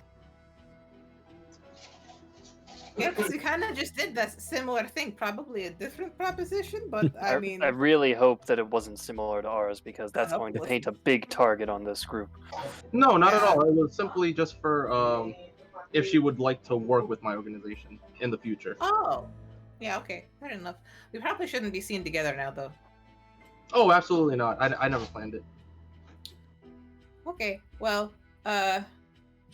Yeah, because you kind of just did that similar thing. Probably a different proposition, but I mean, I really hope that it wasn't similar to ours, because that's hope going it to paint a big target on this group. No, not at all. It was simply just for if she would like to work with my organization in the future. oh, yeah, okay, fair enough. We probably shouldn't be seen together now, though. Oh, absolutely not. I never planned it. Okay, well, Of I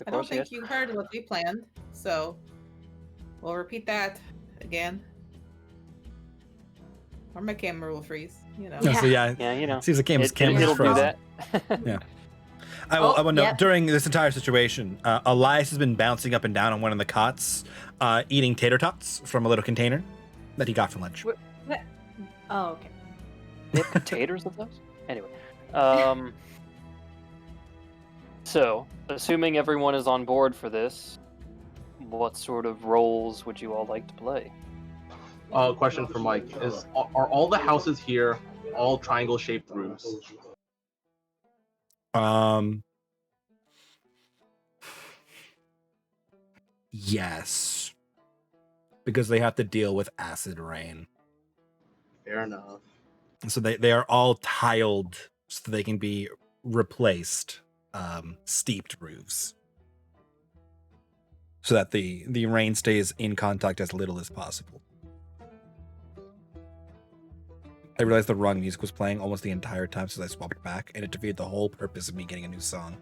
don't course, think yes. you heard what we planned, so we'll repeat that again. Or my camera will freeze, you know. So yeah, Yeah, you know. seems like Cam's It'll camera's do frozen. that. Yeah. I will note, yep. during this entire situation, Elias has been bouncing up and down on one of the cots, eating tater tots from a little container that he got for lunch. Oh, okay. They have potatoes of those? Anyway. So, assuming everyone is on board for this, what sort of roles would you all like to play? Question for Mike is: are all the houses here all triangle-shaped roofs? Yes. Because they have to deal with acid rain. Fair enough. So they are all tiled so they can be replaced, steeped roofs. So that the rain stays in contact as little as possible. I realized the wrong music was playing almost the entire time since I swapped back, and it defeated the whole purpose of me getting a new song.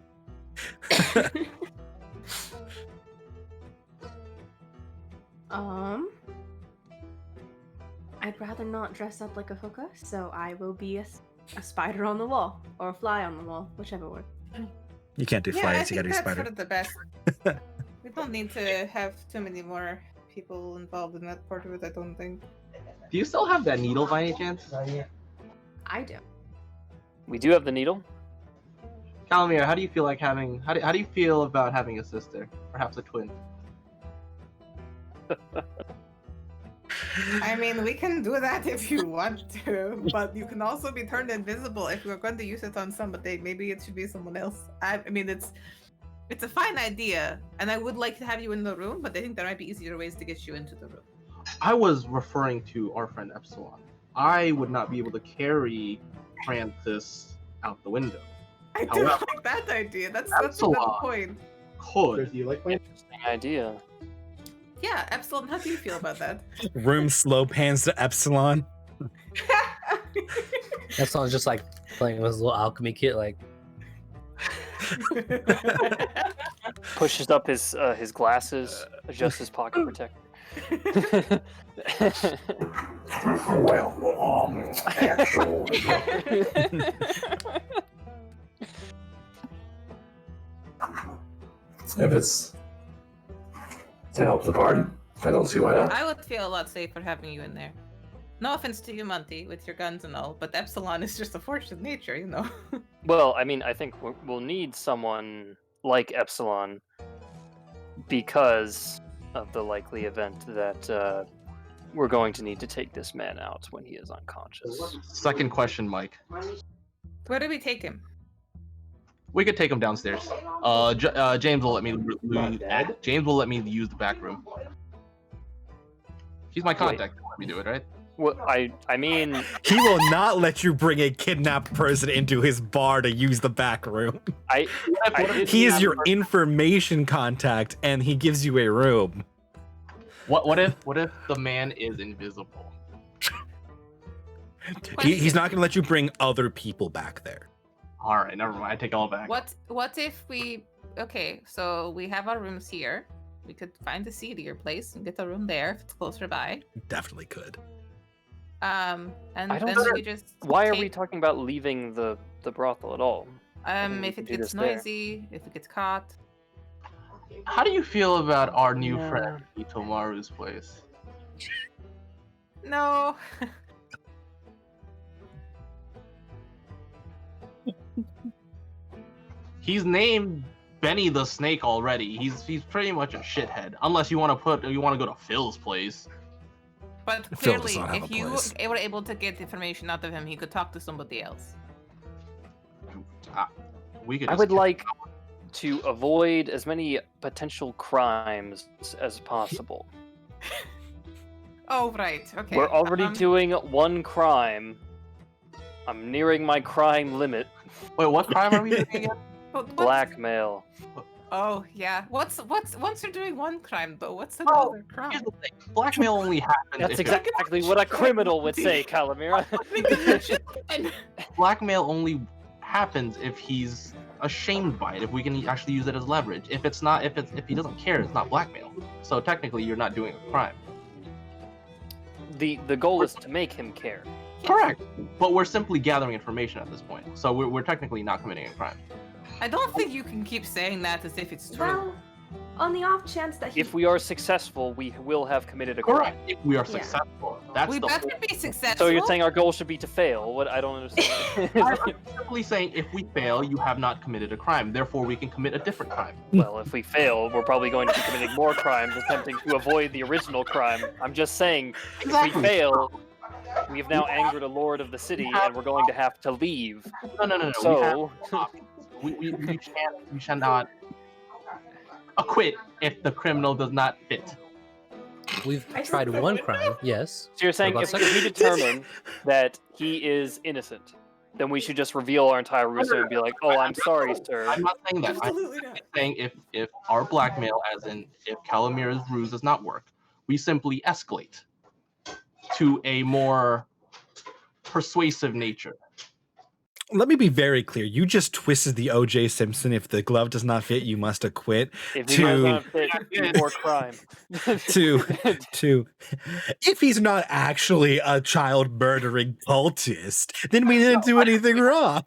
I'd rather not dress up like a hooker, so I will be a spider on the wall or a fly on the wall, whichever works. You can't do Yeah, I flyers, you think gotta do that's spider. sort of the best. We don't need to have too many more people involved in that part of it, I don't think. Do you still have that needle by any chance? I do. We do have the needle. Calamir, how do you feel like having? How do you feel about having a sister, perhaps a twin? I mean, we can do that if you want to, but you can also be turned invisible if we're going to use it on somebody. Maybe it should be someone else. I mean, it's It's a fine idea, and I would like to have you in the room, but I think there might be easier ways to get you into the room. I was referring to our friend Epsilon. I would not be able to carry Francis out the window. I However, don't like that idea. That's a good Epsilon. point. Could. Do you like Interesting idea. Yeah, Epsilon, how do you feel about that? room slow pans to Epsilon? That sounds just like playing with his little alchemy kit. Like, Pushes up his glasses, adjusts his pocket protector. Well, actually, if it's to help the party, I don't see why not. I would feel a lot safer having you in there. No offense to you, Monty, with your guns and all, but Epsilon is just a force of nature, you know. Well, I mean, I think we'll need someone like Epsilon because of the likely event that we're going to need to take this man out when he is unconscious. Second question, Mike. Where do we take him? We could take him downstairs. James will let me James will let me use the back room. He's my contact. Let me do it, right? Well, I mean, He will not let you bring a kidnapped person into his bar to use the back room. He is your information contact, and he gives you a room. What if the man is invisible? He's not going to let you bring other people back there. All right, never mind. I take it all back. What if we... Okay, so we have our rooms here. We could find a seedier place and get a room there if it's closer by. Definitely could. And I don't then know. we just why are we talking about leaving the brothel at all? we if can it do gets this there. noisy, if it gets caught. How do you feel about our new Yeah. friend Itomaru's place? No. He's named Benny the Snake already. He's pretty much a shithead. Unless you want to go to Phil's place. But Phil does clearly, not have if a you place. were able to get information out of him, he could talk to somebody else. We could. I just would kill- like to avoid as many potential crimes as possible. Oh, right. Okay. We're already doing one crime. I'm nearing my crime limit. Wait, what crime are we doing again? Blackmail. Oh, yeah. What's once you're doing one crime though? What's Oh, another crime? Here's the thing. Blackmail only happens. That's if exactly what a criminal would say, Calamira. Blackmail only happens if he's ashamed by it. If we can actually use it as leverage. If he doesn't care, it's not blackmail. So technically, you're not doing a crime. The goal is to make him care. Correct. But we're simply gathering information at this point. So we're technically not committing a crime. I don't think you can keep saying that as if it's true. Well, on the off chance that he... If we are successful, we will have committed a crime. Correct. If we are Yeah. successful, that's We the. better be successful. So you're saying our goal should be to fail? What I don't understand. I'm simply saying if we fail, you have not committed a crime. Therefore, we can commit a different crime. Well, if we fail, we're probably going to be committing more crimes, attempting to avoid the original crime. I'm just saying, if we fail, we have now angered a lord of the city, and we're going to have to leave. No. So, We cannot acquit if the criminal does not fit. we've I tried said- one crime, yes. so you're saying What if about we determine that he is innocent, then we should just reveal our entire ruse and be like, "Oh, I'm sorry, sir." I'm not saying that. I'm Absolutely not. saying if our blackmail, as in if Calamira's ruse does not work, we simply escalate to a more persuasive nature. Let me be very clear. You just twisted the O.J. Simpson. If the glove does not fit, you must acquit. If To- he does not fit, more crime. To if he's not actually a child murdering cultist, then we didn't do anything wrong.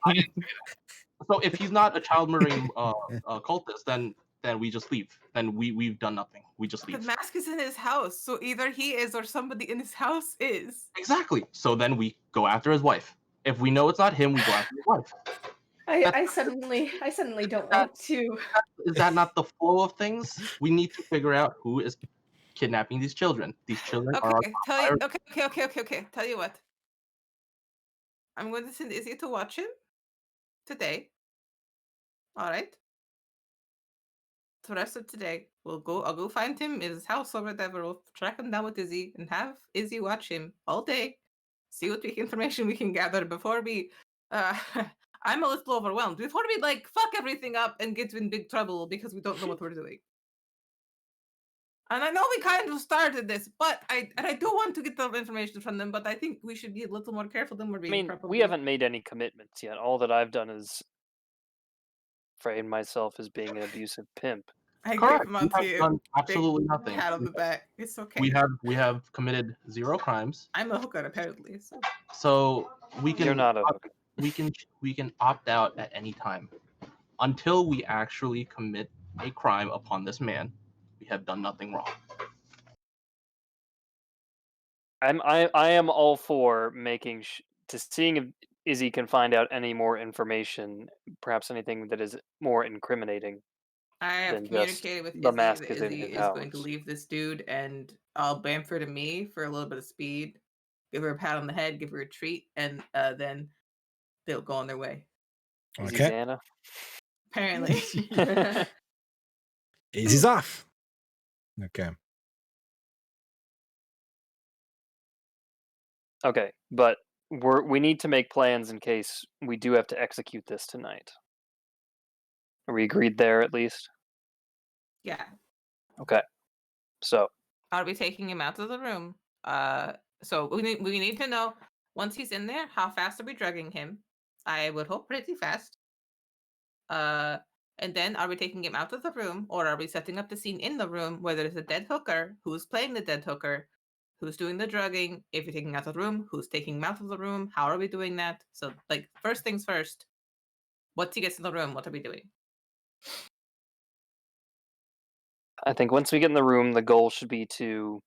So if he's not a child murdering cultist, then we just leave. Then we've done nothing. We just The leave. mask is in his house, so either he is or somebody in his house is. Exactly. So then we go after his wife. If we know it's not him, we go after his wife. I suddenly don't want to. Is that not the flow of things? We need to figure out who is kidnapping these children. These children are. Okay, okay. Tell you what. I'm going to send Izzy to watch him today. All right. the rest of today. I'll go find him in his house or whatever. We'll track him down with Izzy and have Izzy watch him all day. See what information we can gather before we. I'm a little overwhelmed. Before we fuck everything up and get in big trouble because we don't know what we're doing. And I know we kind of started this, but I do want to get the information from them, but I think we should be a little more careful than we're I being. mean, probably. we haven't made any commitments yet. All that I've done is frame myself as being an abusive pimp. I Correct. give We have Monty a done big absolutely nothing. pat on the back. It's okay. We have committed 0 crimes. I'm a hooker apparently. So we can. You're not a hooker. We can opt out at any time until we actually commit a crime upon this man. We have done nothing wrong. I am all for seeing if Izzy can find out any more information, perhaps anything that is more incriminating. I have Than just communicated with the Izzy mask that is in Izzy his is going to house. leave this dude and Bamford and me for a little bit of speed. Give her a pat on the head, give her a treat, and then they'll go on their way. Izzy's Okay. Anna. Apparently. Izzy's off. Okay. Okay, but we need to make plans in case we do have to execute this tonight. Are we agreed there at least? Yeah. Okay. So Are we taking him out of the room? So we need to know once he's in there, how fast are we drugging him? I would hope pretty fast. And then are we taking him out of the room, or are we setting up the scene in the room where there's a dead hooker? Who's playing the dead hooker? Who's doing the drugging? If you're taking him out of the room, who's taking him out of the room? How are we doing that? So, first things first. Once he gets in the room, what are we doing? I think once we get in the room, the goal should be to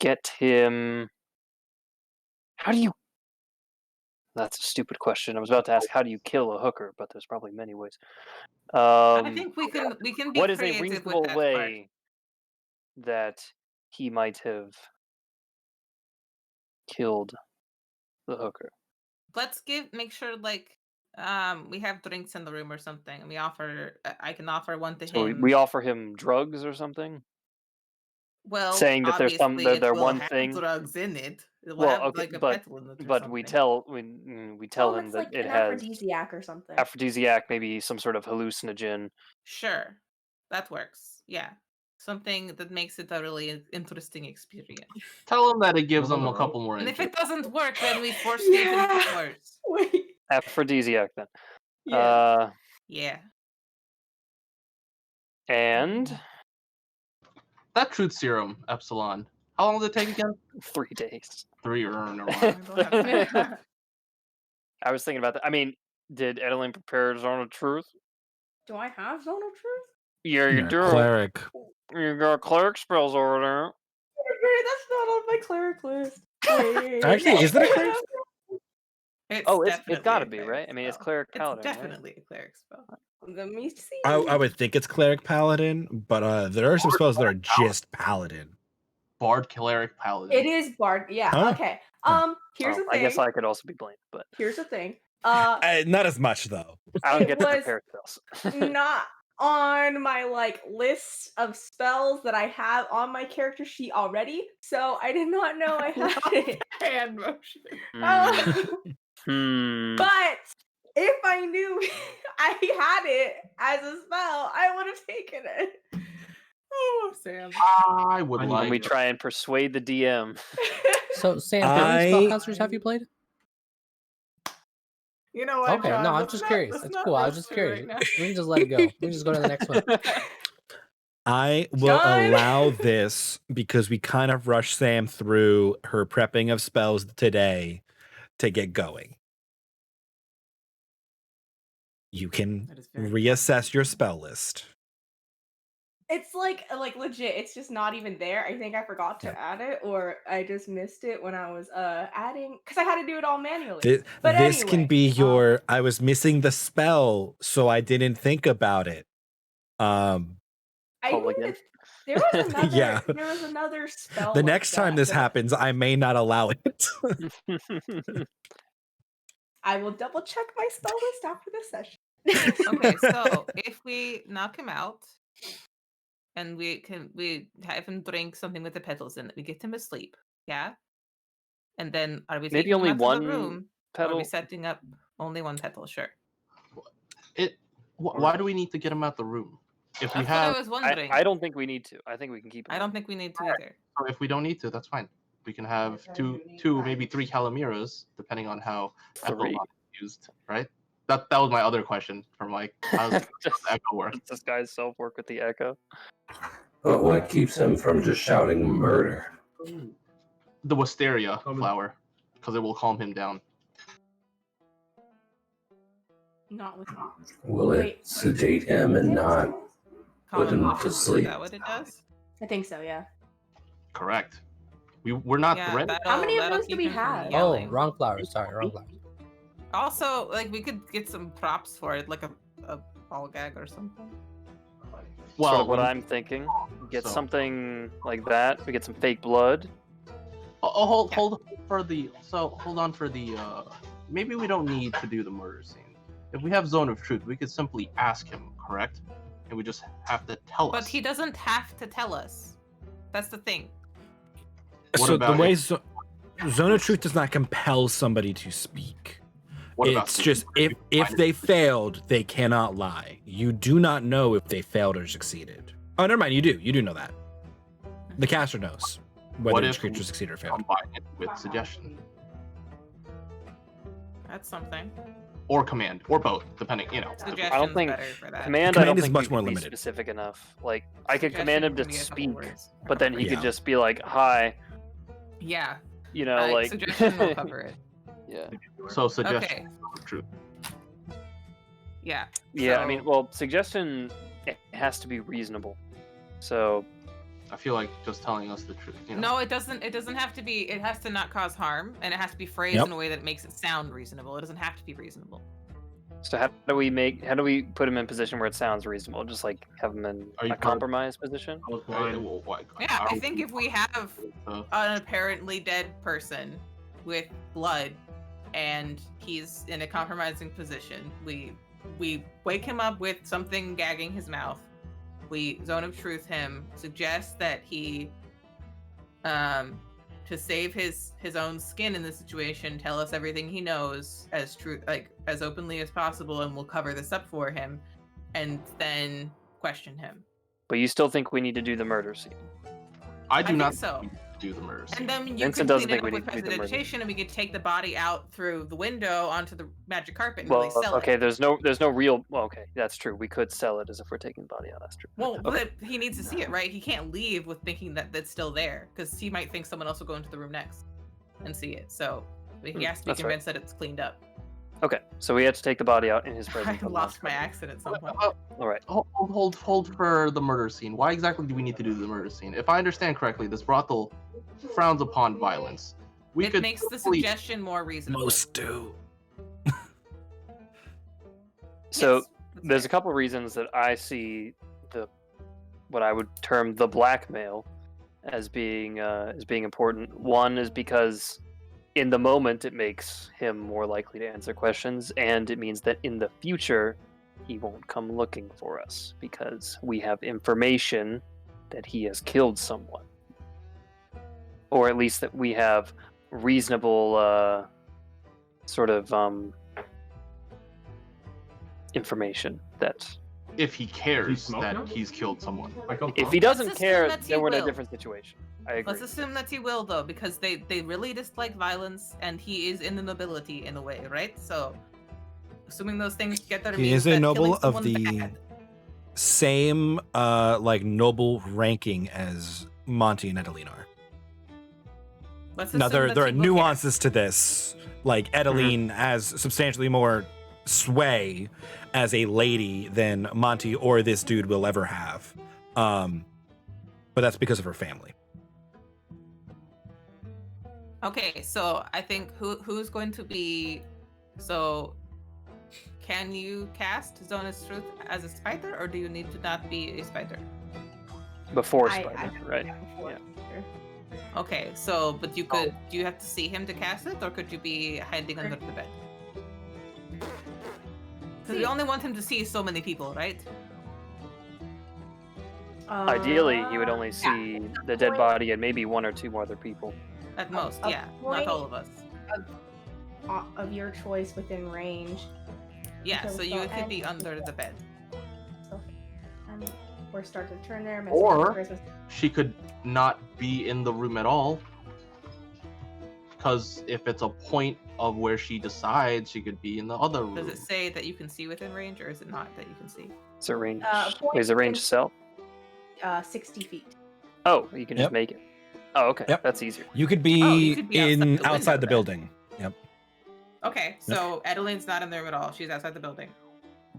get him. How do you? That's a stupid question. I was about to ask, how do you kill a hooker? But there's probably many ways. I think we can be What is a creative reasonable with that way that he might have killed the hooker? Let's make sure we have drinks in the room or something, and I can offer one to So him. we offer him drugs or something. Well, saying that there's some obviously, there it will one have thing. drugs in it. It will Well, have okay, a but petal in it or but something. we tell him it's that like it an has aphrodisiac or something. aphrodisiac, maybe some sort of hallucinogen. Sure, that works. Yeah, something that makes it a really interesting experience. Tell him that it gives them a couple more And if inches. it doesn't work, then we force feed him worse. Wait. Aphrodisiac then. Yeah. Yeah. And That truth serum, Epsilon. How long does it take again? 3 days. 3 or never mind. I was thinking about that. I mean, did Edeline prepare Zone of Truth? Do I have Zone of Truth? Yeah, you You're a do. cleric. You got cleric spells over there. That's not on my cleric list. Wait. Actually, is that a cleric? It's got to be, right? I mean, it's cleric paladin. It's definitely a cleric spell. Let me see. I would think it's cleric paladin, but there are some spells that are just paladin. Bard, cleric, paladin. It is bard. Yeah. Huh? Okay. Here's the thing. I guess I could also be blamed, but Here's the thing. Not as much though. I don't It get to was prepare spells. not on my list of spells that I have on my character sheet already, so I did not know I had it. Hand motion. But if I knew I had it as a spell, I would have taken it. Oh, Sam. I would like. When we try and persuade the DM. So, Sam, how many spellcasters have you played? You know what? Okay, John, no, I'm let's just not- curious. let's It's not cool. I was rush just through curious. right now. We can just let it go. We can just go to the next one. I will John. allow this because we kind of rushed Sam through her prepping of spells today to get going. You can That is very reassess your spell list. It's like legit. It's just not even there. I think I forgot to add it, or I just missed it when I was adding, because I had to do it all manually. This But can anyway, be your. I was missing the spell, so I didn't think about it. I knew Mulligan. that there was another. Yeah. There was another spell. The like next time that, this but happens, I may not allow it. I will double check my spell list after this session. Okay, so if we knock him out and we have him drink something with the petals in it, we get him asleep, yeah? And then are we Maybe taking only him out to one the room? Or are we petal. setting up only one petal? Sure. Why do we need to get him out the room? If we That's what I have, was wondering. I don't think we need to. I think we can keep him. I don't think we need to either. or if we don't need to, that's fine. We can have two, maybe three Calamiras, depending on how Echo Three. is used, right? That was my other question from like, how does the Echo work? Does this guy's self work with the echo? But what keeps him from just shouting murder? The wisteria flower, because it will calm him down. Not with Will it sedate him and not put him to Is sleep? that what it does? I think so, yeah. Correct. We're not Yeah, threatened. How many of that'll those do keep we him from have? Oh, yelling. wrong flowers. Sorry, wrong flowers. Also, like we could get some props for it, like a ball gag or something. Well, Well, what I'm thinking, get so- something like that. We get some fake blood. hold on for the. Maybe we don't need to do the murder scene. If we have Zone of Truth, we could simply ask him, correct? And we just have to tell But us. he doesn't have to tell us. That's the thing. What So about the way if- Zone of Truth does not compel somebody to speak. What about It's the- just if they failed, they cannot lie. You do not know if they failed or succeeded. Oh, never mind. You do. You do know that. The caster knows What whether each if creature we succeeded or failed. combine it with suggestion That's something. or command or both, depending. Suggestion's think better for that. Command, I Command don't is think much we more can be limited. specific enough. Like I could Suggestion command him can to be a couple speak, words. but then he Yeah. could just be like, "Hi," Yeah. you know, like. Suggestion will cover it. Yeah. So suggestion Okay. of truth. Yeah. Yeah. I mean, So- well, suggestion it has to be reasonable. So I feel like just telling us the truth. No, it doesn't. It doesn't have to be. It has to not cause harm, and it has to be phrased Yep. in a way that makes it sound reasonable. It doesn't have to be reasonable. So how do we put him in a position where it sounds reasonable? Just like have him in Are you a compromise position? Yeah, I think if we have Uh, an apparently dead person with blood, and he's in a compromising position, we wake him up with something gagging his mouth. We Zone of Truth him, suggest that he, to save his own skin in this situation, tell us everything he knows as true, like as openly as possible, and we'll cover this up for him, and then question him. But you still think we need to do the murder scene? I do think not so. do the murder scene. And then you Vincent could doesn't clean it think we up with need to do the murder. prestidigitation, and we could take the body out through the window onto the magic carpet and Well, really sell okay. it. There's no real. Well, okay, that's true. We could sell it as if we're taking the body out. That's true. Well, Okay. but he needs to see it, right? He can't leave with thinking that that's still there, because he might think someone else will go into the room next and see it. So he has to be that's right. convinced that it's cleaned up. Okay, so we had to take the body out in his I presence. lost my accent at some point. All right. Hold for the murder scene. Why exactly do we need to do the murder scene? If I understand correctly, this brothel frowns upon violence. We It could makes the totally- suggestion more reasonable. Most do. So Yes, that's there's a fair. couple reasons that I see what I would term the blackmail as being important. One is because in the moment it makes him more likely to answer questions, and it means that in the future he won't come looking for us because we have information that he has killed someone, or at least that we have reasonable sort of information that if he cares smoke that now? he's killed someone. if he doesn't assume care, that he then we're in a will. different situation. I agree. Let's assume that he will, though, because they really dislike violence, and he is in the nobility in a way, right? So, assuming those things together, He means is a that noble killing of someone's the bad. same like noble ranking as Monty and Edelinar. Let's Now assume there that are he will care. nuances to this. Like Edeline has substantially more sway as a lady than Monty or this dude will ever have. But that's because of her family. Okay, so I think who's going to be, so can you cast Zona's Truth as a spider, or do you need to not be a spider? Before I- Spider, I- right? yeah, before. Yeah. Okay, so but you could, do you have to see him to cast it, or could you be hiding under the bed? Because we only want him to see so many people, right? Ideally, he would only see the dead body and maybe one or two more other people. At most, a yeah. point Not all of us. Of your choice within range. Yeah, Okay, so you could be under the bed. So, or start to turn there. Or she could not be in the room at all. Because if it's a point of where she decides, she could be in the other room. Does it say that you can see within range, or is it not that you can see? Is it range? Point Is it range itself? 60 feet. Oh, you can Yep. just make it. Oh, okay. Yep. That's easier. You could be, you could be outside the window, then. building. Yep. Okay, so Adeline's not in the room at all. She's outside the building.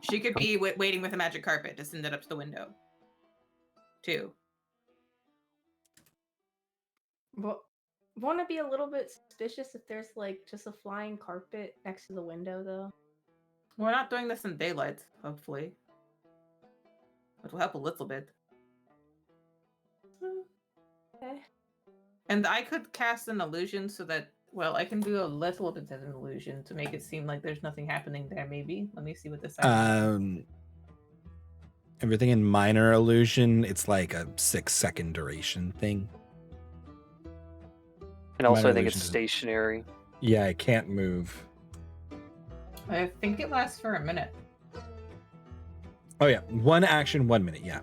She could be waiting with a magic carpet to send it up to the window. Too. Well, won't it be a little bit suspicious if there's like just a flying carpet next to the window, though? We're not doing this in daylight, hopefully. It'll help a little bit. Okay. And I could cast an illusion so that, well, I can do a little bit of an illusion to make it seem like there's nothing happening there, maybe. Let me see what this says. Everything in minor illusion, it's like a 6-second duration thing. And also, Minor I think it's illusions. stationary. Yeah, it can't move. I think it lasts for a minute. Oh yeah, 1 action, 1 minute. Yeah.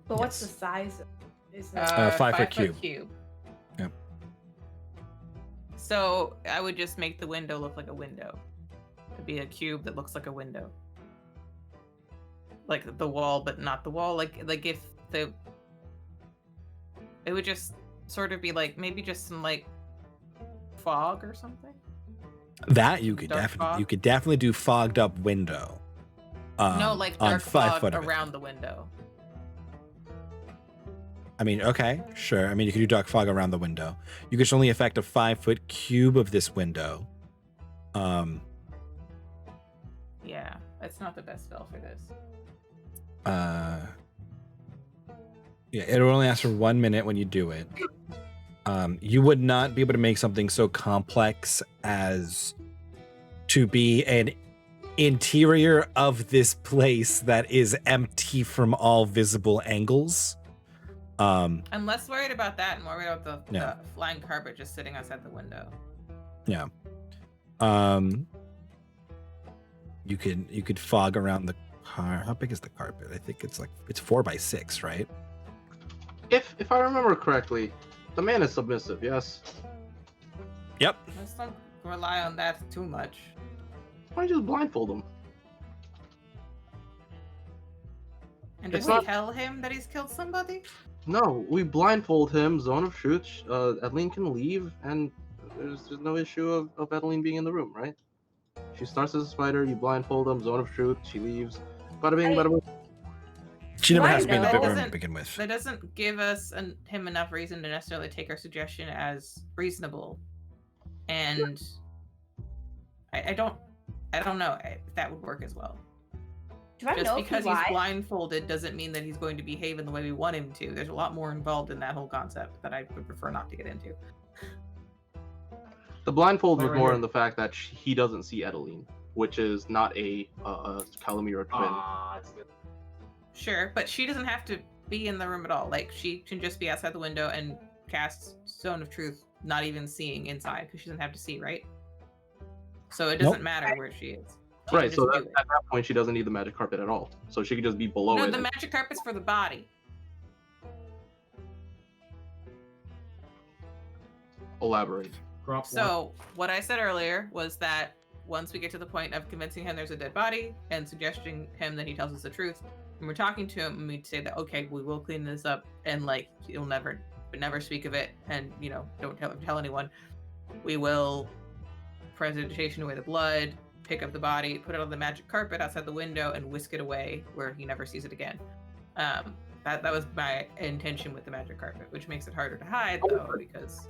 But what's the Yes. size? Is 5-foot cube. Yep. So I would just make the window look like a window. It'd be a cube that looks like a window. Like the wall, but not the wall. Like if the... It would just sort of be like, maybe just some like fog or something. That you could Dark fog? definitely do fogged up window. No, like on dark 5 fog foot of it. around the window. I mean, okay, sure. I mean, you could do dark fog around the window. You could only affect a 5-foot cube of this window. Yeah, that's not the best spell for this. Yeah, it'll only last for 1 minute when you do it. You would not be able to make something so complex as to be an interior of this place that is empty from all visible angles. I'm less worried about that and more worried about the Yeah. flying carpet just sitting outside the window. Yeah. You could fog around the car. How big is the carpet? I think it's 4x6, right? If I remember correctly, the man is submissive, yes? Yep. Let's not rely on that too much. Why don't you just blindfold him? And It's just not- tell him that he's killed somebody? No, we blindfold him, zone of truth. Adeline can leave, and there's no issue of Adeline being in the room, right? She starts as a spider, you blindfold him, zone of truth, she leaves. Bada bing, bada boom. She never Why has to be in the no? big room Doesn't- to begin with. That doesn't give us him enough reason to necessarily take our suggestion as reasonable. And I don't know if that would work as well. Do I Just know because if he he's lied? blindfolded doesn't mean that he's going to behave in the way we want him to. There's a lot more involved in that whole concept that I would prefer not to get into. The blindfold was Right more here. in the fact that he doesn't see Adeline, which is not a Calamira twin. It's good. Sure, but she doesn't have to be in the room at all. Like, she can just be outside the window and cast Zone of Truth, not even seeing inside, because she doesn't have to see, right? So it doesn't Nope. matter where she is. She Right, can so just that, do it. at that point she doesn't need the magic carpet at all. So she could just be below No, it. the magic carpet's for the body. Elaborate. Drop one. So what I said earlier was that once we get to the point of convincing him there's a dead body and suggesting him that he tells us the truth, and we're talking to him and we say that, okay, we will clean this up and like you'll never speak of it and don't tell anyone. We will prestidigitation away the blood, pick up the body, put it on the magic carpet outside the window, and whisk it away where he never sees it again. That was my intention with the magic carpet, which makes it harder to hide though, because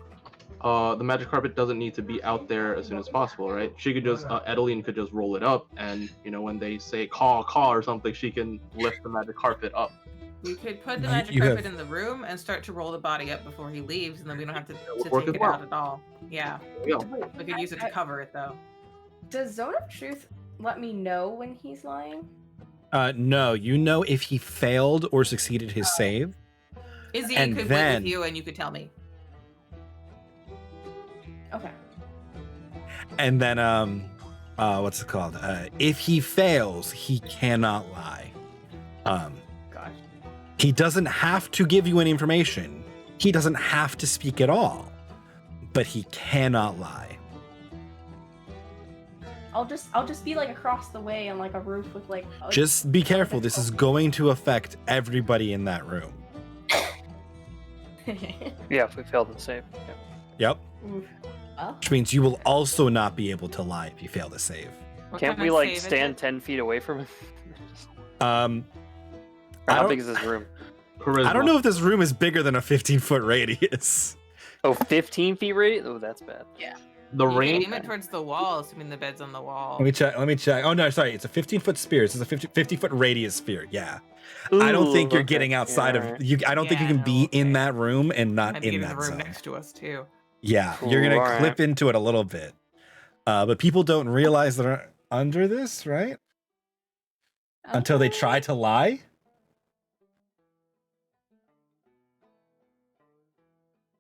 The magic carpet doesn't need to be out there as soon as possible, right? She could just, Adeline could just roll it up, and when they say caw or something, she can lift the magic carpet up. we could put the You- magic you carpet have- in the room and start to roll the body up before he leaves, and then we don't have to work take as it well. out at all. Yeah, Yeah. we could use it to cover it though. Does Zone of Truth let me know when he's lying? No, you know if he failed or succeeded his save. Izzy And could wait then- with you and you could tell me. Okay. And then what's it called? If he fails, he cannot lie. Gosh. He doesn't have to give you any information. He doesn't have to speak at all. But he cannot lie. I'll just be like across the way on like a roof with like. Just be careful. This is going to affect everybody in that room. Yeah, if we fail the save. Yeah. Yep. Well, Which means you will also not be able to lie if you fail to save. What Can't kind we of like save is stand it? 10 feet away from him? Um, Or I how don't- big is this room? Charisma. I don't know if this room is bigger than a 15-foot radius. Oh, 15 feet radius? Oh, that's bad. The You can range. aim it towards the wall, assuming the bed's on the wall. Let me check. Oh no, sorry. It's a 15-foot sphere. It's a 50-foot radius sphere. Yeah. I don't think Ooh, you're okay. getting outside Yeah, of alright. you. I don't think you Yeah, can be no, in okay. that room and not Might be in in the that room zone. next to us too. Yeah, you're Cool, gonna alright. clip into it a little bit. But people don't realize they're under this, right? Until they try to lie.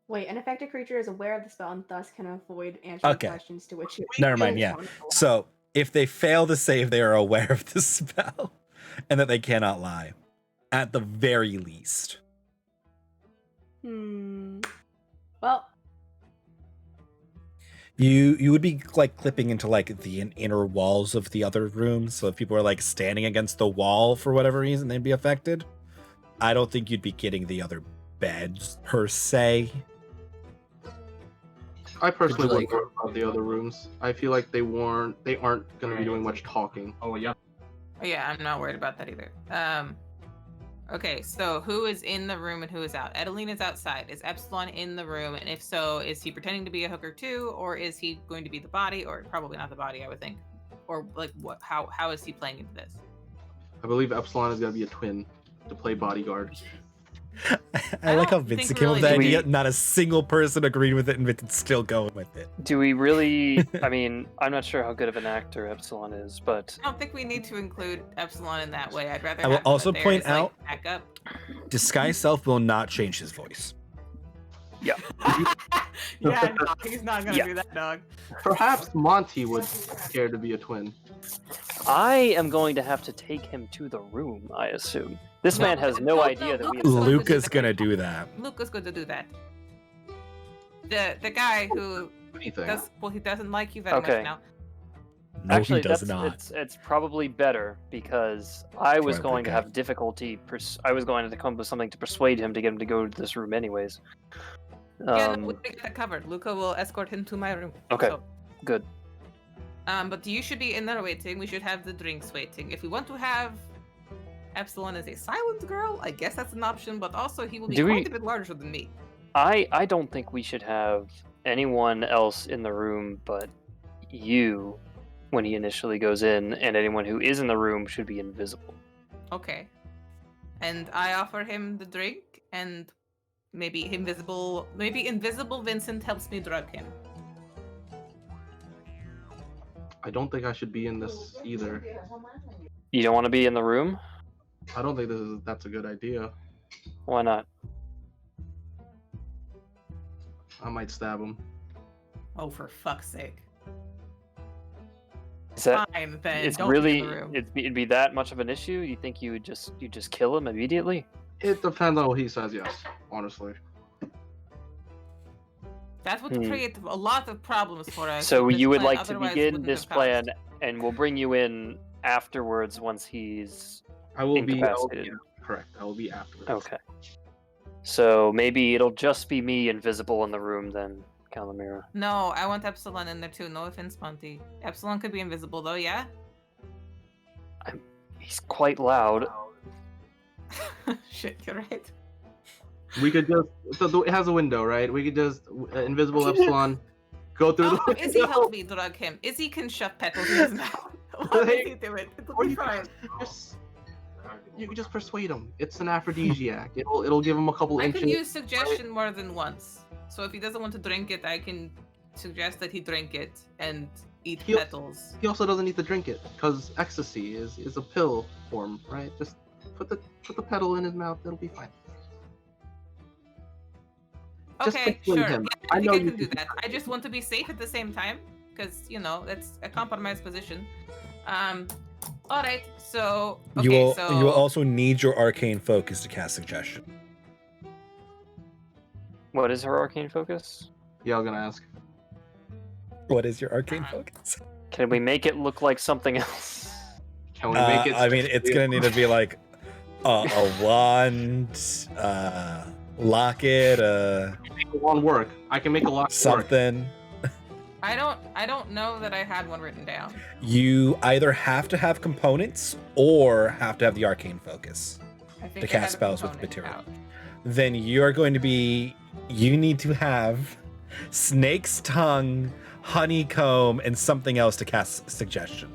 Wait, an affected creature is aware of the spell and thus can avoid answering Okay. questions to which it. Never mind, yeah. So if they fail to save, they are aware of the spell and that they cannot lie, at the very least. Well, You would be like clipping into like the inner walls of the other rooms. So if people are like standing against the wall for whatever reason, they'd be affected. I don't think you'd be getting the other beds per se. I personally Would you wouldn't worry about the other rooms. I feel like they aren't going to be doing much talking. Oh yeah. Oh, yeah, I'm not worried about that either. Okay, so who is in the room and who is out? Adeline is outside. Is Epsilon in the room? And if so, is he pretending to be a hooker too, or is he going to be the body? Or probably not the body, I would think. Or like what? How is he playing into this? I believe Epsilon is going to be a twin to play bodyguard. I like how don't think Vincent came up with really the we- idea. Not a single person agreed with it, and Vincent's still going with it. Do we really? I mean, I'm not sure how good of an actor Epsilon is, but I don't think we need to include Epsilon in that way. I'd rather. I will have him also there point as, like, out- backup. Disguise self will not change his voice. Yeah, no, he's not gonna Yeah. do that, dog. Perhaps Monty would care to be a twin. I am going to have to take him to the room, I assume. This No, man has no no, idea that we Lucas have going to do Luca's that. gonna do that. Luca's going to do that. The guy who Anything. he doesn't like you very Okay. much now. No, Actually, he does that's not. it's probably better because I was Right, going to okay. have difficulty. I was going to come up with something to persuade him to get him to go to this room, anyways. Yeah, no, we'll get that covered. Luca will escort him to my room. Okay. So, Good. but you should be in there waiting. We should have the drinks waiting. If we want to have Epsilon as a silent girl, I guess that's an option. But also, he will be Do we- quite a bit larger than me. I don't think we should have anyone else in the room but you when he initially goes in, and anyone who is in the room should be invisible. Okay. And I offer him the drink, and maybe invisible Vincent helps me drug him. I don't think I should be in this either. You don't want to be in the room? I don't think that's a good idea. Why not? I might stab him. Oh, for fuck's sake. Is that Fine, then. it's don't really be in the room. it'd be that much of an issue? You think you would just kill him immediately? It depends on what he says, yes, honestly. That would Hmm. create a lot of problems for us. So if this you would plan like to otherwise begin wouldn't this have passed. plan, and we'll bring you in afterwards once he's I will be incapacitated. correct. I will be afterwards. Okay. So maybe it'll just be me invisible in the room then, Calamira. No, I want Epsilon in there too. No offense, Monty. Epsilon could be invisible though, yeah? He's quite loud. Shit, you're right. We could just it has a window, right? We could just invisible Epsilon go through the Oh, window. Izzy help me drug him. Izzy can shove petals in his mouth. Let Izzy do it. It'll Or be you fine. you can just persuade him. It's an aphrodisiac. It'll give him a couple I inches. can use suggestion more than once. So if he doesn't want to drink it, I can suggest that he drink it, and eat He al- petals. He also doesn't need to drink it because ecstasy is a pill form, right? Just put the petal in his mouth. It'll be fine. Just Okay, persuade sure. him. Yeah, I I think know I you can do can- that. I just want to be safe at the same time, because that's a compromised position. All right. So You okay, will so you will also need your arcane focus to cast suggestion. What is her arcane focus? Yeah, I was gonna ask. What is your arcane focus? Can we make it look like something else? Can we make it? I mean, it's gonna need to be like a wand, locket, one work. I can make a lot work. something. I don't know that I had one written down. You either have to have components or have to have the arcane focus I think to I had cast a spells with component material. out. Then you're going to be. You need to have snake's tongue, honeycomb, and something else to cast suggestion.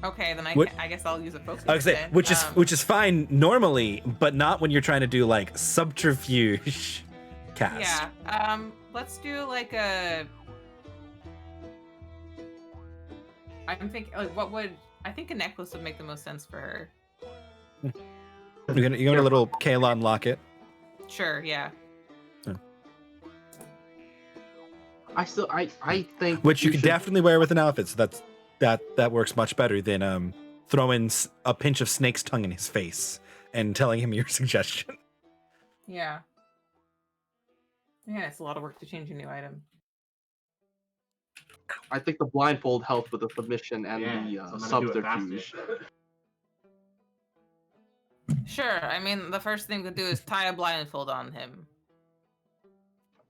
Okay, then What- I guess I'll use a focus. I was gonna say, then. which is fine normally, but not when you're trying to do like subterfuge cast. Yeah. Let's do like a. I'm thinking like what would I think a necklace would make the most sense for her. You're gonna a little Kalon locket. Sure. Yeah. I think Which you we can should- definitely wear with an outfit. So that works much better than throwing a pinch of snake's tongue in his face and telling him your suggestion. Yeah. Yeah, it's a lot of work to change a new item. I think the blindfold helped with the submission and the subterfuge. Sure. I mean, the first thing to do is tie a blindfold on him.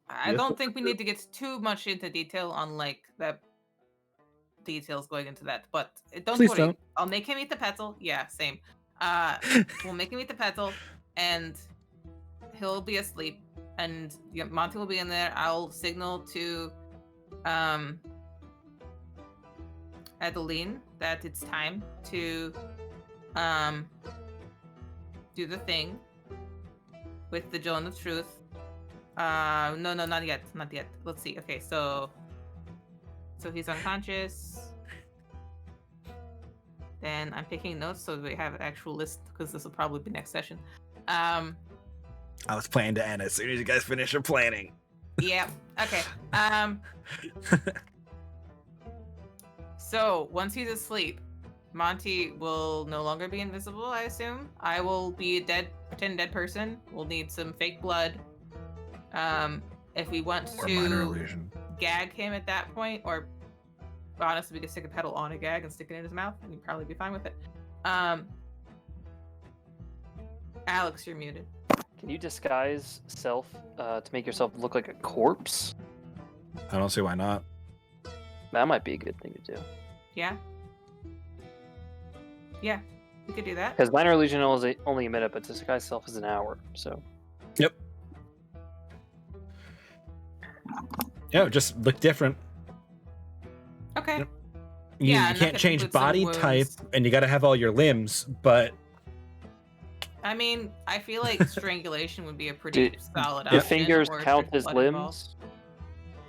I Yes, don't think we need to get too much into detail on like the details going into that, but don't Please worry. don't. I'll make him eat the petal. Yeah, same. We'll make him eat the petal, and he'll be asleep, and Monty will be in there. I'll signal to Adeline that it's time to do the thing with the Joan of Truth. No, not yet. Let's see. Okay, so he's unconscious. Then I'm taking notes so we have an actual list because this will probably be next session. I was planning to end as soon as you guys finish your planning. Yeah. Okay. So once he's asleep, Monty will no longer be invisible, I assume. I will be a pretend dead person. We'll need some fake blood. If we want Or minor to illusion. gag him at that point, or honestly, we could stick a petal on a gag and stick it in his mouth, and he'd probably be fine with it. Alex, you're muted. Can you disguise self to make yourself look like a corpse? I don't see why not. That might be a good thing to do. Yeah? Yeah, we could do that. Because minor illusion is only a minute, but disguise self is an hour. So Yep. Yeah, just look different. Okay. Yep. Yeah, You and that can't could change include some body wounds. type, and you got to have all your limbs, but I mean, I feel like strangulation would be a pretty Do- solid do option. fingers or if count there's as blood involved. limbs?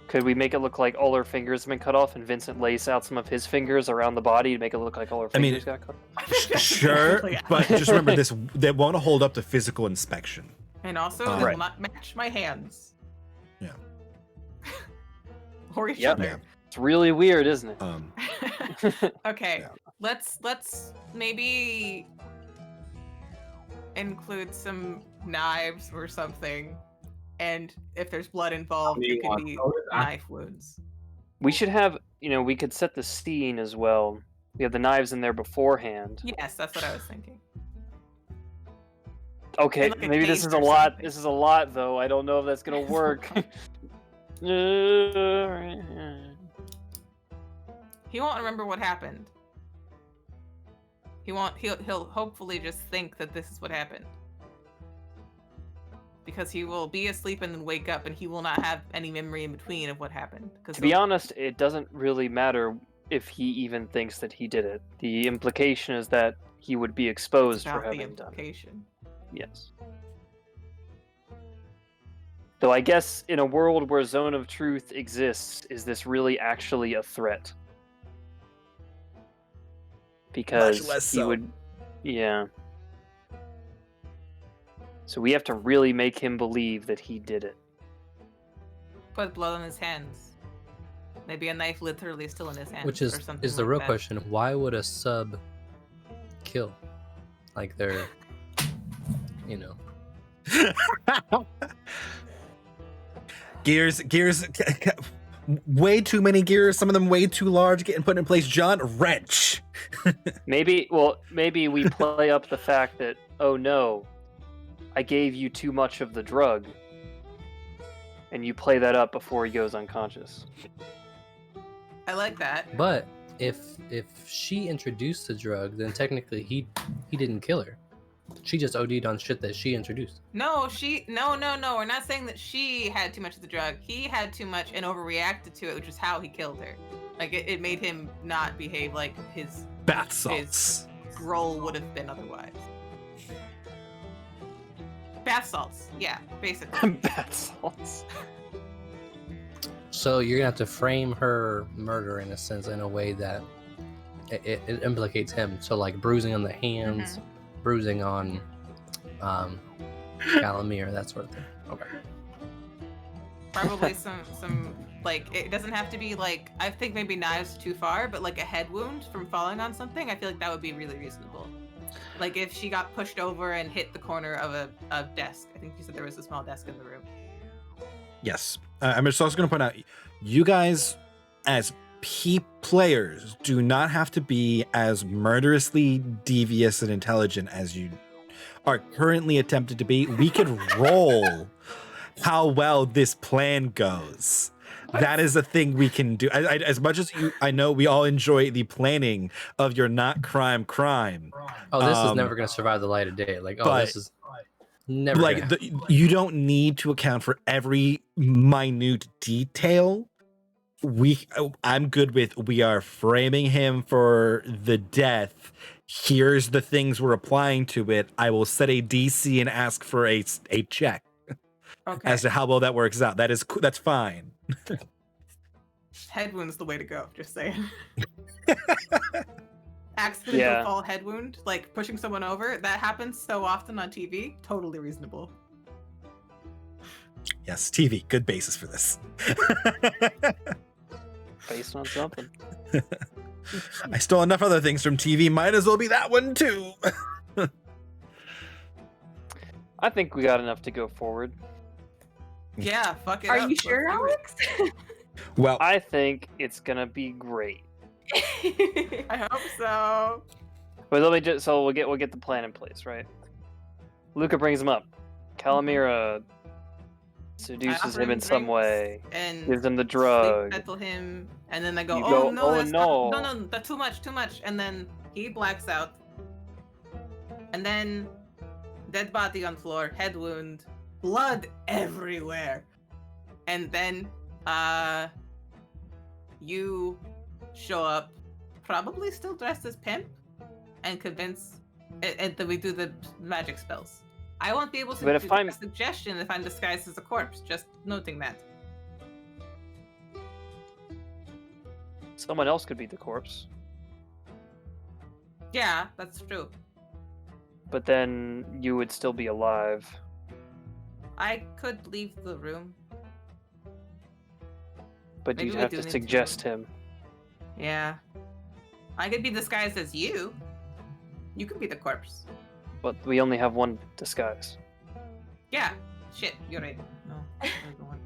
Could we make it look like all her fingers have been cut off, and Vincent lays out some of his fingers around the body to make it look like all her I mean, fingers got cut off? sure. But just remember this: they want to hold up to physical inspection. And also, Right. they will not match my hands. Yeah. Or each Yep. other. Yeah. It's really weird, isn't it? Okay, Yeah. let's maybe include some knives or something, and if there's blood involved, it could be knife wounds. We should have, we could set the scene as well. We have the knives in there beforehand. Yes, that's what I was thinking. Okay, like a maybe this case is a or lot. something. This is a lot, though. I don't know if that's gonna work. He won't remember what happened. He'll hopefully just think that this is what happened. Because he will be asleep and then wake up, and he will not have any memory in between of what happened. To be honest, it doesn't really matter if he even thinks that he did it. The implication is that he would be exposed for about the having done it. implication. Yes. Though I guess in a world where Zone of Truth exists, is this really actually a threat? because less he so. would. Yeah. So we have to really make him believe that he did it. Put blood on his hands. Maybe a knife literally still in his hands. Which or is something the like real that. question. Why would a sub kill? Like they're, you know. Gears, way too many gears. Some of them way too large, getting put in place. John, wrench. Maybe we play up the fact that, oh no, I gave you too much of the drug, and you play that up before he goes unconscious. I like that. But if she introduced the drug, then technically he didn't kill her. She just OD'd on shit that she introduced. No, no. We're not saying that she had too much of the drug. He had too much and overreacted to it, which is how he killed her. Like it made him not behave like his Bath salts. role would have been otherwise. Bath salts, yeah, basically. Bath salts. So you're gonna have to frame her murder in a sense, in a way that it implicates him. So like bruising on the hands, bruising on Calamir, that sort of thing. Okay. Probably some like, it doesn't have to be like, I think maybe knives too far, but like a head wound from falling on something, I feel like that would be really reasonable. Like if she got pushed over and hit the corner of a desk. I think you said there was a small desk in the room. Yes. I'm just also going to point out, you guys as players do not have to be as murderously devious and intelligent as you are currently attempted to be. We could roll how well this plan goes. That is a thing we can do. As much as I know we all enjoy the planning of your not crime. Oh, this is never going to survive the light of day. Like, oh, this is never like you don't need to account for every minute detail. I'm good with, we are framing him for the death. Here's the things we're applying to it. I will set a DC and ask for a check as to how well that works out. That's fine. Head wound's the way to go, just saying. Accidental fall head wound, like pushing someone over, that happens so often on TV. Totally reasonable. Yes, TV, good basis for this. Based on something. I stole enough other things from TV, might as well be that one too. I think we got enough to go forward. Yeah, fuck it. Are up. you sure, Let's do Alex? Well, I think it's gonna be great. it. I hope so. But let me just, so we'll get the plan in place, right? Luca brings him up. Calamira seduces him in some way, and gives him the drug. Settle him, and then they go, You "Oh go, no, "Oh, that's no." no, that's too much," and then he blacks out, and then dead body on floor, head wound, blood everywhere, and then you show up, probably still dressed as pimp, and convince, and then we do the magic spells. I won't be able to But if do I'm- a suggestion if I'm disguised as a corpse, just noting that. Someone else could be the corpse, Yeah, that's true. but then you would still be alive. I could leave the room. But Maybe you'd we have do to need to- suggest him. Yeah. I could be disguised as you. You could be the corpse. But we only have one disguise. Yeah. Shit, you're right. No. there's the one.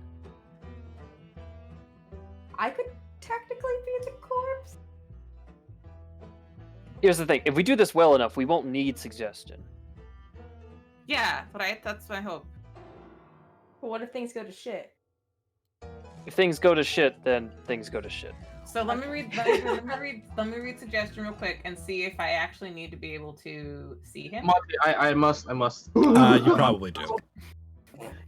I could technically be the corpse. Here's the thing: if we do this well enough, we won't need suggestion. Yeah, right? That's my hope. But what if things go to shit? If things go to shit, then things go to shit. So let me read suggestion real quick and see if I actually need to be able to see him. I must. you probably do.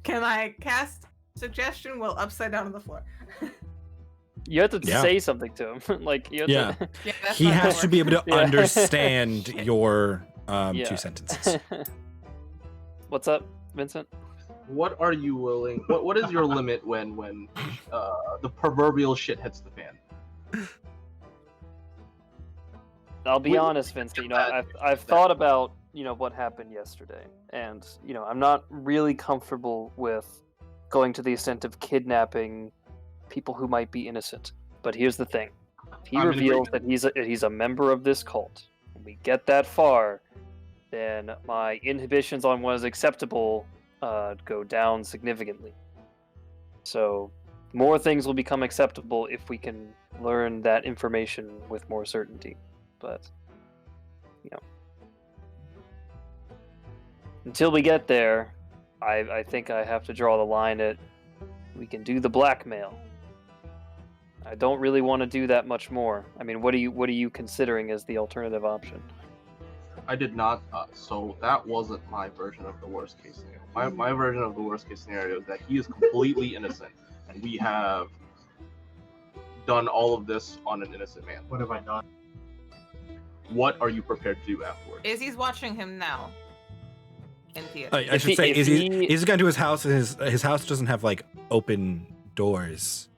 Can I cast suggestion while upside down on the floor? You have to Yeah. say something to him. Like you have Yeah. to... Yeah, that's He not how it has to be works. able to Yeah. understand your Yeah. 2 sentences. What's up, Vincent? What are you willing? What is your limit when the proverbial shit hits the fan? I'll be honest, Vincent. You know, I've thought about what happened yesterday, and I'm not really comfortable with going to the extent of kidnapping people who might be innocent. But here's the thing: if he reveals that he's a member of this cult, and we get that far, then my inhibitions on what is acceptable go down significantly. So more things will become acceptable if we can learn that information with more certainty. But until we get there, I think I have to draw the line at we can do the blackmail. I don't really want to do that much more. I mean, what are you considering as the alternative option? I did not. So that wasn't my version of the worst case scenario. My version of the worst case scenario is that he is completely innocent, and we have done all of this on an innocent man. What have I done? What are you prepared to do afterwards? Izzy's watching him now. In theater. I should say, Izzy's gone to his house, and his house doesn't have like open doors.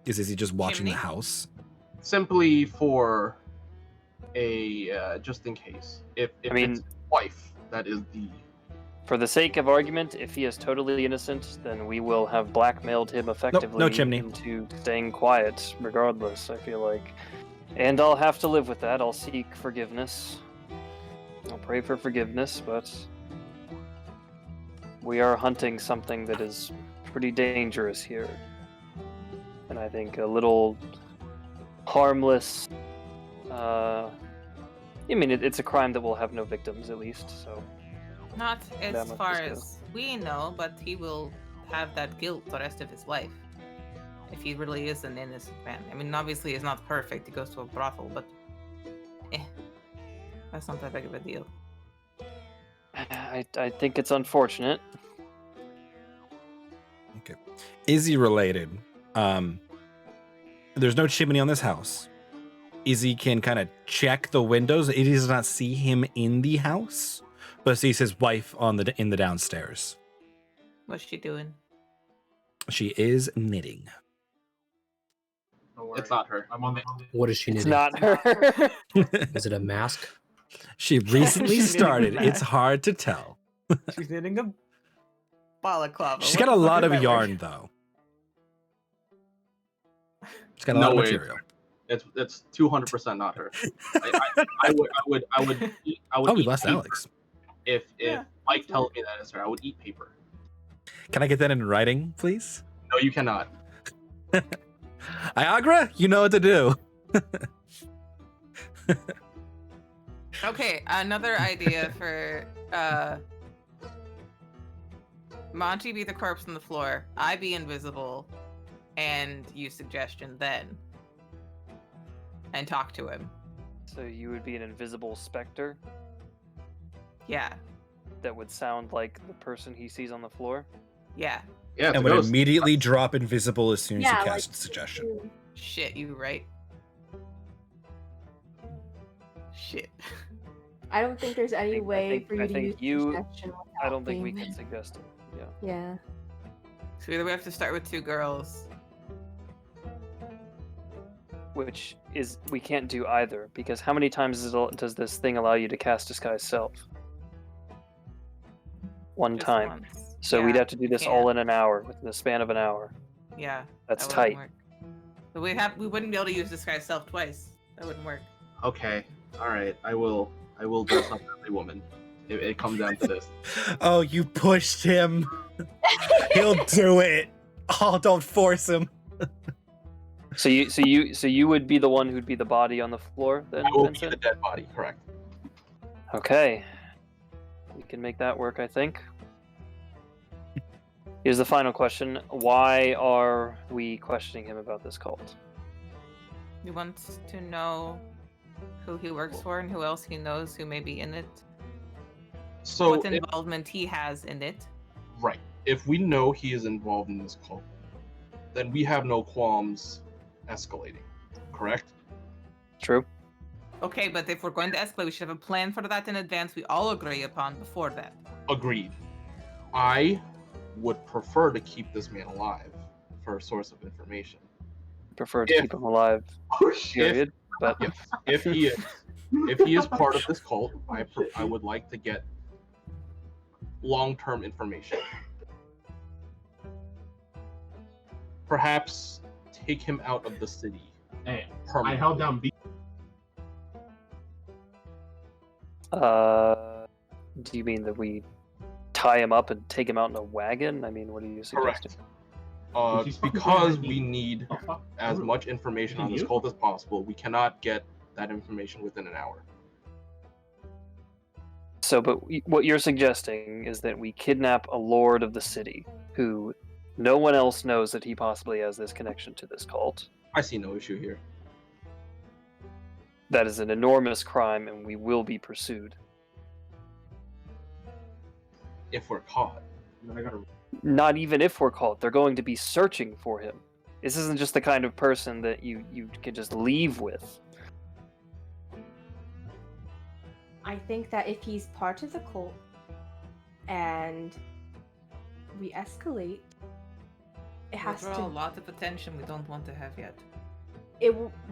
Is he just watching the house? Simply for a just in case. If it's his wife, that is the. For the sake of argument, if he is totally innocent, then we will have blackmailed him effectively into staying quiet, regardless. I feel like, and I'll have to live with that. I'll seek forgiveness. I'll pray for forgiveness, but we are hunting something that is pretty dangerous here. And I think a little harmless. It's a crime that will have no victims, at least. So, not as far as we know, but he will have that guilt the rest of his life if he really is an innocent man. I mean, obviously, he's not perfect. He goes to a brothel, but that's not that big of a deal. I think it's unfortunate. Okay, Izzy related. There's no chimney on this house. Izzy can kind of check the windows. He does not see him in the house, but sees his wife in the downstairs. What's she doing? She is knitting. It's not her. What is she knitting? It's not her. Is it a mask? She recently started. It's hard to tell. She's knitting a balaclava. She's got a lot of yarn, though. She's got a lot of material. It's 200% not her. I would. Oh, we lost Alex. If Mike tells me that is her, I would eat paper. Can I get that in writing, please? No, you cannot. Iagra, you know what to do. Okay, another idea for Monty be the corpse on the floor, I be invisible, and use suggestion then. And talk to him. So you would be an invisible specter? Yeah. That would sound like the person he sees on the floor? Yeah. Yeah. And would immediately drop invisible as soon as you cast suggestion. Shit, you right. Shit. I don't think there's any way for you to use suggestion without I don't think we being- can suggest it. Yeah. Yeah. So either we have to start with two girls. Which is, we can't do either, because how many times does this thing allow you to cast Disguise Self? One Just time. once. So Yeah, we'd have to do this can't. all in an hour, within the span of an hour. Yeah. That's that tight. wouldn't work. But we wouldn't be able to use Disguise Self twice. That wouldn't work. Okay. All right. I will dress up as a woman. It comes down to this. Oh, you pushed him. He'll do it. Oh, don't force him. So you would be the one who'd be the body on the floor then, I will be Vincent? the dead body. Correct. Okay. We can make that work, I think. Here's the final question. Why are we questioning him about this cult? He wants to know who he works for and who else he knows who may be in it. So What involvement he has in it. right. If we know he is involved in this cult, then we have no qualms escalating. Correct? True. Okay, but if we're going to escalate, we should have a plan for that in advance we all agree upon before that. Agreed. I would prefer to keep this man alive for a source of information. Prefer to keep him alive, period. But If he is, If he is part of this cult, I would like to get long-term information. Perhaps take him out of the city. Hey, I permanently. held down B. Do you mean that we tie him up and take him out in a wagon? I mean, what are you suggesting? Correct. Because we need Oh, fuck. as much information on this You? cult as possible, we cannot get that information within an hour. So, but what you're suggesting is that we kidnap a lord of the city who no one else knows that he possibly has this connection to this cult. I see no issue here. That is an enormous crime and we will be pursued. If we're caught. Then I gotta. Not even if we're caught, they're going to be searching for him. This isn't just the kind of person that you can just leave with. I think that if he's part of the cult and we escalate, it has We'll to. draw a lot of attention we don't want to have yet.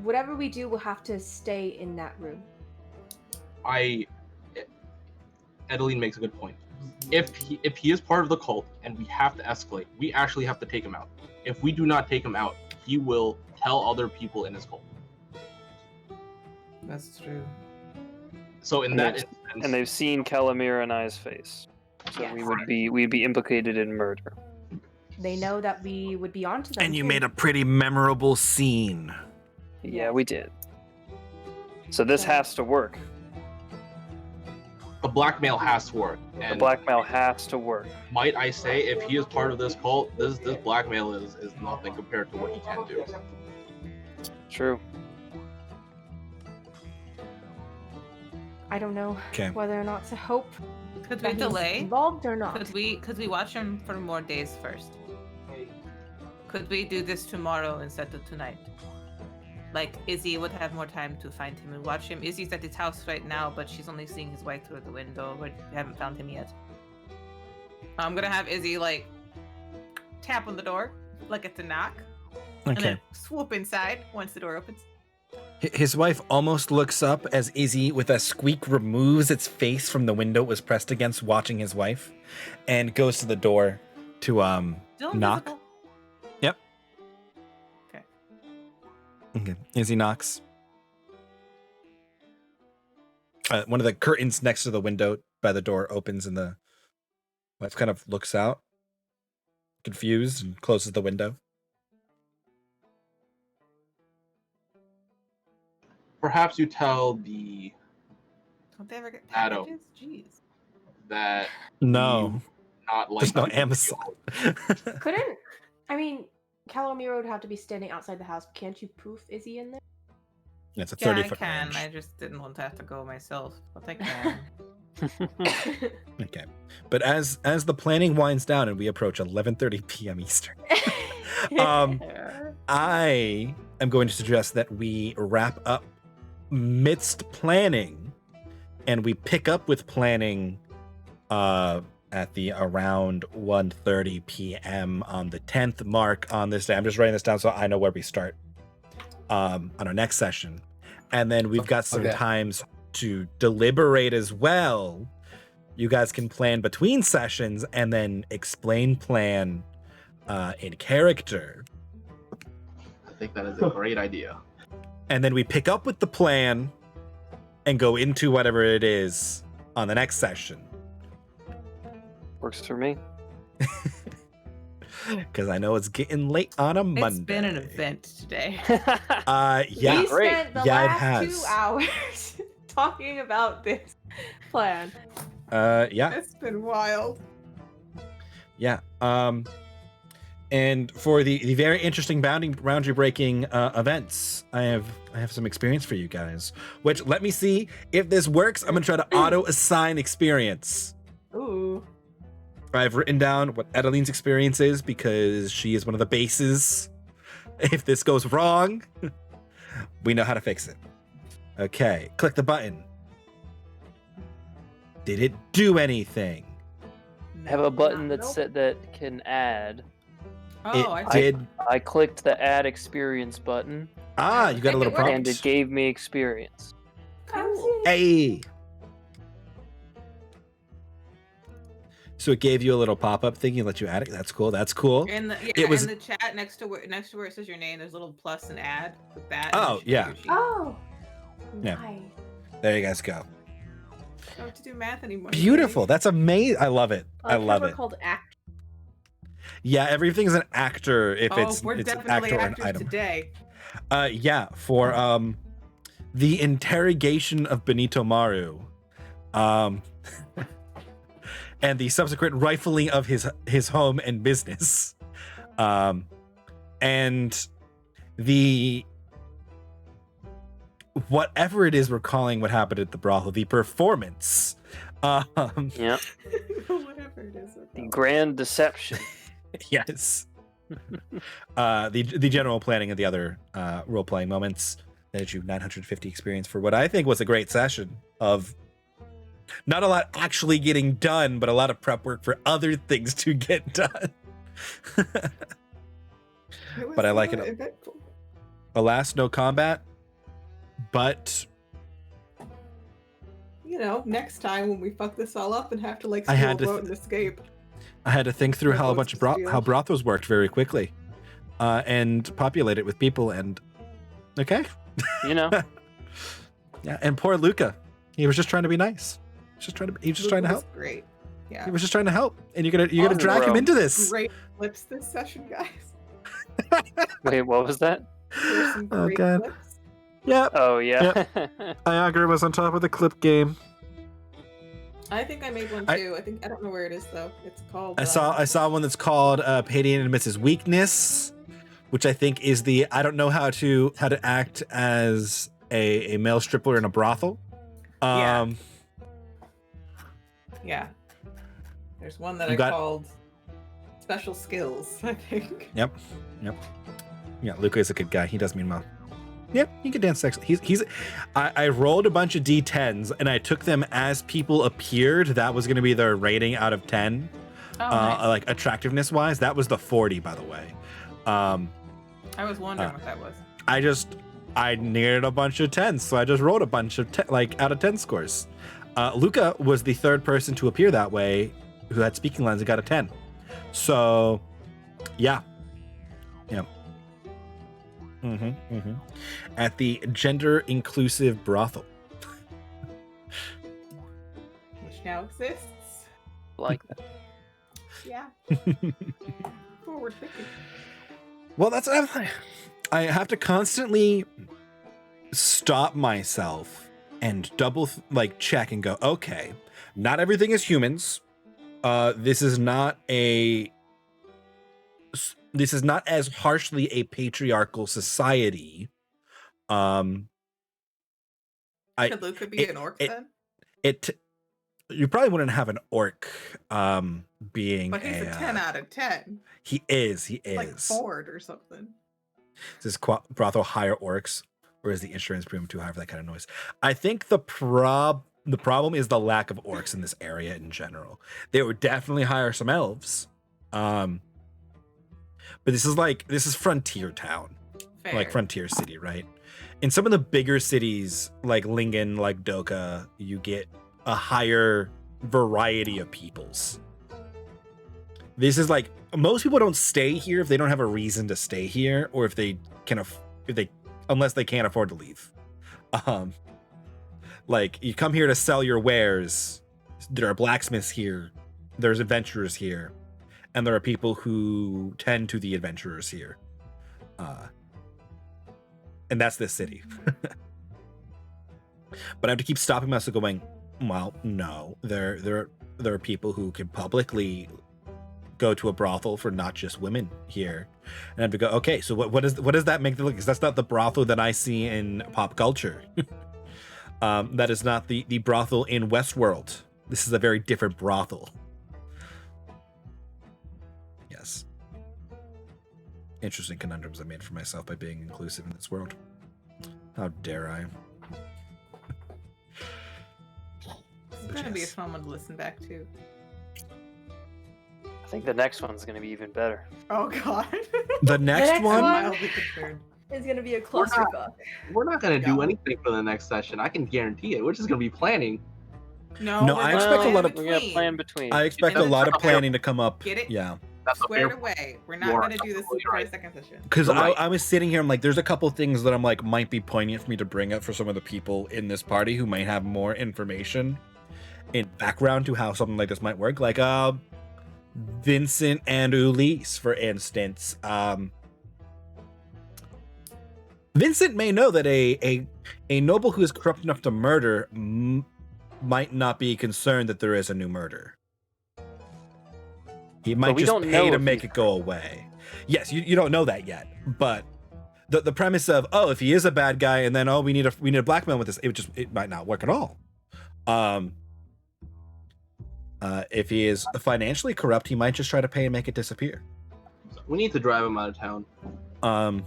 Whatever we do will have to stay in that room. Edeline makes a good point. If he is part of the cult and we have to escalate, we actually have to take him out. If we do not take him out, he will tell other people in his cult. That's true. So in And that they've- instance, And they've seen Calamir and I's face. So Yes. we'd be implicated in murder. They know that we would be onto them. And you too. made a pretty memorable scene. Yeah, we did. So this has to work. the blackmail has to work. The And blackmail has to work. might I say, if he is part of this cult, this blackmail is nothing compared to what he can do. True. I don't know Okay. whether or not to hope Could we that he's delay? involved or not. Could we watch him for more days first? Could we do this tomorrow instead of tonight? Like, Izzy would have more time to find him and watch him. Izzy's at his house right now, but she's only seeing his wife through the window. We haven't found him yet. I'm gonna have Izzy, like, tap on the door, like it's a knock, and Okay. then swoop inside once the door opens. His wife almost looks up as Izzy, with a squeak, removes its face from the window it was pressed against, watching his wife, and goes to the door to Still knock. invisible. Yep. Okay. Okay. Izzy knocks. One of the curtains next to the window by the door opens, and the wife kind of looks out, confused, and closes the window. Perhaps you tell the Don't they ever get Adam. packages? Jeez. that No, not like there's no Amazon. Couldn't. I mean, Calamiro would have to be standing outside the house. Can't you poof Izzy in there? It's a Yeah, 30 I foot can. range. I just didn't want to have to go myself, but I can. Okay, but as the planning winds down and we approach 11:30 p.m. Eastern, I am going to suggest that we wrap up midst planning, and we pick up with planning at the around 1:30 p.m. on the 10th mark on this day. I'm just writing this down so I know where we start on our next session, and then we've got some Okay. times to deliberate as well. You guys can plan between sessions and then explain plan in character. I think that is a great idea. And then we pick up with the plan and go into whatever it is on the next session. Works for me. Because I know it's getting late on a Monday. It's been an event today. Yeah. We Great. spent the Yeah, it last has. 2 hours talking about this plan. Yeah. It's been wild. Yeah. And for the very interesting boundary breaking events, I have some experience for you guys. Which, let me see if this works. I'm gonna try to auto assign experience. Ooh. I've written down what Adeline's experience is because she is one of the bases. If this goes wrong, we know how to fix it. Okay, click the button. Did it do anything? I have a button that Nope. said that can add. Oh, I It did. I clicked the add experience button You got a little It worked. prompt. and it gave me experience. Cool. Hey. So it gave you a little pop-up thing. You let you add it. That's cool. That's cool. In the It was- in the chat next to where it says your name, there's a little plus and add with that. Oh, and yeah. your sheet. Oh, Yeah. nice. There you guys go. I don't have to do math anymore. Beautiful. That's amazing. I love it. I love We're it. called act. Yeah, everything's an actor if We're it's an definitely actor or an actors item. today. Yeah, for the interrogation of Benito Maru, and the subsequent rifling of his home and business, and the whatever it is we're calling what happened at the brothel, the performance. Yeah. Whatever it is. The grand deception. Yes. The general planning of the other role playing moments that you 950 experience for what I think was a great session of not a lot actually getting done, but a lot of prep work for other things to get done. But I like it. Eventful. Alas, no combat, but You know, next time when we fuck this all up and have to like I steal had a to boat and escape. I had to think through how a bunch of how brothels worked very quickly, and populate it with people. And okay, You know. yeah. And poor Luca, he was just trying to be nice. He was just trying to help. Great. Yeah. He was just trying to help, and you're gonna Awesome, drag him bro. into this. Great clips this session, guys. Wait, what was that? There's some Oh, great God. clips. Yep, Oh yeah. Iagre was on top of the clip game. I think I made one I- too. I don't know where it is though. It's called. I saw one that's called Patiun admits his weakness, which I think is the I don't know how to act as a male stripper in a brothel. Yeah. Yeah. There's one that You I got- called special skills. I think. Yeah, Luca is a good guy. He does mean well. Yep, he can dance sexually. I rolled a bunch of D10s and I took them as people appeared. That was going to be their rating out of 10. Oh, nice. Like attractiveness wise, that was the 40, by the way. I was wondering what that was. I needed a bunch of 10s, so I just rolled a bunch of out of 10 scores. Luca was the third person to appear that way who had speaking lines and got a 10. So, yeah. At the gender inclusive brothel. Which now exists. Like that. Yeah. Forward thinking. Well, that's I have to constantly stop myself and double check and go, okay, not everything is humans. This is not as harshly a patriarchal society. Could Luca be an orc then? You probably wouldn't have an orc being But he's a 10 out of 10. He is. Like Ford or something. Does brothel hire orcs, or is the insurance premium too high for that kind of noise? I think the problem is the lack of orcs in this area in general. They would definitely hire some elves. But this is frontier town. Fair. Like frontier city, right? In some of the bigger cities like Lingen, like Doka, you get a higher variety of peoples. This is like most people don't stay here if they don't have a reason to stay here, or if they can unless they can't afford to leave. Like you come here to sell your wares. There are blacksmiths here. There's adventurers here, and there are people who tend to the adventurers here. And that's this city. But I have to keep stopping myself going, well, no, there are people who can publicly go to a brothel for not just women here. And I have to go, okay, so what does that make? Because that's not the brothel that I see in pop culture. That is not the brothel in Westworld. This is a very different brothel. Yes. Interesting conundrums I made for myself by being inclusive in this world. How dare I? It's gonna be a fun one to listen back to. I think the next one's gonna be even better. Oh god. The next next one? one? I'm mildly concerned. It's gonna be a We're not- clusterfuck. We're not gonna do No. anything for the next session. I can guarantee it. We're just gonna be planning. No, No, we're I gonna expect a plan lot of- We're gonna between. plan between. I expect And a lot of then- planning to come up. Get it? Yeah. That's a Squared fair. away. We're You not are gonna do this absolutely for right. the second session. Because You're right. I was sitting here, I'm like, there's a couple things that I'm like might be poignant for me to bring up for some of the people in this party who might have more information in background to how something like this might work. Like Vincent and Ulysse, for instance. Vincent may know that a noble who is corrupt enough to murder might not be concerned that there is a new murder. He might we just don't pay know to if make he's it go away. Yes, you don't know that yet, but the premise of, oh, if he is a bad guy and then, oh, we need a black man with this, it might not work at all. If he is financially corrupt, he might just try to pay and make it disappear. We need to drive him out of town.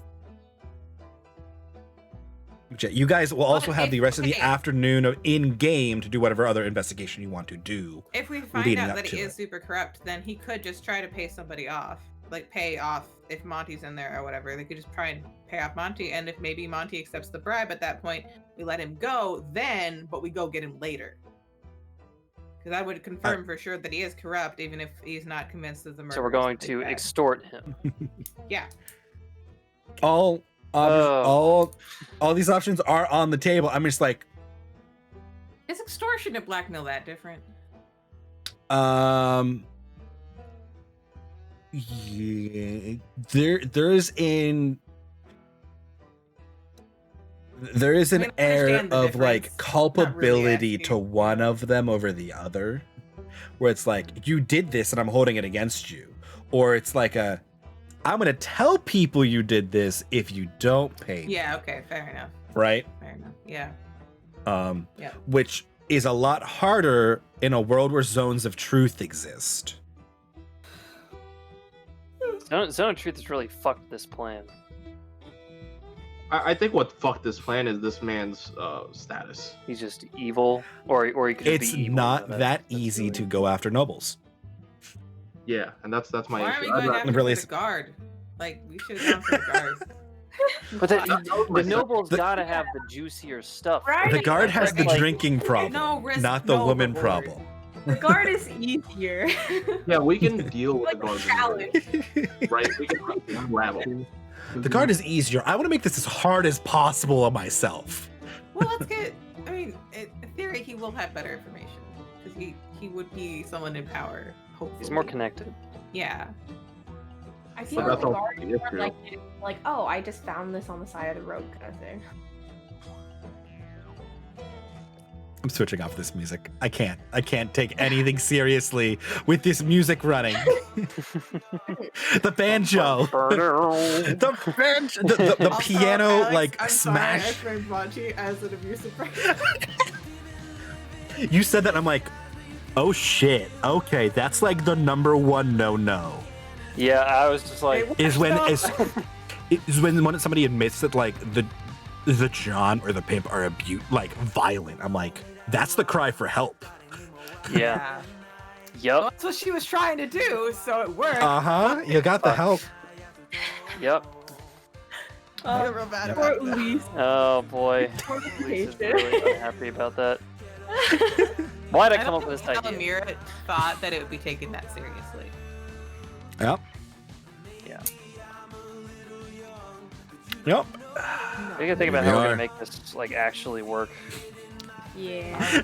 You guys will also But have if- the rest of the okay. afternoon in game to do whatever other investigation you want to do. If we find leading out up that he to is it. super corrupt, then he could just try to pay somebody off. Like pay off if Monty's in there or whatever. They could just try and pay off Monty, and if maybe Monty accepts the bribe at that point, we let him go then, but we go get him later. Because I would confirm for sure that he is corrupt, even if he's not convinced of the murder. So we're or going something to like that. extort him. Yeah. All these options are on the table. I'm just like, Is extortion and blackmail that different? yeah, there is an air understand the of like difference. culpability asking. to one of them over the other, where it's like, you did this and I'm holding it against you, or it's like I'm gonna tell people you did this if you don't pay me, Yeah, okay, fair enough. right? Fair enough. Yeah. Yeah. Which is a lot harder in a world where zones of truth exist. Zone of Truth has really fucked this plan. I think what fucked this plan is this man's status. He's just evil, or he could just It's be evil. not That's that easy really- to go after nobles. Yeah, and that's my Why are issue. we I'd going rather- after really the guard? Like, we should have gone for the guard. But the myself. nobles The- gotta have the juicier stuff. Right? The guard has the Like- drinking problem, No risk, not the no woman reward. problem. The guard is easier. Yeah, we can deal with Like the a guards. challenge. Right? We can unravel. The guard is easier. I want to make this as hard as possible on myself. Well, let's get. I mean, in theory, he will have better information because he would be someone in power. Hopefully, He's more connected. Yeah. I feel But like that's the all guard the is more issue. like, oh, I just found this on the side of the road kind of thing. I'm switching off this music. I can't take anything seriously with this music running. The banjo. The banjo. The Also, piano Alex, like I'm sorry, I smash. framed Monty as an abusive person. You said that, I'm like, oh shit. Okay, that's like the number one no. Yeah, I was just like, Is when Stop. is when somebody admits that like the John or the pimp are like violent. I'm like, that's the cry for help. yeah, Well, yep, that's what she was trying to do, so it worked. You got the help. yep. I feel real bad Poor about that. Elise. Oh boy, Poor Elise is Patiun. really unhappy about that. Why'd I come up with this idea? Alamira thought that it would be taken that seriously. Yep. Yeah, Yep. we gotta think about Here how we we're are. gonna make this like actually work. Yeah.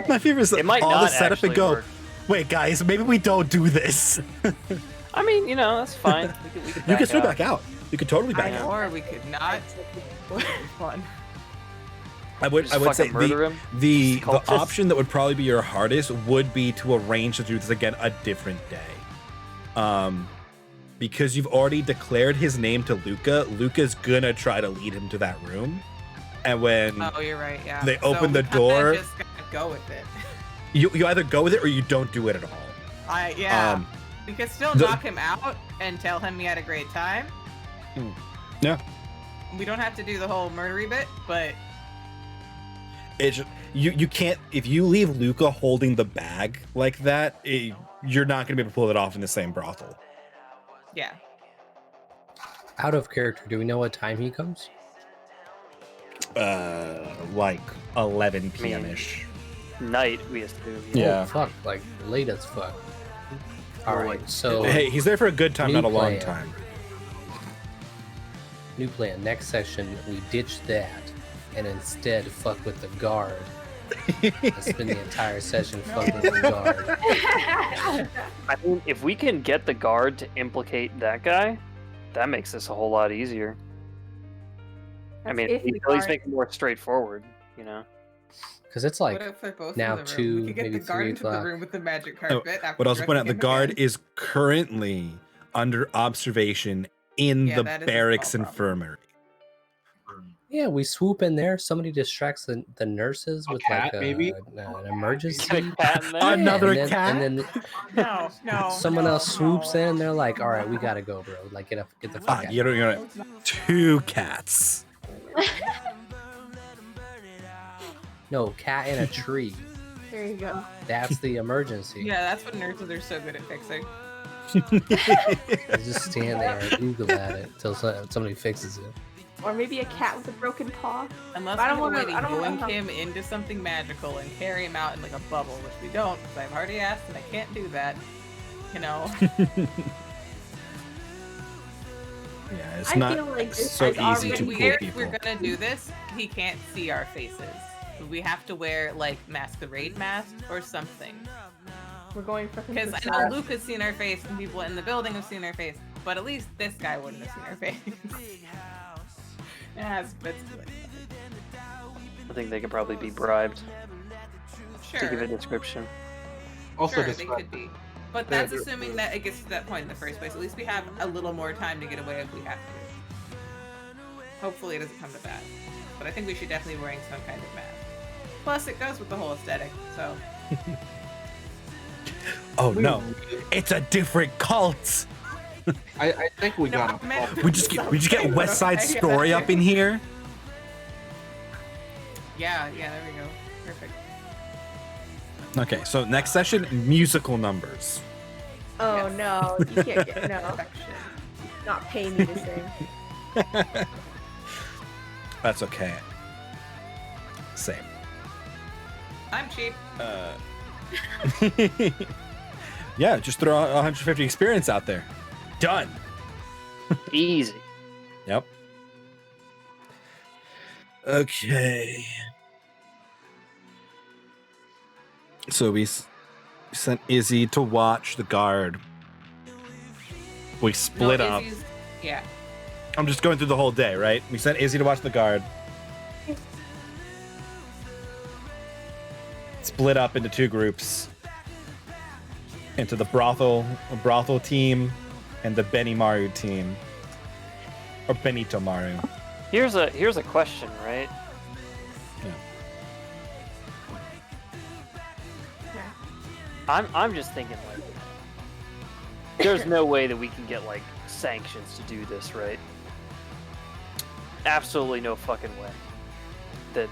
My favorite is It might all not the setup actually and go. work. Wait, guys, maybe we don't do this. I mean, you know, that's fine. We could You can still out. back out. You could totally back out. Or we could not. Fun. I would Just say fucking murder him. the Cultist. option that would probably be your hardest would be to arrange to do this again a different day. Because you've already declared his name to Luca, Luca's gonna try to lead him to that room. And when Oh, you're right. Yeah. They open the we kinda door. Just gotta go with it. you either go with it or you don't do it at all. Yeah. We could still the- knock him out and tell him he had a great time. Yeah. We don't have to do the whole murdery bit, but It's you can't, if you leave Luca holding the bag like that, you're not gonna be able to pull it off in the same brothel. yeah. Out of character, do we know what time he comes? Like 11 p.m. ish. Night, we assume. Yeah. Oh, fuck, like late as fuck. All right, so Hey, he's there for a good time, New not a long plan. time. new plan. Next session, we ditch that and instead fuck with the guard. I spend the entire session fucking with the guard. I mean, if we can get the guard to implicate that guy, that makes this a whole lot easier. I mean, if the at least guard- make it more straightforward, you know? Because it's What like if they're both now in the room? 2, We could get maybe the guard 3 into the o'clock. room with the magic Oh, carpet. after but also point out the dressing him guard again. is currently under observation in Yeah, the that is a barracks small problem. infirmary. Yeah, we swoop in there. Somebody distracts the nurses A with cat, like maybe? an emergency. Get a cat in there? Yeah, Another and then, cat? And then No. someone no, else swoops no. in. They're like, "All right, we gotta go, bro. Like, get the fuck out." You're gonna 2 cats. No, cat in a tree. There you go. That's the emergency. Yeah, that's what nurses are so good at fixing. You just stand there and Google at it until somebody fixes it. Or maybe a cat with a broken paw. Unless I we don't have a wanna- way to I don't wanna yoink help. him into something magical and carry him out in like a bubble, which we don't, because I've already asked and I can't do that. You know. Yeah, it's I not feel like this so is easy already to we, pull if people. we're gonna do this, he can't see our faces. We have to wear like masquerade masks or something. We're going for Because I know Luke has seen our face and people in the building have seen our face, but at least this guy wouldn't have seen our face. Yeah, that's good. I think they could probably be bribed to give a Sure, description. Also, sure, they describe- could be. But that's assuming that it gets to that point in the first place. At least we have a little more time to get away if we have to. Hopefully it doesn't come to that. But I think we should definitely be wearing some kind of mask. Plus, it goes with the whole aesthetic, so... Oh no, it's a different cult. I think we got him. We just get West Side Story up in here. Yeah, there we go. Perfect. Okay, so next session, musical numbers. Oh Yes. no, you can't get no. Perfection. Not pay me to sing. That's okay. Same. I'm cheap. Yeah, just throw 150 experience out there. Done. Easy. Yep. Okay. So we sent Izzy to watch the guard. We split up. Izzy's- Yeah. I'm just going through the whole day, right? We sent Izzy to watch the guard. Split up into 2 groups. Into the brothel team and the Benimaru team. Or Benito Maru. Here's a question, right? Yeah. I'm just thinking like, there's no way that we can get like sanctions to do this, right? Absolutely no fucking way.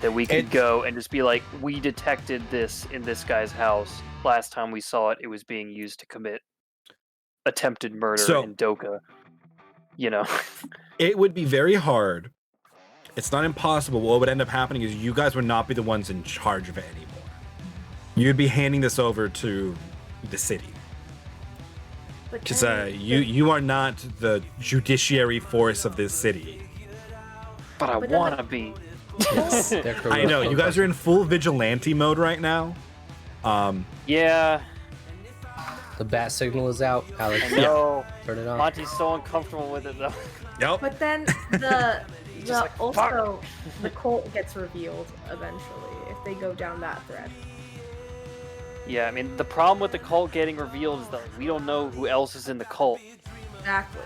That we could It's- go and just be like, we detected this in this guy's house. Last time we saw it, it was being used to commit attempted murder So- in Doka. You know? It would be very hard. It's not impossible. What would end up happening is you guys would not be the ones in charge of it anymore. You'd be handing this over to the city. But Because then you are not the judiciary force of this city. But I But then wanna be. Yes, they're I corrupt know, you guys are in full vigilante mode right now. Yeah, The bat signal is out. Alex, I know. turn it on. Monty's so uncomfortable with it though. Yep. But then the like, also the cult gets revealed eventually if they go down that thread. Yeah, I mean the problem with the cult getting revealed is that like, we don't know who else is in the cult. Exactly.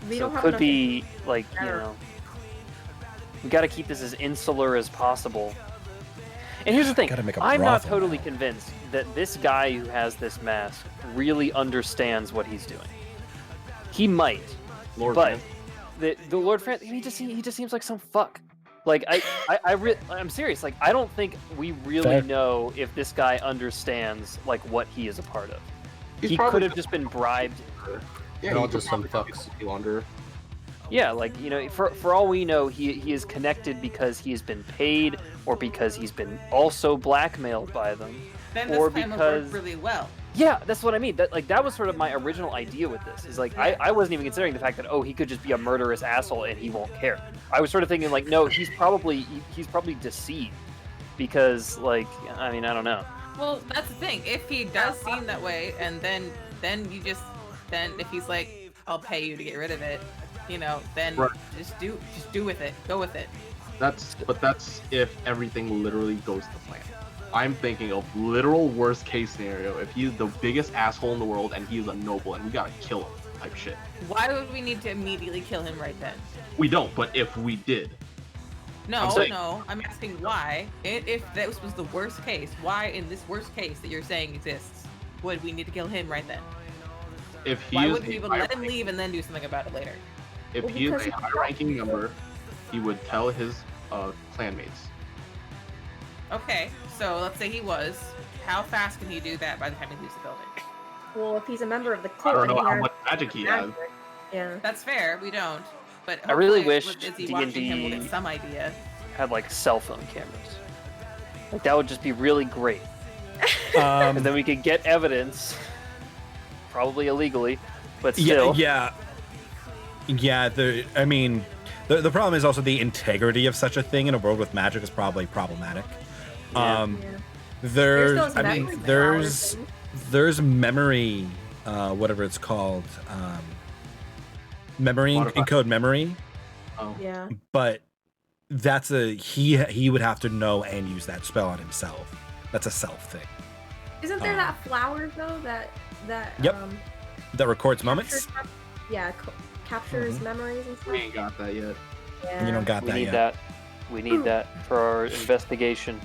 We So don't it have could enough be like, you Better. know, we got to keep this as insular as possible. And here's the thing, Gotta make a I'm not brothel totally now. convinced that this guy who has this mask really understands what he's doing. He might, Lord but Van- the Lord Francis, he just seems like some fuck. Like I'm serious. Like I don't think we really Fair. know if this guy understands like what he is a part of. He's He probably could have just been bribed. Yeah, They're all he just could some probably fucks. be Launderer. Yeah, like, you know, for all we know, he is connected because he has been paid, or because he's been also blackmailed by them, Then this or plan will because work really well. yeah, that's what I mean. That was sort of my original idea with this. Is like I wasn't even considering the fact that he could just be a murderous asshole and he won't care. I was sort of thinking like, no, he's probably deceived because like I mean I don't know. Well, that's the thing. If he does seem that way, and then if he's like, I'll pay you to get rid of it, you know, then Right. just do with it. Go with it. That's if everything literally goes to plan. I'm thinking of literal worst case scenario. If he's the biggest asshole in the world and he's a noble and we gotta kill him type shit. Why would we need to immediately kill him right then? We don't, but if we did. No, saying- no. I'm asking why. If this was the worst case, why in this worst case that you're saying exists, would we need to kill him right then? If he Why is wouldn't a we even high let him rank- leave and then do something about it later? if Well, he is because a he's high-ranking member, he would tell his clanmates. Okay, so let's say he was. How fast can he do that by the time he leaves the building? Well, if he's a member of the I cult, don't know and he how has much magic he has. magic, yeah. That's fair. We don't. But I really hopefully wish with Izzy watching him, we'll D&D get some idea. Had like cell phone cameras. Like that would just be really great. And then we could get evidence, probably illegally, but still. Yeah. I mean, the problem is also the integrity of such a thing in a world with magic is probably problematic. Yeah. There's those I memory mean, powers. there's memory, whatever it's called, memory Modify. encode memory, Oh. Yeah. but that's he would have to know and use that spell on himself. That's a self thing. Isn't there that flower though that Yep. That records moments. Captures memories and stuff? We ain't got that yet. Yeah. You don't got We that need yet. that. We need that for our investigation.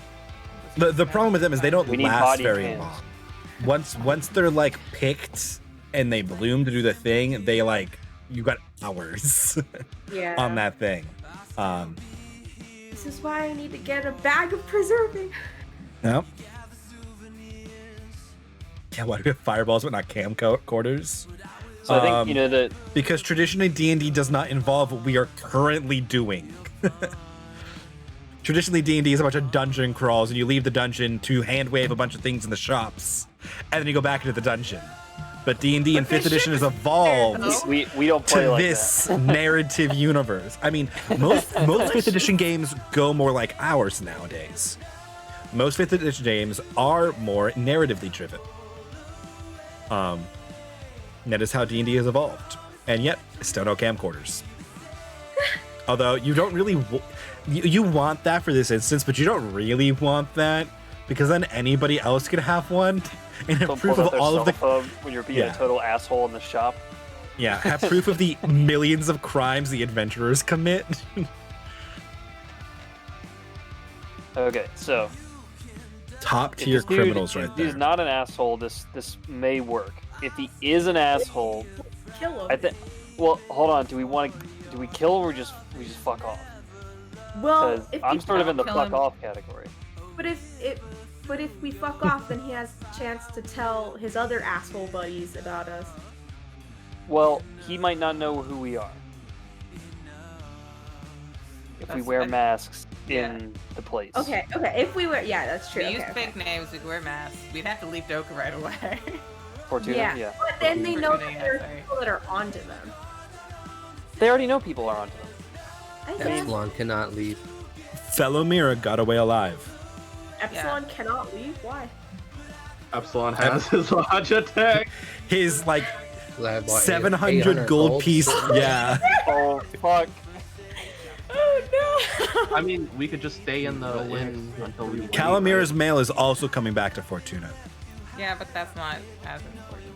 The problem with them is they don't We need last body very cams. long. Once they're like picked and they bloom to do the thing, they like you got hours Yeah. on that thing. This is why I need to get a bag of preserving. No. Yeah, why do we have fireballs but not camcorders? So I think you know that Because traditionally D&D does not involve what we are currently doing. Traditionally D&D is a bunch of dungeon crawls and you leave the dungeon to hand wave a bunch of things in the shops and then you go back into the dungeon. But D&D in 5th edition has evolved we don't play to like this narrative universe. I mean, most 5th edition games go more like ours nowadays. Most 5th edition games are more narratively driven. And that is how D&D has evolved. And yet, still no camcorders. Although you don't really you want that for this instance, but you don't really want that because then anybody else could have one and have don't proof pull of out their all of the cell phone when you're being Yeah. a total asshole in the shop. have proof of the millions of crimes the adventurers commit. Okay, so Top if tier this dude- criminals if right he's there. not an asshole, this may work. If he is an asshole, Kill him. I think. Well, hold on. Do we kill him or just fuck off? Well, Because if I'm we, sort of in the kill fuck him. off category. but if we fuck off, then he has a chance to tell his other asshole buddies about us. Well, he might not know who we are. If we That's wear fair. masks Yeah. in the place. Okay. If we were, yeah, that's true. We Okay, use okay. fake names, we wear masks. We'd have to leave Doka right away. Fortuna, Yeah. But then they know that Fortuna, yeah, there are sorry. people that are onto them. They already know people are onto them. I guess Epsilon cannot leave. Fellow Mira got away alive. Epsilon cannot leave. Why? Epsilon has his Logitech. His like I bought 700 800 gold piece. Yeah. Oh fuck! Oh no! I mean, we could just stay in the inn until we leave, Calamira's right? mail is also coming back to Fortuna Yeah, but that's not as important.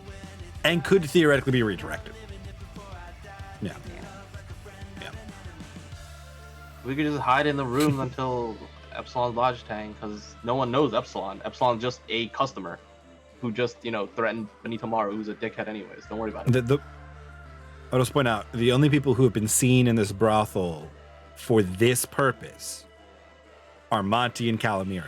and could theoretically be redirected. Yeah. Yeah. We could just hide in the room until Epsilon's Logitech, because no one knows Epsilon. Epsilon's just a customer who just, threatened Benito Maru, who's a dickhead anyways. Don't worry about it. I'll just point out, the only people who have been seen in this brothel for this purpose are Monty and Calamira.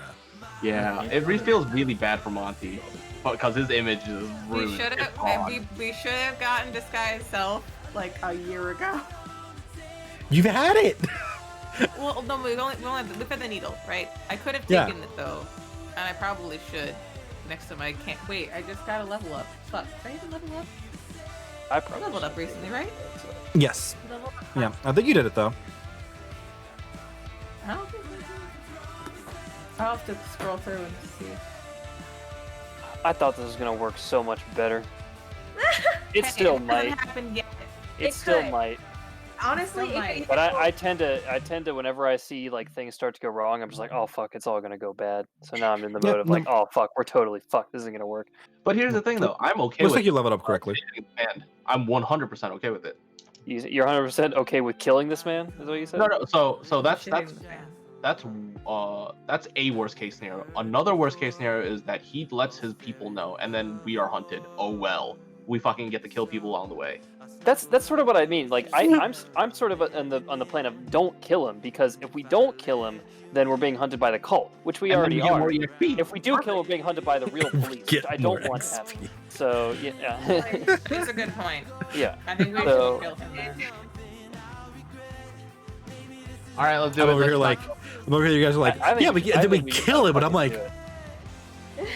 Yeah, it really feels really bad for Monty, because his image is ruined. We should It's have gone. we should have gotten Disguise Self like a year ago. You've had it. Well, no, we've had the needle, right? I could have Yeah. taken it though, and I probably should. Next time I can't. Wait, I just got a level up. Fuck, did I even level up? I I leveled up recently, right? Yes. Level up? Yeah, I think you did it though. I don't think I did. I'll have to scroll through and see. I thought this was gonna work so much better. It Hey, still it hasn't might. happened yet. It still could. might. Honestly, Still might. But I tend to whenever I see like things start to go wrong, I'm just like, oh fuck, it's all gonna go bad. So now I'm in the Yeah, mode of like, oh fuck, we're totally fucked. This isn't gonna work. But here's the thing, though. I'm okay Looks with like you leveled up correctly. and I'm 100% okay with it. You're 100% okay with killing this man? Is what you said? No. So that's Shitting the fan. that's a worst case scenario. Another worst case scenario is that he lets his people know, and then we are hunted. Oh well, we fucking get to kill people along the way. That's sort of what I mean. Like I'm sort of on the plan of don't kill him, because if we don't kill him, then we're being hunted by the cult, which we And then already get are. more EXP. If we do kill, we're being hunted by the real police, which I don't want to happen. So yeah, That's a good point. yeah. I think we So- should kill him then. All right, let's do I'm it. over here like, I'm over here. You guys are like, I think yeah, we we should- I then we think should kill it, but I'm fucking like, do it.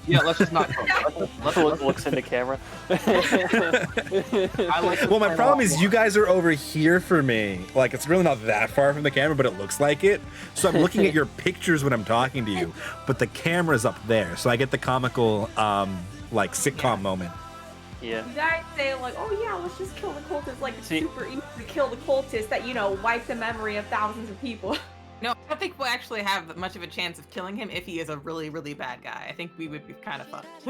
Yeah, let's just not kill him. Let's Looks into camera. I like to well, my plan problem out is more. you guys are over here for me. Like, it's really not that far from the camera, but it looks like it. So I'm looking at your pictures when I'm talking to you, but the camera's up there, so I get the comical, like sitcom moment. Yeah. You guys say like, oh yeah, let's just kill the cultists. Like it's See- super easy to kill the cultists that wipe the memory of thousands of people. No, I don't think we'll actually have much of a chance of killing him if he is a really, really bad guy. I think we would be kind of fucked.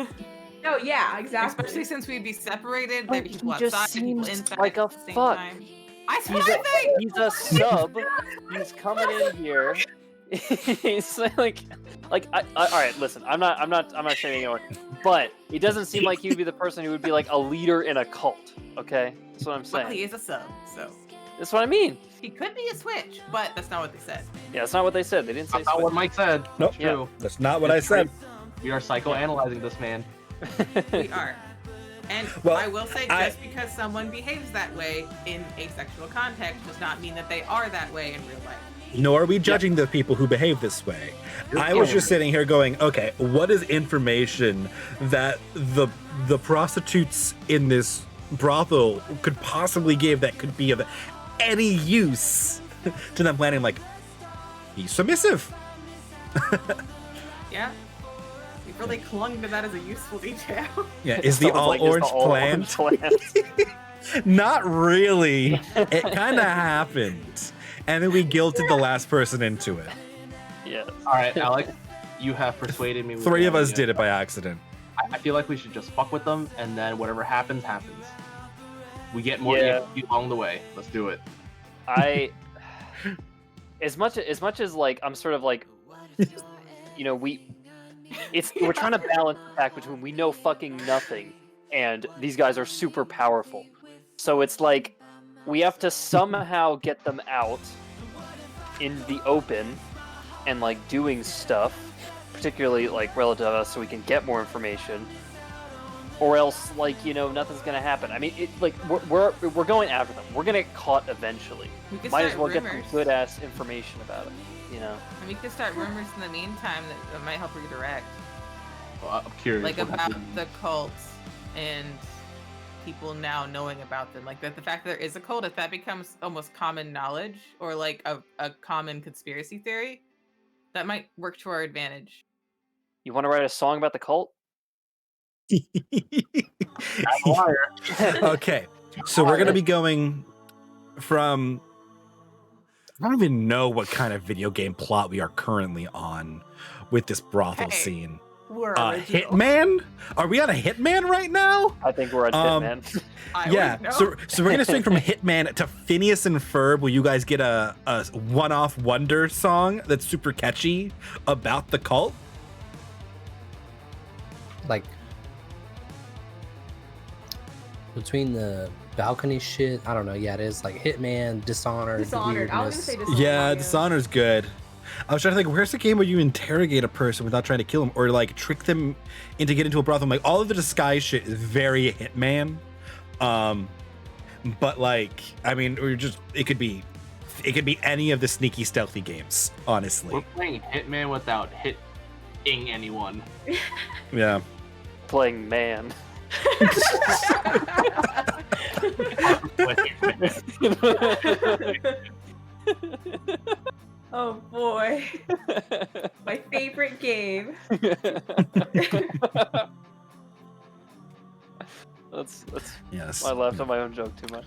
No, yeah, exactly. Especially since we'd be seperated. But There'd be people he just outside, people seems inside like a at the same fuck. time. That's He's what I think! he's a sub. He's coming in here. He's like all right, listen, I'm not saying anymore, but it doesn't seem like he would be the person who would be like a leader in a cult. Okay, that's what I'm Well, he saying. is a sub, so That's what I mean. he could be a switch, but that's not what they said. Yeah, that's not what they said. They didn't say. That's not what switch. Mike said. Nope. It's true. That's not what I said. We are psychoanalyzing this man. We are. And Well, I will say, I- just because someone behaves that way in a sexual context does not mean that they are that way in real life. Nor are we judging the people who behave this way. I was just sitting here going, okay, what is information that the prostitutes in this brothel could possibly give that could be of any use to them planning? Like, he's submissive. Yeah? We've really clung to that as a useful detail. Yeah, is the Someone's all like, "Is the orange all plant? orange plant?" Not really. It kind of happened, and then we guilted the last person into it. Yes. All right, Alex, you have persuaded me. with Three the of us idea. did it by accident. I feel like we should just fuck with them, and then whatever happens, happens. We get more Yeah. EXP along the way. Let's do it. I as much as like I'm sort of like we're trying to balance the fact between we know fucking nothing and these guys are super powerful. So it's like we have to somehow get them out in the open and like doing stuff, particularly like relative to us, so we can get more information. Or else, like, nothing's gonna happen. I mean, we're going after them. We're gonna get caught eventually. We could Might as start well get some rumors. good ass information about it. And we could start rumors in the meantime that might help redirect. Well, I'm curious. Like what about happened. the cults and people now knowing about them. Like the fact that there is a cult, if that becomes almost common knowledge or like a common conspiracy theory, that might work to our advantage. You want to write a song about the cult? Okay, so we're gonna be going from. I don't even know what kind of video game plot we are currently on with this brothel Hey, scene. We're Hitman? Are we on a Hitman right now? I think we're at Hitman. Yeah. So we're gonna swing from Hitman to Phineas and Ferb. Will you guys get a one-off wonder song that's super catchy about the cult? Like between the balcony shit, I don't know. Yeah, it is like Hitman, Dishonored, Dishonored. I was weirdness. gonna say Dishonored. Yeah, Dishonored's good. I was trying to think, where's the game where you interrogate a person without trying to kill them or like trick them into getting into a brothel? Like all of the disguise shit is very Hitman. But like, I mean, it could be It could be any of the sneaky, stealthy games. Honestly. We're playing Hitman without hitting anyone. Yeah. Playing man. Oh boy. My favorite game. That's Yes. I laughed at my own joke too much.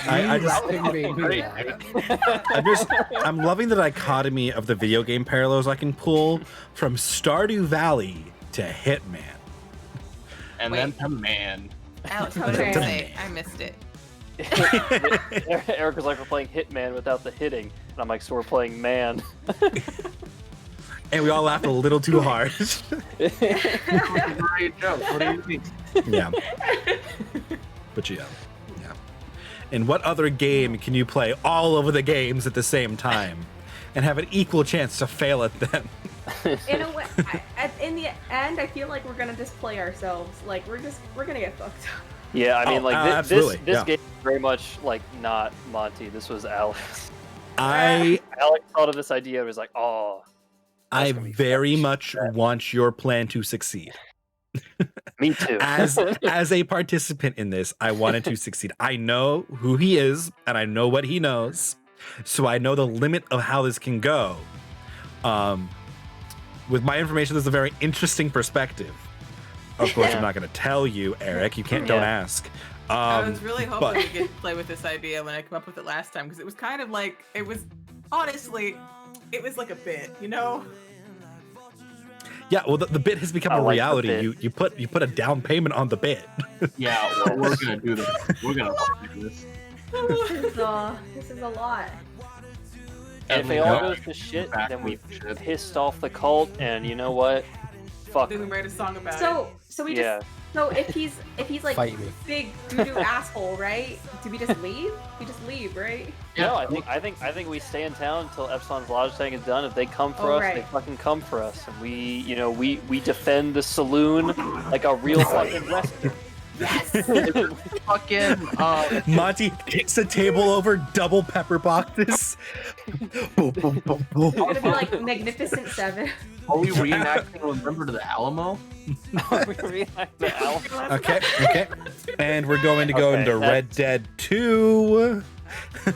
I just, You made me laugh. I'm loving the dichotomy of the video game parallels I can pull from Stardew Valley to Hitman. And then to man. Alex, what did I say? I missed it. Eric was like, we're playing Hitman without the hitting. And I'm like, so we're playing man. And we all laughed a little too hard. Great joke. What do you mean? Yeah. But yeah. And what other game can you play all over the games at the same time and have an equal chance to fail at them? In a way, in the end, I feel like we're gonna just play ourselves. Like we're gonna get fucked up. Yeah, I mean, absolutely, this yeah. game is very much like not Monty. This was Alex. I Alex thought of this idea and was like, oh. that's gonna be very fun. much want your plan to succeed. Me too. As a participant in this, I wanted to succeed. I know who he is and I know what he knows. So I know the limit of how this can go. With my information, there's a very interesting perspective. Of course, I'm not going to tell you, Eric. You can't. Don't ask. I was really hoping but- we could play with this idea when I came up with it last time, because it was kind of like, it was, honestly, it was like a bit, you know? Yeah, well, the bit has become I a like the reality. bit. You put a down payment on the bit. Yeah, well, we're gonna do this. We're gonna do this. This is a lot. And if they all go to shit, then we pissed off the cult, and you know what? Fuck. Then we write a song about it. So we Yeah. just so if he's like Fight me. big doo-doo asshole, right? Do we just leave? We just leave, right? No, I think we stay in town until Epsilon's Lodge thing is done. If they come for Oh, us, they right. fucking come for us, and we defend the saloon like a real fucking wrestler. Fucking Monty kicks the table over, double pepper boxes. Boom, boom, boom, boom. It's gonna be like Magnificent Seven. are we reenacting Remember to the Alamo? We reenact the Alamo. Okay. And we're going to go Okay, into that's- Red Dead 2.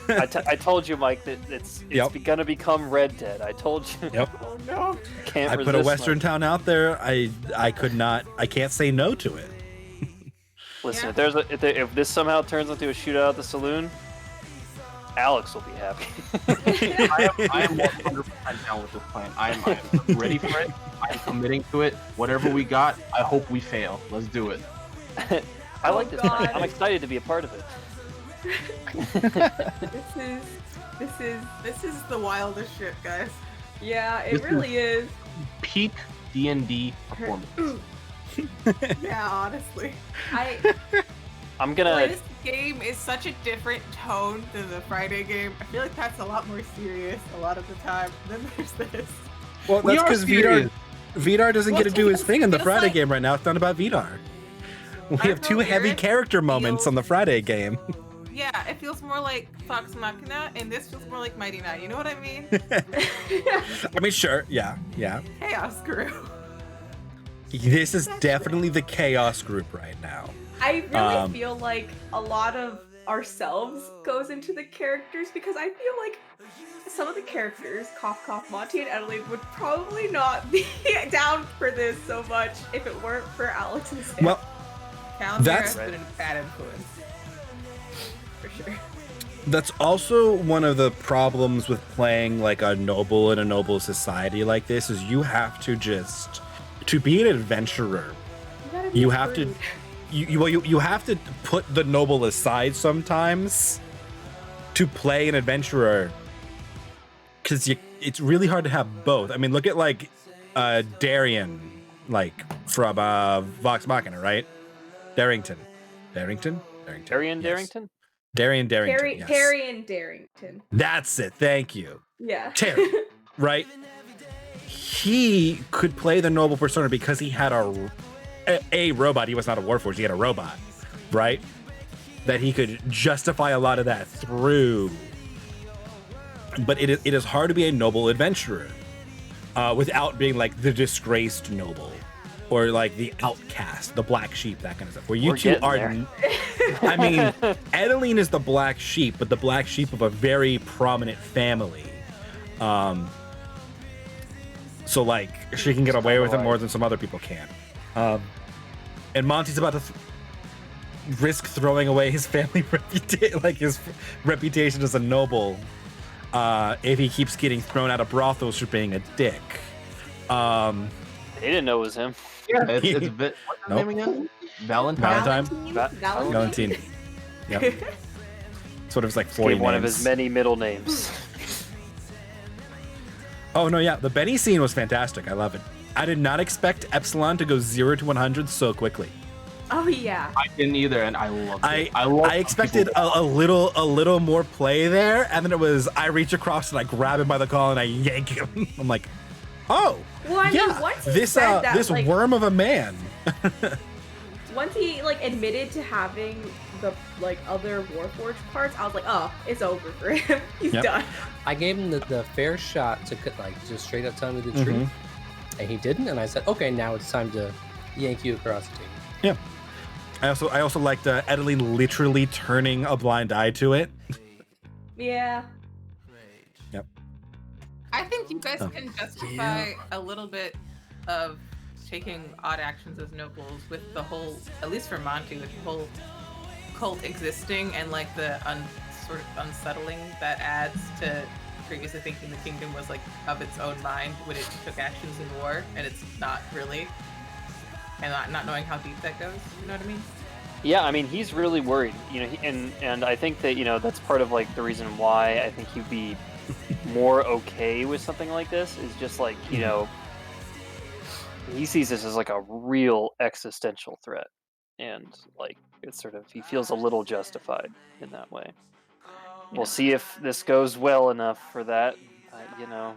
I told you, Mike, that it's Yep. gonna become Red Dead. I told you. Yep. Oh no. Can't I put a resist, Western Mike. town out there. I can't say no to it. Listen, Yeah. if this somehow turns into a shootout at the saloon, Alex will be happy. I am 100% down with this plan. I am ready for it. I'm committing to it. Whatever we got, I hope we fail. Let's do it. I like this. God. I'm excited to be a part of it. This is the wildest shit, guys. Yeah, This it really is. Peak D&D performance. Yeah, honestly. I'm Boy, gonna. this game is such a different tone than the Friday game. I feel like that's a lot more serious a lot of the time. Then there's this. Well, We that's are because serious. Vidar doesn't Well, get to do his thing in the feels Friday like- game right now. It's not about Vidar. We I have two know heavy Eric character moments feels- on the Friday game. Yeah, it feels more like Fox Machina, and this feels more like Mighty Knight. You know what I mean? I mean, sure, yeah. Chaos Crew. This is definitely the chaos group right now. I really Um, feel like a lot of ourselves goes into the characters because I feel like some of the characters, Cough Cough, Monty, and Adelaide, would probably not be down for this so much if it weren't for Alex and Sam. Well, Calendar That's- has been a bad influence. For sure. that's also one of the problems with playing like a noble in a noble society like this is you have to be an adventurer. gotta be You have to rude. you have to put the noble aside sometimes to play an adventurer because it's really hard to have both. I mean, look at like Darien, like from Vox Machina, right? Darrington. Arian Yes. Darrington? Darrington. Yes. Terry and Darrington. That's it. Thank you. Yeah. Terry, right? He could play the noble persona because he had a robot. He was not a warforged. He had a robot, right? That he could justify a lot of that through but it is hard to be a noble adventurer without being like the disgraced noble or like the outcast, the black sheep, that kind of stuff. Where you We're two getting are. there. I mean, Adeline is the black sheep, but the black sheep of a very prominent family. So like she can get away with it more than some other people can. And Monty's about to risk throwing away his family reputation, like his reputation as a noble, if he keeps getting thrown out of brothels for being a dick. They didn't know it was him. Yeah, it's what's his name again? Valentine. Valentine. Yep. Sort of like 40 Gave one of names. his many middle names. Oh no, yeah, the Benny scene was fantastic. I love it. I did not expect Epsilon to go 0 to 100 so quickly. Oh yeah. I didn't either, and I loved it. I expected a little more play there, and then it was I reach across and I grab him by the collar and I yank him. I'm like, oh, Well, I mean, yeah, once he this said that, this like, worm of a man. once he like admitted to having the like other Warforged parts, I was like, oh, it's over for him. He's Yep. done. I gave him the fair shot to like just straight up tell me the truth, and he didn't. And I said, okay, now it's time to yank you across the table. Yeah. I also liked Adeline literally turning a blind eye to it. Yeah. Yep. I think you guys can justify a little bit of taking odd actions as nobles with the whole, at least for Monty, with the whole cult existing and like the sort of unsettling that adds to previously thinking the kingdom was like of its own mind when it took actions in war, and it's not really, and not knowing how deep that goes. You know what I mean? Yeah, I mean, he's really worried, you know, and I think that, you know, that's part of like the reason why I think he'd be more okay with something like this is just like, you know, he sees this as like a real existential threat, and like it's sort of, he feels a little justified in that way. We'll see if this goes well enough for that. You know,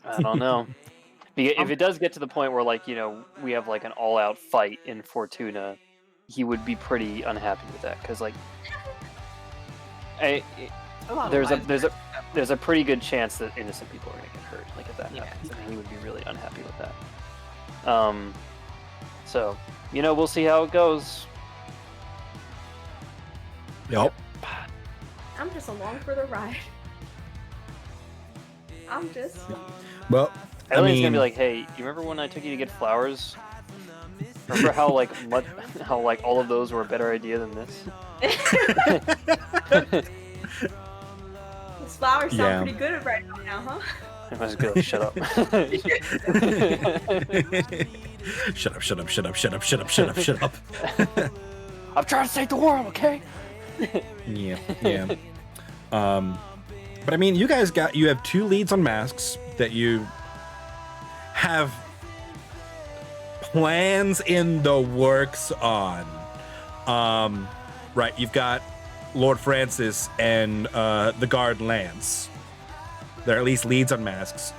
I don't know. If it does get to the point where, like, you know, we have like an all-out fight in Fortuna, he would be pretty unhappy with that, because like, there's a pretty good chance that innocent people are gonna get hurt. Like if that happens, and he would be really unhappy with that. So you know, we'll see how it goes. Yep. I'm just along for the ride. I'm just. Well, Ellen's gonna be like, "Hey, you remember when I took you to get flowers? Remember how like how like all of those were a better idea than this?" These flowers sound pretty good right now, huh? It was good. Shut up. Shut up. I'm trying to save the world, okay? Yeah. But I mean, you have 2 leads on masks that you have plans in the works on. Right, you've got Lord Francis and the guard Lance. They're at least leads on masks.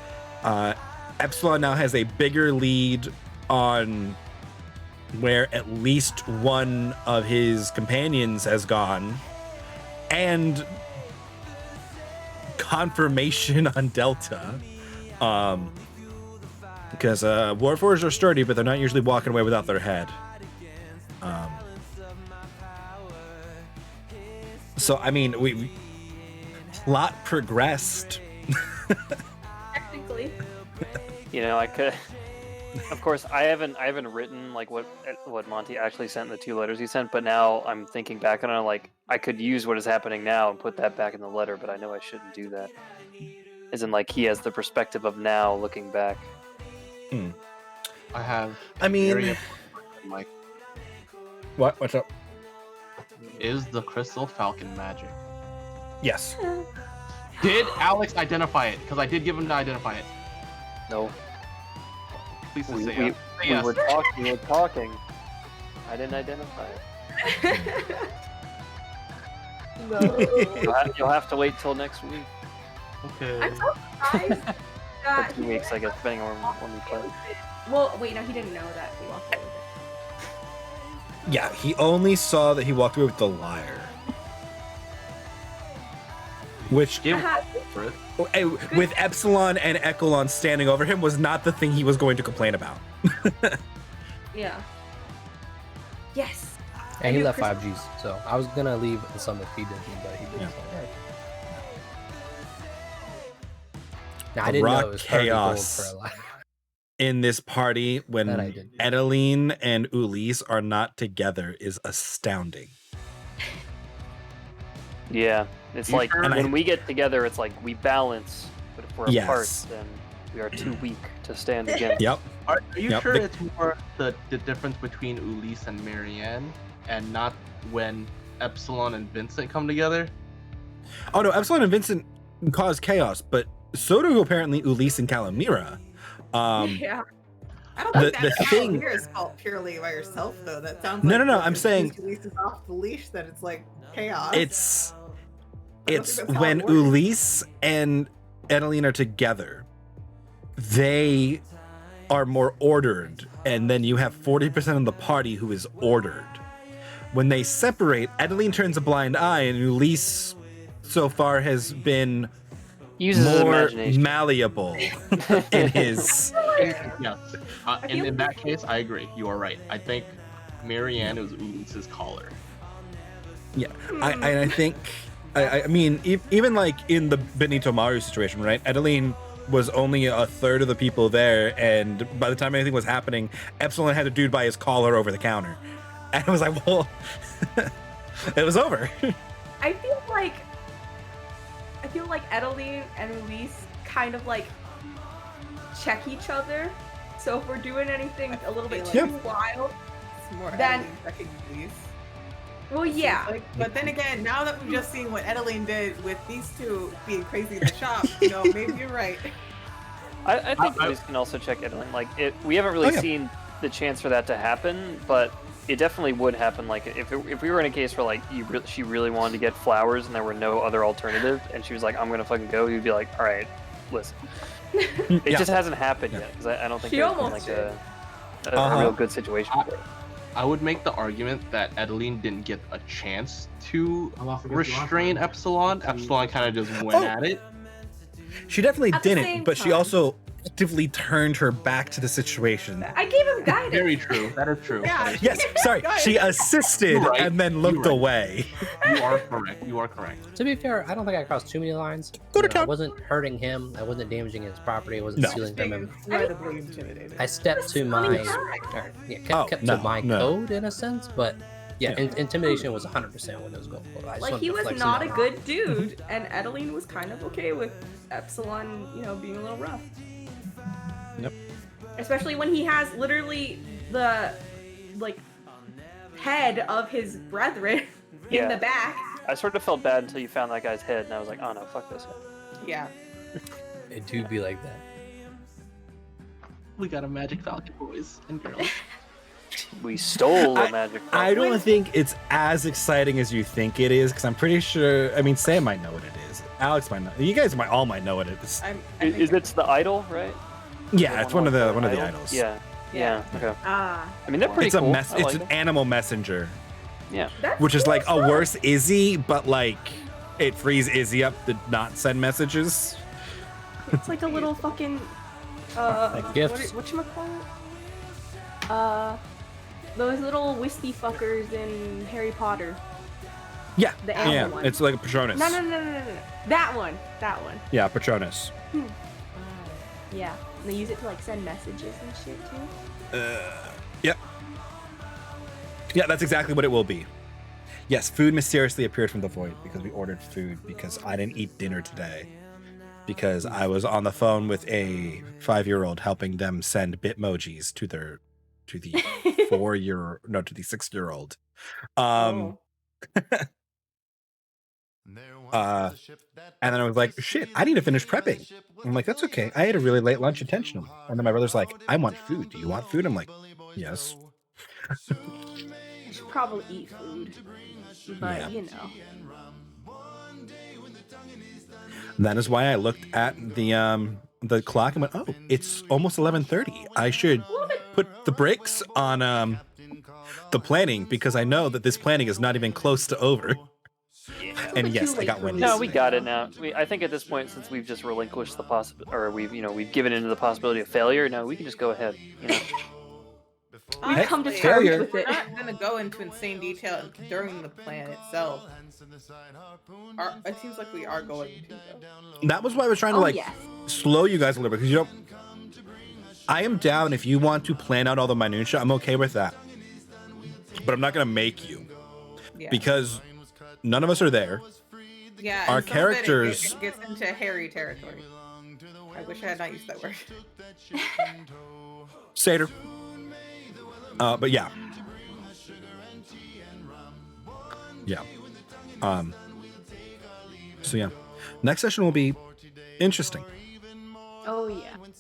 Epsilon now has a bigger lead on where at least one of his companions has gone, and confirmation on Delta. Because Warforged are sturdy, but they're not usually walking away without their head. So I mean, we plot progressed. Technically. You know, I could. Of course, I haven't written like what Monty actually sent in the 2 letters he sent, but now I'm thinking back on it, like I could use what is happening now and put that back in the letter, but I know I shouldn't do that. As in, like, he has the perspective of now looking back. I have. I mean, very important question, Mike. What's up? Is the crystal falcon magic? Yes. Did Alex identify it? Because I did give him to identify it. No. Please We say yes. Say yes. were talking. I didn't identify it. No. You'll have to wait till next week. Okay. I'm so surprised Or that 2 weeks, I guess, depending on when we play. Well, wait, no, he didn't know that he walked away with it. Yeah, he only saw that he walked away with the lyre. which Give Haha. for it. with Epsilon and Echelon standing over him was not the thing he was going to complain about. Yeah. Yes. And he New left Christmas- 5Gs, so I was gonna leave the sum if he didn't, but he didn't. Yeah. So, all right. Now, I The didn't raw know it was Herbie Gold chaos. for a lot. In this party, when That I did. Edeline and Ulysse are not together, is astounding. Yeah, it's You like sure? And when I- we get together, it's like we balance, but if we're apart, Yes. then we are too weak to stand against. Yep. Are you Yep, sure the- it's more the difference between Ulysse and Marianne, and not when Epsilon and Vincent come together? Oh no, Epsilon and Vincent cause chaos, but so do apparently Ulysse and Calamira. Yeah. I don't The- think the that's thing- Calamira's fault purely by herself, though. That sounds No, like no, no, if I'm the saying- Release is off the leash, then it's like chaos. It's I don't it's think that's how when it works. Ulysse and Edeline are together, they are more ordered, and then you have 40% of the party who is ordered. When they separate, Edeline turns a blind eye, and Ulysse so far has been Uses his more imagination. malleable in his. Yes. And feel- in that case, I agree. You are right. I think Marianne was Ulysse's caller. Yeah, I think, I mean, even like in the Benito Maru situation, right? Edeline was only a third of the people there, and by the time anything was happening, Epsilon had a dude by his collar over the counter, and I was like, well, it was over. I feel like Edeline and Ulysse kind of like check each other. So if we're doing anything a little bit feel too like- wild, It's more then- Edeline checking Ulysse. well, yeah. Like, but then again, now that we've just seen what Edeline did with these two being crazy in the shop, you know, maybe you're right. I think I- Ulysse can also check Edeline. Like, we haven't really Oh, yeah. seen the chance for that to happen, but it definitely would happen. Like, if we were in a case where like she really wanted to get flowers and there were no other alternative, and she was like, "I'm gonna fucking go," you'd be like, "All right, listen." It Yeah. just hasn't happened Yeah. yet because I don't think She there's been almost like a Uh-huh. real good situation for it. I would make the argument that Edeline didn't get a chance to restrain Epsilon. Epsilon kind of just went Oh. at it. She definitely At the didn't, same but she time- also actively turned her back to the situation. I gave him guidance. Very true. That is true. Yeah. Yes, sorry, she assisted You're right, and then you're looked right. away. You are correct. You are correct. To be fair, I don't think I crossed too many lines. Go to I town. wasn't hurting him. I wasn't damaging his property. I wasn't No. stealing from Being him. incredibly intimidated. I stepped to my kept no, to my no. code in a sense, but yeah, Yeah. intimidation was 100% when it was going forward. I just Like wanted he to was flex not a him out. good dude, and Edeline was kind of okay with Epsilon, you know, being a little rough. Yep. Especially when he has literally the like head of his brethren in Yeah. the back. I sort of felt bad until you found that guy's head, and I was like, "Oh no, fuck this guy." Yeah. It do be like that. We got a magic falcon, boys and girls. We stole a I- magic. I Falcon. don't think it's as exciting as you think it is, because I'm pretty sure. I mean, Sam might know what it is. Alex might know. You guys might all might know what it is. Is it the idol, right? Yeah, it's one of the Idol? idols. Yeah. Yeah. Okay. Ah, I mean, they're pretty It's cool. a I it's like an them. animal messenger, Yeah. that's which is cool like as a fuck. worse Izzy, but like it frees Izzy up to not send messages. It's like a little fucking Like gifts. whatchamacallit? Those little wisty fuckers in Harry Potter. Yeah, The animal yeah, one. it's like a Patronus. No. That one. Yeah, Patronus. Yeah. And they use it to like send messages and shit too. Yep. Yeah, that's exactly what it will be. Yes, food mysteriously appeared from the void because we ordered food because I didn't eat dinner today. Because I was on the phone with a 5-year-old helping them send Bitmojis to the 6-year-old. Oh. And then I was like, shit, I need to finish prepping. I'm like, that's okay. I ate a really late lunch intentionally. And then my brother's like, I want food. Do you want food? I'm like, yes. I should probably eat food. But Yeah. you know. That is why I looked at the clock and went, oh, it's almost 11:30. I should put the brakes on the planning because I know that this planning is not even close to over. And bit yes, too I late got for Wendy's. No, we Wendy's. got it now. I think at this point, since we've just relinquished the possibility, or we've given into the possibility of failure, now we can just go ahead. You know. We come to Honestly, terms failure. with we're it. not gonna go into insane detail during the plan itself. It seems like we are going to, though. That was why I was trying to Oh, like yes. slow you guys a little bit because I am down if you want to plan out all the minutia. I'm okay with that, but I'm not gonna make you Yeah. because none of us are there. Yeah, our and some of it, characters- it gets into hairy territory. I wish I had not used that word. Seder. But yeah. Yeah. So yeah. Next session will be interesting. Oh yeah. I'm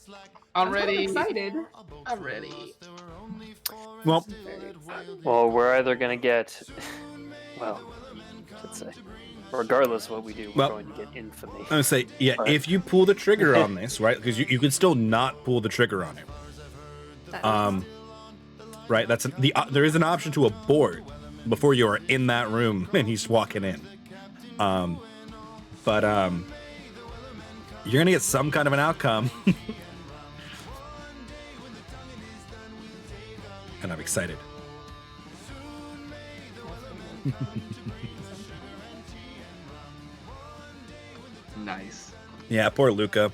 I'm kind of ready. excited. I'm ready. Well, Very excited. Well, we're either gonna get, well, let's say, regardless of what we do, we're Well- going to get infamy. I'm gonna say, yeah, Right. if you pull the trigger on this, right? Because you can still not pull the trigger on it. That Right? That's there is an option to abort before you are in that room and he's walking in. But you're gonna get some kind of an outcome. And I'm excited. Nice. Yeah, poor Luca.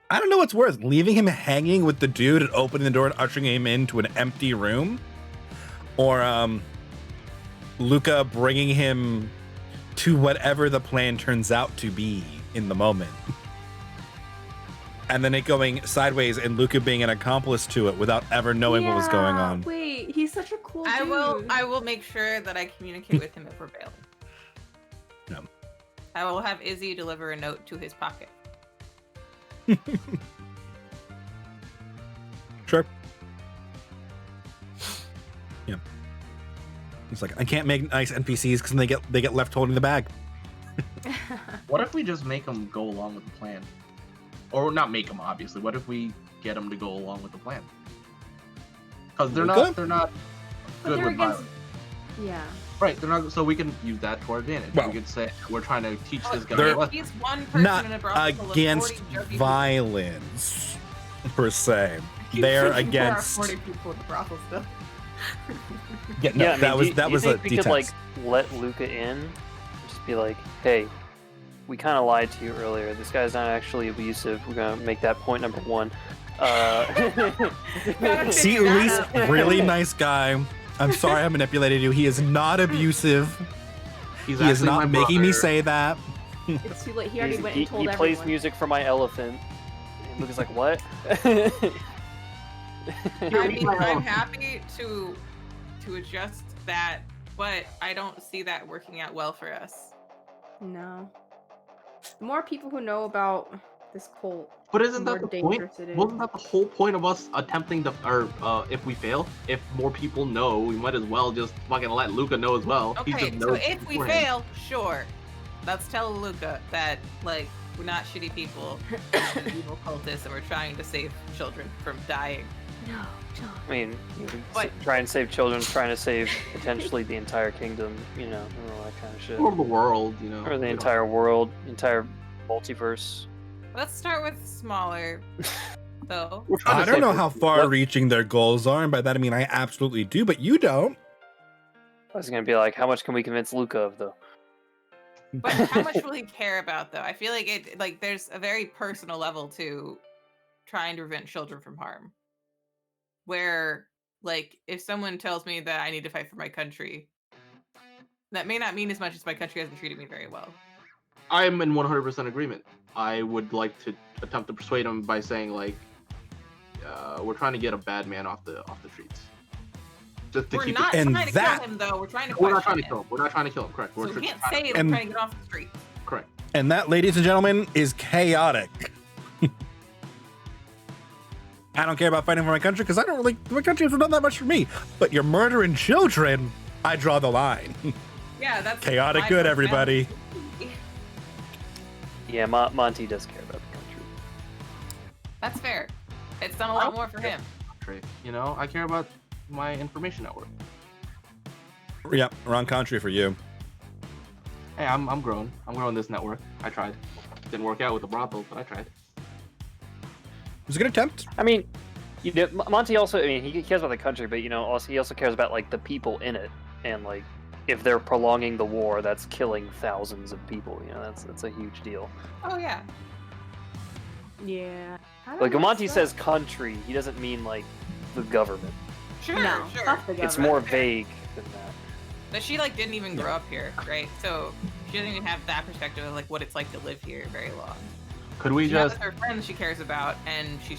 I don't know what's worse, leaving him hanging with the dude and opening the door and ushering him into an empty room, or Luca bringing him to whatever the plan turns out to be in the moment, and then it going sideways and Luca being an accomplice to it without ever knowing what was going Yeah, on. Wait, he's such a cool dude. I will make sure that I communicate with him if we're failing. No. I will have Izzy deliver a note to his pocket. Sure. Yeah. It's like I can't make nice NPCs because they get left holding the bag. What if we just make them go along with the plan? Or not make them, obviously. What if we get them to go along with the plan? Because they're Luca? not But good they're with against. violence. Yeah. Right, they're not. So we can use that to our advantage. Well, we could say we're trying to teach this guy. they're a lesson. He's one person Not in a brothel full of against 40 junkie violence per se. people. They're There are against. 40 people in the brothel still. Yeah, no, Yeah, I mean, that was do you a think we could like detest. let Luca in, just be like, hey, we kind of lied to you earlier. This guy's not actually abusive. We're gonna make that point number one. See, Uly's really nice guy. I'm sorry I manipulated you. He is not abusive. He's He is actually my not making me brother. say that. It's too late. He already went he and told plays everyone. music for my elephant. And Luca's like, what? I mean, I'm happy to adjust that, but I don't see that working out well for us. No. The more people who know about this cult, But isn't more that the point? dangerous it is. Wasn't that the whole point of us attempting to, or if we fail, if more people know, we might as well just fucking let Luca know as well. He Okay, just so knows if we beforehand. fail, sure. Let's tell Luca that, like, we're not shitty people, and evil cultists, and we're trying to save children from dying. no, don't. I mean, But- try and save children, trying to save potentially the entire kingdom, and all that kind of shit. Or the world, Or the entire world, entire multiverse. Let's start with smaller, though. We're trying I to don't save know the- how far reaching their goals are, and by that I mean I absolutely do, but you don't. I was gonna be like, how much can we convince Luca of, though? But how much will he care about, though? I feel like there's a very personal level to trying to prevent children from harm. Where, like, if someone tells me that I need to fight for my country, that may not mean as much as my country hasn't treated me very well. I am in 100% agreement. I would like to attempt to persuade him by saying like, we're trying to get a bad man off the streets. Just to We're keep not it. And trying to that- kill him, though. We're trying to We're not question trying to kill him. We're not trying to kill him. Correct. So We're we can't trying- say we're And- trying to get off the street. correct. And that, ladies and gentlemen, is chaotic. I don't care about fighting for my country because my country hasn't done that much for me. But you're murdering children, I draw the line. Yeah, that's Chaotic my good, personality. everybody. Yeah, Monty does care about the country. That's fair. It's done a lot more for him. Country. I care about my information network. Yep, wrong country for you. Hey, I'm growing. I'm growing this network. I tried. Didn't work out with the brothel, but I tried. It was a good attempt. I mean, you know, Monty also. I mean, he cares about the country, but you know, also he also cares about like the people in it, and like if they're prolonging the war, that's killing thousands of people. You know, that's a huge deal. Oh yeah. Yeah. I don't Like when know, Monty so- says country, he doesn't mean like the government. Sure, No, sure. fuck the It's government. more vague than that. But she like didn't even grow up here, right? So she doesn't even have that perspective of like what it's like to live here very long. Could we She just? has her friends she cares about, and she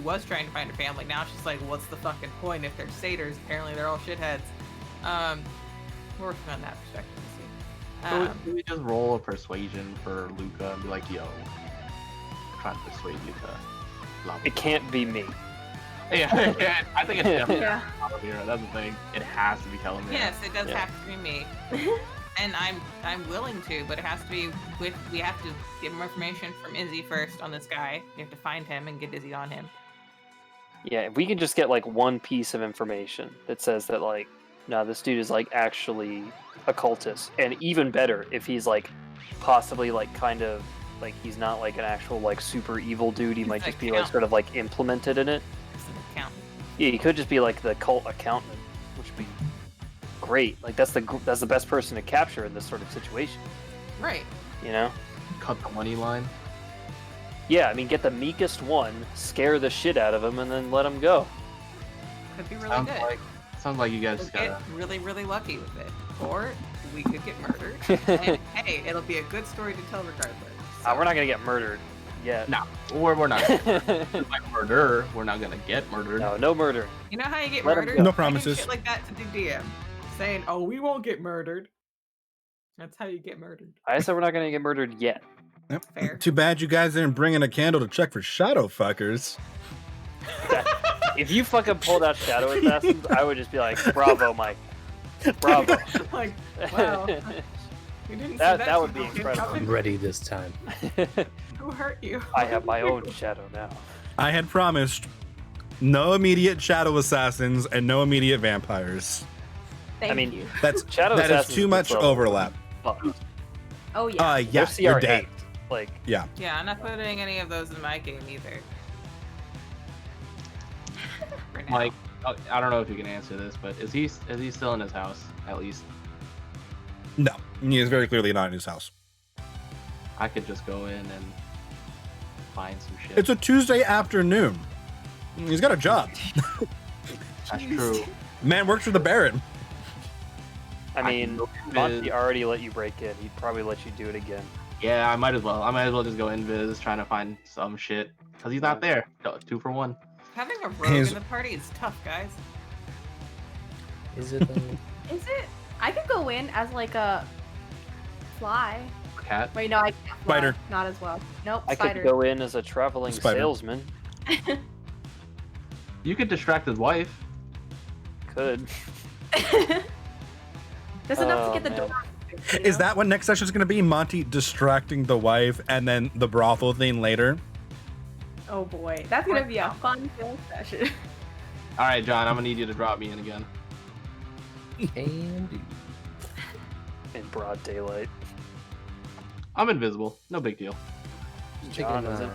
was trying to find her family. Now she's like, what's the fucking point if they're satyrs? Apparently they're all shitheads. We're working on that perspective. We'll see. Could we just roll a persuasion for Luca and be like, yo, I'm trying to persuade you to blah, blah, It can't be me. blah. Yeah, I think it's definitely Yeah. Alteria. That's the thing. It has to be Telemere. Yes, it does Yeah. have to be me. And I'm willing to, but it has to be we have to get more information from Izzy first on this guy. We have to find him and get Izzy on him. Yeah, if we can just get like one piece of information that says that like, no, this dude is like actually a cultist, and even better if he's like possibly like kind of like he's not like an actual like super evil dude. He He's might an just be like accountant. sort of like implemented in it. It's an accountant. Yeah, he could just be like the cult accountant, which would be great. Like that's the best person to capture in this sort of situation. Right. You know? Cut the money line. Yeah, I mean, get the meekest one, scare the shit out of him, and then let him go. Could be really Sounds good. like you guys We'll just get gotta. really, really lucky with it. Or we could get murdered. And hey, it'll be a good story to tell regardless. We're not gonna get murdered yet. No, we're not. Like murder, we're not gonna get murdered. No murder. You know how you get Let 'em murdered? go. No Saying promises. Shit like that to the DM, saying, "Oh, we won't get murdered." That's how you get murdered. I said we're not gonna get murdered yet. Yep. Fair. Too bad you guys didn't bring in a candle to check for shadow fuckers. If you fucking pulled out Shadow Assassins, I would just be like, bravo, Mike. Bravo. Like, wow. You didn't see That would be fucking incredible. I'm coming. ready this time. Who hurt you? I have my own shadow now. I had promised no immediate shadow assassins and no immediate vampires. Thank mean, you. That's Shadow that is Assassins too is much trouble. overlap. Fuck. Oh yeah. Yeah, They're you're CR8. dead. Like, Yeah. Yeah, I'm not putting any of those in my game either. For now. Like, I don't know if you can answer this, but is he still in his house at least? No, he is very clearly not in his house. I could just go in and find some shit. It's a Tuesday afternoon. He's got a job. That's true. Man works for the Baron. I mean, know Monty Viz. already let you break in. He'd probably let you do it again. Yeah, I might as well. I might as well just go in Viz trying to find some shit because he's not there. 2 for 1. Having a rogue His- in the party is tough, guys. Is it? Is it? I could go in as like a fly. Cat. Wait, no, I can't fly. Spider. Not as well. Nope. I spider. could go in as a traveling Spider. salesman. You could distract his wife. Could. That's enough Oh, to get the man. door. open, you Is know? that what next session is going to be? Monty distracting the wife and then the brothel thing later? Oh boy, that's gonna be a fun film session. All right, John, I'm gonna need you to drop me in again. Can do. In broad daylight. I'm invisible. No big deal. John, is it?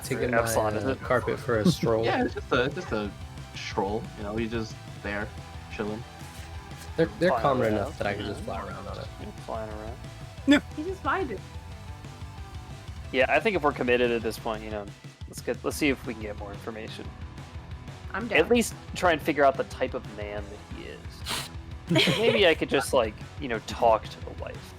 Taking Epsilon, my is it? carpet for a stroll. Yeah, it's just a stroll. You know, he's just there, chilling. They're Flying calmer around. enough that I can just fly around on it. Flying around. He just vibed. Yeah, I think if we're committed at this point, you know, let's see if we can get more information. I'm down. At least try and figure out the type of man that he is. Maybe I could just like, you know, talk to the wife.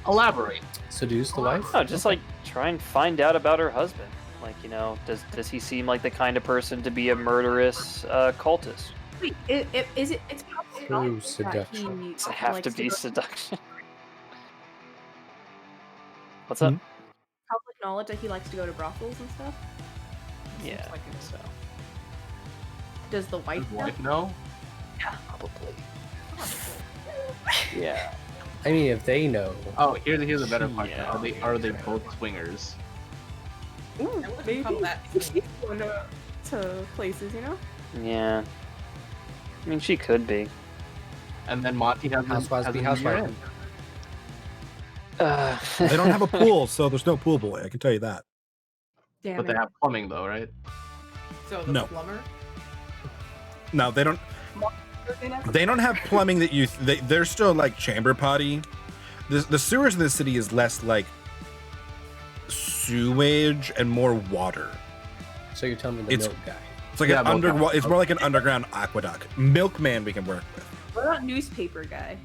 Elaborate. Seduce the wife? No, just like try and find out about her husband. Like, you know, does he seem like the kind of person to be a murderous cultist? Wait, is it? It's probably True not that seduction. he Does it have likes to be go- seduction? What's up? public knowledge that he likes to go to brothels and stuff? Yeah, like it. so Does the wife His know? wife know? probably. Yeah. I mean, if they know. Oh, here's a better question. Yeah. Are they both swingers? Ooh, I wouldn't maybe. call that She's going to places, you know? Yeah. I mean, she could be. And then Monty has Housewives has be a new housewives. in. They don't have a pool, so there's no pool boy. I can tell you that. Damn But they it. have plumbing though, right? So the No. plumber. No, they don't. They don't have plumbing that they're still like chamber potty. The sewers in the city is less like sewage and more water. So you're telling me the It's- milk guy? It's like Yeah, an milk It's more like an underground aqueduct. Milkman we can work with. What about newspaper guy?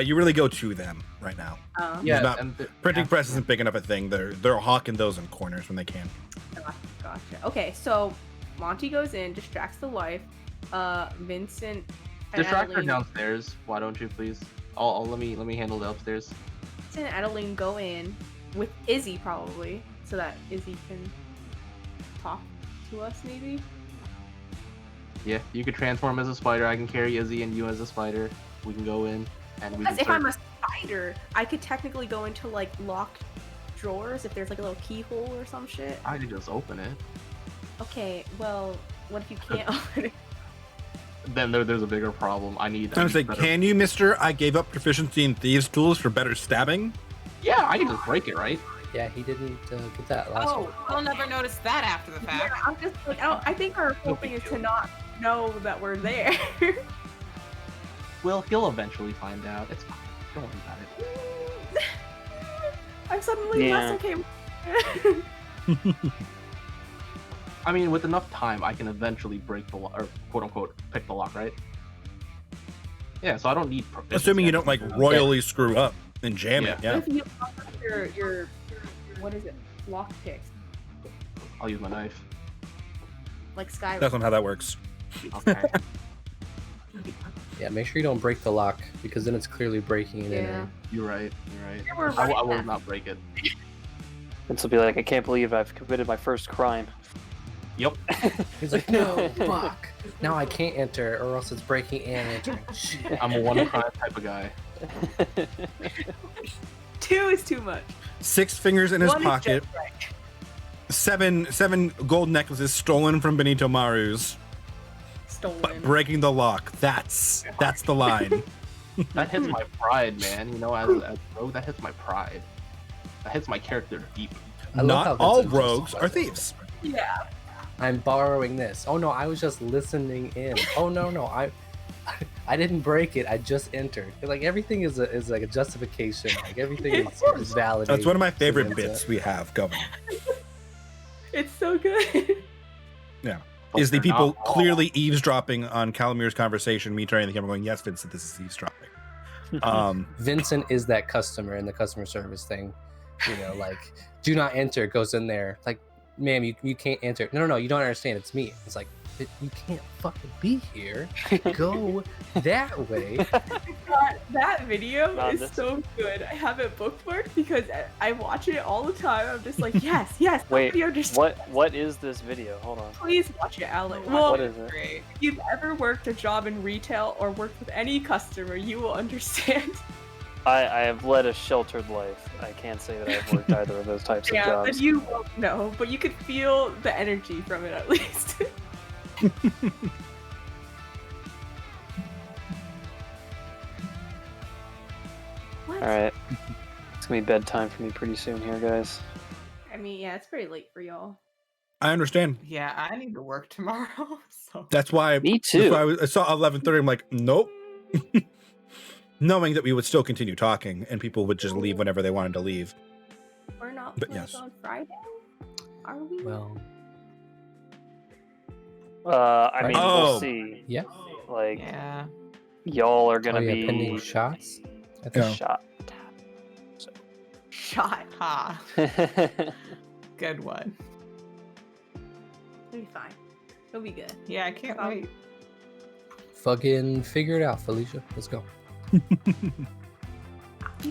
You really go to them right now. Yeah, not- and Printing press isn't big enough a thing. They're hawking those in corners when they can. Gotcha. Okay, so Monty goes in, distracts the wife. Vincent. and distract her Adeline- downstairs. Why don't you please? I'll let me handle the upstairs. Vincent and Adeline go in with Izzy probably, so that Izzy can talk to us maybe. Yeah, you could transform as a spider. I can carry Izzy and you as a spider. We can go in and we Because can if I'm start- a spider, I could technically go into like locked drawers if there's like a little keyhole or some shit. I could just open it. Okay, well, what if you can't open it? Then there's a bigger problem. I I was like, better- can you, mister? I gave up proficiency in thieves' tools for better stabbing. Yeah, I can just break it, right? Yeah, he didn't get that last one. Oh, we'll never notice that after the fact. Yeah, I'm just like, I think our whole thing is to not know that we're there. Well, he'll eventually find out. It's fine. Don't worry about it. I'm suddenly Yeah. less okay with I mean, with enough time, I can eventually break the lock, or quote unquote, pick the lock, right? Yeah, so I don't need proficiency. Assuming you don't like royally screw up and jam it. What Yeah. if you lock up your what is it? Lock picks. I'll use my knife. Like Skyrim. That's not how that works. Okay. Yeah, make sure you don't break the lock because then it's clearly breaking it in. Yeah. You're right. You're right. Yeah, we're I right will now. not break it. Vince will be like, I can't believe I've committed my first crime. Yep. He's like, no, fuck. Now I can't enter, or else it's breaking and entering. Shit. I'm a one crime type of guy. 2 is too much. 6 fingers in his One is pocket. just right. 7 gold necklaces stolen from Benito Maru's. Stolen. Breaking the lock. That's the line. That hits my pride, man. You know, as rogue, that hits my pride. That hits my character deep. I love how Not all Vincent just- rogues are thieves. Yeah. I'm borrowing this. Oh no, I was just listening in. Oh no, I didn't break it. I just entered. Like everything is like a justification. Like everything is valid. That's one of my favorite bits we have going. It's so good. But Is the they're people not all. clearly eavesdropping on Calamir's conversation, me turning the camera going, yes, Vincent, this is eavesdropping. Vincent is that customer in the customer service thing. You know, like do not enter goes in there. Like, ma'am, you can't enter. No, you don't understand. It's me. It's like, but you can't fucking be here. Go that way. That video Not is this. so good. I have it bookmarked because I watch it all the time. I'm just like, yes, Wait, nobody understands. what is this video? Hold on. Please watch it, Alec. What Well, What is it? Great. if you've ever worked a job in retail or worked with any customer, you will understand. I have led a sheltered life. I can't say that I've worked either of those types of Yeah, jobs. but you won't know, but you could feel the energy from it at least. What? Alright. It's gonna be bedtime for me pretty soon here, guys. I mean, yeah, it's pretty late for y'all. I understand. Yeah, I need to work tomorrow. So That's why, Me that's too. why I saw 11:30. I'm like, nope. Knowing that we would still continue talking and people would just leave whenever they wanted to leave. We're not But playing yes. on Friday, are we? Well, I mean, Oh. we'll see. yeah. Like, yeah. y'all are gonna Oh, yeah, be pending shots. I think Yeah. shot. Shot. Ha. Good one. It'll be fine. It'll be good. Yeah, I can't Um, wait. Fucking figure it out, Felicia. Let's go.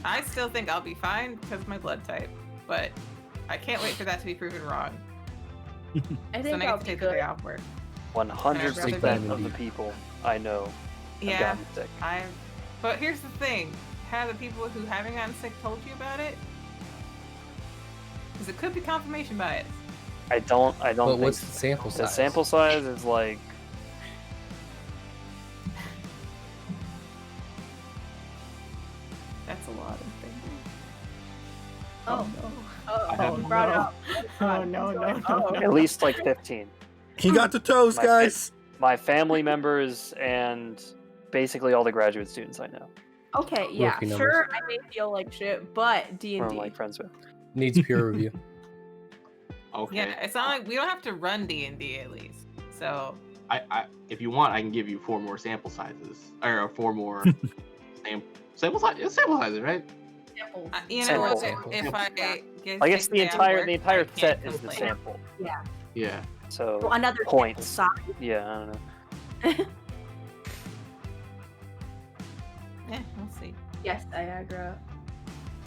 I still think I'll be fine because of my blood type, but I can't wait for that to be proven wrong. I So think then I I'll get to be take the day good. off work. 100% of the Indeed. people I know have Yeah, gotten sick. but here's the thing: have the people who haven't gotten sick told you about it? Because it could be confirmation bias. I don't But think what's the sample the size? sample size is like Oh, Oh, you brought it up. Oh no, no, no. At least like 15. He got the toes, My guys. My family members and basically all the graduate students I know. Okay, yeah, Rookie numbers. sure. I may feel like shit, but D Or and I'm D. like friends with. Needs peer review. Okay. Yeah, it's not like we don't have to run D&D at least. So I if you want, I can give you 4 more sample sizes or 4 more sample sizes, right? you know Sample. what? Sample. If I I guess the entire I set can't is the complain. sample. Yeah. So Well, another points. sample size. Yeah, I don't know. Yeah, we'll see. Yes, Viagra.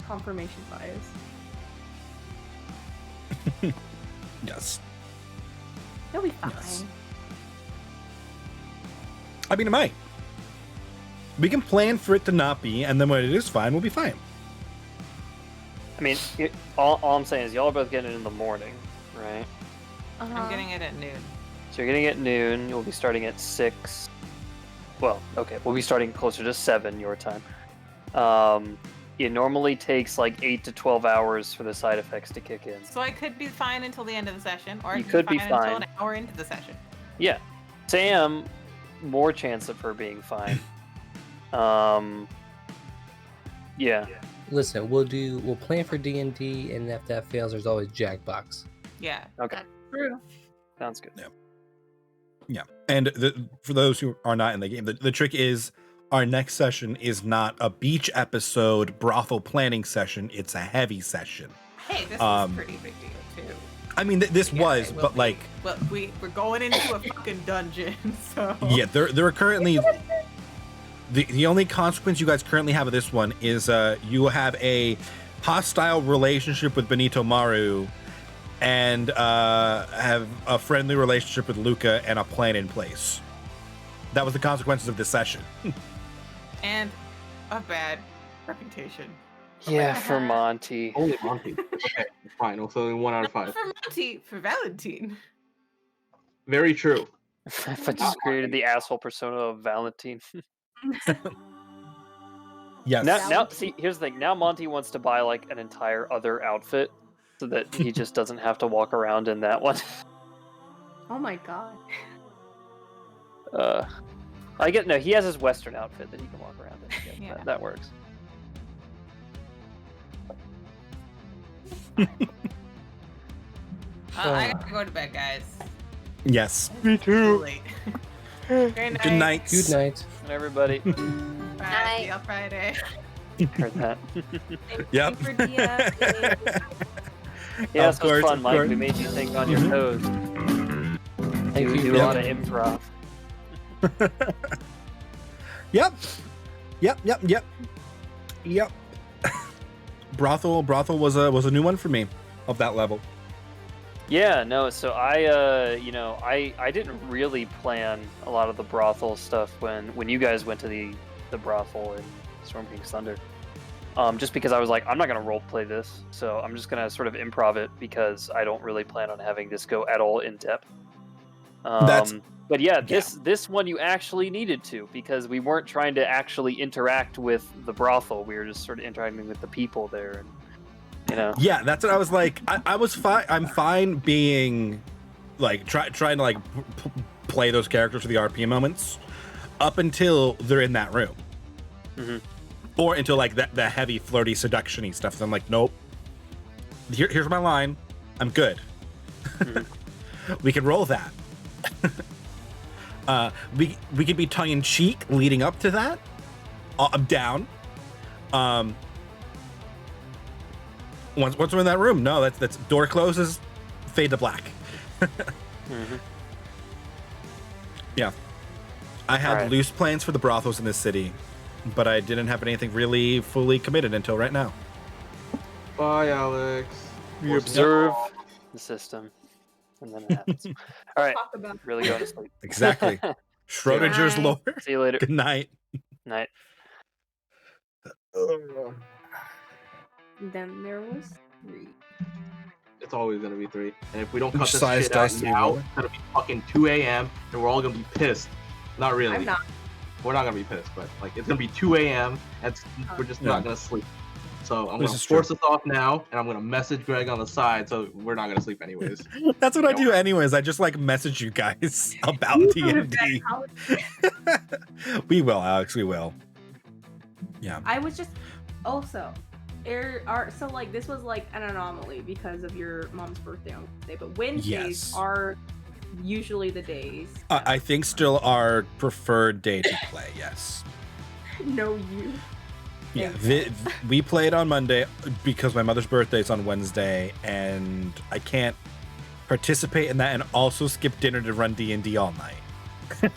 Confirmation bias. Yes. You'll be fine. Yes. I mean, it might. We can plan for it to not be, and then when it is fine, we'll be fine. I mean, all I'm saying is y'all are both getting it in the morning, right? Uh-huh. I'm getting it at noon. So you're getting it at noon. You'll be starting at 6. Well, okay, we'll be starting closer to 7 your time. It normally takes like 8 to 12 hours for the side effects to kick in. So I could be fine until the end of the session, or I You could be could be fine fine. until an hour into the session. Yeah, Sam, more chance of her being fine. Yeah. Listen, we'll plan for D&D, and if that fails, there's always Jackbox. Yeah. Okay. True. Sounds good. Yeah. And for those who are not in the game, the trick is our next session is not a beach episode brothel planning session. It's a heavy session. Hey, this is pretty big deal too. I mean, this Yeah, was, it will but be. like, But we're going into a fucking dungeon, so yeah, there are currently the only consequence you guys currently have of this one is you have a hostile relationship with Benito Maru and have a friendly relationship with Luca and a plan in place. That was the consequences of this session. and a bad reputation. Yeah, for Monty. Only Monty. Okay, fine. Also 1 out of 5. For Monty, for Valentine. Very true. If I just created the asshole persona of Valentine. Yes. Now, see, here's the thing. Now Monty wants to buy like an entire other outfit so that he just doesn't have to walk around in that one. Oh my god. I get no. He has his Western outfit that he can walk around in. Yeah. That works. I gotta go to bed, guys. Yes. Me It's too. late. Good night. Good night. Good night. And everybody Bye. See you on Friday. heard that. Yep. Thank you for DMing. Yeah, Of this was course, fun, of Mike. course. We made you think on your toes. Thank We you. do a Yep. lot of improv. Yep. Brothel was a new one for me of that level. Yeah, no. So I didn't really plan a lot of the brothel stuff when you guys went to the brothel in Storm King's Thunder. Just because I was like, I'm not gonna role play this, so I'm just gonna sort of improv it because I don't really plan on having this go at all in depth. But yeah, this one you actually needed to, because we weren't trying to actually interact with the brothel. We were just sort of interacting with the people there, and you know. Yeah, that's what I was like. I was fine. I'm fine being like trying to like play those characters for the RP moments up until they're in that room, or until like the heavy flirty seduction-y stuff. So I'm like, nope. Here's my line. I'm good. We can roll that. We could be tongue in cheek leading up to that. I'm down. Once we're in that room, no, that's door closes, fade to black. Yeah, I had Alright. loose plans for the brothels in this city, but I didn't have anything really fully committed until right now. Bye, Alex. You observe the system, and then it happens. All right, Talk about really going to sleep. Exactly. Schrodinger's Night. lore. See you later. Good night. Night. Then there was 3. It's always gonna be 3. And if we don't cut Which this size shit out dice do we now, roll? it's gonna be fucking 2 a.m. and we're all gonna be pissed. Not really. I'm not. We're not gonna be pissed, but like it's gonna be 2 a.m. and we're just not gonna sleep. So I'm This gonna is true. force us off now, and I'm gonna message Greg on the side, so we're not gonna sleep anyways. That's what I do anyways. I just like message you guys about D&D. We will, Alex. We will. Yeah. I was just also so like this was like an anomaly because of your mom's birthday on Wednesday, but Wednesdays Yes. are usually the days. I think still our preferred day to play. Yes. No, you. Yeah. We played on Monday because my mother's birthday is on Wednesday, and I can't participate in that and also skip dinner to run D&D all night.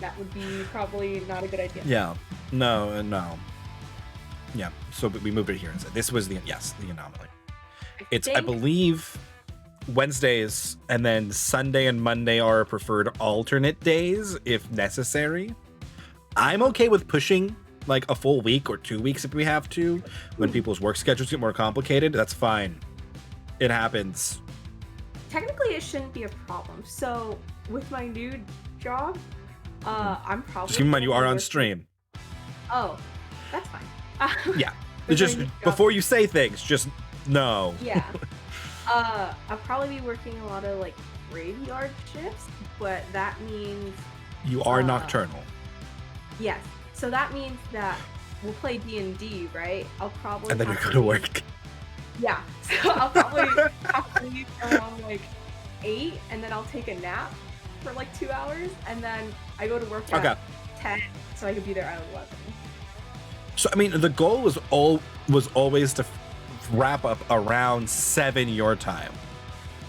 That would be probably not a good idea. Yeah. No. Yeah. So we moved it here instead. This was the anomaly. It's, I think- believe, Wednesdays, and then Sunday and Monday are preferred alternate days if necessary. I'm okay with pushing like a full week or 2 weeks if we have to. When people's work schedules get more complicated, that's fine. It happens. Technically, it shouldn't be a problem. So with my new job, I'm probably Just keep in mind you gonna are be on working- stream. Oh, that's fine. Yeah. With my Just new job- before you say things, just no. Yeah. I'll probably be working a lot of like graveyard shifts, but that means You are nocturnal. yes. So that means that we'll play D&D, right? I'll probably And then you have go to to leave- work. Yeah. So I'll probably have to leave around like 8, and then I'll take a nap for like 2 hours, and then I go to work at Okay. 10, so I could be there at 11. So I mean, the goal was always to wrap up around 7 your time.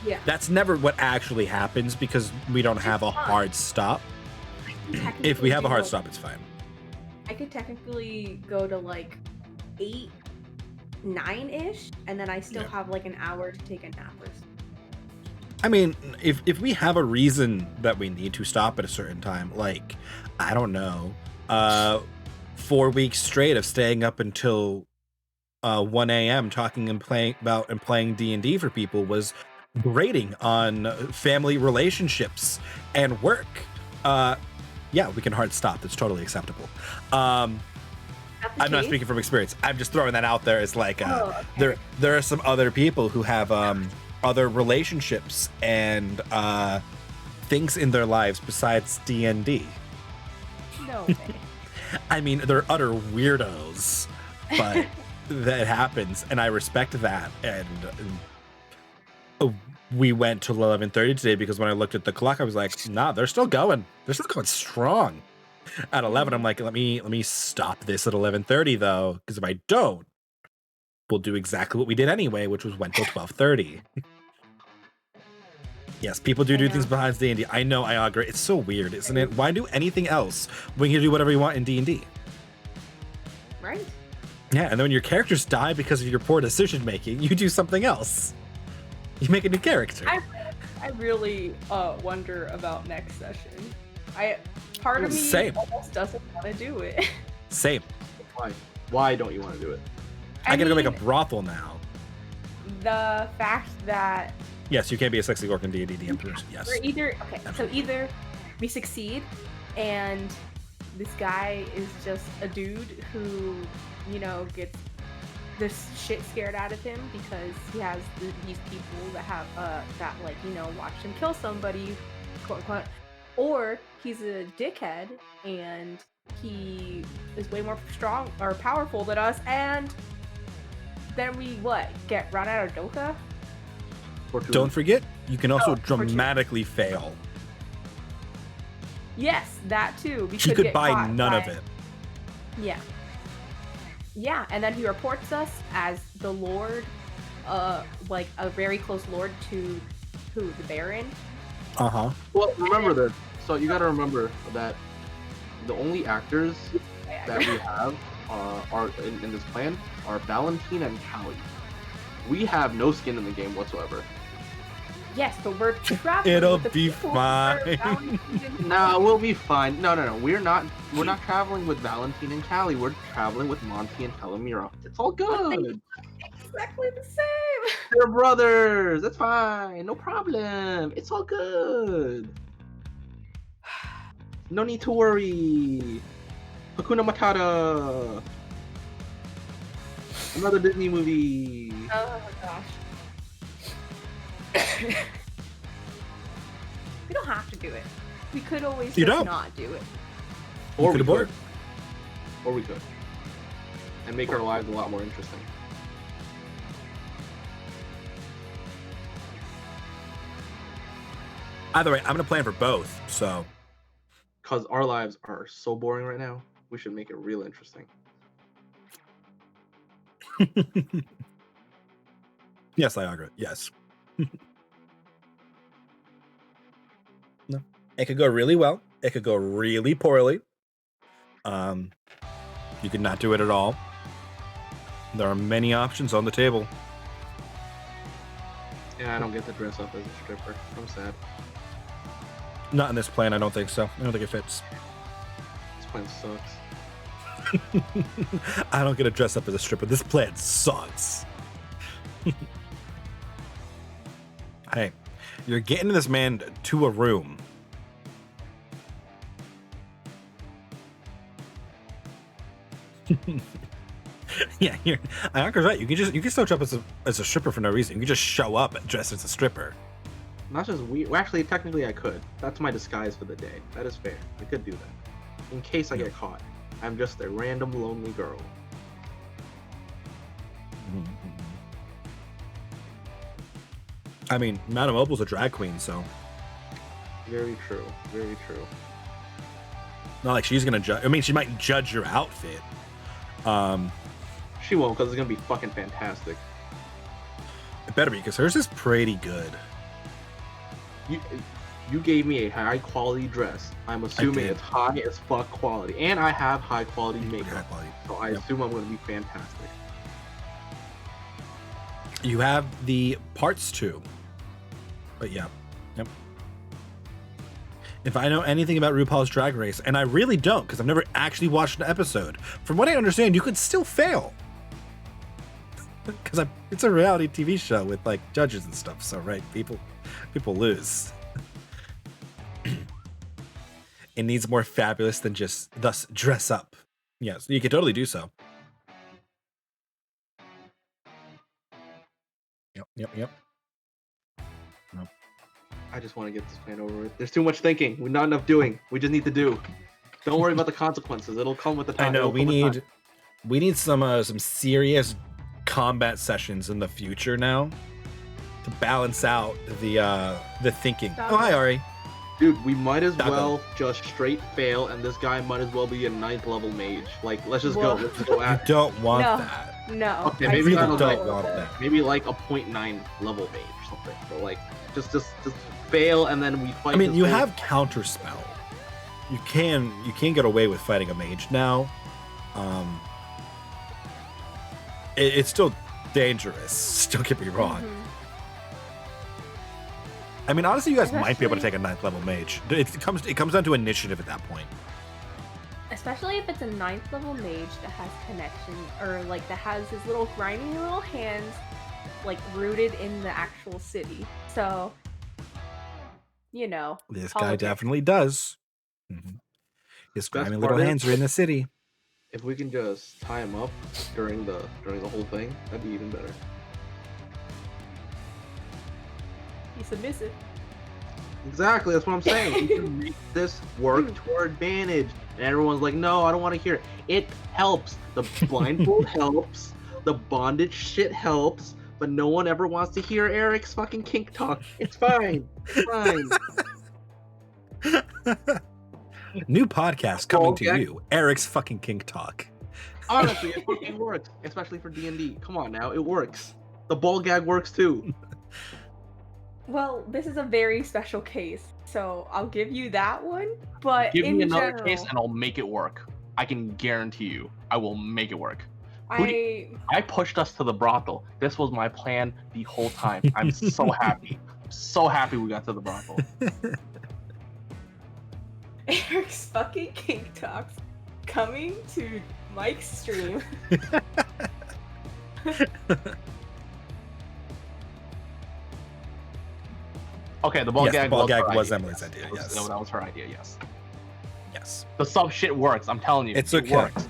Yeah. That's never what actually happens because we don't have a hard stop. If we have a hard stop, it's fine. I could technically go to like 8, 9-ish, and then I still Yeah. have like an hour to take a nap or something. I mean, if we have a reason that we need to stop at a certain time, like, I don't know, 4 weeks straight of staying up until 1 a.m. talking and playing D&D for people was grating on family relationships and work. Yeah, we can hard stop. That's totally acceptable. I'm not speaking from experience. I'm just throwing that out there as like there are some other people who have other relationships and things in their lives besides D&D. No way. I mean, they're utter weirdos, but that happens, and I respect that. And we went to 11:30 today because when I looked at the clock, I was like, "Nah, they're still going. They're still going strong." At 11, I'm like, "Let me stop this at 11:30 though, because if I don't, we'll do exactly what we did anyway, which was went till 12:30." Yes, people do things behind D&D. I know, I agree. It's so weird, isn't it? Why do anything else when you do whatever you want in D&D? Right? Yeah, and then when your characters die because of your poor decision making, you do something else. You make a new character. I really wonder about next session. Part of me Same. almost doesn't want to do it. Same. Why don't you want to do it? I gotta go make a mean, brothel now. The fact that Yes, you can't be a sexy orc in D&D DM person. Yes. we're either we succeed and this guy is just a dude who, you know, gets the shit scared out of him because he has these people that have that like, you know, watched him kill somebody, quote unquote, or he's a dickhead and he is way more strong or powerful than us, and then we get run out of Doka. Don't forget, you can also Fortune. dramatically fail. Yes, that too. We He could could get buy caught none by- of it. Yeah, and then he reports us as the Lord, like a very close Lord to who? The Baron. Uh-huh. Well, remember that. So you got to remember that the only actors that we have are in this plan are Valentine and Callie. We have no skin in the game whatsoever. Yes, but we're traveling. It'll with the be people who are fine. Valentine and Nah, we'll be fine. No. We're not traveling with Valentine and Callie. We're traveling with Monty and Telemira. It's all good. exactly the same. They're brothers. That's fine. No problem. It's all good. No need to worry. Hakuna Matata. Another Disney movie. Oh gosh. We don't have to do it. We could always You just don't. not do it. Or we could abort. could. Or we could. And make our lives a lot more interesting. Either way, I'm gonna plan for both. So Because our lives are so boring right now, we should make it real interesting. yes, Niagara. Yes. No, it could go really well. It could go really poorly. You could not do it at all. There are many options on the table. Yeah, I don't get to dress up as a stripper. I'm sad. Not in this plan. I don't think so. I don't think it fits. This plan sucks. I don't get to dress up as a stripper. This plan sucks. Hey, you're getting this man to a room. Yeah, Ayaka's right. You can still dress up as a stripper for no reason. You can just show up dressed as a stripper. Not just we. Well, actually, technically, I could. That's my disguise for the day. That is fair. I could do that. In case I get caught, I'm just a random lonely girl. I mean, Madame Opal's a drag queen, so Very true. Very true. not like she's gonna judge. I mean, she might judge your outfit. She won't, because it's gonna be fucking fantastic. It better be, because hers is pretty good. You gave me a high quality dress. I'm assuming did. it's high as fuck quality, and I have high quality High makeup, quality. so I Yep. assume I'm gonna be fantastic. You have the parts too. But yeah. Yep. If I know anything about RuPaul's Drag Race, and I really don't, because I've never actually watched an episode, from what I understand, you could still fail. Because it's a reality TV show with like judges and stuff, so right, people lose. It needs more fabulous than just thus dress up. Yes, you could totally do so. Yep. I just want to get this plan over with. There's too much thinking. We're not enough doing. We just need to do. Don't worry about the consequences. It'll come with the time. I know It'll we come with need time. some serious combat sessions in the future now to balance out the thinking. Oh, hi Ari. Dude, we might as Doggo. well just straight fail, and this guy might as well be a 9th level mage. Like, let's just Whoa. go. Let's just go You at it. don't want No. that. No. Okay, I maybe really I don't don't don't know. want that. Maybe like a 0.9 level mage or something. But like, just fail, and then we fight. I mean, this you whole- have counterspell. You can get away with fighting a mage now. It's still dangerous. Don't get me wrong. Mhm. I mean, honestly, you guys might be able to Especially- take a 9th level mage. It comes down to initiative at that point. Especially if it's a 9th level mage that has connection, or like that has his little grimy little hands, like rooted in the actual city. So, you know, This guy politics. definitely does. Mhm. His Best grimy part little is- hands are in the city. If we can just tie him up during the whole thing, that'd be even better. He's submissive. Exactly, that's what I'm saying. We can make this work to our advantage. And everyone's like, no, I don't want to hear it. It helps. The blindfold helps. The bondage shit helps. But no one ever wants to hear Eric's fucking kink talk. It's fine. It's fine. New podcast coming to Okay. you. Eric's fucking kink talk. Honestly, it fucking works. Especially for D&D. Come on now, it works. The ball gag works too. Well, this is a very special case, so I'll give you that one. But Give in me another general, case and I'll make it work. I can guarantee you, I will make it work. I I pushed us to the brothel. This was my plan the whole time. I'm so happy. I'm so happy we got to the brothel. Eric's fucking kink talks coming to Mike's stream. Okay, the ball Yes, the gag ball was, gag her was idea, Emily's yes. idea, That was- yes. No, that was her idea, yes. Yes. The sub shit works, I'm telling you. It's it okay. works.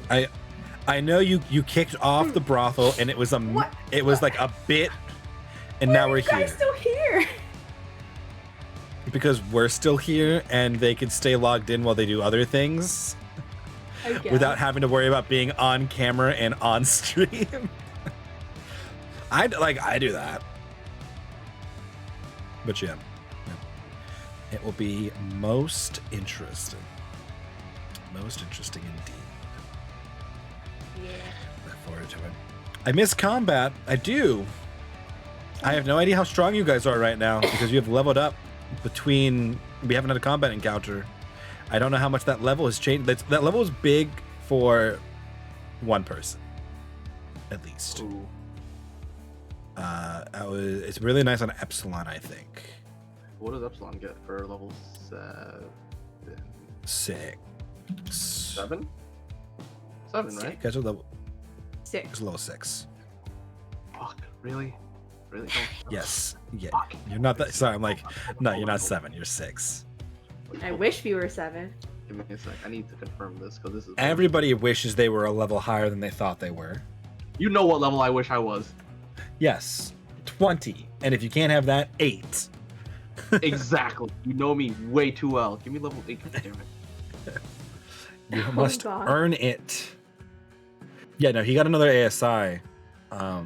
I know you kicked off the brothel, and it was What? it was like a bit, and Why now are we're you guys here still here? because we're still here, and they can stay logged in while they do other things I guess. without having to worry about being on camera and on stream. I do that, but yeah, it will be most interesting. Most interesting indeed. Yeah. Look forward to it. I miss combat. I do. I have no idea how strong you guys are right now because you have leveled up between. We haven't had a combat encounter. I don't know how much that level has changed. That level is big for one person, at least. Ooh. It's really nice on Epsilon, I think. What does Epsilon get for level 7? 6. 7? 7, right? You guys are level. 6. It's level 6. Fuck, really? Really? Oh, Yes. Yeah. Fuck. You're not that. Sorry, I'm like, no, you're not 7. You're 6. I wish we were 7. Give me a sec. I need to confirm this because this is. Everybody wishes they were a level higher than they thought they were. You know what level I wish I was. Yes. 20. And if you can't have that, 8. Exactly. You know me way too well. Give me level 8. God damn it. You Oh, must God. earn it. Yeah, no, he got another ASI. So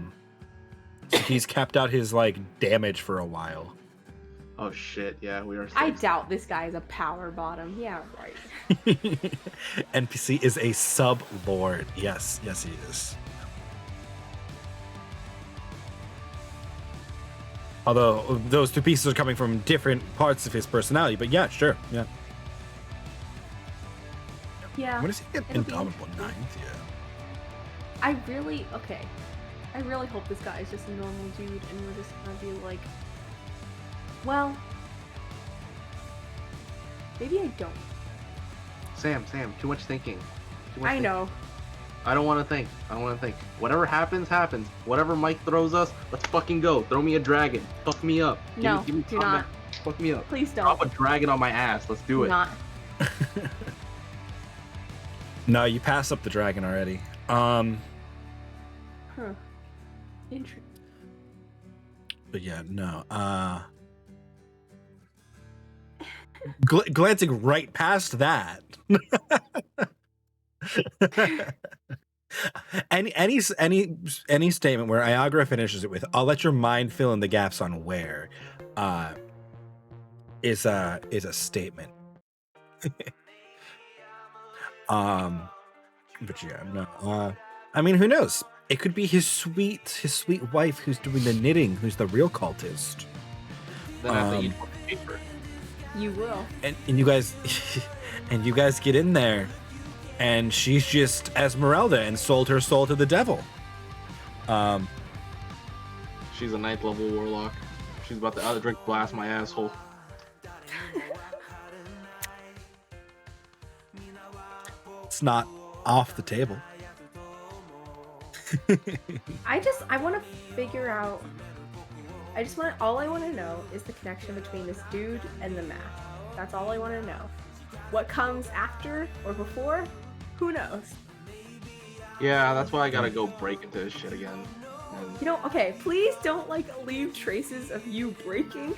he's capped out his like damage for a while. Oh shit, yeah, we are. I six. doubt this guy is a power bottom. Yeah, right. NPC is a sub lord. Yes, he is. Although those two pieces are coming from different parts of his personality, but yeah, sure, yeah. Yeah. When does he get It'll be Indomitable 9th? interesting. Yeah. I really hope this guy is just a normal dude and we're just gonna be like, well, maybe I don't. Sam, too much thinking. Too much I thinking. know. I don't want to think. Whatever happens, happens. Whatever Mike throws us, let's fucking go. Throw me a dragon. Fuck me up. No, give me do combat. not. Fuck me up. Please don't. Drop a dragon on my ass. Let's do it. Not. No, you passed up the dragon already. Huh. Interesting. But yeah, no. Glancing right past that. any statement where Iagra finishes it with "I'll let your mind fill in the gaps on where," is a statement. But yeah, no. I mean, who knows? It could be his sweet wife who's doing the knitting, who's the real cultist. Then I think you paper. You will. And you guys and you guys get in there and she's just Esmeralda and sold her soul to the devil. She's a 9th level warlock. She's about to drink blast my asshole. It's not off the table. I want to figure out. All I want to know is the connection between this dude and the math. That's all I want to know. What comes after or before? Who knows? Yeah, that's why I gotta go break into this shit again. And, Okay, please don't leave traces of you breaking.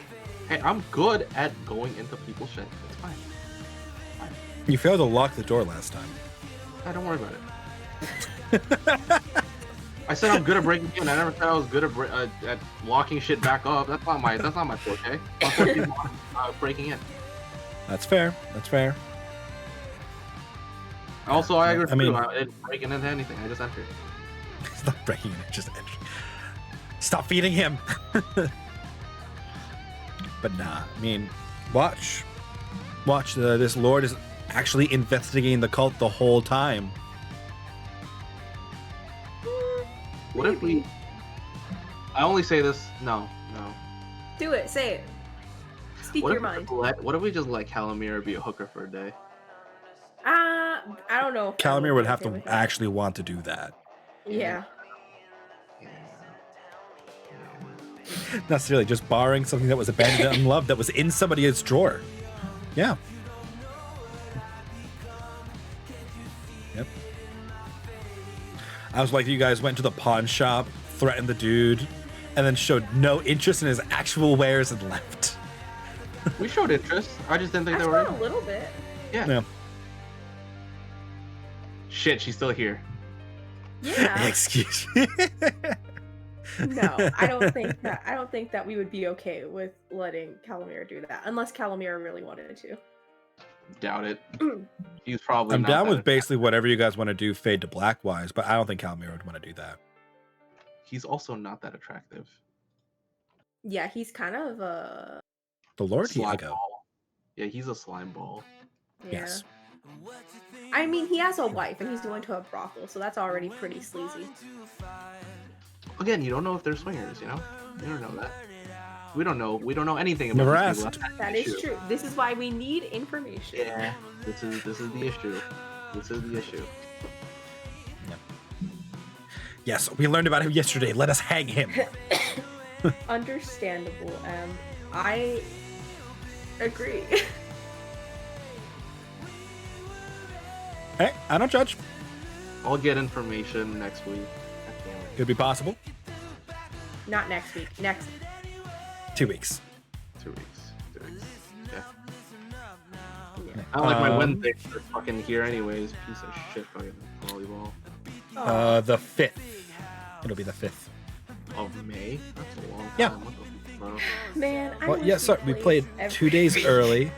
hey, I'm good at going into people's shit. It's fine. You failed to lock the door last time. Don't worry about it. I said I'm good at breaking in. I never said I was good at locking shit back up. That's not my forte. My forte is breaking in. That's fair. Also, I agree. I mean- I didn't break into anything. I just entered. It's not breaking it, just entry. Stop feeding him. But nah, I mean, watch. This lord is actually investigating the cult the whole time. What if we? I only say this. No. Do it. Say it. Speak What your if, mind. what if we just let Calamir be a hooker for a day? I don't know. If that Calamir be would have okay to with it. actually want to do that. Yeah. Not necessarily just borrowing something that was abandoned and unloved that was in somebody's drawer. Yeah. Yep. I was like, you guys went to the pawn shop, threatened the dude, and then showed no interest in his actual wares and left. We showed interest. I just didn't think I they were saw a in. little bit. Yeah. Yeah. Shit, she's still here. Yeah. Excuse me. No, I don't think that we would be okay with letting Calamir do that, unless Calamir really wanted to. Doubt it. He's probably. I'm not down that with basically whatever you guys want to do, fade to black wise, but I don't think Calamir would want to do that. He's also not that attractive. Yeah, he's kind of a. The Lord Slime Iago. ball. Yeah, he's a slime ball. Yeah. Yes. I mean, he has a wife and he's going to a brothel, so that's already pretty sleazy. Again, you don't know if they're swingers. You know, you don't know that. We don't know. We don't know anything about Never these asked. people. That is true. This is why we need information. Yeah, this is the issue. This is the issue. Yes, we learned about him yesterday. Let us hang him. Understandable. I agree. Hey, I don't judge. I'll get information next week. I can't wait. Could be possible. Not next week. Next. 2 weeks. 2 weeks. 2 weeks. Yeah. I don't like my Um, Wednesdays are fucking here anyways. Piece of shit fucking volleyball. The 5th. It'll be the 5th. Of May? That's a long time. Yeah. What the fuck, bro? Man, I Well, wish yeah, sorry, we played 2 days every- early.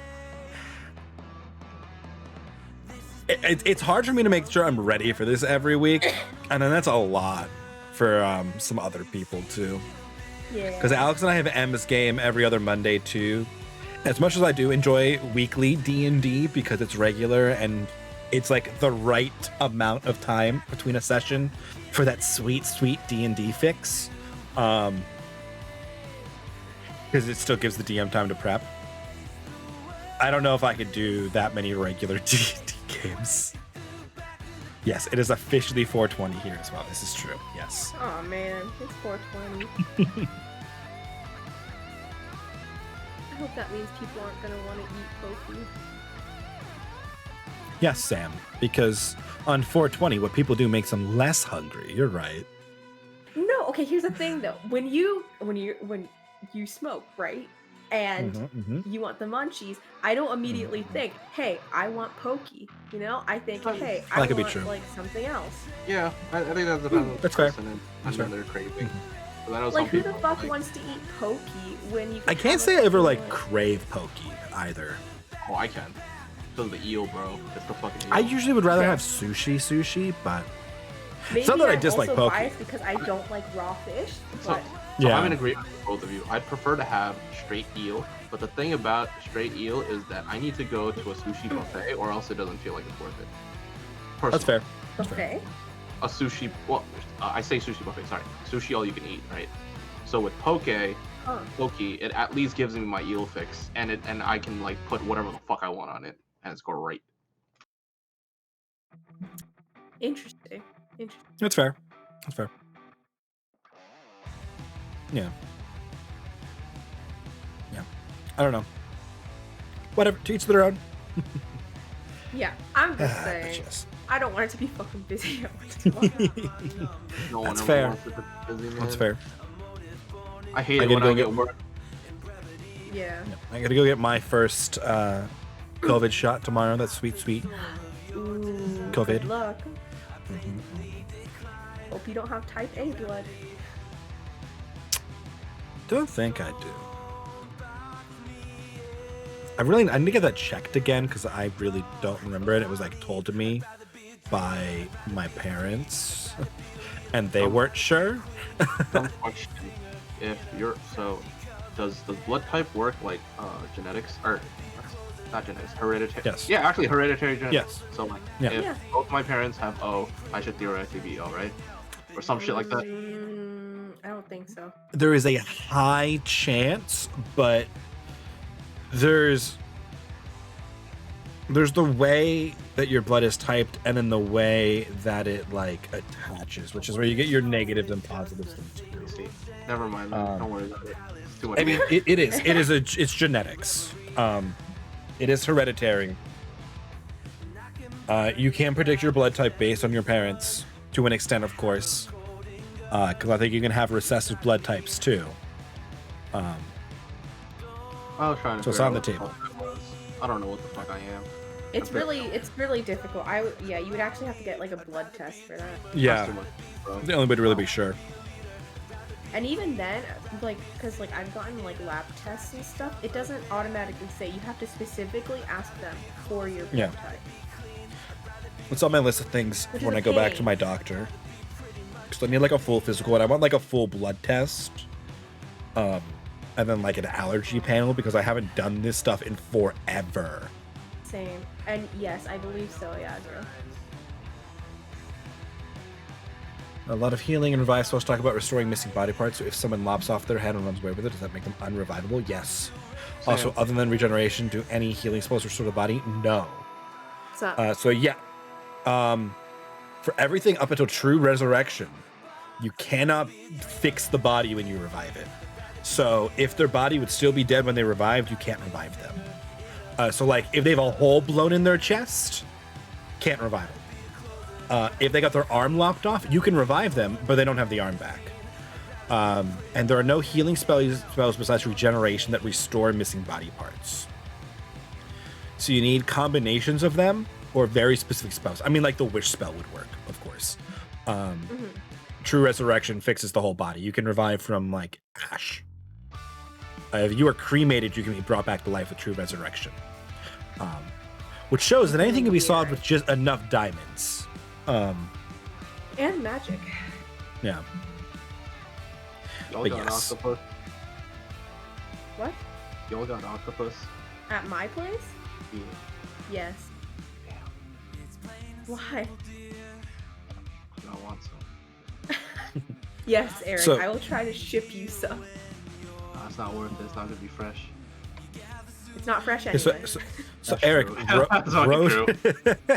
It's hard for me to make sure I'm ready for this every week, and then that's a lot for some other people too. Yeah. Because Alex and I have M's game every other Monday too. As much as I do enjoy weekly D&D because it's regular and it's like the right amount of time between a session for that sweet D&D fix, because it still gives the DM time to prep. I don't know if I could do that many regular D&D games. Yes, it is officially 420 here as well. This is true. Yes. Oh man, it's 420. I hope that means people aren't gonna want to eat pokey. Yes, Sam. Because on 420, what people do makes them less hungry. You're right. No, okay. Here's the thing though. When you smoke, right, and you want the munchies, I don't immediately think, "Hey, I want pokey." You know, I think, "Hey, I That could be want true. like something else." Yeah, I think that's depends on That's the fair. person That's and fair. their craving. But I know Like, some who the people, fuck like, wants to eat pokey when you? I can can't have say a I ever fucking, like crave pokey either. Oh, I can. Because of the eel, bro. It's the fucking eel. I usually would rather Okay. have sushi, but Maybe not that I I'm dislike also poke. biased because I don't like raw fish, So, but so Yeah. I'm in agreement with both of you. I'd prefer to have straight eel, but the thing about straight eel is that I need to go to a sushi buffet or else it doesn't feel like it's worth it. Personally. that's fair. That's fair. buffet. A sushi, well, I say sushi buffet, sorry. Sushi all you can eat, right? So with poke, it at least gives me my eel fix, and I can like put whatever the fuck I want on it, and it's great. Interesting. That's fair. That's fair. Yeah. Yeah. I don't know. Whatever. To each their own. Yeah, I'm just But saying. yes. I don't want it to be fucking busy. all the time. No one That's ever fair. wants it to be busy, man. That's fair. I hate I it gotta when go I get- get work. Yeah. I gotta go get my first COVID shot tomorrow. That's sweet. Ooh, COVID. Good luck. Hope you don't have type A blood. Don't think I do. I need to get that checked again because I really don't remember it. It was like told to me by my parents, and they weren't sure. Dumb question. If you're does blood type work like genetics or not genetics, hereditary? Yes. Yeah, actually hereditary genetics. Yes. So like, Yeah. if Yeah. both my parents have O, I should theoretically be O, right? Or some shit like that. I don't think so. There is a high chance, but there's the way that your blood is typed and then the way that it like attaches, which is where you get your negatives and positives from too. See, never mind. Man. Don't worry about it. It's too much. I mean, it's genetics. It is hereditary. You can predict your blood type based on your parents. to an extent, of course, because I think you can have recessive blood types too. I was trying to. So it's figure on out the what table. fuck that was. I don't know what the fuck I am. It's really difficult. Yeah, you would actually have to get like a blood test for that. Yeah, That's too much, bro. the only way to really be sure. And even then, like, because like I've gotten like lab tests and stuff, it doesn't automatically say. You have to specifically ask them for your blood Yeah. type. What's on my list of things Which is when a I go back to pain. my doctor? Because I need like a full physical, and I want like a full blood test, and then like an allergy panel because I haven't done this stuff in forever. Same. And yes, I believe so. Yeah, Drew. A lot of healing and revive spells talk about restoring missing body parts. So if someone lops off their head and runs away with it, does that make them unrevivable? Yes. Also, other than regeneration, do any healing spells restore the body? No. So yeah, for everything up until true resurrection, you cannot fix the body when you revive it. So if their body would still be dead when they revived, you can't revive them. So like if they have a hole blown in their chest, can't revive them. If they got their arm lopped off, you can revive them, but they don't have the arm back. And there are no healing spells besides regeneration that restore missing body parts. So you need combinations of them or very specific spells. I mean, like the wish spell would work, of course. True resurrection fixes the whole body. You can revive from like ash. If you are cremated, you can be brought back to life with true resurrection. Which shows that anything can be solved with just enough diamonds. And magic. Yeah. Y'all But got an yes. octopus? What? Y'all got an octopus? At my place? Yeah. Yes. Why? I want some. Yes, Eric. So- I will try to ship you some. It's not worth it. It's not gonna be fresh. It's not fresh So, anyway. so That's Eric, true. That's fucking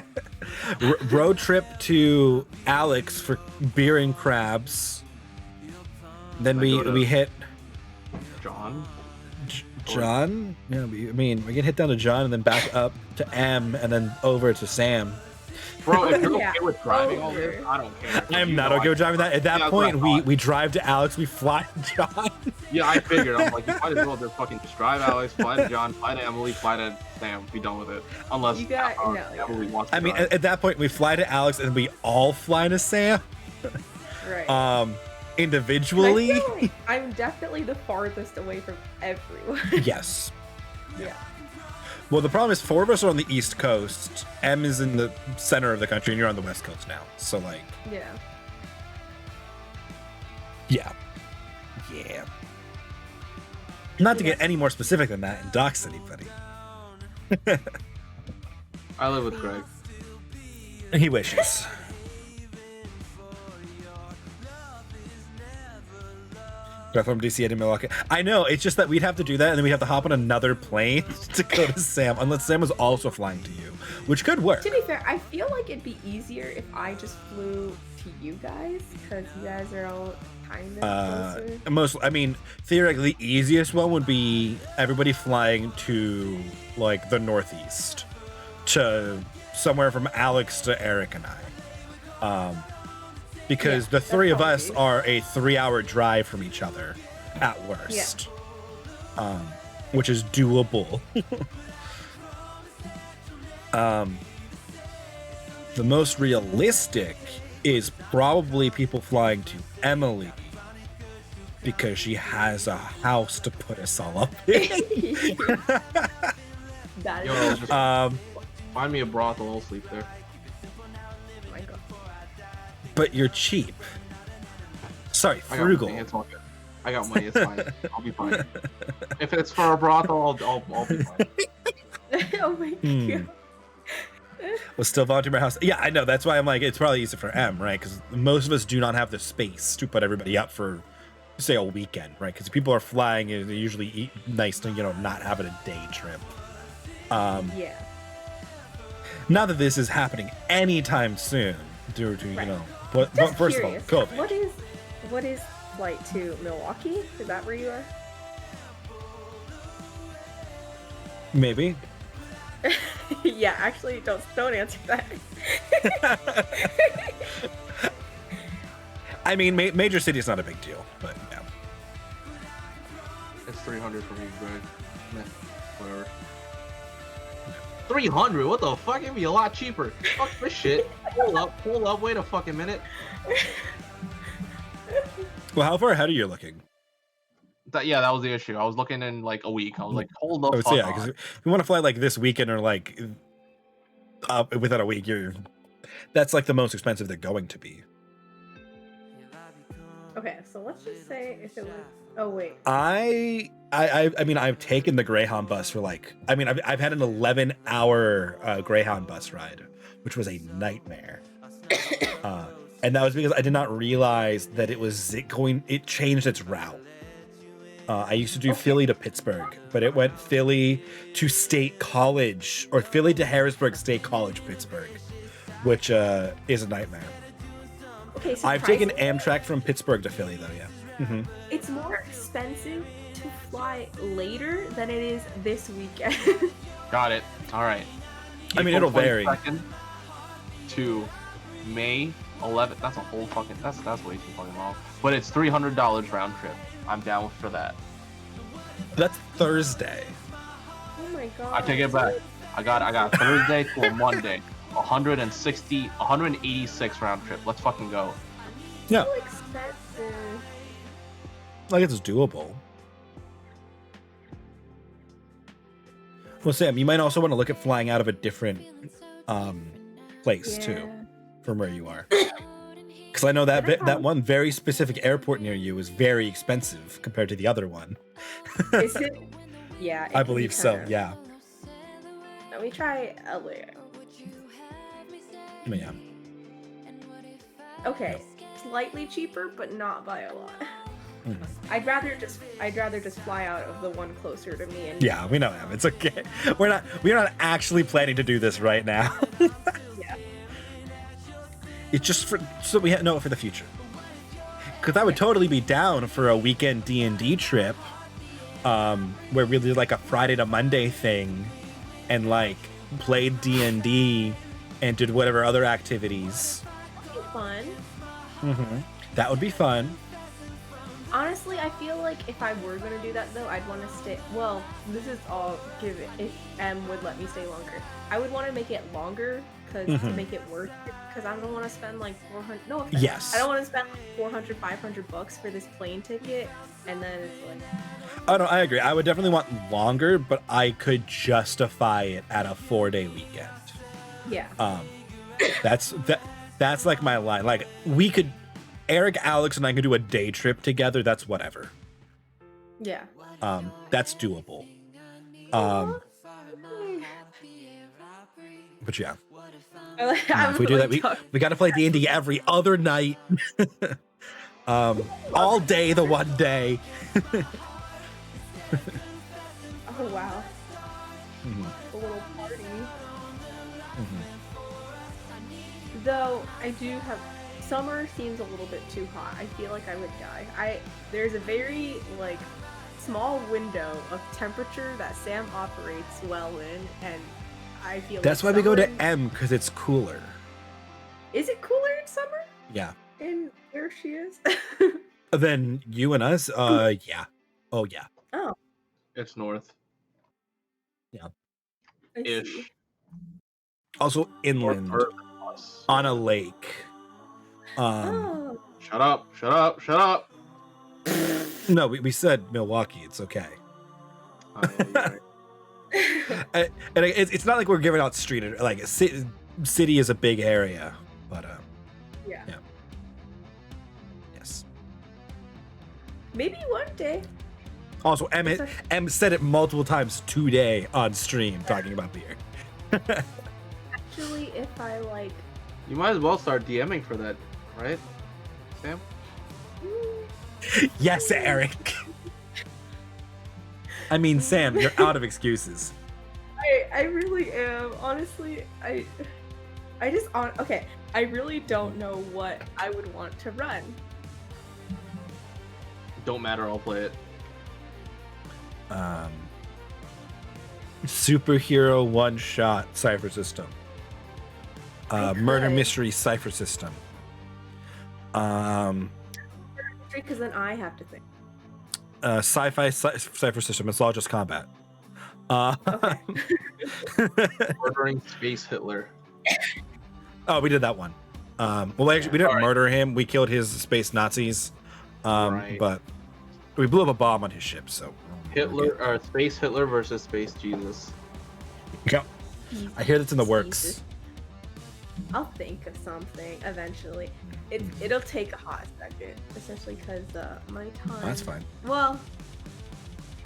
road trip to Alex for beer and crabs. Then I we go to- we hit John? John. Yeah, we can hit down to John and then back up to M and then over to Sam. Bro, if you're Yeah, okay with driving all this, over. I don't care. I am You not know okay with driving that. At that Yeah, that's what I point, thought. we drive to Alex, we fly to John. Yeah, I figured. I'm like, you might as well just fucking just drive Alex, fly to John, fly to Emily, fly to Sam, be done with it. Unless You got- no, Emily wants to I mean, drive. at that point, we fly to Alex and we all fly to Sam. Right. Individually. I feel like I'm definitely the farthest away from everyone. Yes. Yeah. Well, the problem is 4 of us are on the East Coast. M is in the center of the country, and you're on the West Coast now. So, like, Yeah. yeah. Yeah. Not to get any more specific than that and dox anybody. I live with Greg. He wishes. From DC to Milwaukee. I know, it's just that we'd have to do that and then we'd have to hop on another plane to go to Sam, unless Sam was also flying to you, which could work. To be fair, I feel like it'd be easier if I just flew to you guys, because you guys are all kind of closer. Theoretically, the easiest one would be everybody flying to, like, the Northeast, to somewhere from Alex to Eric and I. Because Yeah, the three of that'd us probably are a 3-hour drive from each other, at worst. Which is doable. The most realistic is probably people flying to Emily, because she has a house to put us all up in. That Yo, is. just Um, find me a brothel, I'll sleep there. Oh my god. but you're cheap. Sorry, I got frugal. money, it's all good. I got money, it's fine. I'll be fine. If it's for a brothel, I'll be fine. Oh my Hmm. god. Was still volunteer my house. Yeah, I know. That's why I'm like, it's probably easier for M, right? Because most of us do not have the space to put everybody up for, say, a weekend, right? Because people are flying and they usually eat nice to, not having a day trip. Yeah. Not that this is happening anytime soon, due to Right. but Just first curious, of all, COVID. what is flight to Milwaukee? Is that where you are? Maybe. Yeah, actually, don't answer that. I mean, major city is not a big deal, but yeah. It's 300 for me, Greg. Meh, whatever. 300? What the fuck? It'd be a lot cheaper. Fuck this shit. Hold up, wait a fucking minute. Well, how far ahead are you looking? That was the issue. I was looking in like a week. I was like, hold the fuck yeah, on. because if you want to fly like this weekend or like within a week, that's like the most expensive they're going to be. Okay, so let's just say if it was. Oh wait. I mean, I've taken the Greyhound bus for like. I mean, I've had an 11-hour Greyhound bus ride, which was a nightmare. And that was because I did not realize that it changed its route. I used to do Philly to Pittsburgh, but it went Philly to State College, or Philly to Harrisburg State College, Pittsburgh, which is a nightmare. Okay, I've taken Amtrak from Pittsburgh to Philly, though, yeah. Mm-hmm. It's more expensive to fly later than it is this weekend. Got it. All right. I mean, it'll vary. 22nd to May 11th. That's a whole fucking. That's way too fucking long. But it's $300 round trip. I'm down for that. That's Thursday. Oh my god. I take it back. I got Thursday to a Monday. 186 round trip. Let's fucking go. Yeah. So expensive. Like, it's doable. Well, Sam, you might also want to look at flying out of a different place too, from where you are. Because I know that one very specific airport near you is very expensive compared to the other one. Is it? Yeah. I believe so. Yeah. Let me try Alteria. Yeah. Okay, slightly cheaper, but not by a lot. Mm-hmm. I'd rather just fly out of the one closer to me. And Yeah, we know him. It's okay. We're not actually planning to do this right now. yeah. It's just so we know it for the future. Because I would totally be down for a weekend D&D trip, where we did like a Friday to Monday thing, and like played D&D and did whatever other activities. That'd be fun. Mm-hmm. That would be fun. Honestly, I feel like if I were gonna do that though, I'd want to stay. Well, this is all given if M would let me stay longer. I would want to make it longer to make it worth it. Because I don't want to spend like 400. No, offense. Yes. I don't want to spend like 400, 500 bucks for this plane ticket, and then it's like. Oh no, I agree. I would definitely want longer, but I could justify it at a 4-day weekend. Yeah. That's like my line. Like we could. Eric, Alex, and I can do a day trip together. That's whatever. Yeah. That's doable. But yeah. If we do that, we got to play D&D every other night. All day the one day. Oh wow. A little party. Though I do have. Summer seems a little bit too hot. I feel like I would die. There's a very like small window of temperature that Sam operates well in, and I feel that's like why we go to summer- M, because it's cooler. Is it cooler in summer? Yeah. In where she is? Then you and us, yeah. Oh yeah. Oh. It's north. Yeah. I Ish. see. Also inland on a lake. Oh. Shut up. No, we said Milwaukee. It's okay. And it's not like we're giving out street, like city is a big area, but Yeah. Yes. Maybe one day. Also, M said it multiple times today on stream talking about beer. Actually, if I like. You might as well start DMing for that, right, Sam? Yes, Eric. I mean, Sam, you're out of excuses. I really am. Honestly, I really don't know what I would want to run. Don't matter, I'll play it. Superhero one-shot cipher system. Murder could. mystery cipher system. history? Because then I have to think. Sci-fi cipher system. It's all just combat. Okay. Murdering Space Hitler. Oh, we did that one. Well, actually, we didn't Alright. murder him. We killed his space Nazis. Right. But we blew up a bomb on his ship. So Hitler or Space Hitler versus Space Jesus. Yeah. I hear that's in the works. Jesus. I'll think of something eventually. It'll take a hot second, especially because my time. That's fine. Well,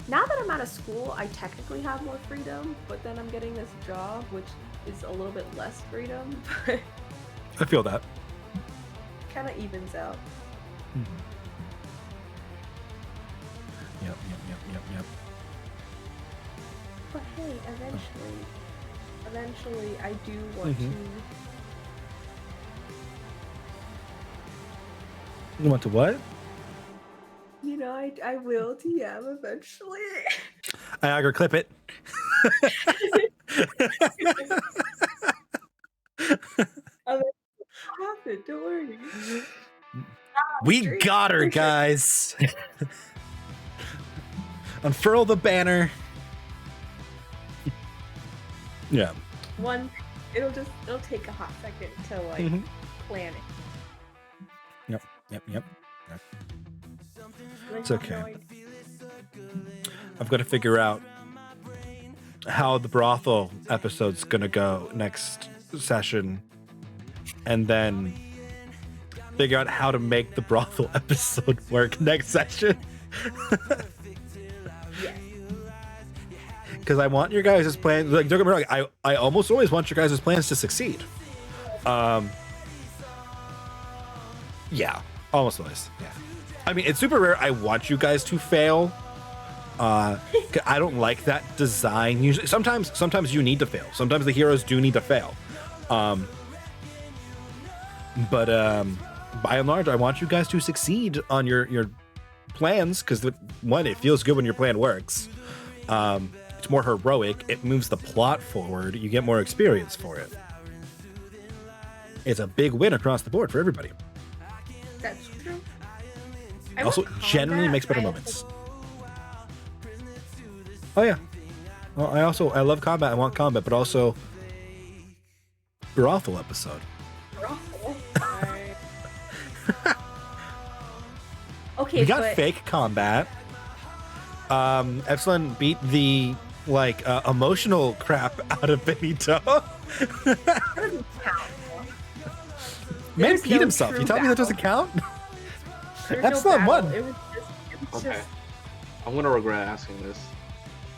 now that I'm out of school, I technically have more freedom, but then I'm getting this job, which is a little bit less freedom, but I feel that. kind of evens out. Yep. But hey, eventually, I do want to. You want to what? You know, I will TM eventually. Iagra, clip it. Happen, don't worry. We got her, guys. Unfurl the banner. Yeah. It'll take a hot second to like plan it. Yep. Like, It's okay. I've got to figure out how the brothel episode's gonna go next session, and then figure out how to make the brothel episode work next session. Yes. Because I want your guys' plans. Like, don't get me wrong, I almost always want your guys' plans to succeed. Yeah, almost always. Yeah. I mean, it's super rare I want you guys to fail. 'Cause I don't like that design. Usually, sometimes you need to fail. Sometimes the heroes do need to fail. But by and large, I want you guys to succeed on your plans, because one, it feels good when your plan works. It's more heroic. It moves the plot forward. You get more experience for it. It's a big win across the board for everybody. That's true. Also, generally makes better moments. Oh yeah. Well, I love combat. I want combat, but also brothel episode. Okay, We got but fake combat. Epsilon beat the emotional crap out of Benito. Man There's peed no himself. true You tell me that doesn't count? there's Epsilon no won. battle. It was Okay. just I'm gonna regret asking this.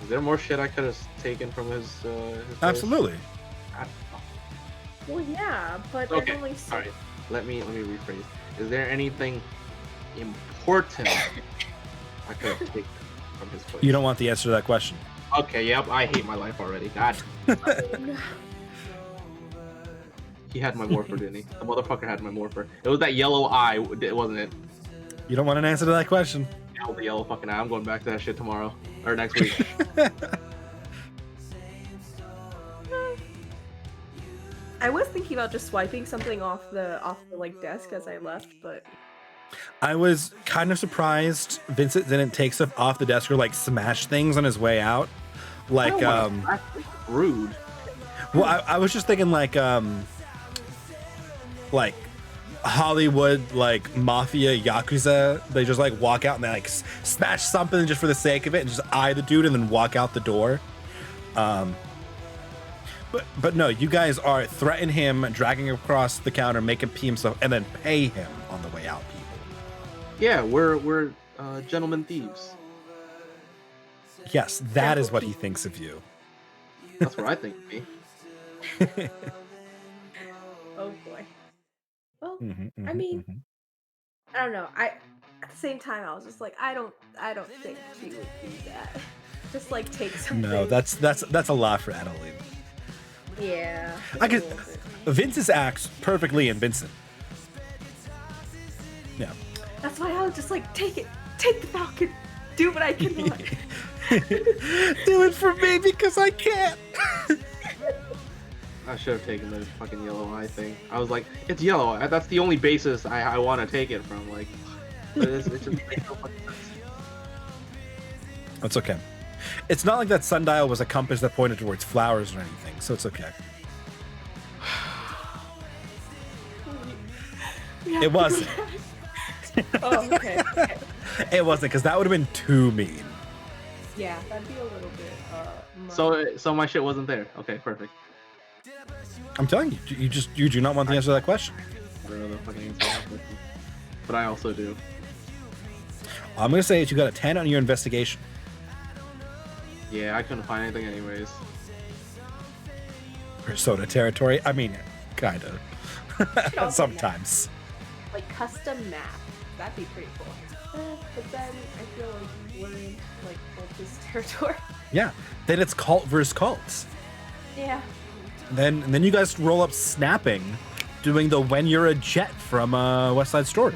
Is there more shit I could have taken from his place? Absolutely. well, yeah, but Okay. there's only so All right. Let me rephrase. Is there anything important I could have taken from his place? You don't want the answer to that question. Okay. Yep. I hate my life already. God. He had my morpher, didn't he? The motherfucker had my morpher. It was that yellow eye, wasn't it? You don't want an answer to that question. Yeah, the yellow fucking eye. I'm going back to that shit tomorrow or next week. I was thinking about just swiping something off the like desk as I left, but I was kind of surprised Vincent didn't take stuff off the desk or like smash things on his way out. Like, That's rude. well, I was just thinking like Hollywood, like mafia yakuza. They just like walk out and they like smash something just for the sake of it and just eye the dude and then walk out the door. But no, you guys are threaten him, dragging him across the counter, make him pee himself, and then pay him on the way out, people. Yeah, we're gentlemen thieves. Yes, that is what he thinks of you. That's what I think of me. oh boy. Well, Mhm, I mhm, mean, mhm. I don't know. At the same time, I was just like, I don't think she would do that. Just like take something. No, that's a lot for Adeline. Yeah. I a could. little bit. Vince's acts perfectly in Vincent. Yeah. That's why I was just like, take it, take the falcon, do what I cannot. Do it for me because I can't. I should have taken the fucking yellow eye thing. I was like, it's yellow. That's the only basis I want to take it from. Like, It just makes no fucking sense. It's okay. It's not like that sundial was a compass that pointed towards flowers or anything, so it's okay. It wasn't. Oh, okay. Okay. It wasn't, because that would have been too mean. Yeah, that'd be a little bit. So my shit wasn't there. Okay, perfect. I'm telling you, you do not want the answer to that question. I don't know the fucking answer, but I also do. I'm gonna say that you got a 10 on your investigation. Yeah, I couldn't find anything anyways. Persona territory. I mean, kind of. also Sometimes. Like custom map. That'd be pretty cool. But then I feel like we're in like cultist territory. Yeah. Then it's cult versus cults. Yeah. Then you guys roll up snapping, doing the "When You're a Jet" from West Side Story.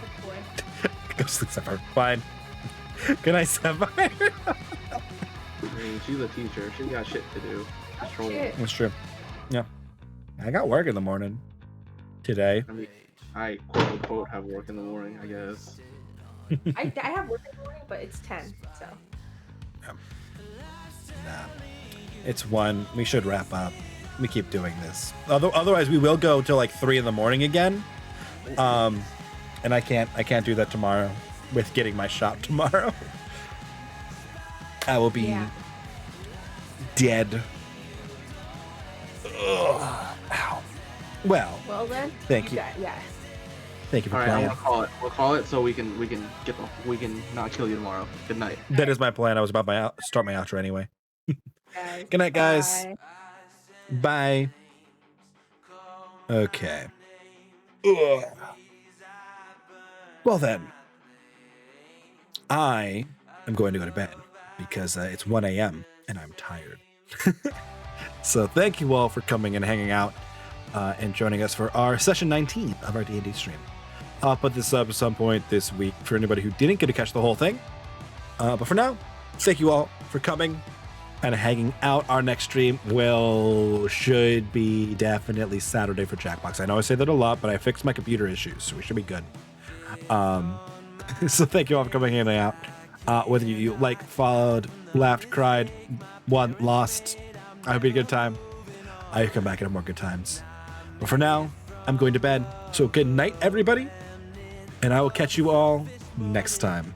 Oh boy. Go sleep, Sapphire. Fine. Good night, Sapphire. I mean, she's a teacher. She got shit to do. She's trolling. Shit. That's true. Yeah. I got work in the morning today. I mean, I quote unquote have work in the morning, I guess. I have work in the morning, but it's 10, so. Nah. It's 1. We should wrap up. We keep doing this. Otherwise, we will go till like 3 in the morning again. And I can't do that tomorrow with getting my shop tomorrow. I will be dead. Ugh. Ow. Well, Then. thank you. Yeah. Thank you for All right, I'm playing. gonna call it. We'll call it so we can not kill you tomorrow. Good night. That is my plan. I was about to start my outro anyway. Guys. Good night, guys. Bye. Bye. Okay. Ugh. Well then, I am going to go to bed because it's 1 a.m. and I'm tired. So thank you all for coming and hanging out and joining us for our session 19 of our D&D stream. I'll put this up at some point this week for anybody who didn't get to catch the whole thing. But for now, thank you all for coming and hanging out. Our next stream should be definitely Saturday for Jackbox. I know I say that a lot, but I fixed my computer issues, so we should be good. So thank you all for coming and hanging out. Whether you liked, followed, laughed, cried, won, lost, I hope you had a good time. I hope you come back and have more good times. But for now, I'm going to bed. So good night, everybody. And I will catch you all next time.